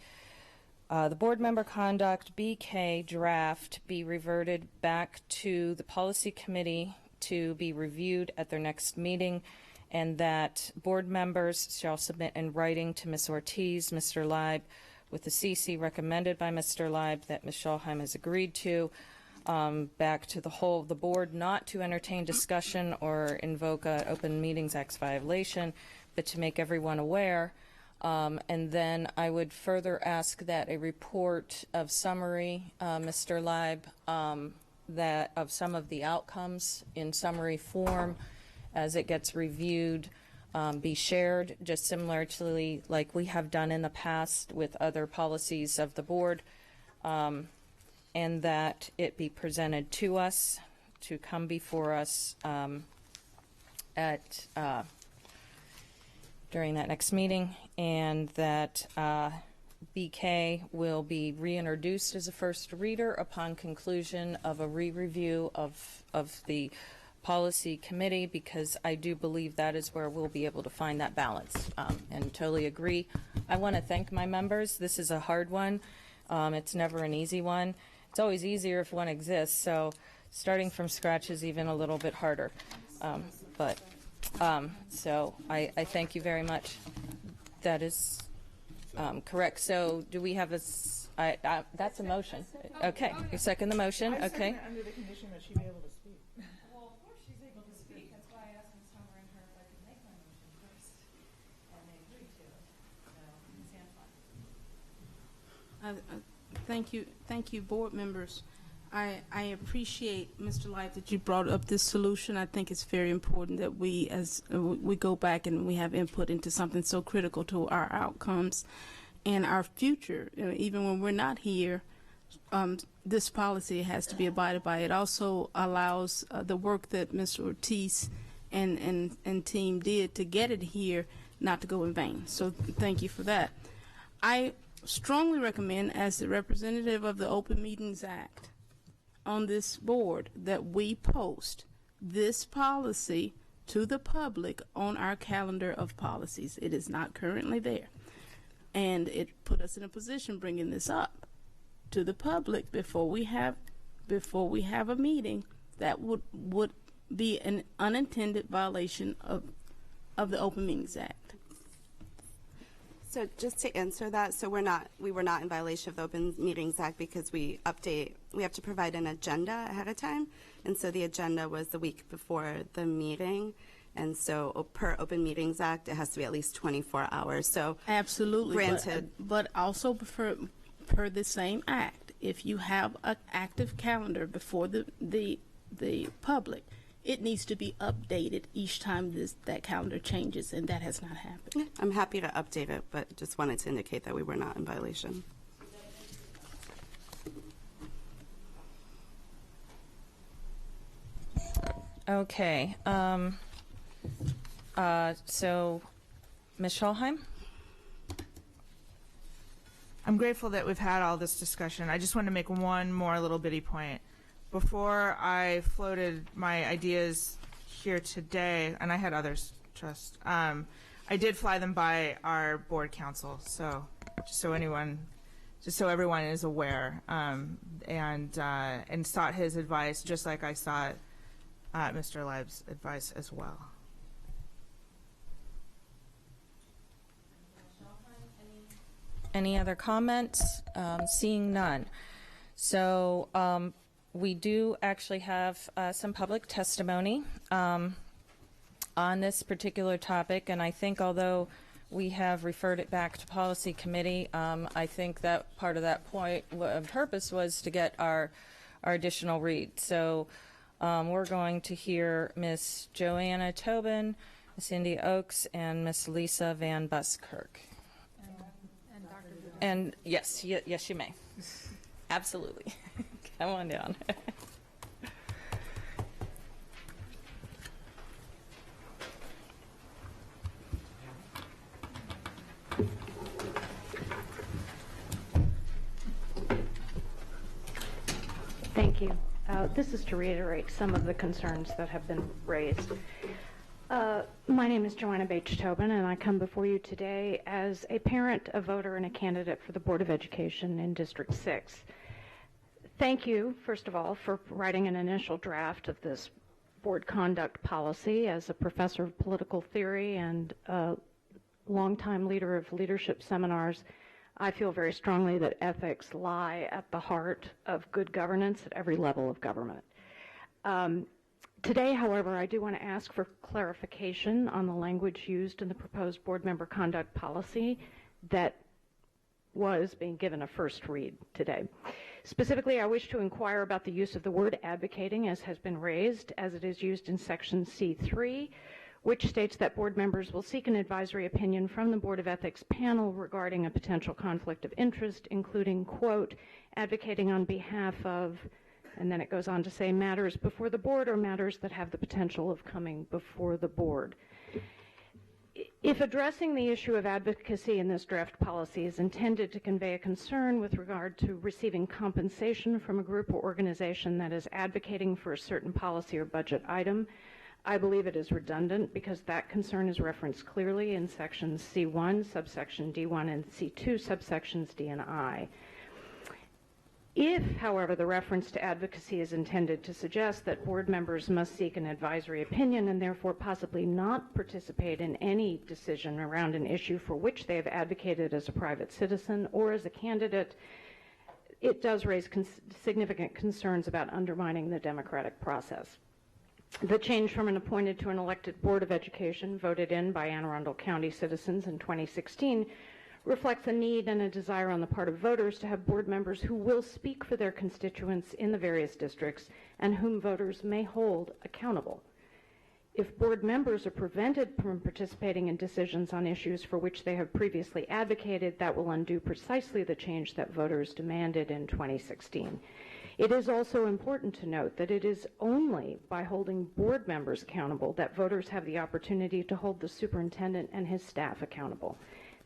the board member conduct BK draft be reverted back to the policy committee to be reviewed at their next meeting, and that board members shall submit in writing to Ms. Ortiz, Mr. Leib, with the CC recommended by Mr. Leib that Ms. Scholheim has agreed to, back to the whole of the board, not to entertain discussion or invoke an Open Meetings Act violation, but to make everyone aware. And then I would further ask that a report of summary, Mr. Leib, that of some of the outcomes in summary form as it gets reviewed be shared, just similarly like we have done in the past with other policies of the board, and that it be presented to us, to come before us during that next meeting, and that BK will be reintroduced as a first reader upon conclusion of a re-review of the policy committee, because I do believe that is where we'll be able to find that balance, and totally agree. I want to thank my members. This is a hard one. It's never an easy one. It's always easier if one exists, so starting from scratch is even a little bit harder. So I thank you very much. That is correct. So do we have that's a motion. Okay, you second the motion. Okay. Under the condition that she be able to speak. Well, of course she's able to speak. That's why I asked Ms. Homer and her if I could make my motion first, and they agreed to it. So, Ms. Antoine. Thank you, board members. I appreciate, Mr. Light, that you brought up this solution. I think it's very important that we go back and we have input into something so critical to our outcomes and our future. Even when we're not here, this policy has to be abided by. It also allows the work that Mr. Ortiz and team did to get it here not to go in vain. So thank you for that. I strongly recommend, as the representative of the Open Meetings Act on this board, that we post this policy to the public on our calendar of policies. It is not currently there. And it put us in a position bringing this up to the public before we have a meeting. That would be an unintended violation of the Open Meetings Act. So just to answer that, so we were not in violation of the Open Meetings Act because we have to provide an agenda ahead of time, and so the agenda was the week before the meeting, and so per Open Meetings Act, it has to be at least 24 hours. So absolutely, granted, but also per the same act, if you have an active calendar before the public, it needs to be updated each time that calendar changes, and that has not happened. Yeah, I'm happy to update it, but just wanted to indicate that we were not in violation. Okay. So, Ms. Schalheim? I'm grateful that we've had all this discussion. I just want to make one more little bitty point. Before I floated my ideas here today, and I had others, trust, I did fly them by our board counsel, so just so everyone is aware, and sought his advice, just like I sought Mr. Leib's advice as well. Any other comments? Seeing none. So we do actually have some public testimony on this particular topic, and I think although we have referred it back to policy committee, I think that part of that point of purpose was to get our additional read. So we're going to hear Miss Joanna Tobin, Miss Cindy Oakes, and Miss Lisa Van Buskirk. And yes, you may. Absolutely. Come on down. Thank you. This is to reiterate some of the concerns that have been raised. My name is Joanna Bates Tobin, and I come before you today as a parent, a voter, and a candidate for the Board of Education in District 6. Thank you, first of all, for writing an initial draft of this board conduct policy. As a professor of political theory and a longtime leader of leadership seminars, I feel very strongly that ethics lie at the heart of good governance at every level of government. Today, however, I do want to ask for clarification on the language used in the proposed board member conduct policy that was being given a first read today. Specifically, I wish to inquire about the use of the word advocating, as has been raised, as it is used in section C3, which states that board members will seek an advisory opinion from the Board of Ethics panel regarding a potential conflict of interest, including, quote, advocating on behalf of, and then it goes on to say matters before the board or matters that have the potential of coming before the board. If addressing the issue of advocacy in this draft policy is intended to convey a concern with regard to receiving compensation from a group or organization that is advocating for a certain policy or budget item, I believe it is redundant because that concern is referenced clearly in sections C1, subsection D1, and C2, subsections D and I. If, however, the reference to advocacy is intended to suggest that board members must seek an advisory opinion and therefore possibly not participate in any decision around an issue for which they have advocated as a private citizen or as a candidate, it does raise significant concerns about undermining the democratic process. The change from an appointed to an elected Board of Education voted in by Anne Arundel County citizens in 2016 reflects a need and a desire on the part of voters to have board members who will speak for their constituents in the various districts and whom voters may hold accountable. If board members are prevented from participating in decisions on issues for which they have previously advocated, that will undo precisely the change that voters demanded in 2016. It is also important to note that it is only by holding board members accountable that voters have the opportunity to hold the superintendent and his staff accountable.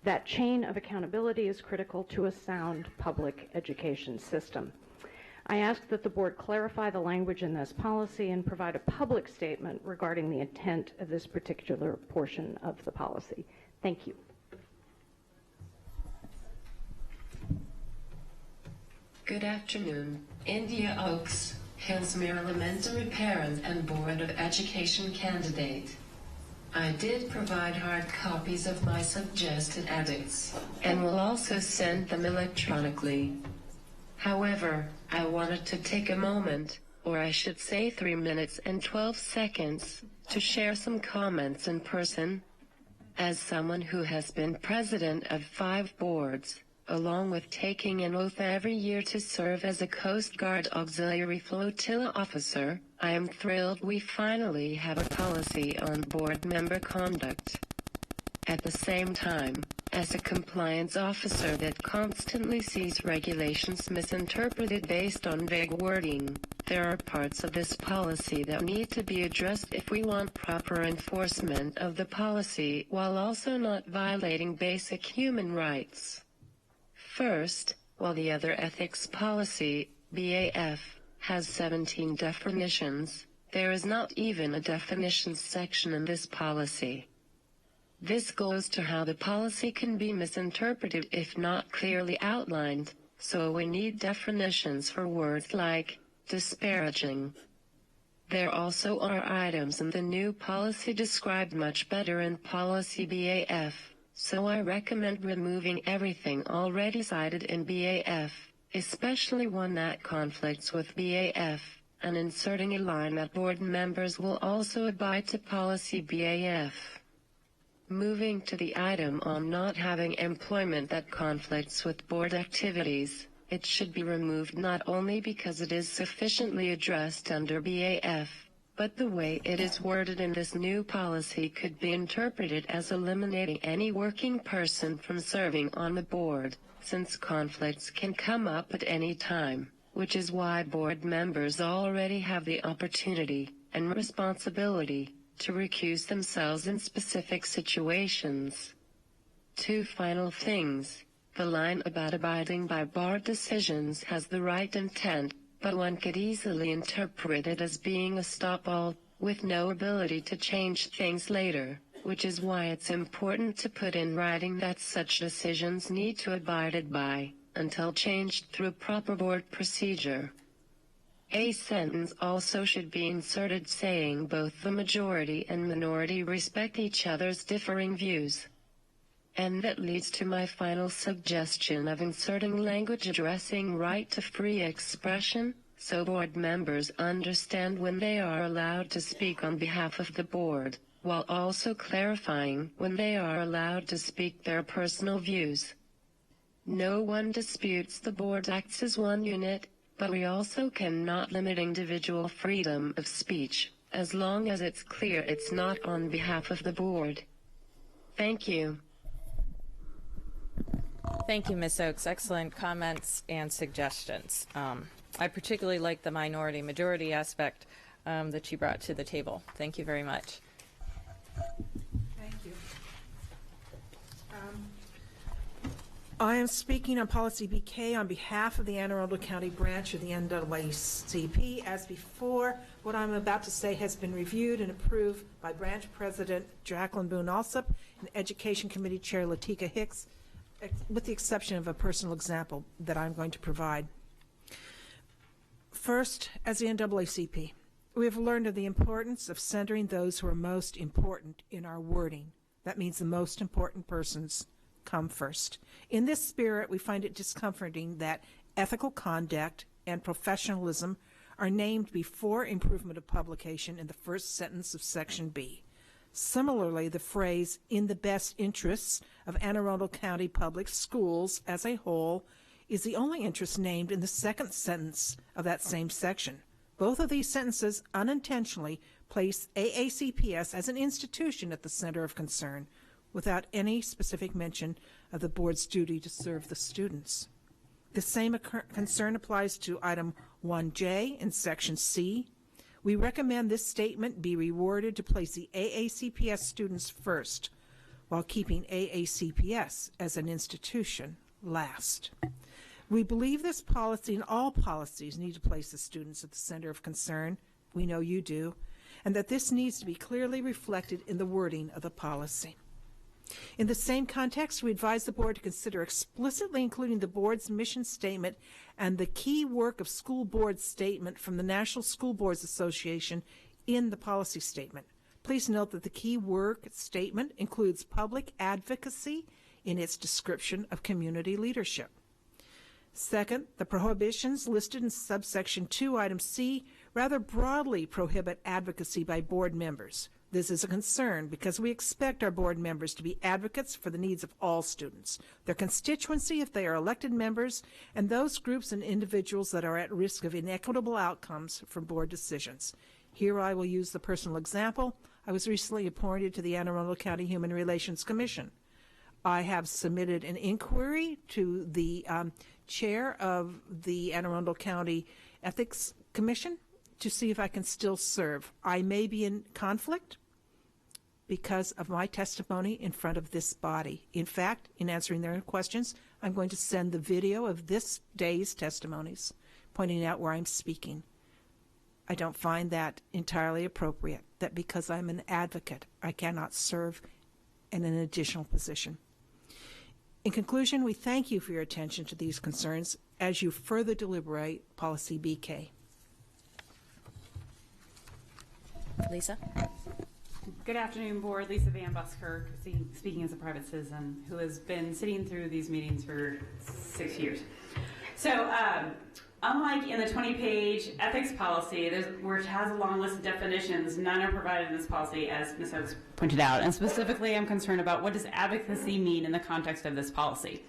That chain of accountability is critical to a sound public education system. I ask that the board clarify the language in this policy and provide a public statement regarding the intent of this particular portion of the policy. Thank you. Good afternoon. India Oaks, Hillsmere Elementary parent and Board of Education candidate. I did provide hard copies of my suggested edits, and will also send them electronically. However, I wanted to take a moment, or I should say 3 minutes and 12 seconds, to share some comments in person. As someone who has been president of 5 boards, along with taking an oath every year to serve as a Coast Guard Auxiliary Flotilla officer, I am thrilled we finally have a policy on board member conduct. At the same time, as a compliance officer that constantly sees regulations misinterpreted based on vague wording, there are parts of this policy that need to be addressed if we want proper enforcement of the policy while also not violating basic human rights. First, while the other ethics policy, BAF, has 17 definitions, there is not even a definitions section in this policy. This goes to how the policy can be misinterpreted if not clearly outlined, so we need definitions for words like disparaging. There also are items in the new policy described much better in policy BAF. So I recommend removing everything already cited in BAF, especially one that conflicts with BAF, and inserting a line that board members will also abide to policy BAF. Moving to the item on not having employment that conflicts with board activities, it should be removed not only because it is sufficiently addressed under BAF, but the way it is worded in this new policy could be interpreted as eliminating any working person from serving on the board, since conflicts can come up at any time, which is why board members already have the opportunity and responsibility to recuse themselves in specific situations. 2 final things. The line about abiding by board decisions has the right intent, but one could easily interpret it as being a stop-all, with no ability to change things later, which is why it's important to put in writing that such decisions need to be abided by, until changed through proper board procedure. A sentence also should be inserted saying both the majority and minority respect each other's differing views. And that leads to my final suggestion of inserting language addressing right to free expression, so board members understand when they are allowed to speak on behalf of the board, while also clarifying when they are allowed to speak their personal views. No one disputes the board acts as one unit, but we also cannot limit individual freedom of speech, as long as it's clear it's not on behalf of the board. Thank you. Thank you, Ms. Oaks. Excellent comments and suggestions. I particularly like the minority-majority aspect that you brought to the table. Thank you very much. Thank you. I am speaking on Policy BK on behalf of the Anne Arundel County branch of the NAACP. As before, what I'm about to say has been reviewed and approved by Branch President Jacqueline Boone Alsop and Education Committee Chair Latika Hicks, with the exception of a personal example that I'm going to provide. First, as the NAACP, we have learned of the importance of centering those who are most important in our wording. That means the most important persons come first. In this spirit, we find it discomforting that ethical conduct and professionalism are named before improvement of publication in the first sentence of Section B. Similarly, the phrase, in the best interests of Anne Arundel County Public Schools as a whole, is the only interest named in the second sentence of that same section. Both of these sentences unintentionally place AACPS as an institution at the center of concern, without any specific mention of the board's duty to serve the students. The same concern applies to item 1J in section C. We recommend this statement be reworded to place the AACPS students first, while keeping AACPS as an institution last. We believe this policy and all policies need to place the students at the center of concern. We know you do, and that this needs to be clearly reflected in the wording of the policy. In the same context, we advise the board to consider explicitly including the board's mission statement and the key work of school board statement from the National School Boards Association in the policy statement. Please note that the key work statement includes public advocacy in its description of community leadership. Second, the prohibitions listed in subsection 2, item C, rather broadly prohibit advocacy by board members. This is a concern because we expect our board members to be advocates for the needs of all students, their constituency if they are elected members, and those groups and individuals that are at risk of inequitable outcomes from board decisions. Here I will use the personal example. I was recently appointed to the Anne Arundel County Human Relations Commission. I have submitted an inquiry to the chair of the Anne Arundel County Ethics Commission to see if I can still serve. I may be in conflict because of my testimony in front of this body. In fact, in answering their questions, I'm going to send the video of this day's testimonies, pointing out where I'm speaking. I don't find that entirely appropriate, that because I'm an advocate, I cannot serve in an additional position. In conclusion, we thank you for your attention to these concerns as you further deliberate Policy BK. Lisa? Good afternoon, Board. Lisa Van Buskirk, speaking as a private citizen who has been sitting through these meetings for 6 years. So, unlike in the 20-page ethics policy, which has a long list of definitions, none are provided in this policy, as Ms. Oaks pointed out. And specifically, I'm concerned about what does advocacy mean in the context of this policy.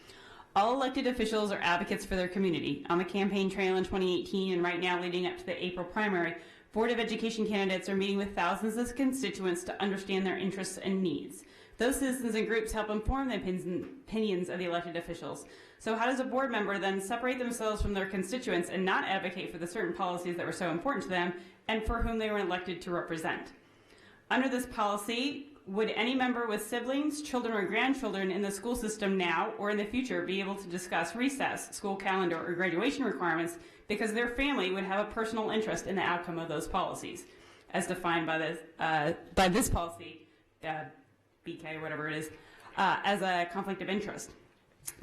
All elected officials are advocates for their community. On the campaign trail in 2018 and right now leading up to the April primary, Board of Education candidates are meeting with thousands of constituents to understand their interests and needs. Those citizens and groups help inform the opinions of the elected officials. So how does a board member then separate themselves from their constituents and not advocate for the certain policies that were so important to them and for whom they were elected to represent? Under this policy, would any member with siblings, children, or grandchildren in the school system now or in the future be able to discuss recess, school calendar, or graduation requirements because their family would have a personal interest in the outcome of those policies, as defined by this policy, BK, whatever it is, as a conflict of interest?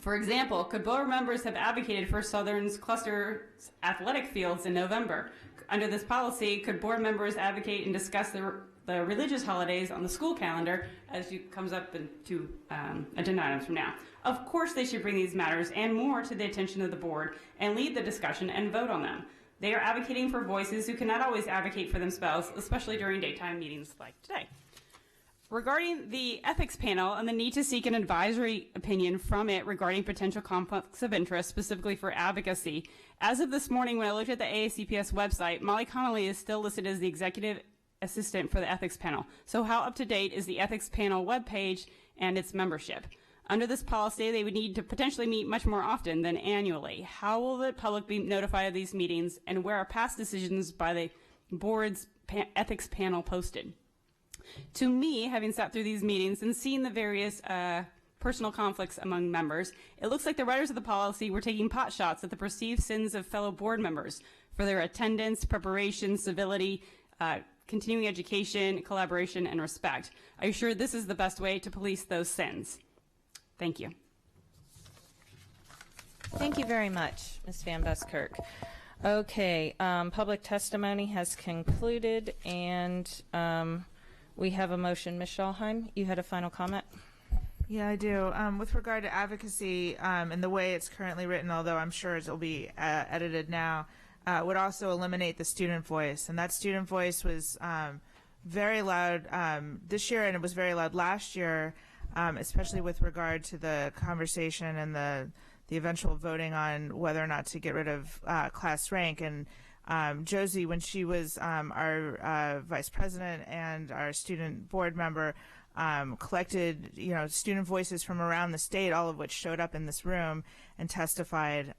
For example, could board members have advocated for Southern's cluster athletic fields in November? Under this policy, could board members advocate and discuss the religious holidays on the school calendar as it comes up into agenda items from now? Of course they should bring these matters and more to the attention of the board and lead the discussion and vote on them. They are advocating for voices who cannot always advocate for themselves, especially during daytime meetings like today. Regarding the ethics panel and the need to seek an advisory opinion from it regarding potential conflicts of interest, specifically for advocacy, as of this morning when I looked at the AACPS website, Molly Connolly is still listed as the executive assistant for the ethics panel. So how up to date is the ethics panel webpage and its membership? Under this policy, they would need to potentially meet much more often than annually. How will the public be notified of these meetings, and where are past decisions by the board's ethics panel posted? To me, having sat through these meetings and seen the various personal conflicts among members, it looks like the writers of the policy were taking pot shots at the perceived sins of fellow board members for their attendance, preparation, civility, continuing education, collaboration, and respect. Are you sure this is the best way to police those sins? Thank you. Thank you very much, Ms. Van Buskirk. Okay, public testimony has concluded, and we have a motion. Ms. Schalheim, you had a final comment? Yeah, I do. With regard to advocacy and the way it's currently written, although I'm sure it'll be edited now, would also eliminate the student voice. And that student voice was very loud this year, and it was very loud last year, especially with regard to the conversation and the eventual voting on whether or not to get rid of class rank. And Josie, when she was our vice president and our student board member, collected, student voices from around the state, all of which showed up in this room and testified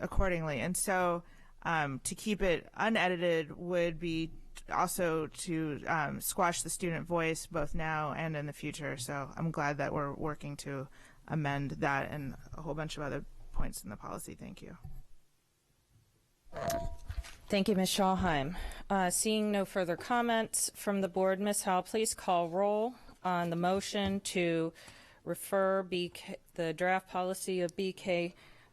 accordingly. And so to keep it unedited would be also to squash the student voice both now and in the future. So I'm glad that we're working to amend that and a whole bunch of other points in the policy. Thank you. Thank you, Ms. Schalheim. Seeing no further comments from the board, Ms. Howell, please call roll on the motion to refer the draft policy of BK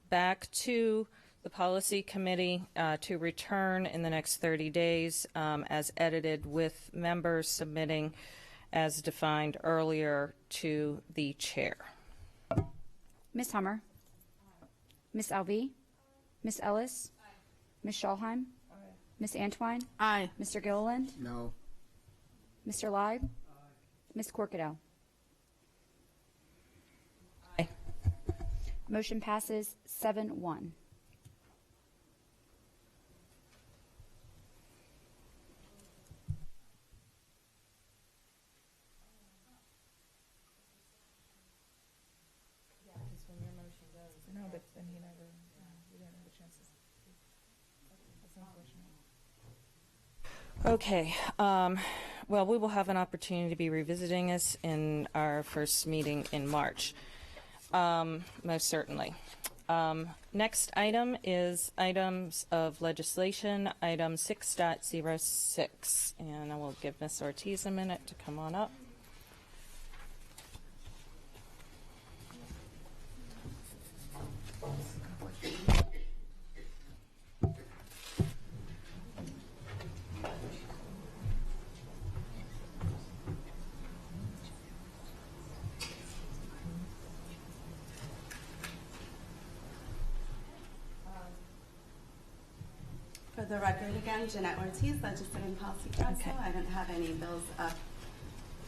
back to the policy committee to return in the next 30 days as edited, with members submitting as defined earlier to the chair. Ms. Hummer? Ms. Alvey? Ms. Ellis? Ms. Schalheim? Ms. Antwine? Aye. Mr. Gilliland? No. Mr. Leib? Ms. Corkadell? Aye. Motion passes 7-1. No, but then he never, we didn't have a chance to. That's unfortunate. Okay. Well, we will have an opportunity to be revisiting this in our first meeting in March, most certainly. Next item is items of legislation, item 6.06. And I will give Ms. Ortiz a minute to come on up. For the record again, Jeanette Ortiz, Legislative and Policy Council. I don't have any bills up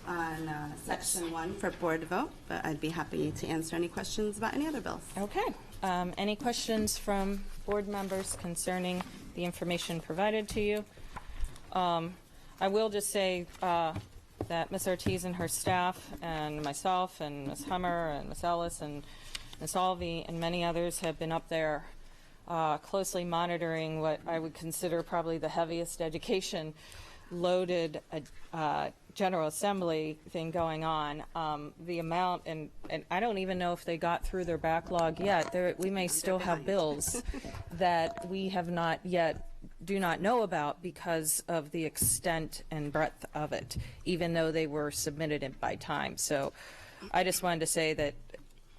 on Section 1 for board vote, but I'd be happy to answer any questions about any other bills. Okay. Any questions from board members concerning the information provided to you? I will just say that Ms. Ortiz and her staff and myself and Ms. Hummer and Ms. Ellis and Ms. Alvey and many others have been up there closely monitoring what I would consider probably the heaviest education loaded General Assembly thing going on. The amount, and I don't even know if they got through their backlog yet. We may still have bills that we have not yet, do not know about because of the extent and breadth of it, even though they were submitted by time. So I just wanted to say that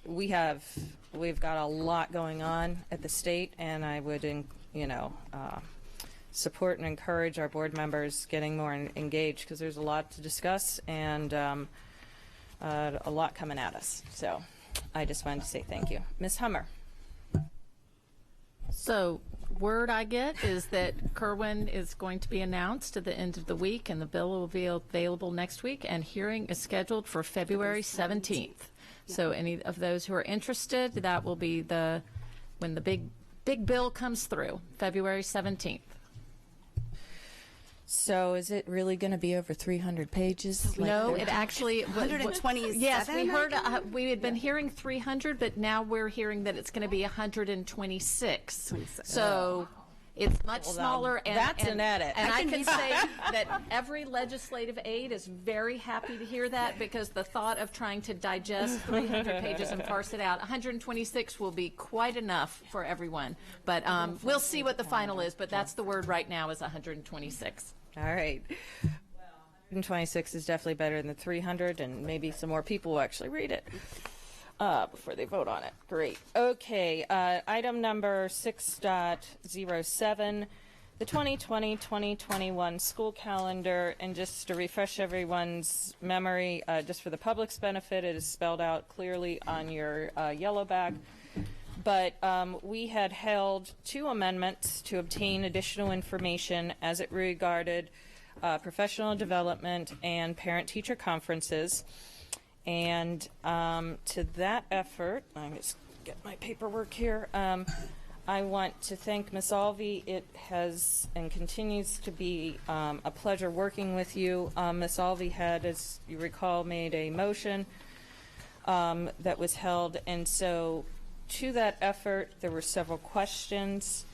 we've got a lot going on at the state, and I would, support and encourage our board members getting more engaged, because there's a lot to discuss and a lot coming at us. So I just wanted to say thank you. Ms. Hummer. So word I get is that Kerwin is going to be announced at the end of the week, and the bill will be available next week, and hearing is scheduled for February 17th. So any of those who are interested, that will be when the big bill comes through, February 17th. So is it really going to be over 300 pages? No, it actually 127. Yes, we heard we had been hearing 300, but now we're hearing that it's going to be 126. So It's much Well, smaller. And that's an edit. And I can say that every legislative aide is very happy to hear that, because the thought of trying to digest 300 pages and parse it out, 126 will be quite enough for everyone. But we'll see what the final is, but that's the word right now is 126. All right. 126 is definitely better than the 300, and maybe some more people will actually read it before they vote on it. Great. Okay, item number 6.07, the 2020-2021 school calendar. And just to refresh everyone's memory, just for the public's benefit, it is spelled out clearly on your yellow bag. But we had held 2 amendments to obtain additional information as it regarded professional development and parent-teacher conferences. And to that effort, let me just get my paperwork here. I want to thank Ms. Alvey. It has and continues to be a pleasure working with you. Ms. Alvey had, as you recall, made a motion that was held. And so to that effort, there were several questions,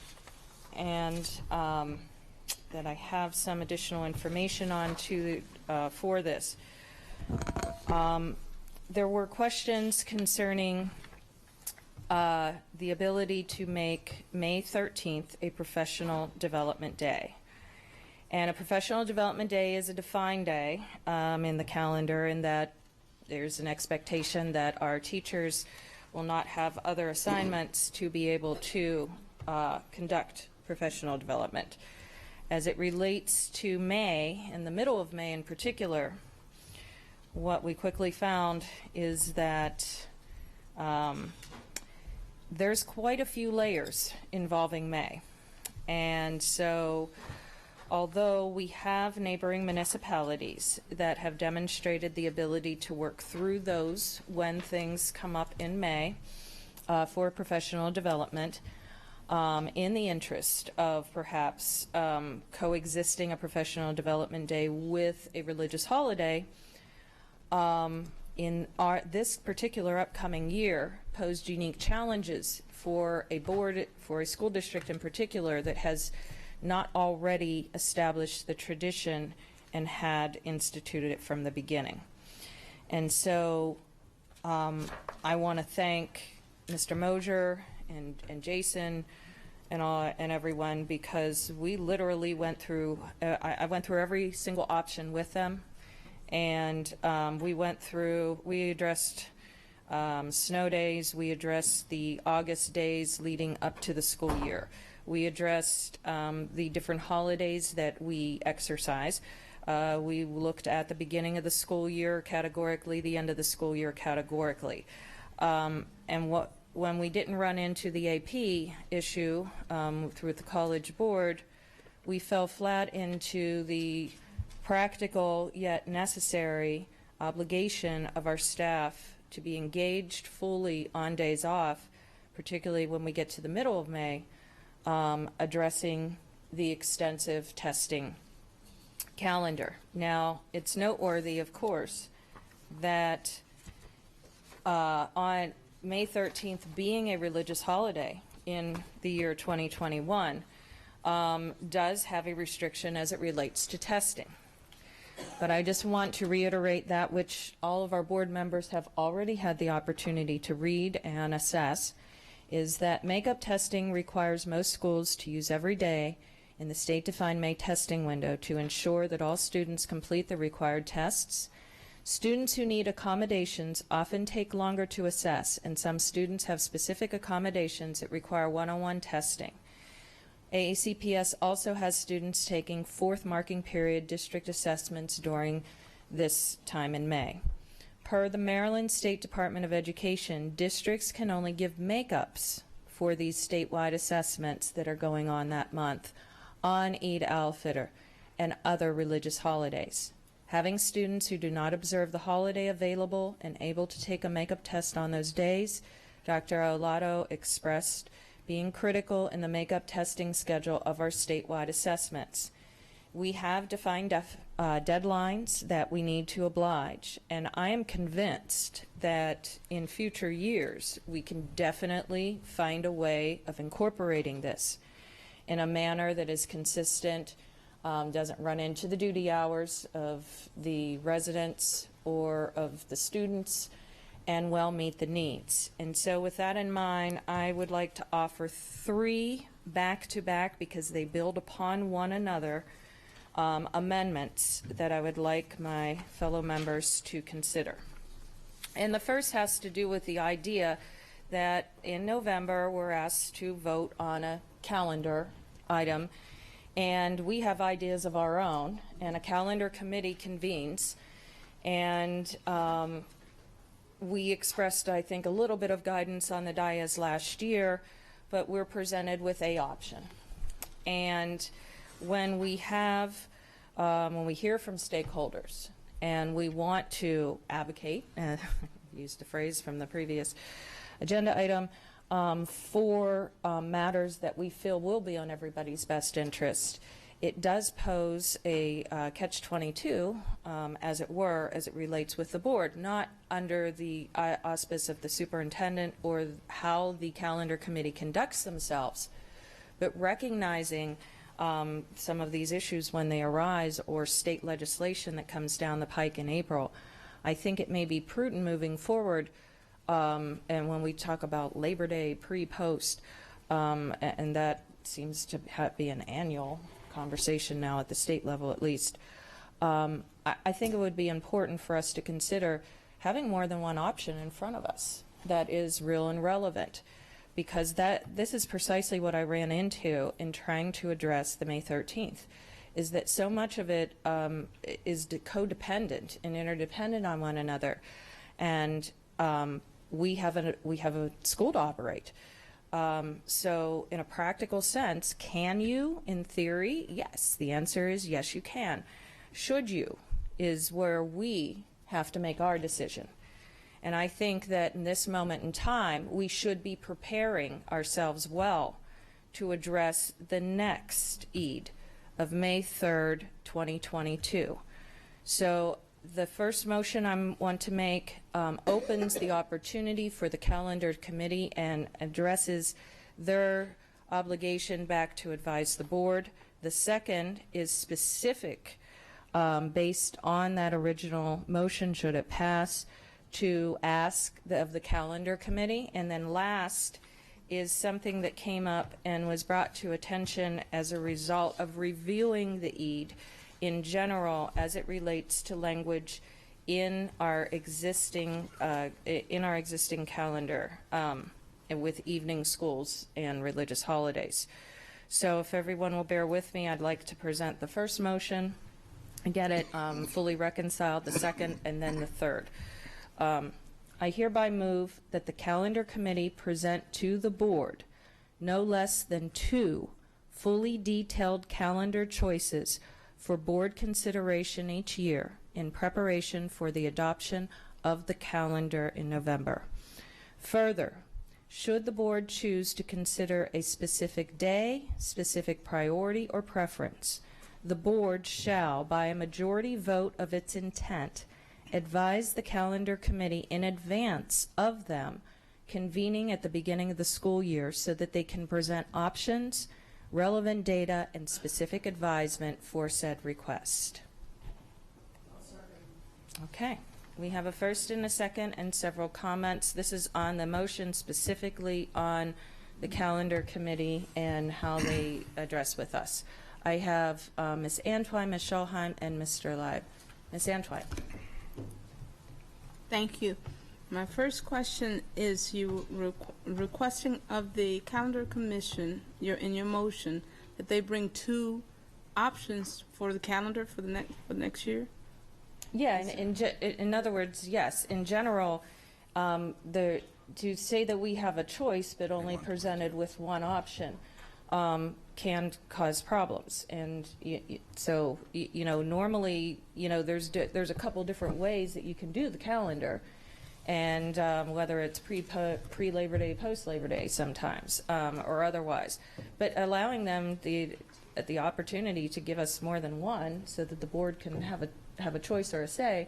and that I have some additional information on for this. There were questions concerning the ability to make May 13th a professional development day. And a professional development day is a defined day in the calendar, in that there's an expectation that our teachers will not have other assignments to be able to conduct professional development. As it relates to May, in the middle of May in particular, what we quickly found is that there's quite a few layers involving May. And so, although we have neighboring municipalities that have demonstrated the ability to work through those when things come up in May for professional development, in the interest of perhaps coexisting a professional development day with a religious holiday, in this particular upcoming year posed unique challenges for a board, for a school district in particular, that has not already established the tradition and had instituted it from the beginning. And so I want to thank Mr. Mosier and Jason and everyone, because we literally went through, I went through every single option with them. And we addressed snow days, we addressed the August days leading up to the school year. We addressed the different holidays that we exercise. We looked at the beginning of the school year categorically, the end of the school year categorically. When we didn't run into the AP issue through the college board, we fell flat into the practical yet necessary obligation of our staff to be engaged fully on days off, particularly when we get to the middle of May, addressing the extensive testing calendar. Now, it's noteworthy, of course, that on May 13th being a religious holiday in the year 2021 does have a restriction as it relates to testing. But I just want to reiterate that which all of our board members have already had the opportunity to read and assess, is that makeup testing requires most schools to use every day in the state-defined May testing window to ensure that all students complete the required tests. Students who need accommodations often take longer to assess, and some students have specific accommodations that require one-on-one testing. AACPS also has students taking fourth marking period district assessments during this time in May. Per the Maryland State Department of Education, districts can only give makeups for these statewide assessments that are going on that month on Eid al-Fitr and other religious holidays. Having students who do not observe the holiday available and able to take a makeup test on those days, Dr. Olato expressed being critical in the makeup testing schedule of our statewide assessments. We have defined deadlines that we need to oblige, and I am convinced that in future years we can definitely find a way of incorporating this. in a manner that is consistent, doesn't run into the duty hours of the residents or of the students, and well meet the needs. And so with that in mind, I would like to offer 3 back-to-back, because they build upon one another, amendments that I would like my fellow members to consider. And the first has to do with the idea that in November we're asked to vote on a calendar item, and we have ideas of our own, and a calendar committee convenes, and we expressed, I think, a little bit of guidance on the dais last year, but we're presented with a option. And when we have, when we hear from stakeholders and we want to advocate, and I used a phrase from the previous agenda item, for matters that we feel will be on everybody's best interest, it does pose a catch-22, as it were, as it relates with the board, not under the auspice of the superintendent or how the calendar committee conducts themselves, but recognizing some of these issues when they arise, or state legislation that comes down the pike in April. I think it may be prudent moving forward, and when we talk about Labor Day, pre-post, and that seems to be an annual conversation now at the state level at least, I think it would be important for us to consider having more than one option in front of us that is real and relevant, because this is precisely what I ran into in trying to address the May 13th, is that so much of it is codependent and interdependent on one another, and we have a school to operate. So in a practical sense, can you, in theory? Yes. The answer is yes, you can. Should you is where we have to make our decision. And I think that in this moment in time, we should be preparing ourselves well to address the next Eid of May 3rd, 2022. So the first motion I want to make opens the opportunity for the calendar committee and addresses their obligation back to advise the board. The second is specific, based on that original motion, should it pass, to ask of the calendar committee. And then last is something that came up and was brought to attention as a result of reviewing the Eid in general as it relates to language in our existing calendar, with evening schools and religious holidays. So if everyone will bear with me, I'd like to present the first motion, get it fully reconciled, the second, and then the third. I hereby move that the calendar committee present to the board no less than 2 fully detailed calendar choices for board consideration each year in preparation for the adoption of the calendar in November. Further, should the board choose to consider a specific day, specific priority, or preference, the board shall, by a majority vote of its intent, advise the calendar committee in advance of them convening at the beginning of the school year so that they can present options, relevant data, and specific advisement for said request. Okay. We have a first and a second and several comments. This is on the motion, specifically on the calendar committee and how they address with us. I have Ms. Antwine, Ms. Scholheim, and Mr. Leib. Ms. Antwine. Thank you. My first question is you requesting of the calendar commission, in your motion, that they bring 2 options for the calendar for the next year? Yeah, in other words, yes. In general, to say that we have a choice but only presented with one option can cause problems. And so, normally, there's a couple different ways that you can do the calendar, and whether it's pre-Labor Day, post-Labor Day sometimes, or otherwise. But allowing them the opportunity to give us more than one so that the board can have a choice or a say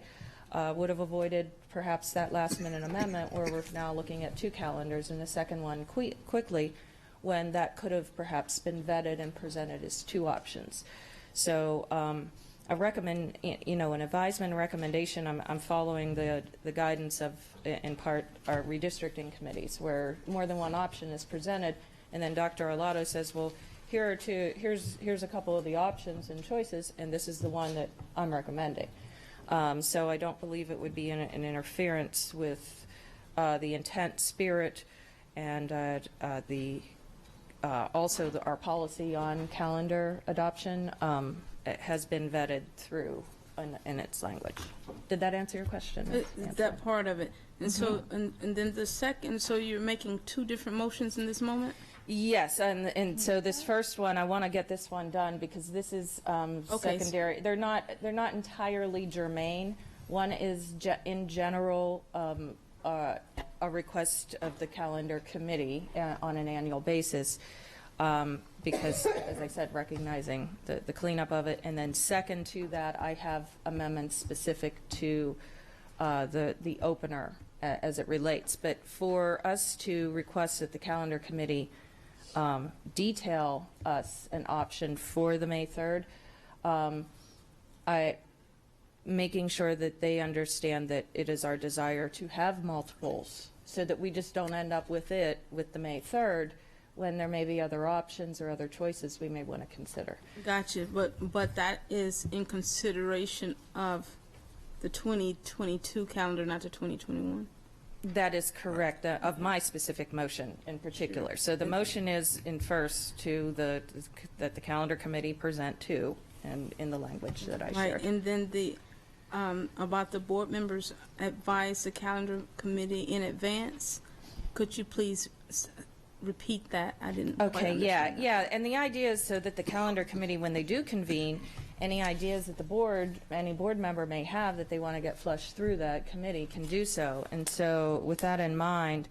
would have avoided perhaps that last-minute amendment where we're now looking at 2 calendars and the second one quickly, when that could have perhaps been vetted and presented as two options. So a recommend, an advisement recommendation, I'm following the guidance of, in part, our redistricting committees, where more than one option is presented, and then Dr. Arlotto says, well, here's a couple of the options and choices, and this is the one that I'm recommending. So I don't believe it would be an interference with the intent, spirit, and also our policy on calendar adoption has been vetted through in its language. Did that answer your question? That part of it. And so, and then the second, so you're making two different motions in this moment? Yes, and so this first one, I want to get this one done because this is secondary. They're not entirely germane. One is in general a request of the calendar committee on an annual basis because, as I said, recognizing the cleanup of it. And then second to that, I have amendments specific to the opener as it relates. But for us to request that the calendar committee detail us an option for the May 3rd, making sure that they understand that it is our desire to have multiples so that we just don't end up with the May 3rd when there may be other options or other choices we may want to consider. Gotcha, but that is in consideration of the 2022 calendar, not the 2021? That is correct, of my specific motion in particular. So the motion is in first to that the calendar committee present to, and in the language that I shared. Right, and then the about the board members advise the calendar committee in advance. Could you please repeat that? I didn't quite understand that. Yeah, and the idea is so that the calendar committee, when they do convene, any ideas that any board member may have that they want to get flushed through that committee can do so. And so with that in mind,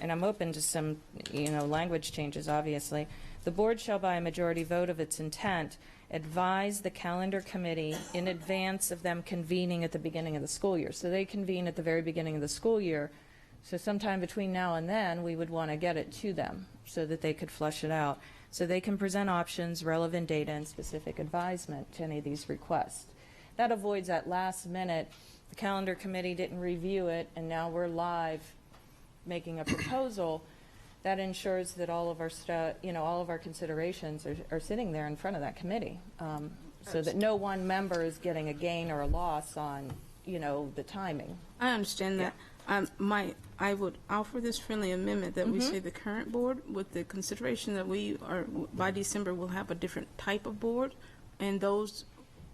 and I'm open to some, language changes, obviously, the board shall by a majority vote of its intent advise the calendar committee in advance of them convening at the beginning of the school year. So they convene at the very beginning of the school year. So sometime between now and then, we would want to get it to them so that they could flush it out. So they can present options, relevant data, and specific advisement to any of these requests. That avoids that last minute, the calendar committee didn't review it, and now we're live making a proposal. That ensures that all of our all of our considerations are sitting there in front of that committee, so that no one member is getting a gain or a loss on, the timing. I understand that. I would offer this friendly amendment that we say the current board, with the consideration that we are, by December, we'll have a different type of board, and those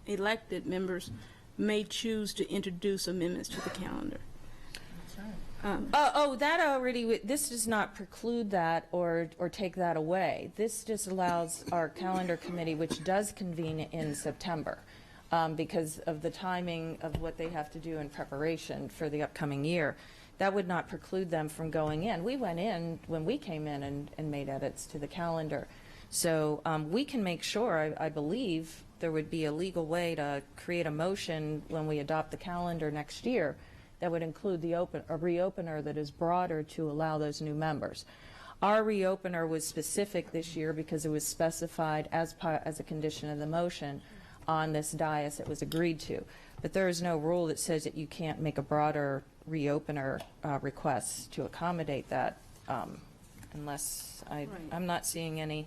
elected members may choose to introduce amendments to the calendar. That already, this does not preclude that or take that away. This just allows our calendar committee, which does convene in September, because of the timing of what they have to do in preparation for the upcoming year. That would not preclude them from going in. We went in when we came in and made edits to the calendar. So we can make sure, I believe, there would be a legal way to create a motion when we adopt the calendar next year that would include a reopener that is broader to allow those new members. Our reopener was specific this year because it was specified as a condition of the motion on this dais. It was agreed to. But there is no rule that says that you can't make a broader reopener request to accommodate that, unless I'm not seeing any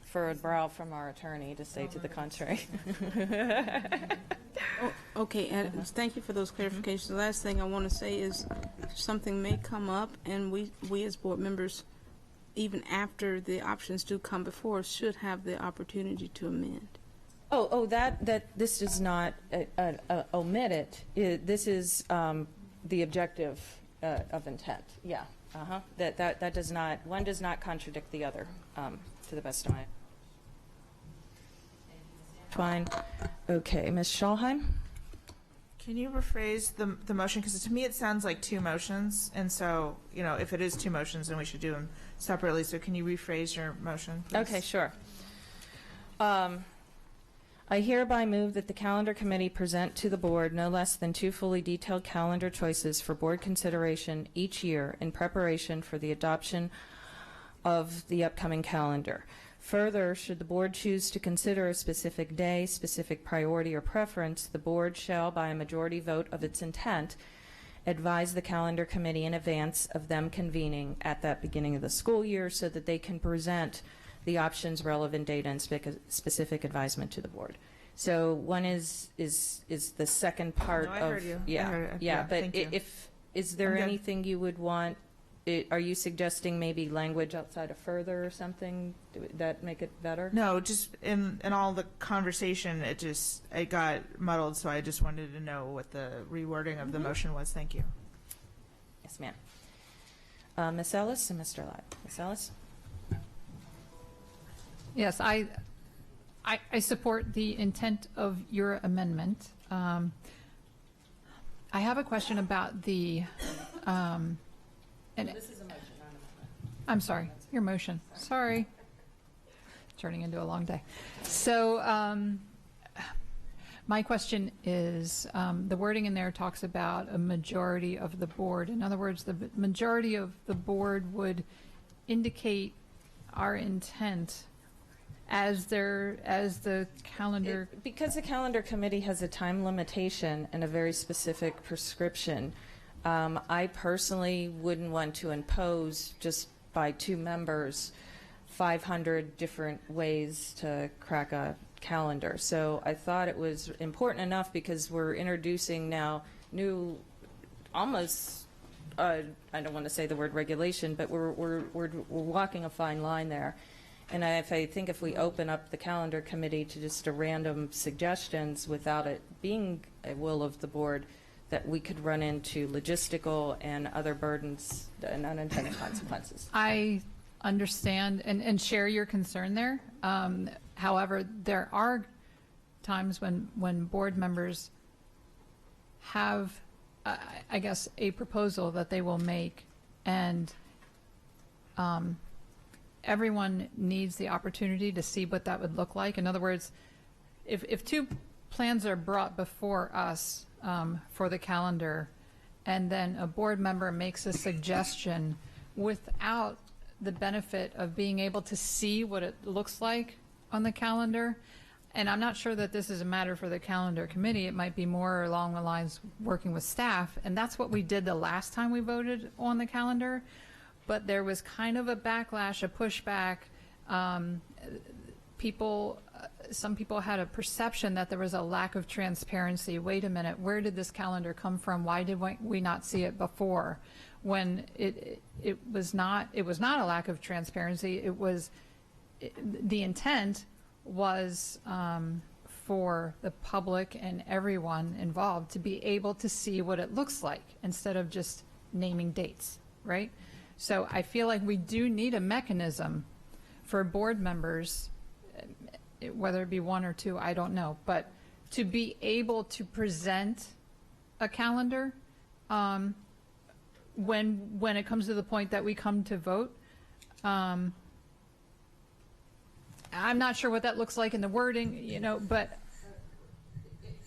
furrowed brow from our attorney to say to the contrary. Okay, and thank you for those clarifications. The last thing I want to say is something may come up, and we as board members, even after the options do come before us, should have the opportunity to amend. That this does not omit it. This is the objective of intent. Yeah. That does not, one does not contradict the other, to the best of my. Fine. Okay, Ms. Schalheim? Can you rephrase the motion? Because to me it sounds like two motions, and so, if it is two motions, then we should do them separately. So can you rephrase your motion, please? Okay, sure. I hereby move that the calendar committee present to the board no less than 2 fully detailed calendar choices for board consideration each year in preparation for the adoption of the upcoming calendar. Further, should the board choose to consider a specific day, specific priority, or preference, the board shall, by a majority vote of its intent, advise the calendar committee in advance of them convening at that beginning of the school year so that they can present the options, relevant data, and specific advisement to the board. So one is the second part No, I of heard you. yeah, I heard it. yeah. Yeah, But thank you. if is there I'm good. anything you would want? Are you suggesting maybe language outside of further or something that make it better? No, just in all the conversation, it got muddled, so I just wanted to know what the rewording of the motion was. Thank you. Yes, ma'am. Ms. Ellis and Mr. Lott. Ms. Ellis? Yes, I support the intent of your amendment. I have a question about the, This is a motion, not an amendment. I'm sorry, your motion. Sorry. Turning into a long day. So my question is, the wording in there talks about a majority of the board. In other words, the majority of the board would indicate our intent as the calendar. Because the calendar committee has a time limitation and a very specific prescription, I personally wouldn't want to impose just by 2 members 500 different ways to crack a calendar. So I thought it was important enough because we're introducing now new, almost, I don't want to say the word regulation, but we're walking a fine line there. And I think if we open up the calendar committee to just a random suggestions without it being a will of the board, that we could run into logistical and other burdens and unintended consequences. I understand and share your concern there. However, there are times when board members have, I guess, a proposal that they will make, and everyone needs the opportunity to see what that would look like. In other words, if 2 plans are brought before us for the calendar, and then a board member makes a suggestion without the benefit of being able to see what it looks like on the calendar, and I'm not sure that this is a matter for the calendar committee, it might be more along the lines working with staff, and that's what we did the last time we voted on the calendar, but there was kind of a backlash, a pushback. Some people had a perception that there was a lack of transparency. Wait a minute, where did this calendar come from? Why did we not see it before? When it was not a lack of transparency. The intent was for the public and everyone involved to be able to see what it looks like instead of just naming dates, right? So I feel like we do need a mechanism for board members, whether it be 1 or 2, I don't know, but to be able to present a calendar when it comes to the point that we come to vote. I'm not sure what that looks like in the wording, but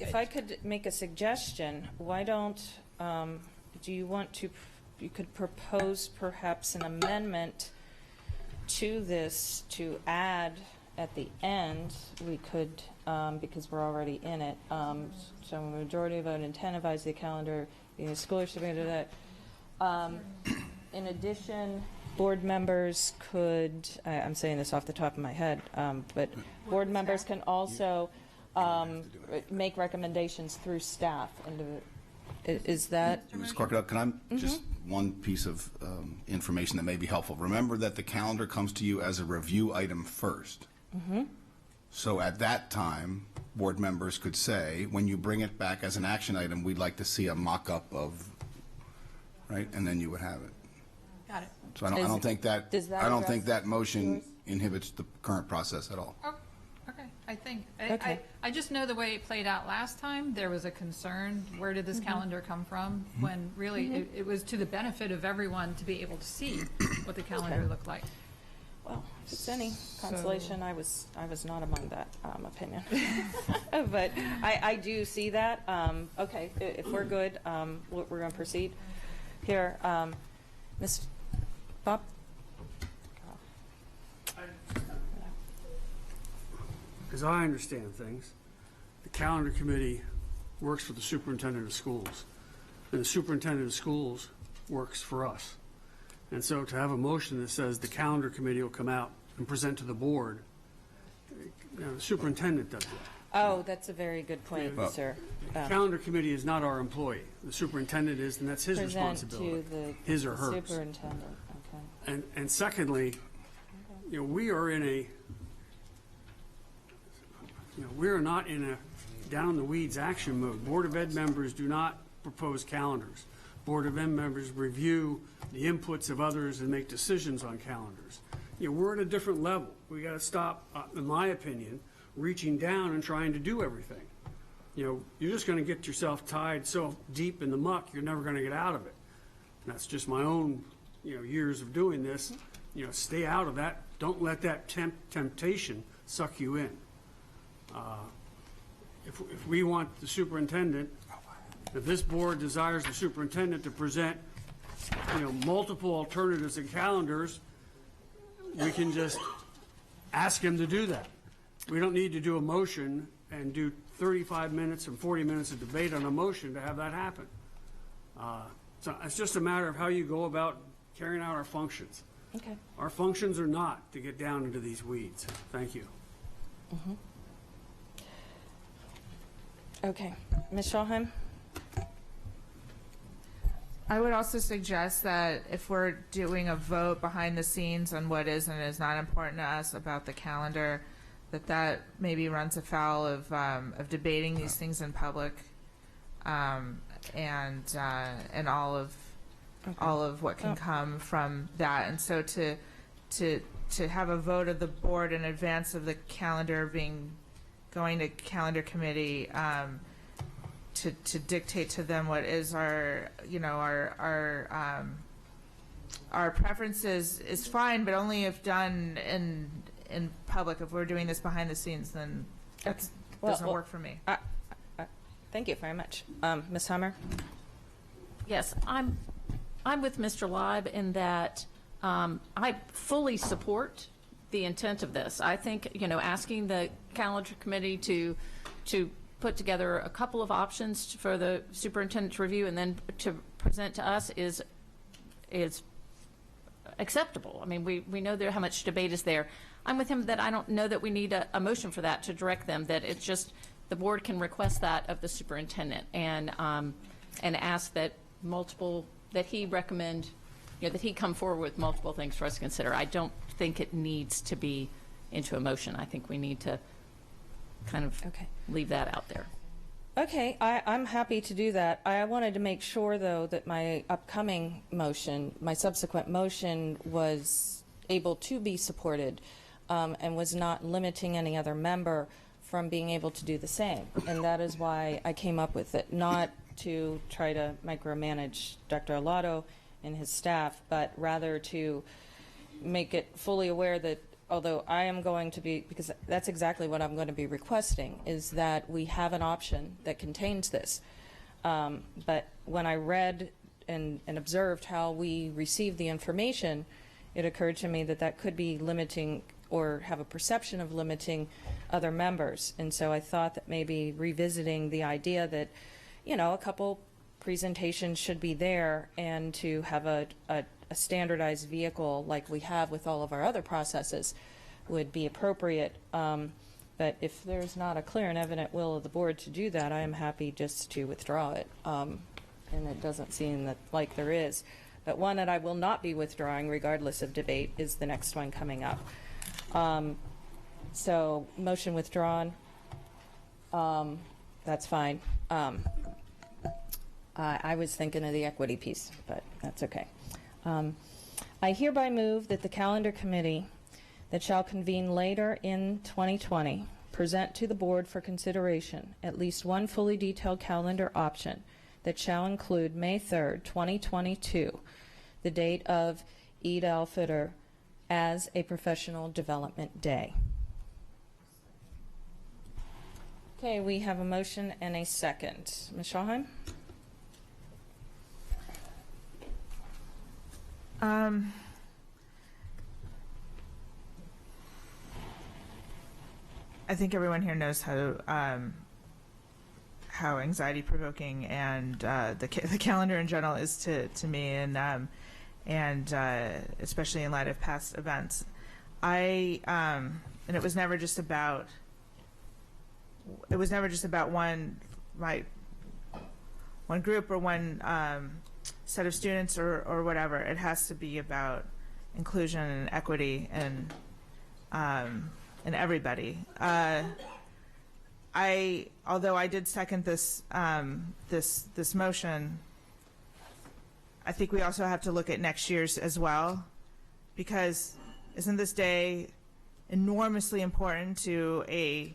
If I could make a suggestion, why don't, do you want to, you could propose perhaps an amendment to this to add at the end, we could, because we're already in it, so a majority vote intent advise the calendar, the school year submitted that. In addition, board members could, I'm saying this off the top of my head, but board members can also make recommendations through staff. Is that? Ms. Corkadell, can I just one piece of information that may be helpful? Remember that the calendar comes to you as a review item first. So at that time, board members could say, when you bring it back as an action item, we'd like to see a mock-up of, right, and then you would have it. Got it. So I don't think that, does that I don't think address that motion inhibits the current process at all. Oh, okay, I think, Okay. I just know the way it played out last time, there was a concern, where did this calendar come from? When really, it was to the benefit of everyone to be able to see what the calendar looked like. Well, if it's any consolation, I was not among that opinion. But I do see that. Okay, if we're good, we're going to proceed. Here, Ms. Bob? as I understand things, the calendar committee works for the superintendent of schools, and the superintendent of schools works for us. And so to have a motion that says the calendar committee will come out and present to the board, the superintendent does that. Oh, that's a very good point, sir. The calendar committee is not our employee. The superintendent is, and that's his Present responsibility, to his or hers. superintendent. Okay. And secondly, we are in a, we are not in a down the weeds action mode. Board of Ed members do not propose calendars. Board of Ed members review the inputs of others and make decisions on calendars. We're at a different level. We got to stop, in my opinion, reaching down and trying to do everything. You're just going to get yourself tied so deep in the muck, you're never going to get out of it. And that's just my own, years of doing this. Stay out of that. Don't let that temptation suck you in. If we want the superintendent, if this board desires the superintendent to present, multiple alternatives and calendars, we can just ask him to do that. We don't need to do a motion and do 35 minutes and 40 minutes of debate on a motion to have that happen. So it's just a matter of how you go about carrying out our functions. Okay. Our functions are not to get down into these weeds. Thank you. Mm-hmm. Okay. Ms. Schulheim? I would also suggest that if we're doing a vote behind the scenes on what is and is not important to us about the calendar, that maybe runs afoul of debating these things in public, and all of what can come from that. And so to have a vote of the board in advance of the calendar going to calendar committee, to dictate to them what is our preferences is fine, but only if done in public. If we're doing this behind the scenes, then that doesn't work for me. Thank you very much. Ms. Hummer? Yes, I'm with Mr. Leib in that I fully support the intent of this. I think, asking the calendar committee to put together a couple of options for the superintendent to review and then to present to us is acceptable. I mean, we know how much debate is there. I'm with him that I don't know that we need a motion for that to direct them, that it's just the board can request that of the superintendent and ask that that he recommend, that he come forward with multiple things for us to consider. I don't think it needs to be into a motion. I think we need to kind of leave that out there. Okay, I'm happy to do that. I wanted to make sure, though, that my upcoming motion, my subsequent motion, was able to be supported and was not limiting any other member from being able to do the same. And that is why I came up with it, not to try to micromanage Dr. Alato and his staff, but rather to make it fully aware that although I am going to be, because that's exactly what I'm going to be requesting, is that we have an option that contains this. But when I read and observed how we received the information, it occurred to me that that could be limiting or have a perception of limiting other members. And so I thought that maybe revisiting the idea that, a couple presentations should be there, and to have a standardized vehicle like we have with all of our other processes would be appropriate. But if there's not a clear and evident will of the board to do that, I am happy just to withdraw it. And it doesn't seem like there is. But one that I will not be withdrawing regardless of debate is the next one coming up. So motion withdrawn. That's fine. I was thinking of the equity piece, but that's okay. I hereby move that the calendar committee that shall convene later in 2020 present to the board for consideration at least one fully detailed calendar option that shall include May 3rd, 2022, the date of Eid al-Fitr, as a professional development day. Okay, we have a motion and a second. Ms. Schulheim? I think everyone here knows how anxiety provoking and the calendar in general is to me, and especially in light of past events. And it was never just about one group or one set of students or whatever. It has to be about inclusion and equity and everybody. Although I did second this motion, I think we also have to look at next year's as well, because isn't this day enormously important to a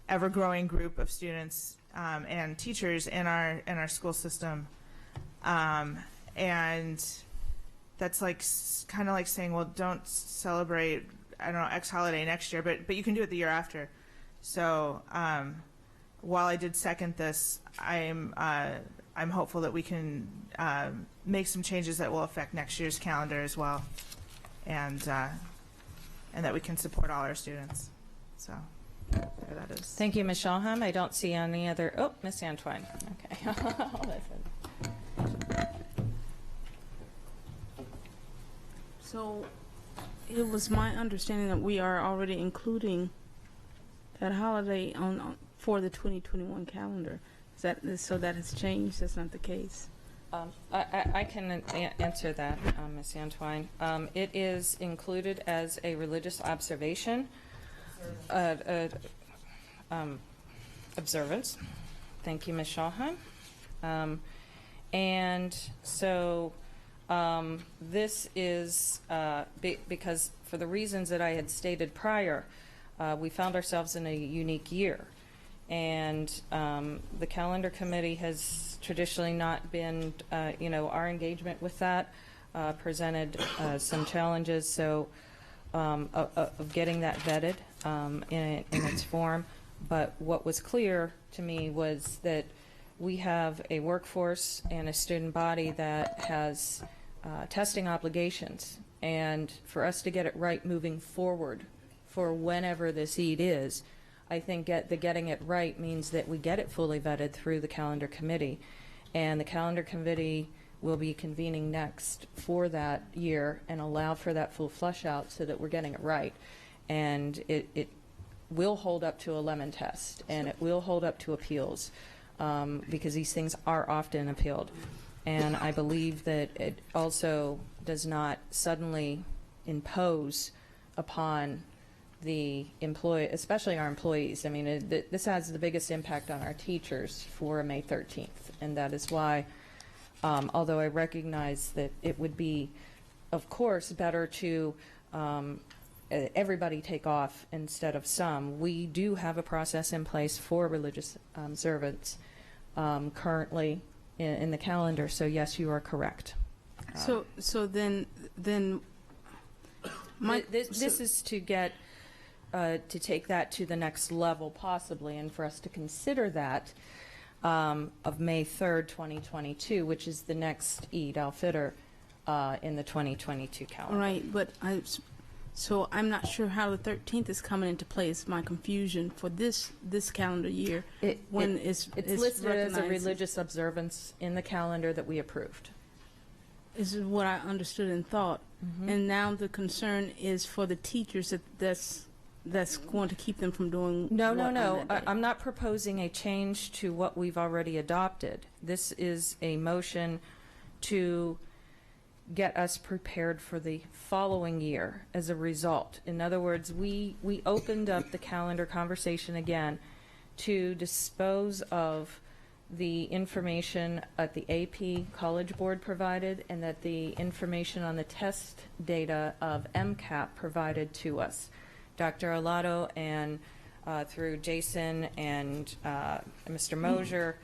ever-growing group of students and teachers in our school system? And that's like kind of like saying, well, don't celebrate, I don't know, X holiday next year, but you can do it the year after. So while I did second this, I'm hopeful that we can make some changes that will affect next year's calendar as well, and that we can support all our students. So there that is. Thank you, Ms. Shaham. I don't see any other. Oh, Ms. Antwine. Okay. I'll listen. So it was my understanding that we are already including that holiday for the 2021 calendar. So that has changed? That's not the case? I can answer that, Ms. Antwine. It is included as a religious observation, observance. Thank you, Ms. Shaham. And so this is because for the reasons that I had stated prior, we found ourselves in a unique year. And the calendar committee has traditionally not been, our engagement with that presented some challenges. So of getting that vetted in its form. But what was clear to me was that we have a workforce and a student body that has testing obligations. And for us to get it right moving forward for whenever this EID is, I think getting it right means that we get it fully vetted through the calendar committee. And the calendar committee will be convening next for that year and allow for that full flush out so that we're getting it right. And it will hold up to a lemon test, and it will hold up to appeals, because these things are often appealed. And I believe that it also does not suddenly impose upon the employee, especially our employees. I mean, this has the biggest impact on our teachers for May 13th, and that is why, although I recognize that it would be, of course, better to everybody take off instead of some, we do have a process in place for religious observance currently in the calendar. So yes, you are correct. So then this is to get to take that to the next level possibly, and for us to consider that of May 3rd, 2022, which is the next Eid al-Fitr in the 2022 calendar. Right, but so I'm not sure how the 13th is coming into play. It's my confusion for this calendar year. It's listed as a religious observance in the calendar that we approved. This is what I understood and thought. Mm-hmm. And now the concern is for the teachers that's going to keep them from doing No. I'm not proposing a change to what we've already adopted. This is a motion to get us prepared for the following year as a result. In other words, we opened up the calendar conversation again to dispose of the information at the AP College Board provided, and that the information on the test data of MCAP provided to us. Dr. Alato and through Jason and Mr. Mosier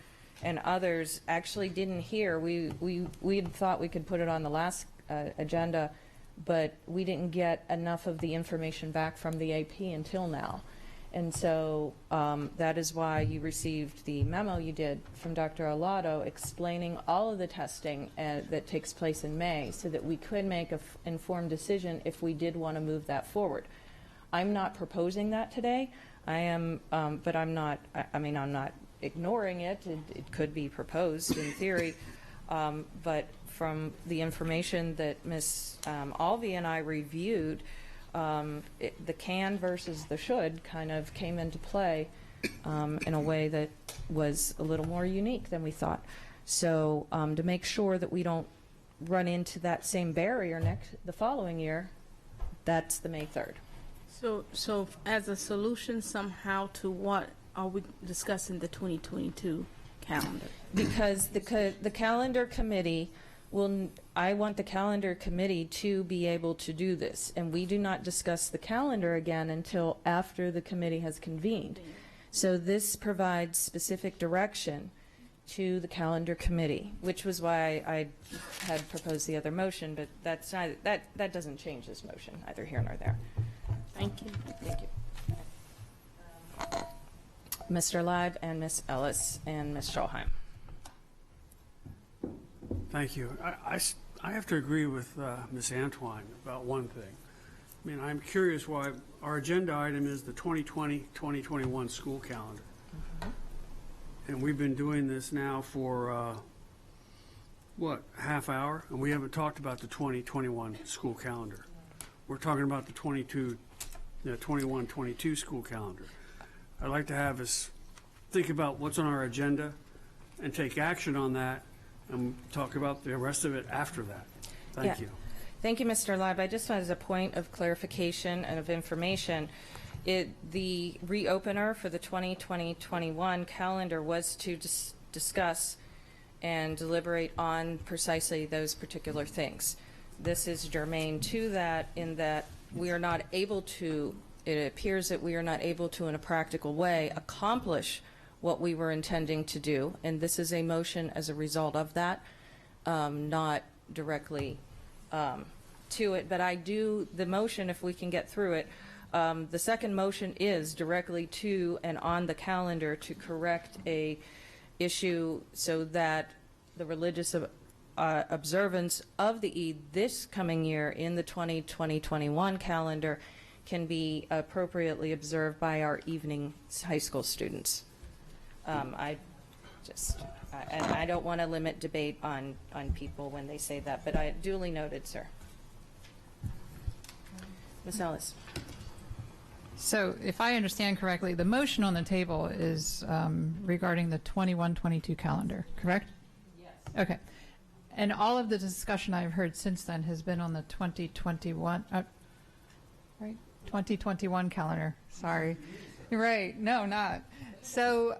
and others actually didn't hear. We had thought we could put it on the last agenda, but we didn't get enough of the information back from the AP until now. And so that is why you received the memo you did from Dr. Alato explaining all of the testing that takes place in May, so that we could make an informed decision if we did want to move that forward. I'm not proposing that today. I am, but I'm not, I'm not ignoring it. It could be proposed in theory. But from the information that Ms. Alvey and I reviewed, the can versus the should kind of came into play in a way that was a little more unique than we thought. So to make sure that we don't run into that same barrier the following year, that's the May 3rd. So as a solution somehow to what are we discussing the 2022 calendar? Because the calendar committee I want the calendar committee to be able to do this, and we do not discuss the calendar again until after the committee has convened. So this provides specific direction to the calendar committee, which was why I had proposed the other motion, but that's not, that doesn't change this motion, either here nor there. Thank you. Thank you. Mr. Leib and Ms. Ellis and Ms. Scholheim. Thank you. I have to agree with Ms. Antwine about one thing. I mean, I'm curious why our agenda item is the 2020-2021 school calendar. And we've been doing this now for, what, half hour? And we haven't talked about the 2021 school calendar. We're talking about the 21-22 school calendar. I'd like to have us think about what's on our agenda and take action on that and talk about the rest of it after that. Thank you. Thank you, Mr. Leib. I just as a point of clarification and of information, the reopener for the 2020-21 calendar was to discuss and deliberate on precisely those particular things. This is germane to that in that we are not able to, it appears that we are not able to, in a practical way, accomplish what we were intending to do, and this is a motion as a result of that, not directly to it, but I do, the motion, if we can get through it, the second motion is directly to and on the calendar to correct a issue so that the religious observance of the Eid this coming year in the 2020-21 calendar can be appropriately observed by our evening high school students. I don't want to limit debate on people when they say that, but I duly noted, sir. Ms. Ellis. So if I understand correctly, the motion on the table is regarding the 21-22 calendar, correct? Yes. Okay. And all of the discussion I've heard since then has been on the 2021, right? 2021 calendar. Sorry. You're right. No, not. So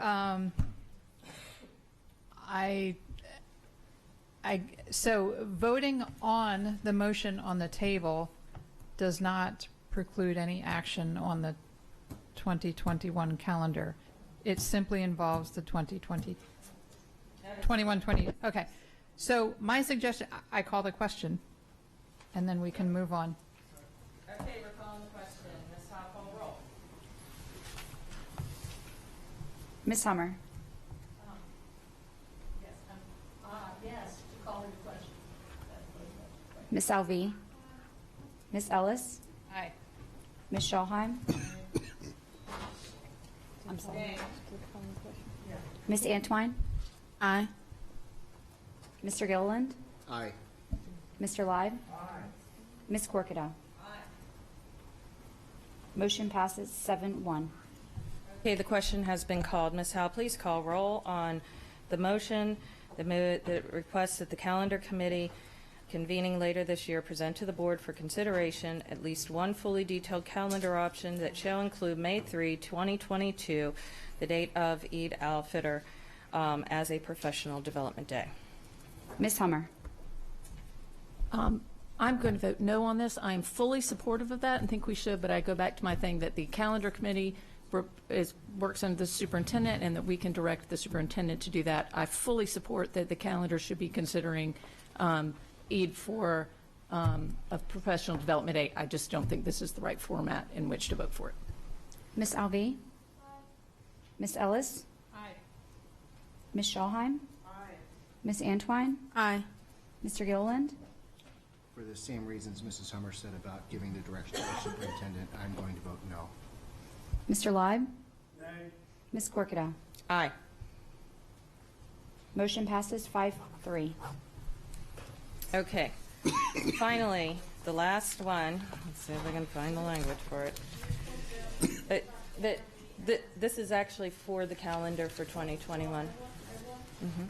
so voting on the motion on the table does not preclude any action on the 2021 calendar. It simply involves the 2020, 21-20. Okay. So my suggestion, I call the question, and then we can move on. Okay, we're calling the question. Ms. Howe, call roll. Ms. Hummer. Yes, to call the question. Ms. Alvey. Ms. Ellis. Aye. Ms. Scholheim. I'm sorry. Ms. Antwine. Aye. Mr. Gilliland. Aye. Mr. Leib. Ms. Corkadell. Motion passes 7-1. Okay, the question has been called. Ms. Howe, please call roll on the motion that requests that the calendar committee convening later this year present to the board for consideration at least one fully detailed calendar option that shall include May 3, 2022, the date of Eid al-Fitr, as a professional development day. Ms. Hummer. I'm going to vote no on this. I'm fully supportive of that and think we should, but I go back to my thing that the calendar committee works under the superintendent and that we can direct the superintendent to do that. I fully support that the calendar should be considering Eid for a professional development day. I just don't think this is the right format in which to vote for it. Ms. Alvey. Ms. Ellis. Aye. Ms. Scholheim. Aye. Ms. Antwine. Aye. Mr. Gilliland. for the same reasons Mrs. Hummer said about giving the direction to the superintendent, I'm going to vote no. Mr. Leib? Ms. Corkedow? Aye. Motion passes 5-3. Okay. Finally, the last one. Let's see if I can find the language for it. This is actually for the calendar for 2021. Mm-hmm.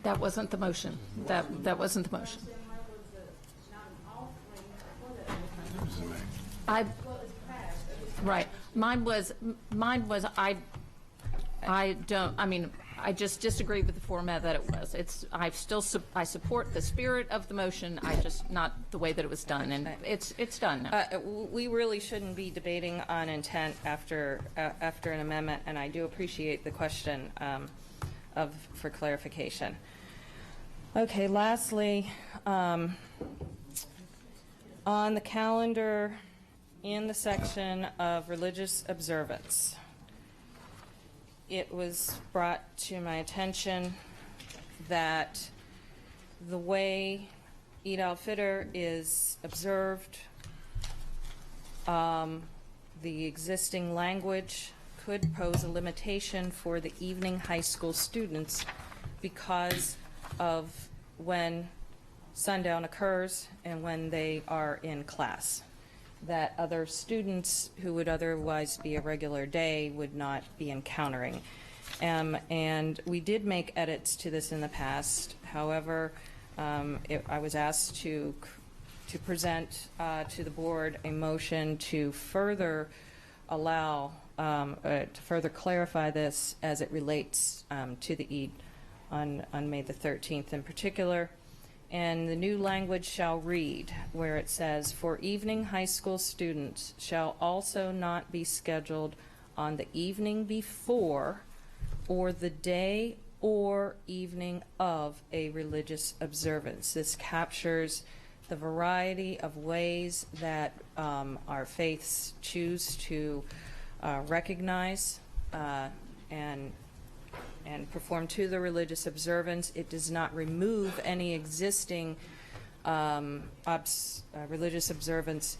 That wasn't the motion. That wasn't the motion. Right. Mine was I just disagree with the format that it was. I support the spirit of the motion. I just not the way that it was done, and it's done now. We really shouldn't be debating on intent after an amendment, and I do appreciate the question for clarification. Okay. Lastly, on the calendar, in the section of religious observance, it was brought to my attention that the way Eid al-Fitr is observed, the existing language could pose a limitation for the evening high school students because of when sundown occurs and when they are in class, that other students who would otherwise be a regular day would not be encountering. And we did make edits to this in the past. However, I was asked to present to the board a motion to further allow, to further clarify this as it relates to the Eid on May the 13th in particular. And the new language shall read, where it says, for evening high school students shall also not be scheduled on the evening before or the day or evening of a religious observance. This captures the variety of ways that our faiths choose to recognize and perform to the religious observance. It does not remove any existing religious observance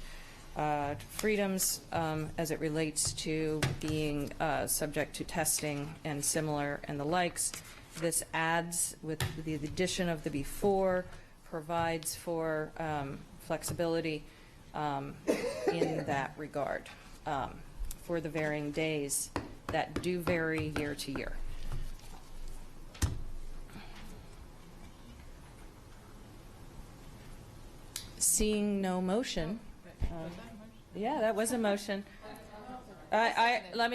freedoms as it relates to being subject to testing and similar and the likes. This adds, with the addition of the before, provides for flexibility in that regard for the varying days that do vary year to year. Seeing no motion. Yeah, that was a motion. Let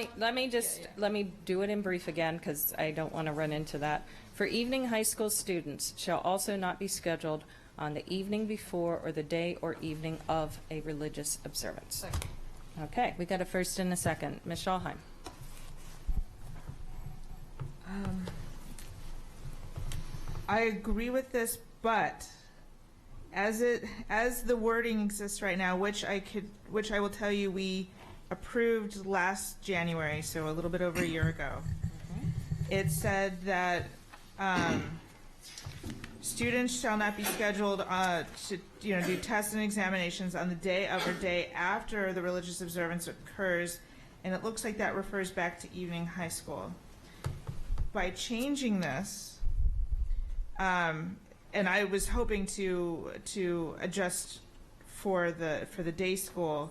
me do it in brief again, because I don't want to run into that. For evening high school students shall also not be scheduled on the evening before or the day or evening of a religious observance. Okay, we got a first and a second. Ms. Schalheim. I agree with this, but as the wording exists right now, which I will tell you we approved last January, so a little bit over a year ago, it said that students shall not be scheduled to do tests and examinations on the day of or day after the religious observance occurs, and it looks like that refers back to evening high school. By changing this, and I was hoping to adjust for the day school.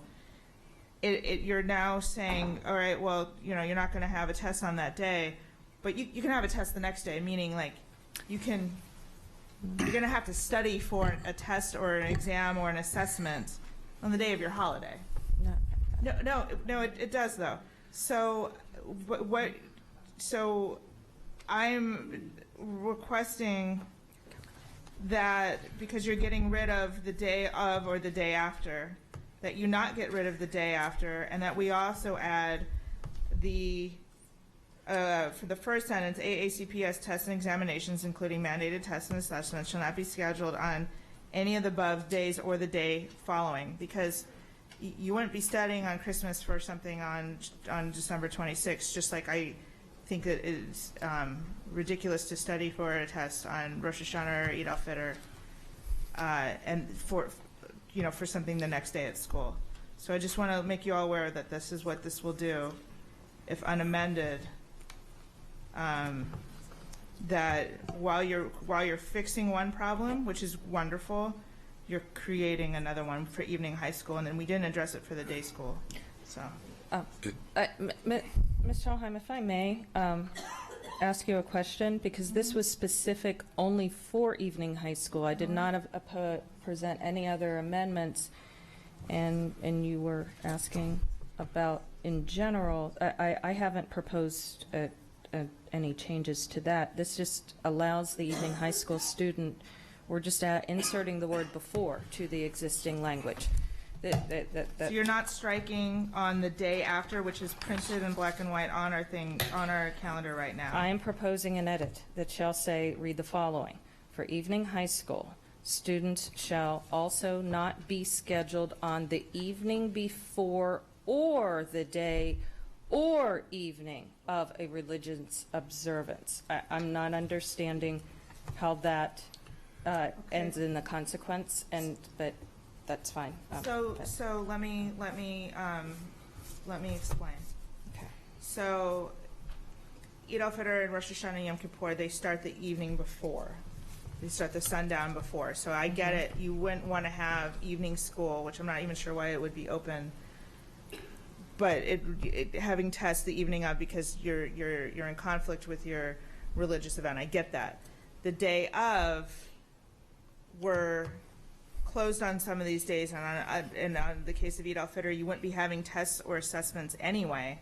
You're now saying, all right, well, you're not going to have a test on that day, but you can have a test the next day. Meaning, like, you're going to have to study for a test or an exam or an assessment on the day of your holiday. No, it does though. So So I'm requesting that because you're getting rid of the day of or the day after, that you not get rid of the day after, and that we also add the, for the first sentence, AACPS tests and examinations, including mandated tests and assessments, shall not be scheduled on any of the above days or the day following. Because you wouldn't be studying on Christmas for something on December 26th, just like I think it is ridiculous to study for a test on Rosh Hashanah or Eid al-Fitr, and for something the next day at school. So I just want to make you all aware that this is what this will do if unamended. That while you're fixing one problem, which is wonderful, you're creating another one for evening high school, and then we didn't address it for the day school. So, Ms. Schalheim, if I may ask you a question, because this was specific only for evening high school. I did not present any other amendments, and you were asking about in general. I haven't proposed any changes to that. This just allows the evening high school student, we're just inserting the word before to the existing language. So you're not striking on the day after, which is printed in black and white on our calendar right now. I am proposing an edit that shall say, read the following. For evening high school, students shall also not be scheduled on the evening before or the day or evening of a religious observance. I'm not understanding how that ends in the consequence, but that's fine. So let me explain. Okay. So Eid al-Fitr and Rosh Hashanah and Yom Kippur, they start the evening before. They start the sundown before. So I get it. You wouldn't want to have evening school, which I'm not even sure why it would be open. But having tests the evening of because you're in conflict with your religious event. I get that. The day of, we're closed on some of these days, and on the case of Eid al-Fitr, you wouldn't be having tests or assessments anyway,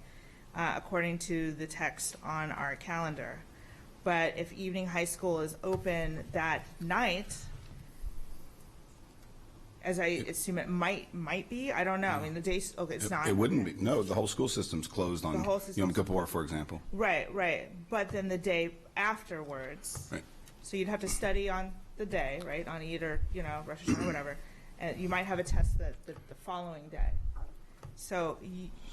according to the text on our calendar. But if evening high school is open that night, as I assume it might be, I don't know. I mean, the days, okay, it's not. It wouldn't be. No, the whole school system's closed on Yom Kippur, for example. Right. But then the day afterwards, right. So you'd have to study on the day, right, on Eid or, Rosh Hashanah or whatever, and you might have a test the following day. So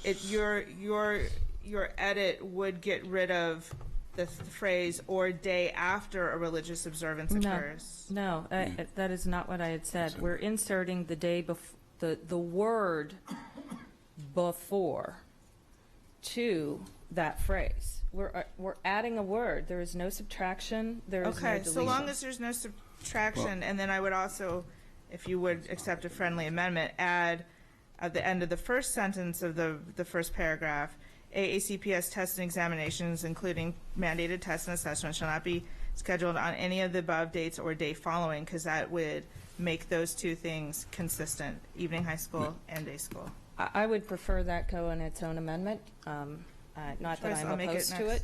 your edit would get rid of the phrase "or day after a religious observance occurs." No, that is not what I had said. We're inserting the day before, the word before to that phrase. We're adding a word. There is no subtraction. There is no deletion. So long as there's no subtraction, and then I would also, if you would accept a friendly amendment, add at the end of the first sentence of the first paragraph, AACPS tests and examinations, including mandated tests and assessments, shall not be scheduled on any of the above dates or day following, because that would make those two things consistent, evening high school and day school. I would prefer that go in its own amendment. Not that I'm opposed to it.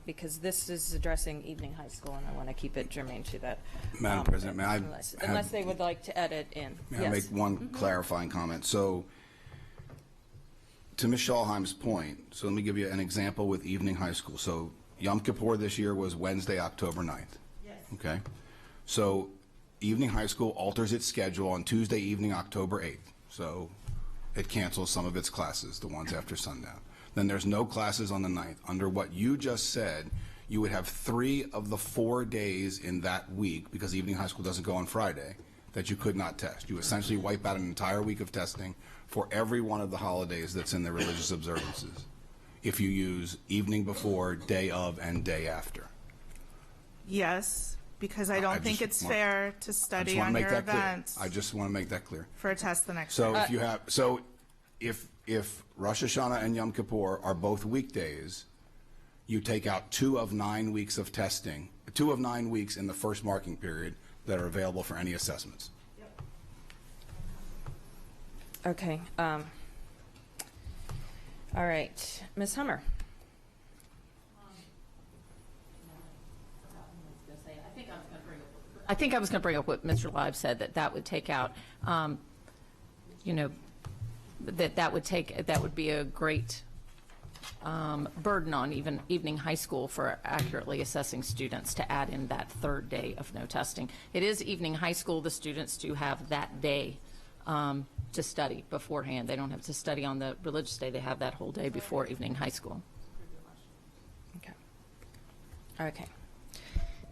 Because this is addressing evening high school, and I want to keep it germane to that. Madam President, may I unless they would like to edit in. May I make one clarifying comment? So, to Ms. Schalheim's point, so let me give you an example with evening high school. So, Yom Kippur this year was Wednesday, October 9th. Yes. Okay? So, evening high school alters its schedule on Tuesday evening, October 8th. So, it cancels some of its classes, the ones after sundown. Then there's no classes on the 9th. Under what you just said, you would have 3 of the 4 days in that week, because evening high school doesn't go on Friday, that you could not test. You essentially wipe out an entire week of testing for every one of the holidays that's in the religious observances, if you use evening before, day of, and day after. Yes, because I don't think it's fair to study on your events. I just want to make that clear. For a test the next day. day. If you have, if Rosh Hashanah and Yom Kippur are both weekdays, you take out 2 of 9 weeks of testing, 2 of 9 weeks in the first marking period that are available for any assessments. Okay. All right. Ms. Hummer. I think I was going to bring up what Mr. Live said, that would take out, that would be a great burden on even evening high school for accurately assessing students to add in that third day of no testing. It is evening high school. The students do have that day to study beforehand. They don't have to study on the religious day. They have that whole day before evening high school. Okay. Okay.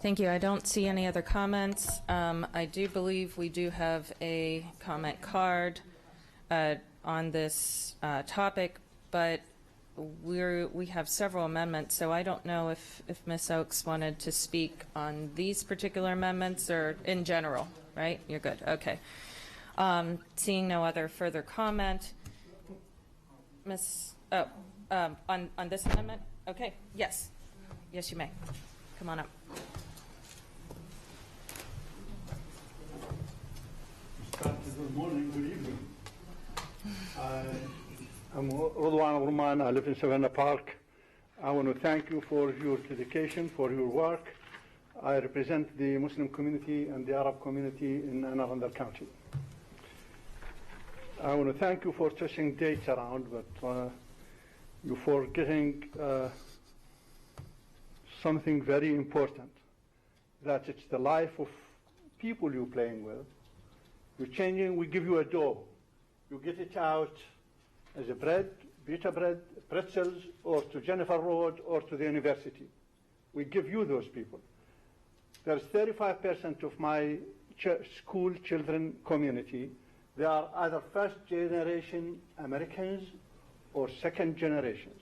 Thank you. I don't see any other comments. I do believe we do have a comment card on this topic, but we have several amendments, so I don't know if Ms. Oakes wanted to speak on these particular amendments or in general, right? You're good. Okay. Seeing no other further comment, on this amendment? Okay. Yes. Yes, you may. Come on up. Good morning, good evening. I'm Rodwan Urman. I live in Savannah Park. I want to thank you for your dedication, for your work. I represent the Muslim community and the Arab community in Anne Arundel County. I want to thank you for tossing dates around, but you're forgetting something very important, that it's the life of people you're playing with. You're changing, we give you a dough. You get it out as a bread, pita bread, pretzels, or to Jennifer Road, or to the university. We give you those people. There's 35% of my school children community. They are either first generation Americans or second generations.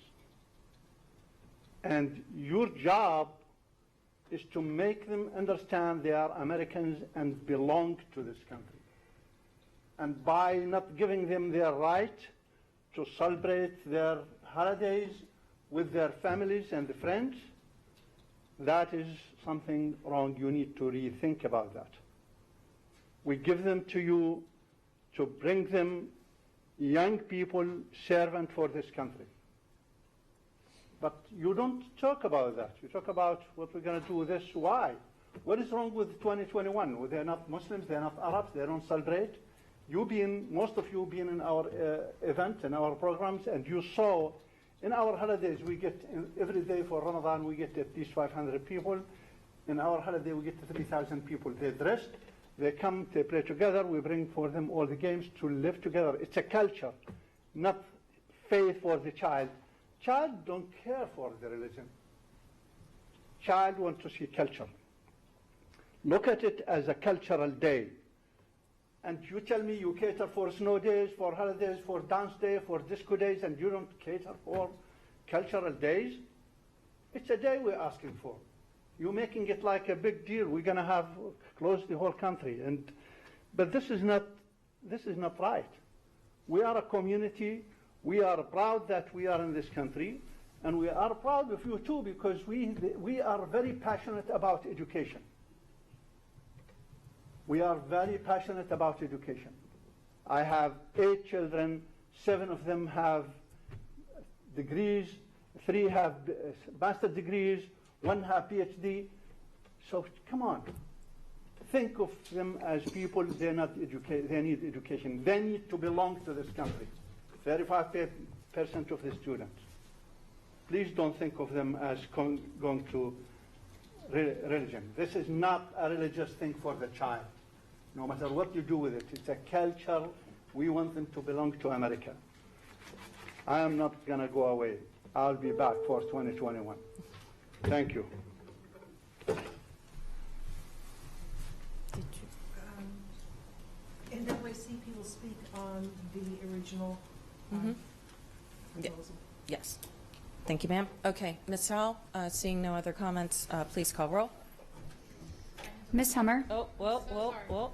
And your job is to make them understand they are Americans and belong to this country. And by not giving them their right to celebrate their holidays with their families and friends, that is something wrong. You need to rethink about that. We give them to you to bring them young people, servant for this country. But you don't talk about that. You talk about what we're going to do with this. Why? What is wrong with 2021? They're not Muslims, they're not Arabs, they don't celebrate. Most of you been in our event, in our programs, and you saw in our holidays, we get, every day for Ramadan, we get at least 500 people. In our holiday, we get 3,000 people. They're dressed, they come, they play together, we bring for them all the games to live together. It's a culture, not faith for the child. Child don't care for the religion. Child wants to see culture. Look at it as a cultural day. And you tell me you cater for snow days, for holidays, for dance day, for disco days, and you don't cater for cultural days? It's a day we're asking for. You're making it like a big deal. We're going to have close the whole country. But this is not right. We are a community. We are proud that we are in this country. And we are proud of you too, because we are very passionate about education. We are very passionate about education. I have 8 children, 7 of them have degrees, 3 have master's degrees, 1 have PhD. So come on, think of them as people. They need education. They need to belong to this country. 35% of the students. Please don't think of them as going to religion. This is not a religious thing for the child. No matter what you do with it, it's a culture. We want them to belong to America. I am not going to go away. I'll be back for 2021. Thank you. NWC people speak on the original proposal. Yes. Thank you, ma'am. Okay, Ms. Howell, seeing no other comments, please call roll. Ms. Hummer. Oh, whoa.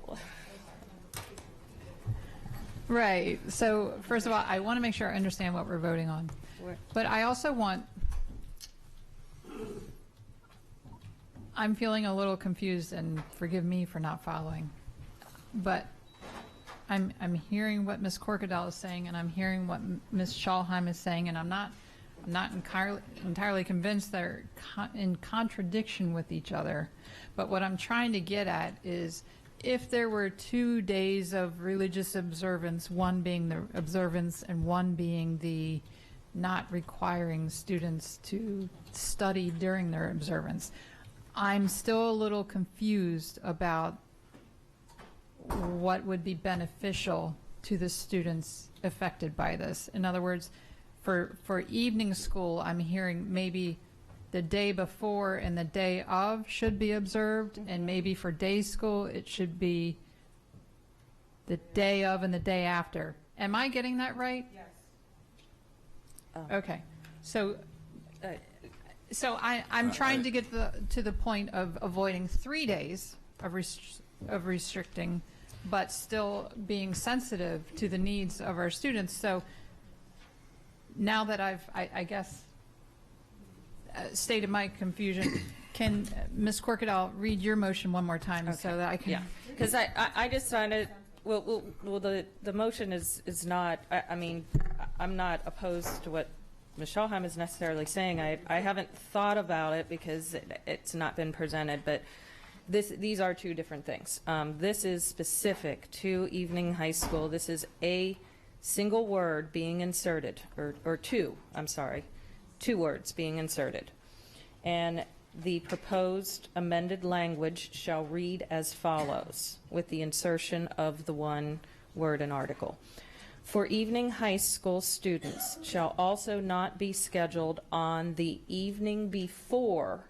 Right. So first of all, I want to make sure I understand what we're voting on. But I also I'm feeling a little confused, and forgive me for not following. But I'm hearing what Ms. Corkadell is saying, and I'm hearing what Ms. Schalheim is saying, and I'm not entirely convinced they're in contradiction with each other. But what I'm trying to get at is, if there were 2 days of religious observance, one being the observance and one being the not requiring students to study during their observance, I'm still a little confused about what would be beneficial to the students affected by this? In other words, for evening school, I'm hearing maybe the day before and the day of should be observed, and maybe for day school, it should be the day of and the day after. Am I getting that right? Yes. Okay. So I'm trying to get to the point of avoiding 3 days of restricting, but still being sensitive to the needs of our students. So now that I guess, stated my confusion, can Ms. Corkadell read your motion one more time so that I can? Yeah, because I decided, well, the motion is not, I mean, I'm not opposed to what Ms. Schallheim is necessarily saying. I haven't thought about it because it's not been presented, but these are two different things. This is specific to evening high school. This is a single word being inserted, or two words being inserted. And the proposed amended language shall read as follows, with the insertion of the one word and article. For evening high school students shall also not be scheduled on the evening before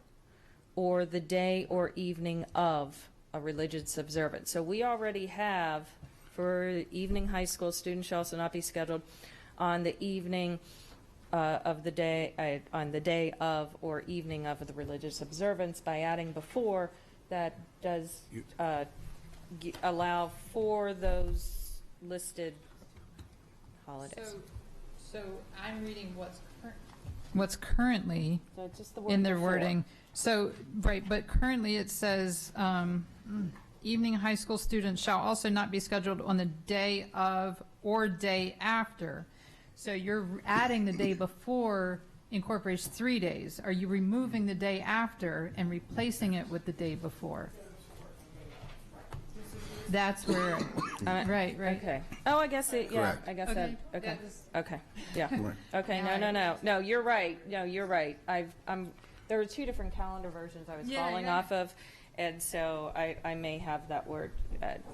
or the day or evening of a religious observance. So we already have, for evening high school students shall also not be scheduled on the evening of the day, on the day of or evening of the religious observance. By adding before, that does allow for those listed holidays. So I'm reading what's currently So it's just the word in their before. wording. So, right, but currently it says, evening high school students shall also not be scheduled on the day of or day after. So you're adding the day before incorporates 3 days. Are you removing the day after and replacing it with the day before? That's where, right. Okay. Oh, I guess it, yeah, Correct. I guess Okay. that, okay. That Okay, yeah. Right. Okay, no, you're right. No, you're right. There were two different calendar versions I was Yeah, falling yeah. off of, and so I may have that word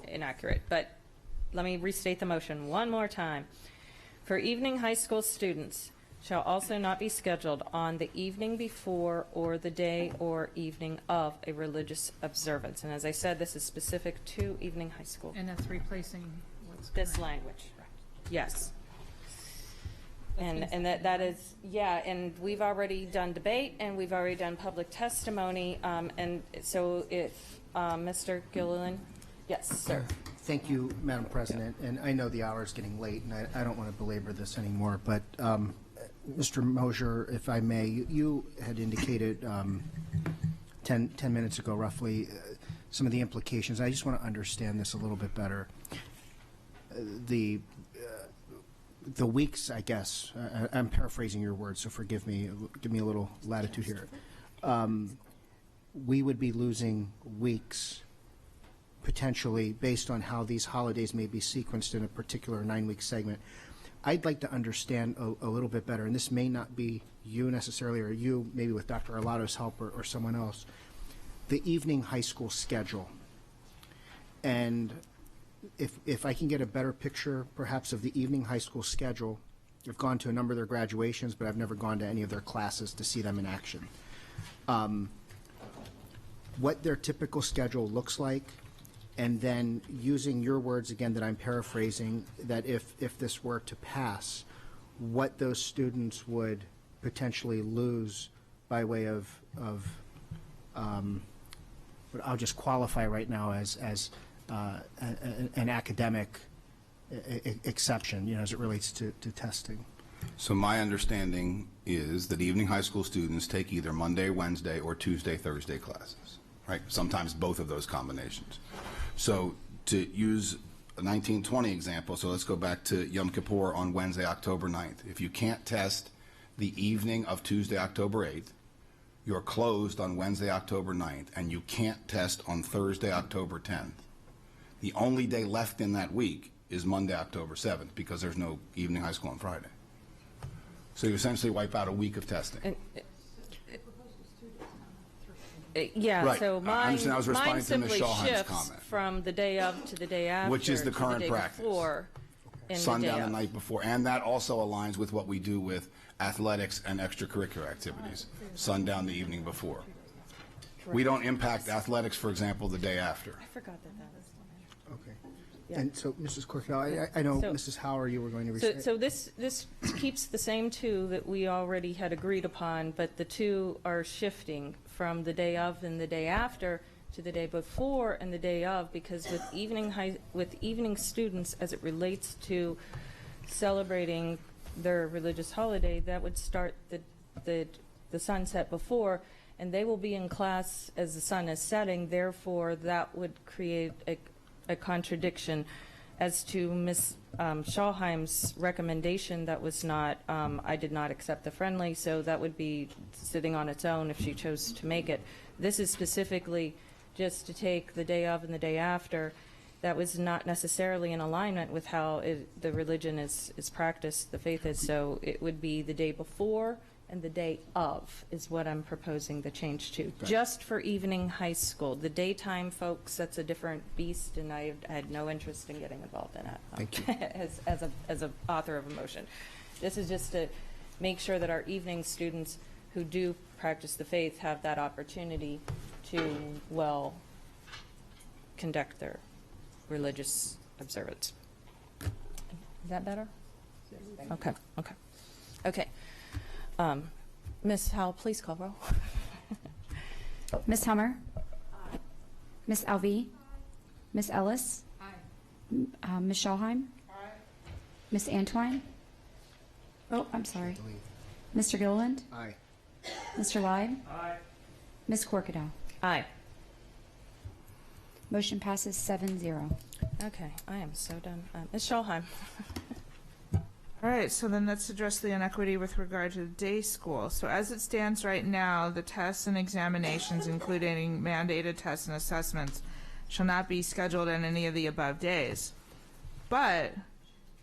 inaccurate. But let me restate the motion one more time. For evening high school students shall also not be scheduled on the evening before or the day or evening of a religious observance. And as I said, this is specific to evening high school. and that's replacing what's This current. language, yes. And that is, yeah, and we've already done debate, and we've already done public testimony, and so if, Mr. Gilliland, yes, sir. Thank you, Madam President, and I know the hour is getting late, and I don't want to belabor this anymore, but Mr. Mosier, if I may, you had indicated 10 minutes ago roughly some of the implications. I just want to understand this a little bit better. The weeks, I guess, I'm paraphrasing your words, so forgive me, give me a little latitude here. We would be losing weeks potentially based on how these holidays may be sequenced in a particular 9-week segment. I'd like to understand a little bit better, and this may not be you necessarily, or you maybe with Dr. Arlotto's help or someone else, the evening high school schedule. And if I can get a better picture perhaps of the evening high school schedule, I've gone to a number of their graduations, but I've never gone to any of their classes to see them in action. What their typical schedule looks like, and then using your words again that I'm paraphrasing, that if this were to pass, what those students would potentially lose by way of what I'll just qualify right now as an academic exception, you know, as it relates to testing. So my understanding is that evening high school students take either Monday, Wednesday, or Tuesday, Thursday classes, right? Sometimes both of those combinations. So to use a 1920 example, so let's go back to Yom Kippur on Wednesday, October 9th. If you can't test the evening of Tuesday, October 8th, you're closed on Wednesday, October 9th, and you can't test on Thursday, October 10th. The only day left in that week is Monday, October 7th, because there's no evening high school on Friday. So you essentially wipe out a week of testing. Yeah, Right. so I mine understand. I was responding to Ms. simply Schallheim's shifts comment. from the day of to the day after. Which is the to current day practice. before. in sundown the the day night before, and that also aligns with what we do with athletics and extracurricular activities, sundown the evening before. We don't impact athletics, for example, the day after. I forgot that was. Okay. Yeah. And so, Mrs. Corkell, I know, So- Mrs. Howard, you were going to... So this keeps the same two that we already had agreed upon, but the two are shifting from the day of and the day after to the day before and the day of, because with evening students, as it relates to celebrating their religious holiday, that would start the sunset before, and they will be in class as the sun is setting. Therefore, that would create a contradiction. As to Ms. Schallheim's recommendation, that was not, I did not accept the friendly, so that would be sitting on its own if she chose to make it. This is specifically just to take the day of and the day after. That was not necessarily in alignment with how the religion is practiced, the faith is, so it would be the day before and the day of is what I'm proposing the change to, just for evening high school. The daytime folks, that's a different beast, and I had no interest in getting involved in it. Thank you. as a author of a motion. This is just to make sure that our evening students who do practice the faith have that opportunity to, well, conduct their religious observance. Is that better? Okay, okay. Okay. Ms. Howell, please call roll. Ms. Hummer? Ms. Alvey? Ms. Ellis? Ms. Schallheim? Ms. Antwine? Oh, I'm sorry. Mr. Gilliland? Aye. Mr. Live? Aye. Ms. Corkadow? Aye. Motion passes 7-0. Okay, I am so done. Ms. Schallheim. All right, so then let's address the inequity with regard to the day school. So as it stands right now, the tests and examinations, including mandated tests and assessments, shall not be scheduled on any of the above days. But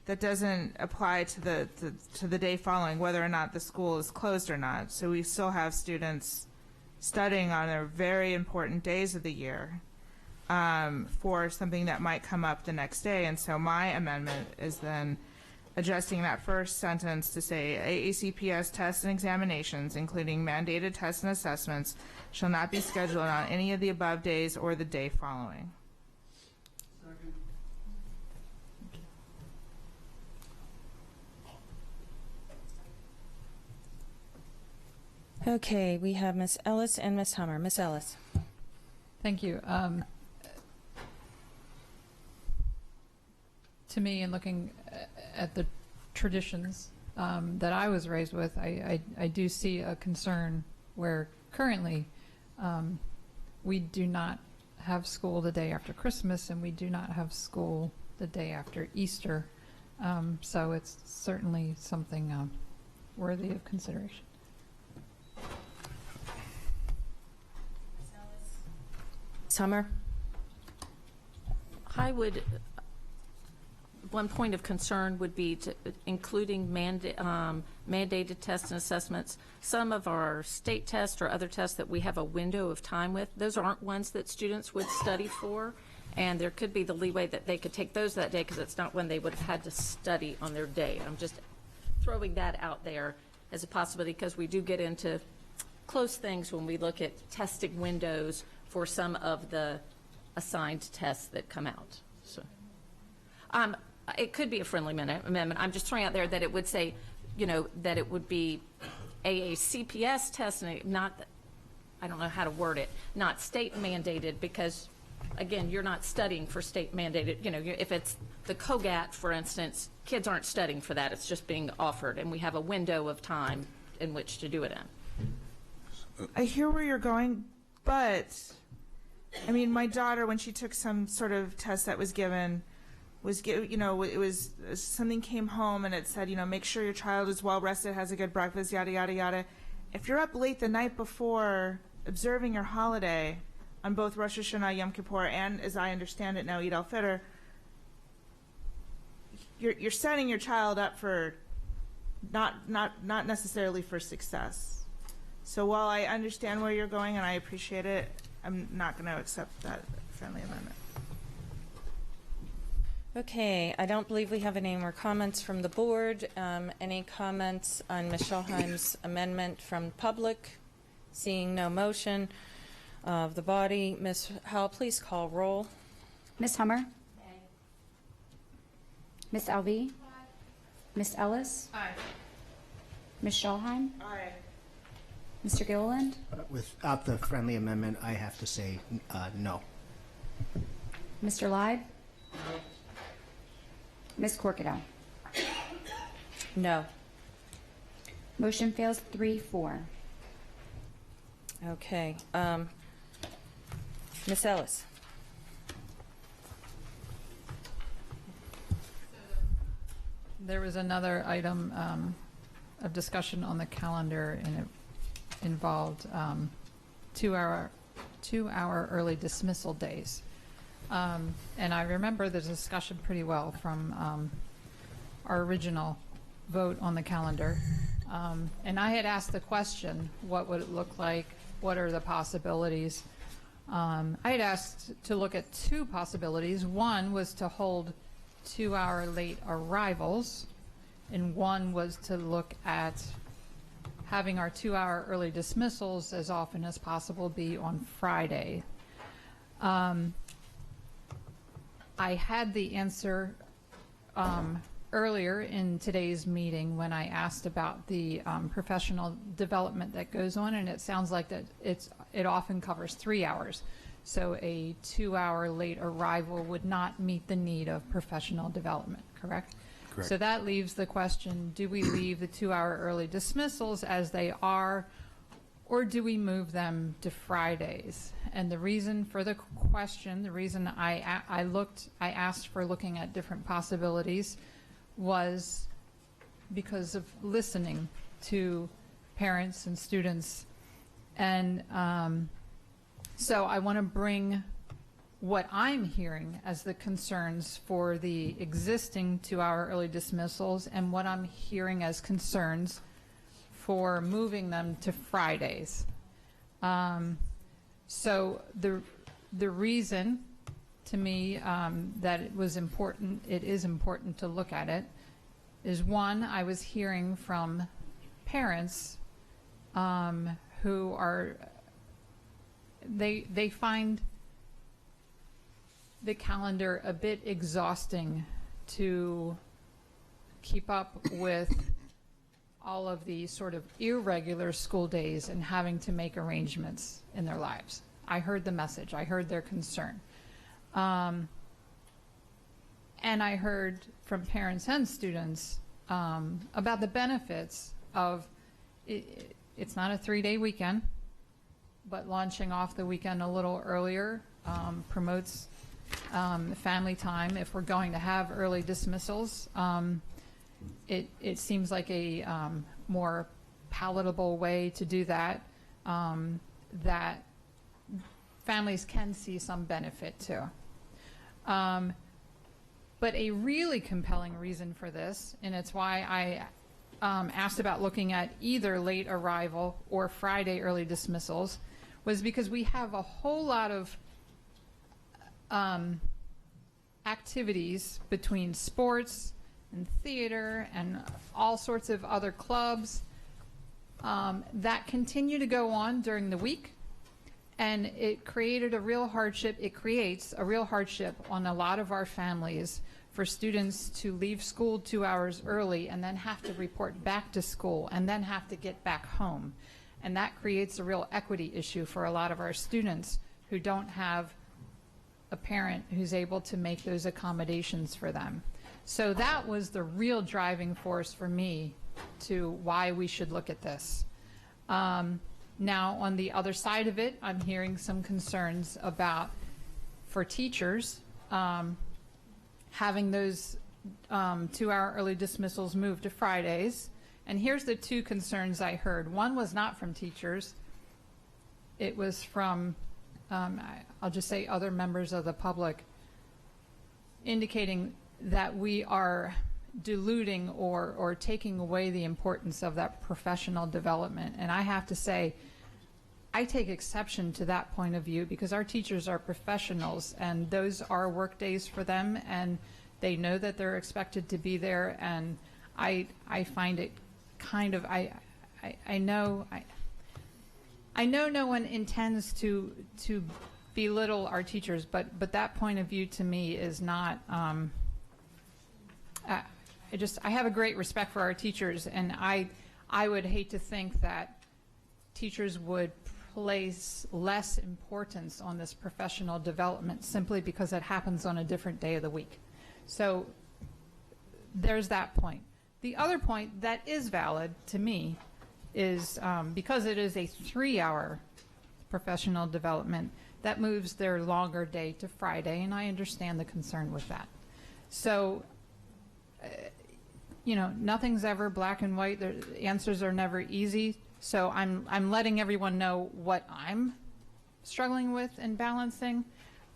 that doesn't apply to the day following, whether or not the school is closed or not. So we still have students studying on their very important days of the year for something that might come up the next day. And so my amendment is then adjusting that first sentence to say AACPS tests and examinations, including mandated tests and assessments, shall not be scheduled on any of the above days or the day following. Okay, we have Ms. Ellis and Ms. Hummer. Ms. Ellis. Thank you. To me, in looking at the traditions that I was raised with, I do see a concern where currently we do not have school the day after Christmas and we do not have school the day after Easter. So it's certainly something worthy of consideration. Summer? I would, one point of concern would be including mandated tests and assessments. Some of our state tests or other tests that we have a window of time with, those aren't ones that students would study for, and there could be the leeway that they could take those that day because it's not when they would have had to study on their day. I'm just throwing that out there as a possibility because we do get into close things when we look at testing windows for some of the assigned tests that come out. So, it could be a friendly amendment. I'm just throwing out there that it would say, you know, that it would be AACPS testing, not, I don't know how to word it, not state mandated because, again, you're not studying for state mandated. You know, if it's the COGAT, for instance, kids aren't studying for that. It's just being offered, and we have a window of time in which to do it in. I hear where you're going, but I mean, my daughter, when she took some sort of test that was given, you know, it was something came home and it said, you know, make sure your child is well rested, has a good breakfast, yada, yada, yada. If you're up late the night before observing your holiday on both Rosh Hashanah, Yom Kippur, and as I understand it now, Eid al-Fitr, you're setting your child up for not necessarily for success. So while I understand where you're going and I appreciate it, I'm not going to accept that friendly amendment. Okay, I don't believe we have any more comments from the board. Any comments on Ms. Schulheim's amendment from the public? Seeing no motion of the body, Ms. Howell, please call roll. Ms. Hummer? Ms. Alvey? Ms. Ellis? Aye. Ms. Schulheim? Aye. Mr. Gilliland? Without the friendly amendment, I have to say no. Mr. Leib? Ms. Corkadell? No. Motion fails 3-4. Okay. Ms. Ellis? There was another item of discussion on the calendar, and it involved 2-hour early dismissal days. And I remember the discussion pretty well from our original vote on the calendar. And I had asked the question, what would it look like? What are the possibilities? I had asked to look at two possibilities. One was to hold 2-hour late arrivals, and one was to look at having our 2-hour early dismissals as often as possible be on Friday. I had the answer earlier in today's meeting when I asked about the professional development that goes on, and it sounds like that it often covers 3 hours. So a 2-hour late arrival would not meet the need of professional development, correct? Correct. So that leaves the question, do we leave the 2-hour early dismissals as they are, or do we move them to Fridays? And the reason for the question, the reason I asked for looking at different possibilities was because of listening to parents and students. And so I want to bring what I'm hearing as the concerns for the existing 2-hour early dismissals and what I'm hearing as concerns for moving them to Fridays. So the reason to me that it is important to look at it is, one, I was hearing from parents who are, they find the calendar a bit exhausting to keep up with all of the sort of irregular school days and having to make arrangements in their lives. I heard the message. I heard their concern. And I heard from parents and students about the benefits of it's not a 3-day weekend, but launching off the weekend a little earlier promotes family time. If we're going to have early dismissals, it seems like a more palatable way to do that, that families can see some benefit to. But a really compelling reason for this, and it's why I asked about looking at either late arrival or Friday early dismissals, was because we have a whole lot of activities between sports and theater and all sorts of other clubs that continue to go on during the week. And it created a real hardship. It creates a real hardship on a lot of our families for students to leave school 2 hours early and then have to report back to school and then have to get back home. And that creates a real equity issue for a lot of our students who don't have a parent who's able to make those accommodations for them. So that was the real driving force for me to why we should look at this. Now, on the other side of it, I'm hearing some concerns about, for teachers, having those 2-hour early dismissals moved to Fridays. And here's the two concerns I heard. One was not from teachers. It was from, I'll just say, other members of the public, indicating that we are diluting or taking away the importance of that professional development. And I have to say, I take exception to that point of view because our teachers are professionals and those are work days for them, and They know that they're expected to be there, and I find it kind of, I know no one intends to belittle our teachers, but that point of view to me is not, I have a great respect for our teachers, and I would hate to think that teachers would place less importance on this professional development simply because it happens on a different day of the week. So there's that point. The other point that is valid to me is because it is a 3-hour professional development, that moves their longer day to Friday, and I understand the concern with that. So, nothing's ever black and white. The answers are never easy. So I'm letting everyone know what I'm struggling with and balancing.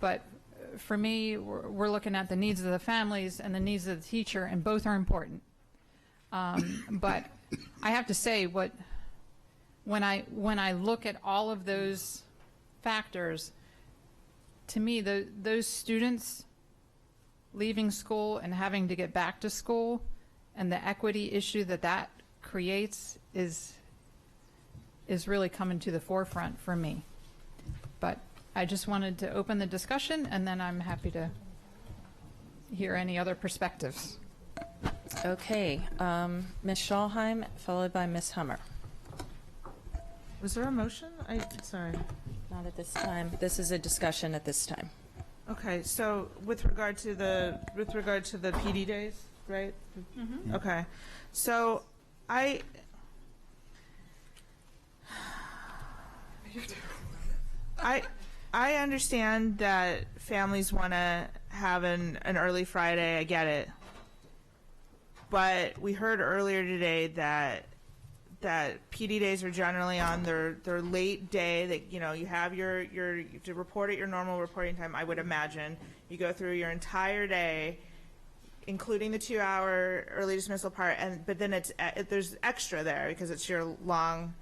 But for me, we're looking at the needs of the families and the needs of the teacher, and both are important. But I have to say, when I look at all of those factors, to me, those students leaving school and having to get back to school and the equity issue that creates is really coming to the forefront for me. But I just wanted to open the discussion, and then I'm happy to hear any other perspectives. Okay, Ms. Schalheim, followed by Ms. Hummer. Was there a motion? Sorry. Not at this time. This is a discussion at this time. Okay, so with regard to the PD days, right? Mm-hmm. Okay, so I understand that families want to have an early Friday. I get it, but we heard earlier today that PD days are generally on their late day. That you have you have to report at your normal reporting time. I would imagine you go through your entire day, including the 2-hour early dismissal part, but then there's extra there because it's your long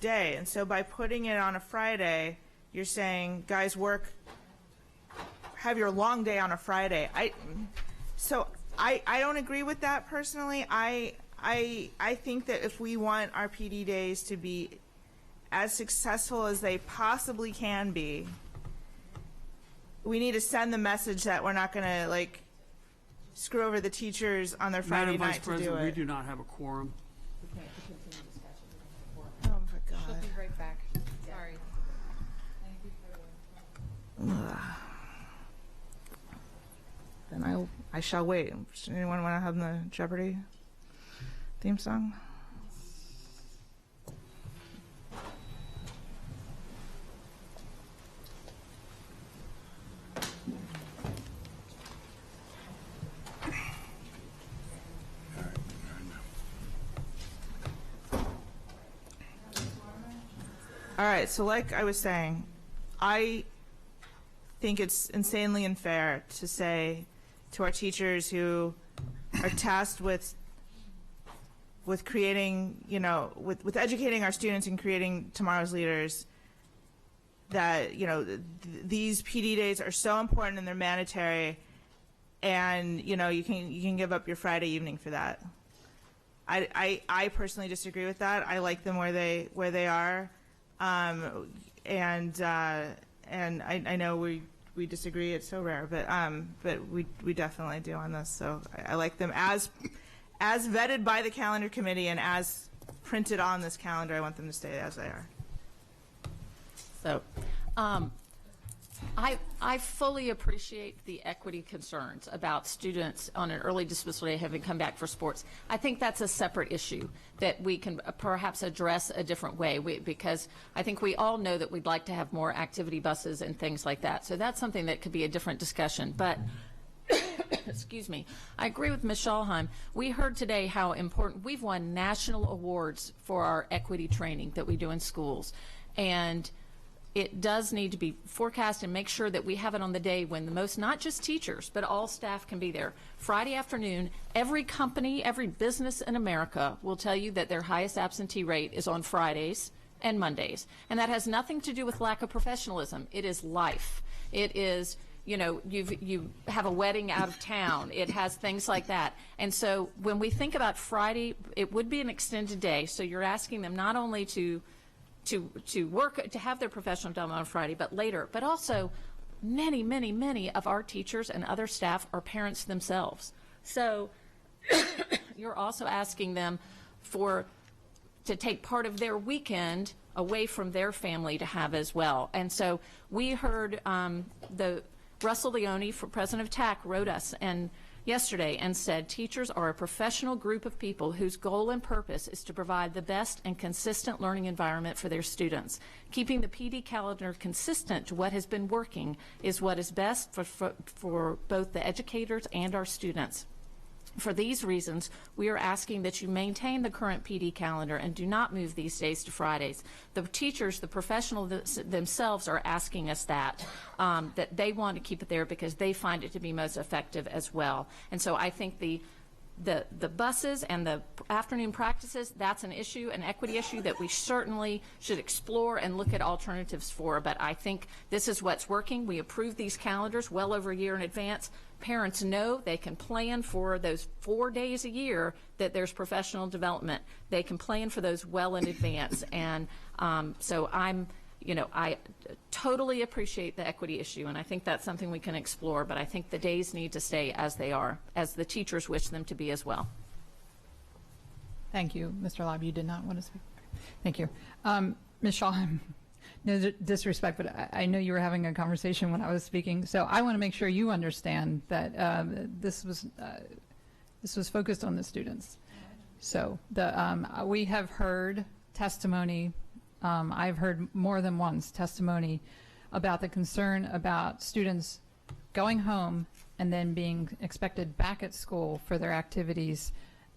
day. And so by putting it on a Friday, you're saying, guys, have your long day on a Friday. I don't agree with that personally. I think that if we want our PD days to be as successful as they possibly can be, we need to send the message that we're not going to screw over the teachers on their Friday Madam night Vice to do President, it. we do not have a quorum. Oh my God. She'll be right back. Sorry. Then I shall wait. Does anyone want to have the Jeopardy theme song? All right, so like I was saying, I think it's insanely unfair to say to our teachers who are tasked with creating, with educating our students and creating tomorrow's leaders, that these PD days are so important and they're mandatory, and you can give up your Friday evening for that. I personally disagree with that. I like them where they are. And I know we disagree. It's so rare, but we definitely do on this. So I like them as vetted by the calendar committee and as printed on this calendar. I want them to stay as they are. So, I fully appreciate the equity concerns about students on an early dismissal day having come back for sports. I think that's a separate issue that we can perhaps address a different way, because I think we all know that we'd like to have more activity buses and things like that. So that's something that could be a different discussion. But excuse me, I agree with Ms. Schalheim. We heard today how important, we've won national awards for our equity training that we do in schools. And it does need to be forecast and make sure that we have it on the day when the most, not just teachers, but all staff can be there. Friday afternoon, every company, every business in America will tell you that their highest absentee rate is on Fridays and Mondays. And that has nothing to do with lack of professionalism. It is life. It is you have a wedding out of town. It has things like that. And so when we think about Friday, it would be an extended day. So you're asking them not only to work, to have their professional development on Friday, but later, but also many of our teachers and other staff are parents themselves. So you're also asking them to take part of their weekend away from their family to have as well. And so we heard the Russell Leone, for president of TAC, wrote us yesterday and said, teachers are a professional group of people whose goal and purpose is to provide the best and consistent learning environment for their students. Keeping the PD calendar consistent to what has been working is what is best for both the educators and our students. For these reasons, we are asking that you maintain the current PD calendar and do not move these days to Fridays. The teachers, the professionals themselves are asking us that they want to keep it there because they find it to be most effective as well. And so I think the buses and the afternoon practices, that's an issue, an equity issue that we certainly should explore and look at alternatives for. But I think this is what's working. We approve these calendars well over a year in advance. Parents know they can plan for those 4 days a year that there's professional development. They can plan for those well in advance. And so I totally appreciate the equity issue, and I think that's something we can explore, but I think the days need to stay as they are, as the teachers wish them to be as well. Thank you, Mr. Laub. You did not want to speak. Thank you. Ms. Schallheim, no disrespect, but I know you were having a conversation when I was speaking, so I want to make sure you understand that this was focused on the students. So we have heard testimony. I've heard more than once testimony about the concern about students going home and then being expected back at school for their activities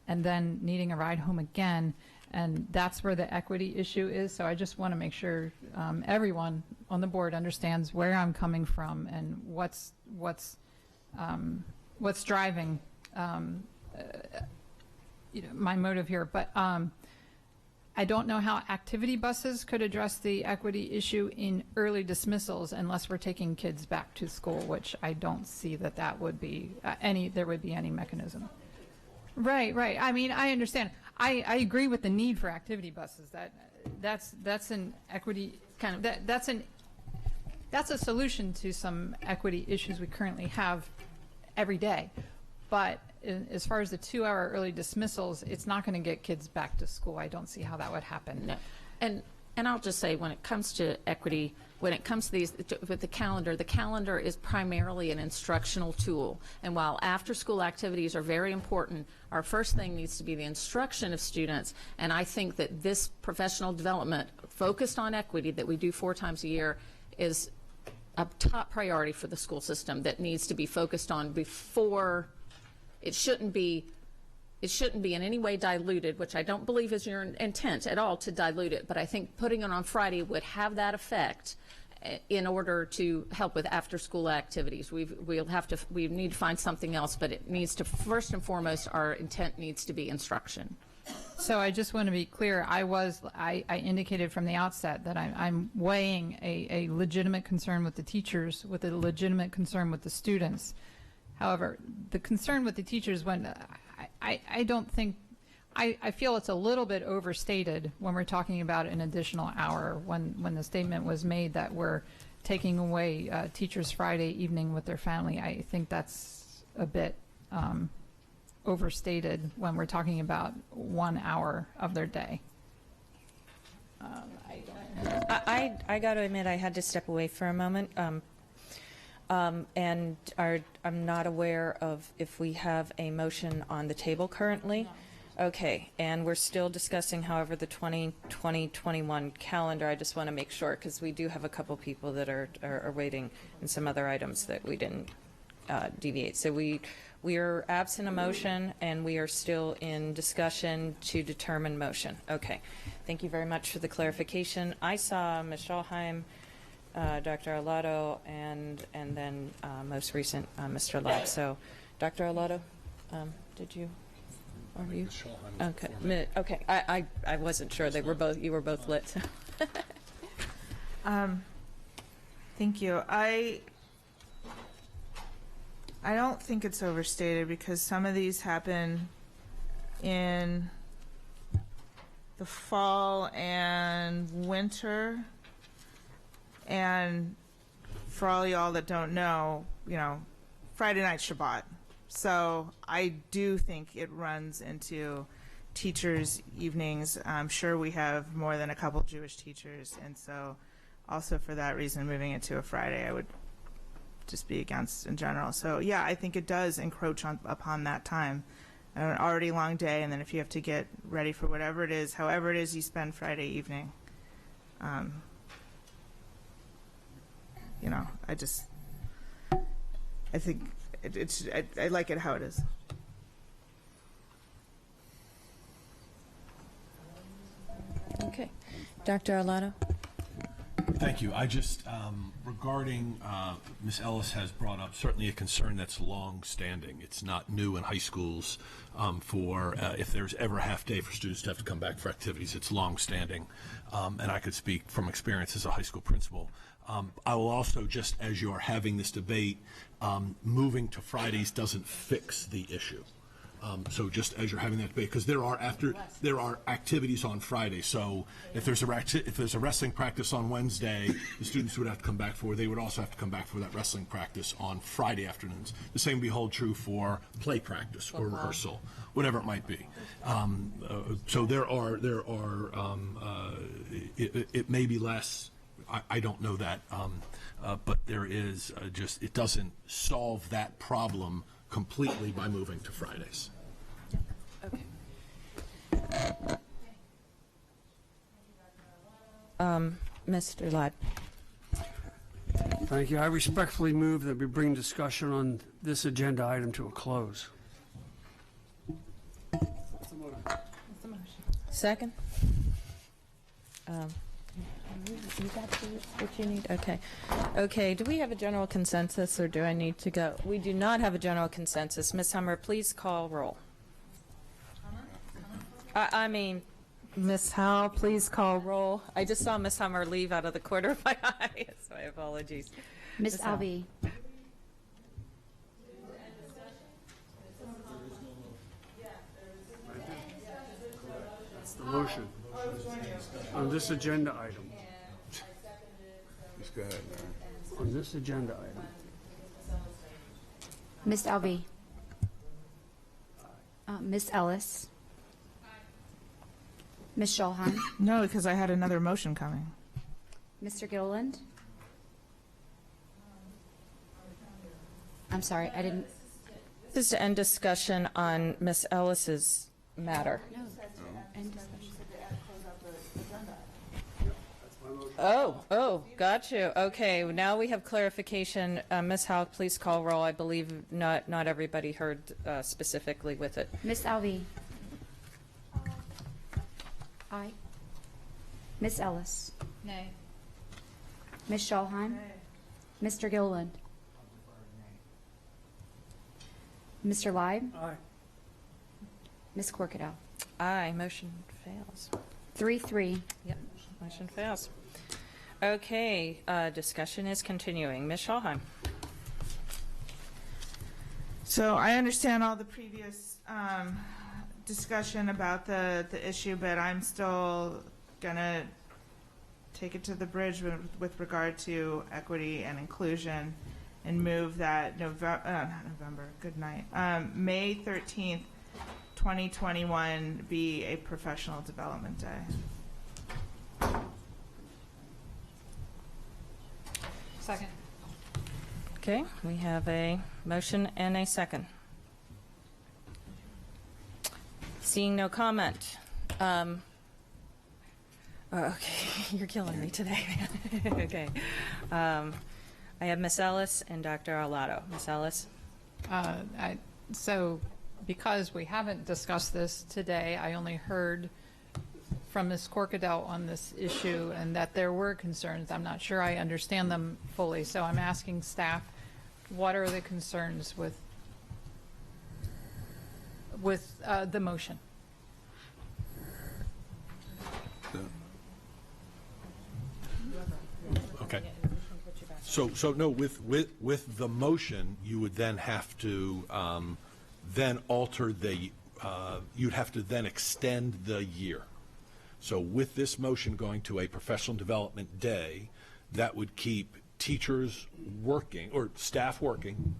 and then needing a ride home again. And that's where the equity issue is. So I just want to make sure everyone on the board understands where I'm coming from and what's driving my motive here. But I don't know how activity buses could address the equity issue in early dismissals unless we're taking kids back to school, which I don't see that would be there would be any mechanism. Right. I mean, I understand. I agree with the need for activity buses. That's an equity kind of that's a solution to some equity issues we currently have every day. But as far as the 2-hour early dismissals, it's not going to get kids back to school. I don't see how that would happen. No. And I'll just say, when it comes to equity, when it comes to these, with the calendar is primarily an instructional tool. And while after-school activities are very important, our first thing needs to be the instruction of students. And I think that this professional development focused on equity that we do 4 times a year is a top priority for the school system that needs to be focused on before. It shouldn't be in any way diluted, which I don't believe is your intent at all to dilute it, but I think putting it on Friday would have that effect in order to help with after-school activities. We need to find something else, but it needs to, first and foremost, our intent needs to be instruction. So I just want to be clear. I indicated from the outset that I'm weighing a legitimate concern with the teachers with a legitimate concern with the students. However, the concern with the teachers, I don't think, I feel it's a little bit overstated when we're talking about an additional hour, when the statement was made that we're taking away teachers Friday evening with their family. I think that's a bit overstated when we're talking about 1 hour of their day. I got to admit, I had to step away for a moment. And I'm not aware of if we have a motion on the table currently. No. Okay, and we're still discussing, however, the 2020-21 calendar. I just want to make sure, because we do have a couple people that are waiting and some other items that we didn't deviate. So we are absent a motion, and we are still in discussion to determine motion. Okay, thank you very much for the clarification. I saw Ms. Schallheim, Dr. Arlotto, and then most recent Mr. Laub. So, Dr. Arlotto, did you? Or were you? Okay. Okay. I wasn't sure. They were both. You were both lit. So. Thank you. I don't think it's overstated because some of these happen in the fall and winter. And for all y'all that don't know, Friday night Shabbat. So I do think it runs into teachers' evenings. I'm sure we have more than a couple Jewish teachers. And so also for that reason, moving it to a Friday, I would just be against in general. So yeah, I think it does encroach upon that time. An already long day, and then if you have to get ready for whatever it is, however it is you spend Friday evening, I think I like it how it is. Okay. Dr. Arlotto? Thank you. I just, regarding, Ms. Ellis has brought up certainly a concern that's long-standing. It's not new in high schools for if there's ever a half day for students to have to come back for activities. It's long-standing, and I could speak from experience as a high school principal. I will also, just as you're having this debate, moving to Fridays doesn't fix the issue. So just as you're having that debate, because there are activities on Friday. So if there's a wrestling practice on Wednesday, the students would have to come back for. They would also have to come back for that wrestling practice on Friday afternoons. The same would be hold true for play practice or rehearsal, whatever it might be. So it may be less. I don't know that, but there is it doesn't solve that problem completely by moving to Fridays. Okay. Mr. Ladd. Thank you. I respectfully move that we bring discussion on this agenda item to a close. Second? You got what you need? Okay. Okay, do we have a general consensus or do I need to go? We do not have a general consensus. Ms. Hummer, please call roll. Ms. Howell, please call roll. I just saw Ms. Hummer leave out of the corner of my eye, so my apologies. Ms. Alvey. That's the motion on this agenda item. Just go ahead, Mary. On this agenda item. Ms. Alvey. Ms. Ellis. Ms. Schulheim. No, because I had another motion coming. Mr. Gilliland. I'm sorry, I didn't. This is to end discussion on Ms. Ellis's matter. No, end discussion. Oh, got you. Okay, now we have clarification. Ms. Howell, please call roll. I believe not everybody heard specifically with it. Ms. Alvey. Aye. Ms. Ellis. Nay. Ms. Schulheim. Mr. Gilliland. Mr. Leib. Aye. Ms. Corkadow. Aye, motion fails. 3-3. Yep, motion fails. Okay, discussion is continuing. Ms. Schulheim. So I understand all the previous discussion about the issue, but I'm still gonna take it to the bridge with regard to equity and inclusion and move that May 13th, 2021 be a professional development day. Second. Okay, we have a motion and a second. Seeing no comment. Okay, you're killing me today, man. Okay. I have Ms. Ellis and Dr. Arlotto. Ms. Ellis? So because we haven't discussed this today, I only heard from Ms. Corkadow on this issue and that there were concerns. I'm not sure I understand them fully, so I'm asking staff, what are the concerns with the motion? Okay. So no, with the motion, you would then have to then alter the, you'd have to then extend the year. So with this motion going to a professional development day, that would keep teachers working, or staff working,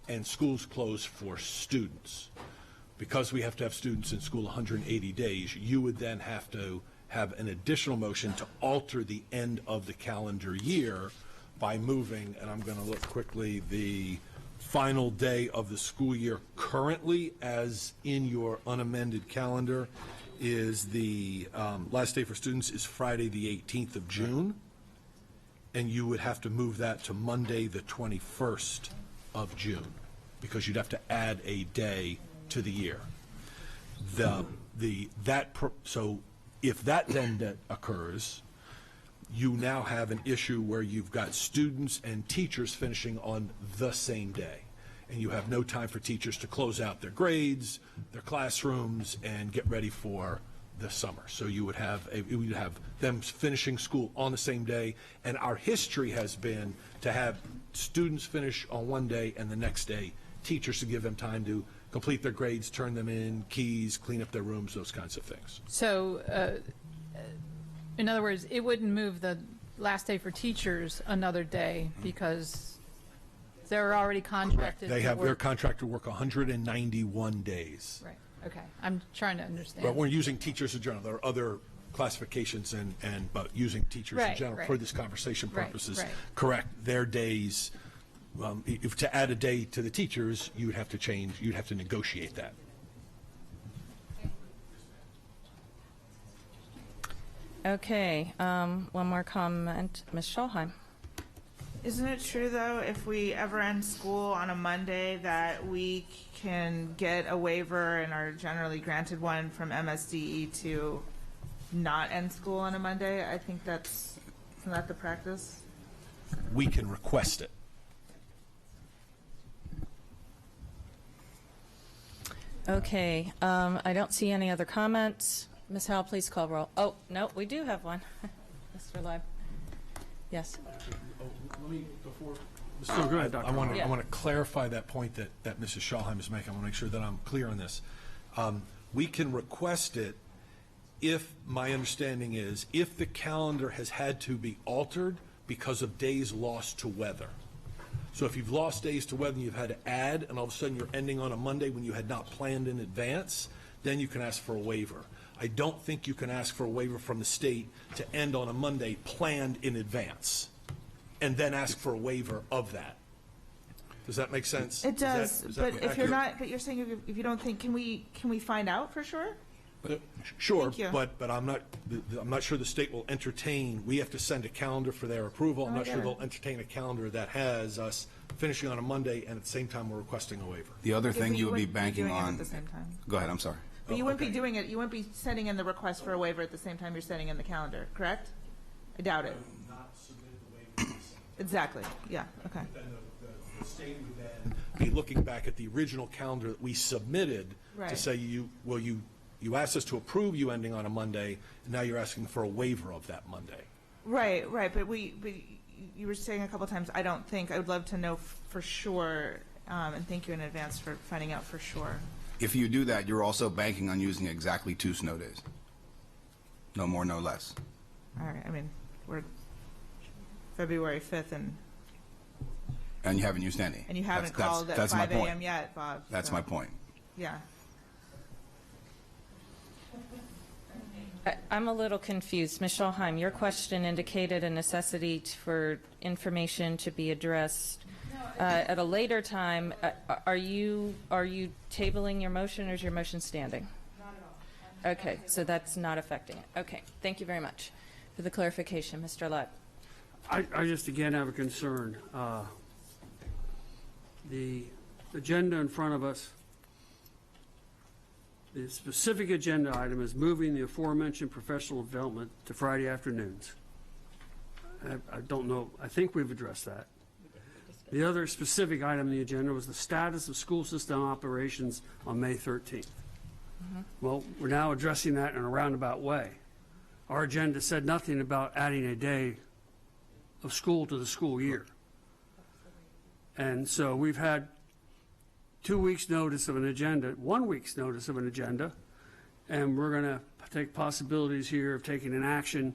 and schools closed for students. Because we have to have students in school 180 days, you would then have to have an additional motion to alter the end of the calendar year by moving, and I'm going to look quickly, the final day of the school year currently, as in your unamended calendar, is the last day for students is Friday the 18th of June, and you would have to move that to Monday the 21st of June, because you'd have to add a day to the year. So if that then occurs, you now have an issue where you've got students and teachers finishing on the same day, and you have no time for teachers to close out their grades, their classrooms, and get ready for the summer. So you would have them finishing school on the same day, and our history has been to have students finish on one day and the next day teachers to give them time to complete their grades, turn them in, keys, clean up their rooms, those kinds of things. So, in other words, it wouldn't move the last day for teachers another day because they're already contracted. They're contracted to work 191 days. Right. Okay. I'm trying to understand. But we're using teachers in general. There are other classifications but using teachers in general for this conversation purposes. Correct. Their days. If to add a day to the teachers, you would have to change. You'd have to negotiate that. Okay, one more comment, Ms. Scholheim. Isn't it true, though, if we ever end school on a Monday, that we can get a waiver and are generally granted one from MSDE to not end school on a Monday? I think isn't that the practice? We can request it. Okay, I don't see any other comments. Ms. Howell, please call roll. Oh, no, we do have one. Mr. Leib. Yes. Let me, before, go ahead, Dr. I want to clarify that point that Mrs. Scholheim is making. I want to make sure that I'm clear on this. We can request it if, my understanding is, if the calendar has had to be altered because of days lost to weather. So if you've lost days to weather and you've had to add, and all of a sudden you're ending on a Monday when you had not planned in advance, then you can ask for a waiver. I don't think you can ask for a waiver from the state to end on a Monday planned in advance, and then ask for a waiver of that. Does that make sense? It does, is but that if you're accurate? not, but you're saying if you don't think, can we find out for sure? Sure, Thank you. but I'm not sure the state will entertain. We have to send a calendar for their approval. I'm not sure they'll entertain a calendar that has us finishing on a Monday and at the same time we're requesting a waiver. The other thing you would be wouldn't banking doing it on. at the same time. Go ahead. I'm sorry. But you wouldn't be doing it. You wouldn't be sending in the request for a waiver at the same time you're sending in the calendar, correct? I doubt it. Not submit the waiver. Exactly. Yeah. Okay. Then the state would then be looking back at the original calendar that we submitted to Right. say you asked us to approve you ending on a Monday, and now you're asking for a waiver of that Monday. Right. Right. But you were saying a couple times. I don't think. I would love to know for sure. And thank you in advance for finding out for sure. If you do that, you're also banking on using exactly 2 snow days. No more, no less. All right. I mean, we're February 5th, and And you haven't used any. you haven't called at that's my 5 point. a.m. yet, Bob. That's so, my point. Yeah. I'm a little confused. Ms. Scholheim, your question indicated a necessity for information to be addressed at a later time. Are you tabling your motion, or is your motion standing? Not at all. Okay, so that's not affecting it. Okay, thank you very much for the clarification, Mr. Leib. I just again have a concern. The agenda in front of us, the specific agenda item is moving the aforementioned professional development to Friday afternoons. I don't know, I think we've addressed that. The other specific item on the agenda was the status of school system operations on May 13th. Well, we're now addressing that in a roundabout way. Our agenda said nothing about adding a day of school to the school year. And so we've had 2 weeks' notice of an agenda, 1 week's notice of an agenda, and we're going to take possibilities here of taking an action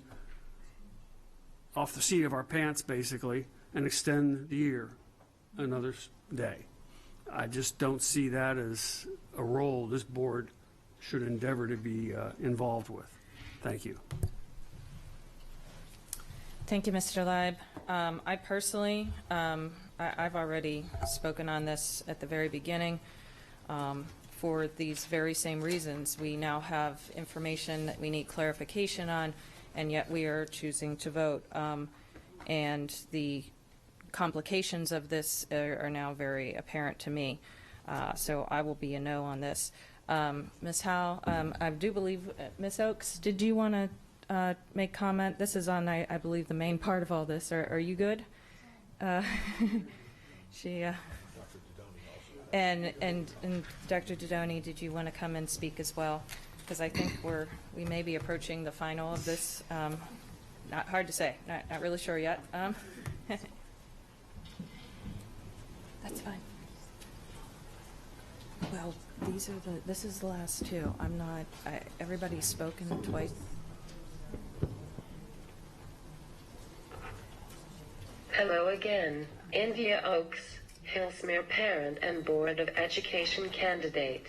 off the seat of our pants, basically, and extend the year another day. I just don't see that as a role this board should endeavor to be involved with. Thank you. Thank you, Mr. Leib. I personally, I've already spoken on this at the very beginning. For these very same reasons, we now have information that we need clarification on, and yet we are choosing to vote. And the complications of this are now very apparent to me. So I will be a no on this. Ms. Howe, I do believe, Ms. Oakes, did you want to make comment? This is on, I believe, the main part of all this. Are you good? She, and Dr. Dodoni, did you want to come and speak as well? Because I think we may be approaching the final of this. Not hard to say. Not really sure yet. That's fine. Well, this is the last two. Everybody's spoken twice. Hello again, India Oaks, Hillsmere Parent and Board of Education candidate.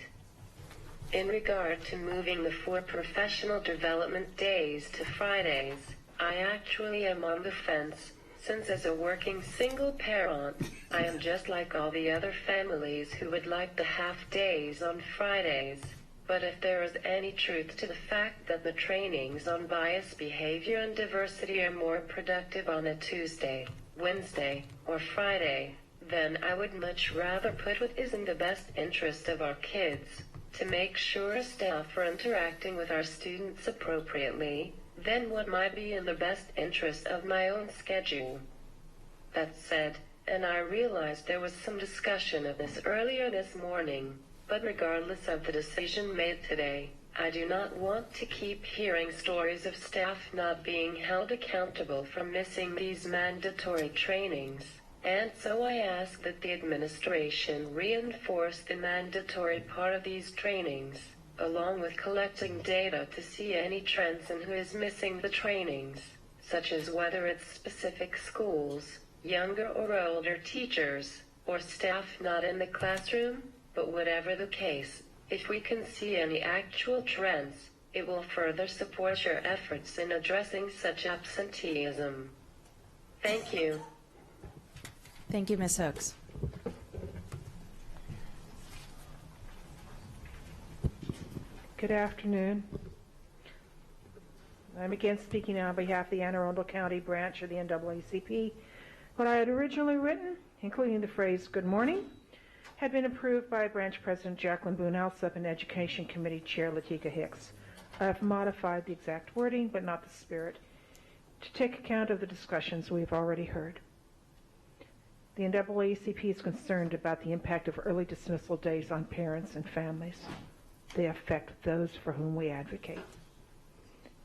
In regard to moving the 4 professional development days to Fridays, I actually am on the fence, since as a working single parent, I am just like all the other families who would like the half days on Fridays. But if there is any truth to the fact that the trainings on bias behavior and diversity are more productive on a Tuesday, Wednesday, or Friday, then I would much rather put what is in the best interest of our kids, to make sure staff are interacting with our students appropriately, than what might be in the best interest of my own schedule. That said, and I realized there was some discussion of this earlier this morning, but regardless of the decision made today, I do not want to keep hearing stories of staff not being held accountable for missing these mandatory trainings, and so I ask that the administration reinforce the mandatory part of these trainings, along with collecting data to see any trends in who is missing the trainings, such as whether it's specific schools, younger or older teachers, or staff not in the classroom. But whatever the case, if we can see any actual trends, it will further support your efforts in addressing such absenteeism. Thank you. Thank you, Ms. Hooks. Good afternoon. I'm again speaking on behalf of the Anne Arundel County branch of the NAACP. What I had originally written, including the phrase "good morning," had been approved by Branch President Jacqueline Boone Alsop and Education Committee Chair Latika Hicks. I have modified the exact wording, but not the spirit, to take account of the discussions we've already heard. The NAACP is concerned about the impact of early dismissal days on parents and families. They affect those for whom we advocate.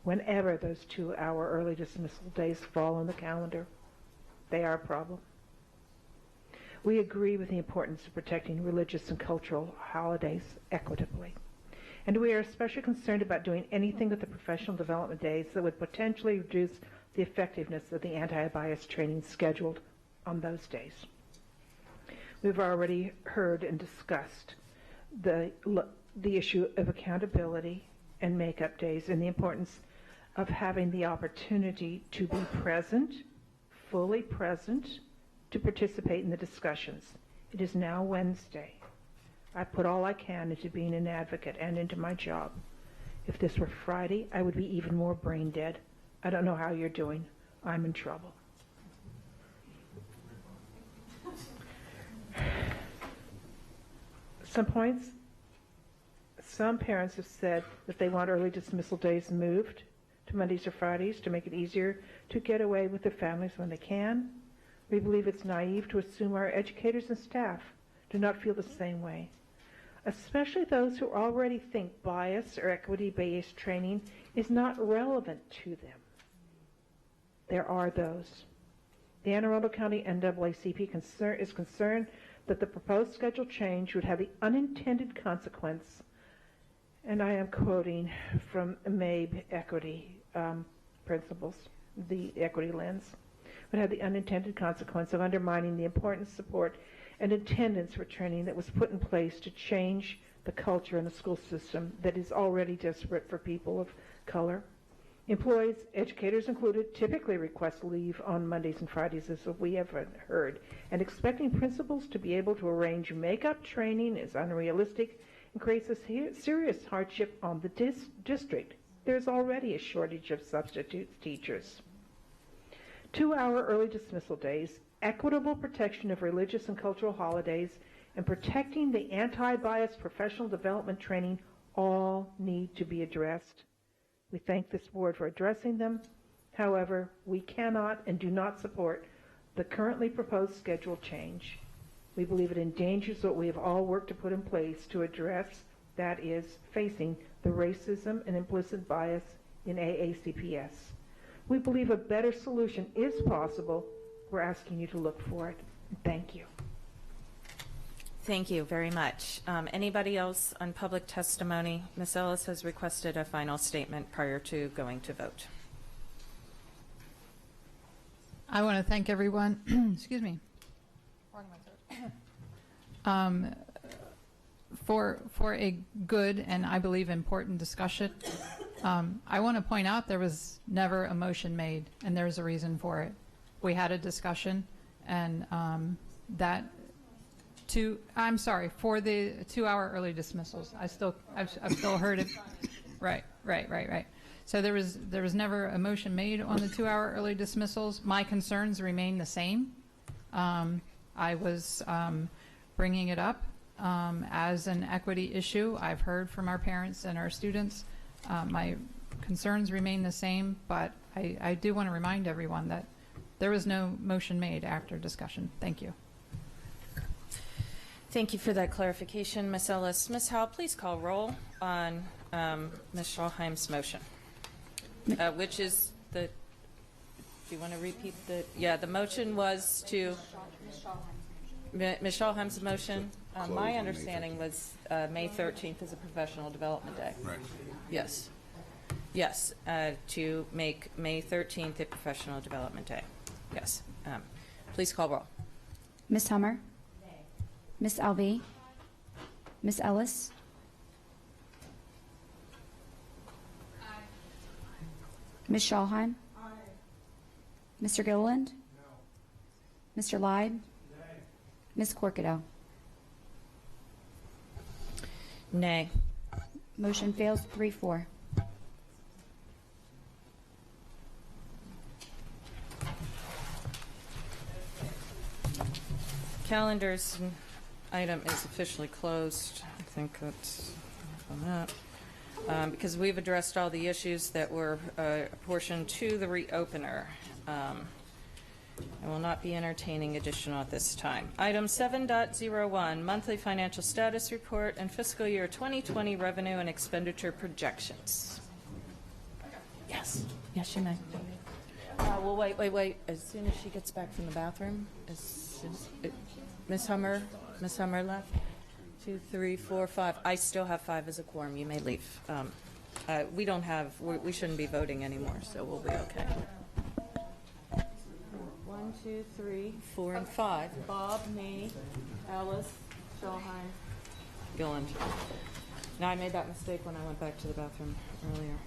Whenever those 2-hour early dismissal days fall on the calendar, they are a problem. We agree with the importance of protecting religious and cultural holidays equitably. And we are especially concerned about doing anything with the professional development days that would potentially reduce the effectiveness of the anti-bias training scheduled on those days. We've already heard and discussed the issue of accountability and make-up days and the importance of having the opportunity to be present, fully present, to participate in the discussions. It is now Wednesday. I put all I can into being an advocate and into my job. If this were Friday, I would be even more brain dead. I don't know how you're doing. I'm in trouble. Some parents have said that they want early dismissal days moved to Mondays or Fridays to make it easier to get away with their families when they can. We believe it's naive to assume our educators and staff do not feel the same way, especially those who already think bias or equity-based training is not relevant to them. There are those. The Anne Arundel County NAACP is concerned that the proposed schedule change would have the unintended consequence, and I am quoting from MABE equity principles, the equity lens, would have the unintended consequence of undermining the important support and attendance for training that was put in place to change the culture in the school system that is already desperate for people of color. Employees, educators included, typically request leave on Mondays and Fridays, as we have heard, and expecting principals to be able to arrange makeup training is unrealistic and creates a serious hardship on the district. There's already a shortage of substitute teachers. 2-hour early dismissal days, equitable protection of religious and cultural holidays, and protecting the anti-bias professional development training all need to be addressed. We thank this board for addressing them. However, we cannot and do not support the currently proposed schedule change. We believe it endangers what we have all worked to put in place to address, that is, facing the racism and implicit bias in AACPS. We believe a better solution is possible. We're asking you to look for it. Thank you. Thank you very much. Anybody else on public testimony? Ms. Ellis has requested a final statement prior to going to vote. I want to thank everyone, excuse me, for a good and I believe important discussion. I want to point out there was never a motion made, and there's a reason for it. We had a discussion, and I'm sorry, for the 2-hour early dismissals. I've still heard it. Right. So there was never a motion made on the 2-hour early dismissals. My concerns remain the same. I was bringing it up as an equity issue. I've heard from our parents and our students. My concerns remain the same, but I do want to remind everyone that there was no motion made after discussion. Thank you. Thank you for that clarification, Ms. Ellis. Ms. Howell, please call roll on Ms. Schalheim's motion, which is the, do you want to repeat the motion was to, Ms. Schalheim's motion, my understanding was May 13th is a professional development day. Right. Yes. Yes, to make May 13th a professional development day. Yes. Please call roll. Ms. Hummer? Ms. Alvey? Ms. Ellis? Aye. Ms. Schalheim? Aye. Mr. Gilliland? No. Mr. Leib? Nay. Ms. Corkido? Nay. Motion fails 3-4. Calendar's item is officially closed. I think that's on that. Because we've addressed all the issues that were apportioned to the reopener. I will not be entertaining additional at this time. Item 7.01, monthly financial status report and fiscal year 2020 revenue and expenditure projections. Yes. Yes, you may. Well, wait. As soon as she gets back from the bathroom, Ms. Hummer left. 2, 3, 4, 5. I still have 5 as a quorum. You may leave. We shouldn't be voting anymore, so we'll be okay. 1, 2, 3, 4, and 5. Bob, me, Alice, Schalheim, Gilland. Now, I made that mistake when I went back to the bathroom earlier.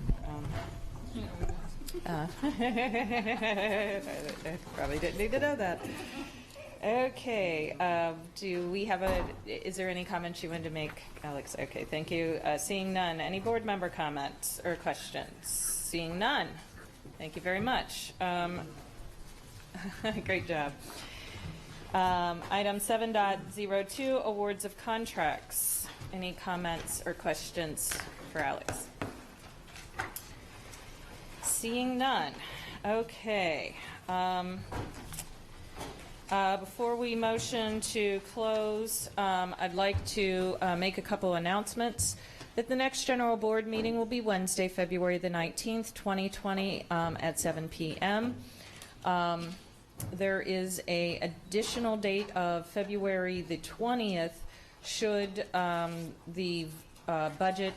Probably didn't need to know that. Okay, is there any comments you wanted to make, Alex? Okay, thank you. Seeing none, any board member comments or questions? Seeing none, thank you very much. Great job. Item 7.02, awards of contracts. Any comments or questions for Alex? Seeing none, okay. Before we motion to close, I'd like to make a couple announcements. That the next general board meeting will be Wednesday, February the 19th, 2020 at 7 p.m. there is a additional date of February the 20th should the budget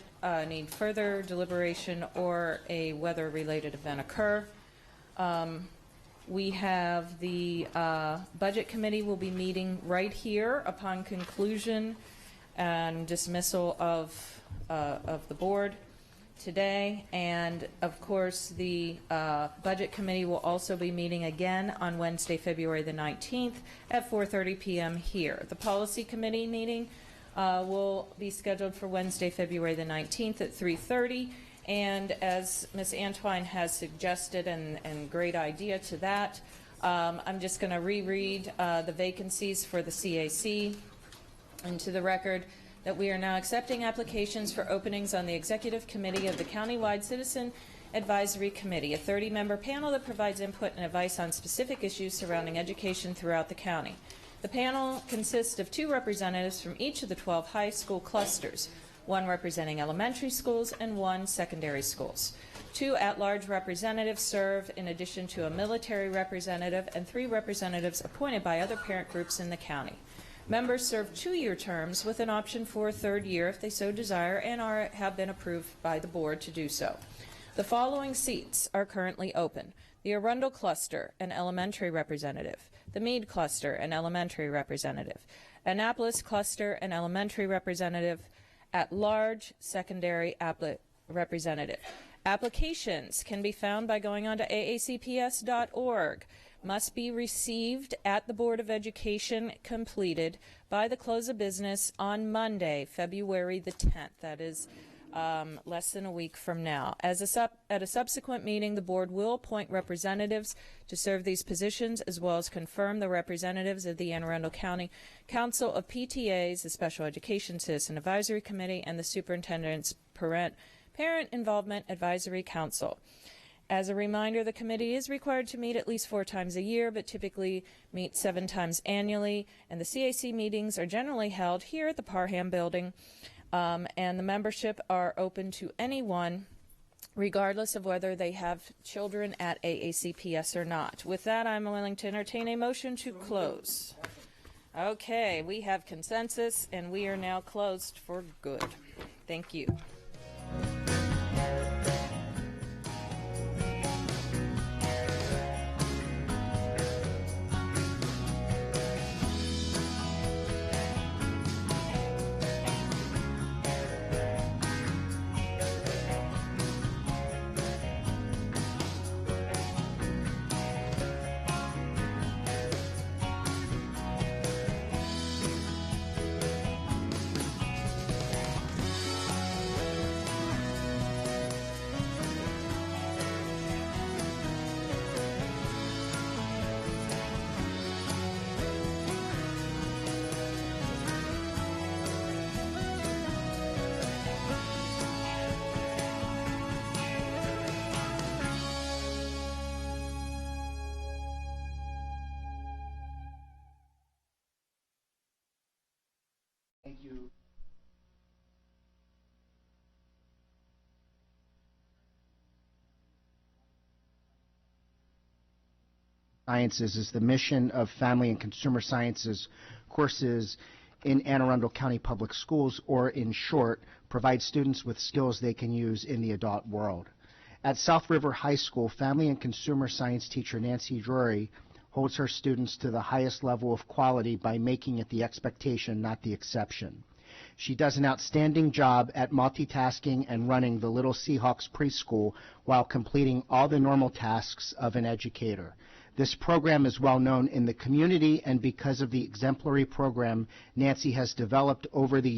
need further deliberation or a weather-related event occur. We have the Budget Committee will be meeting right here upon conclusion and dismissal of the board today, and of course the Budget Committee will also be meeting again on Wednesday, February the 19th at 4:30 p.m. here. The Policy Committee meeting will be scheduled for Wednesday, February the 19th at 3:30. And as Ms. Antwine has suggested, and great idea to that, I'm just going to reread the vacancies for the CAC into the record, that we are now accepting applications for openings on the Executive Committee of the Countywide Citizen Advisory Committee, a 30-member panel that provides input and advice on specific issues surrounding education throughout the county. The panel consists of 2 representatives from each of the 12 high school clusters, 1 representing elementary schools and 1 secondary schools. 2 at-large representatives serve in addition to a military representative, and 3 representatives appointed by other parent groups in the county. Members serve 2-year terms with an option for a 3rd year if they so desire and have been approved by the board to do so. The following seats are currently open: the Arundel Cluster, an elementary representative; the Meade Cluster, an elementary representative; Annapolis Cluster, an elementary representative; at-large secondary representative. Applications can be found by going on to aacps.org. Must be received at the Board of Education completed by the close of business on Monday, February the 10th. That is less than a week from now. At a subsequent meeting, the board will appoint representatives to serve these positions, as well as confirm the representatives of the Anne Arundel County Council of PTAs, the Special Education Citizen Advisory Committee, and the Superintendent's Parent Involvement Advisory Council. As a reminder, the committee is required to meet at least 4 times a year, but typically meet 7 times annually, and the CAC meetings are generally held here at the Parham Building. And the membership are open to anyone, regardless of whether they have children at AACPS or not. With that, I'm willing to entertain a motion to close. Okay, we have consensus, and we are now closed for good. Thank you. Thank you. Sciences is the mission of Family and Consumer Sciences courses in Anne Arundel County Public Schools, or in short, provide students with skills they can use in the adult world. At South River High School, Family and Consumer Science teacher Nancy Drury holds her students to the highest level of quality by making it the expectation, not the exception. She does an outstanding job at multitasking and running the Little Seahawks preschool while completing all the normal tasks of an educator. This program is well known in the community, and because of the exemplary program Nancy has developed over the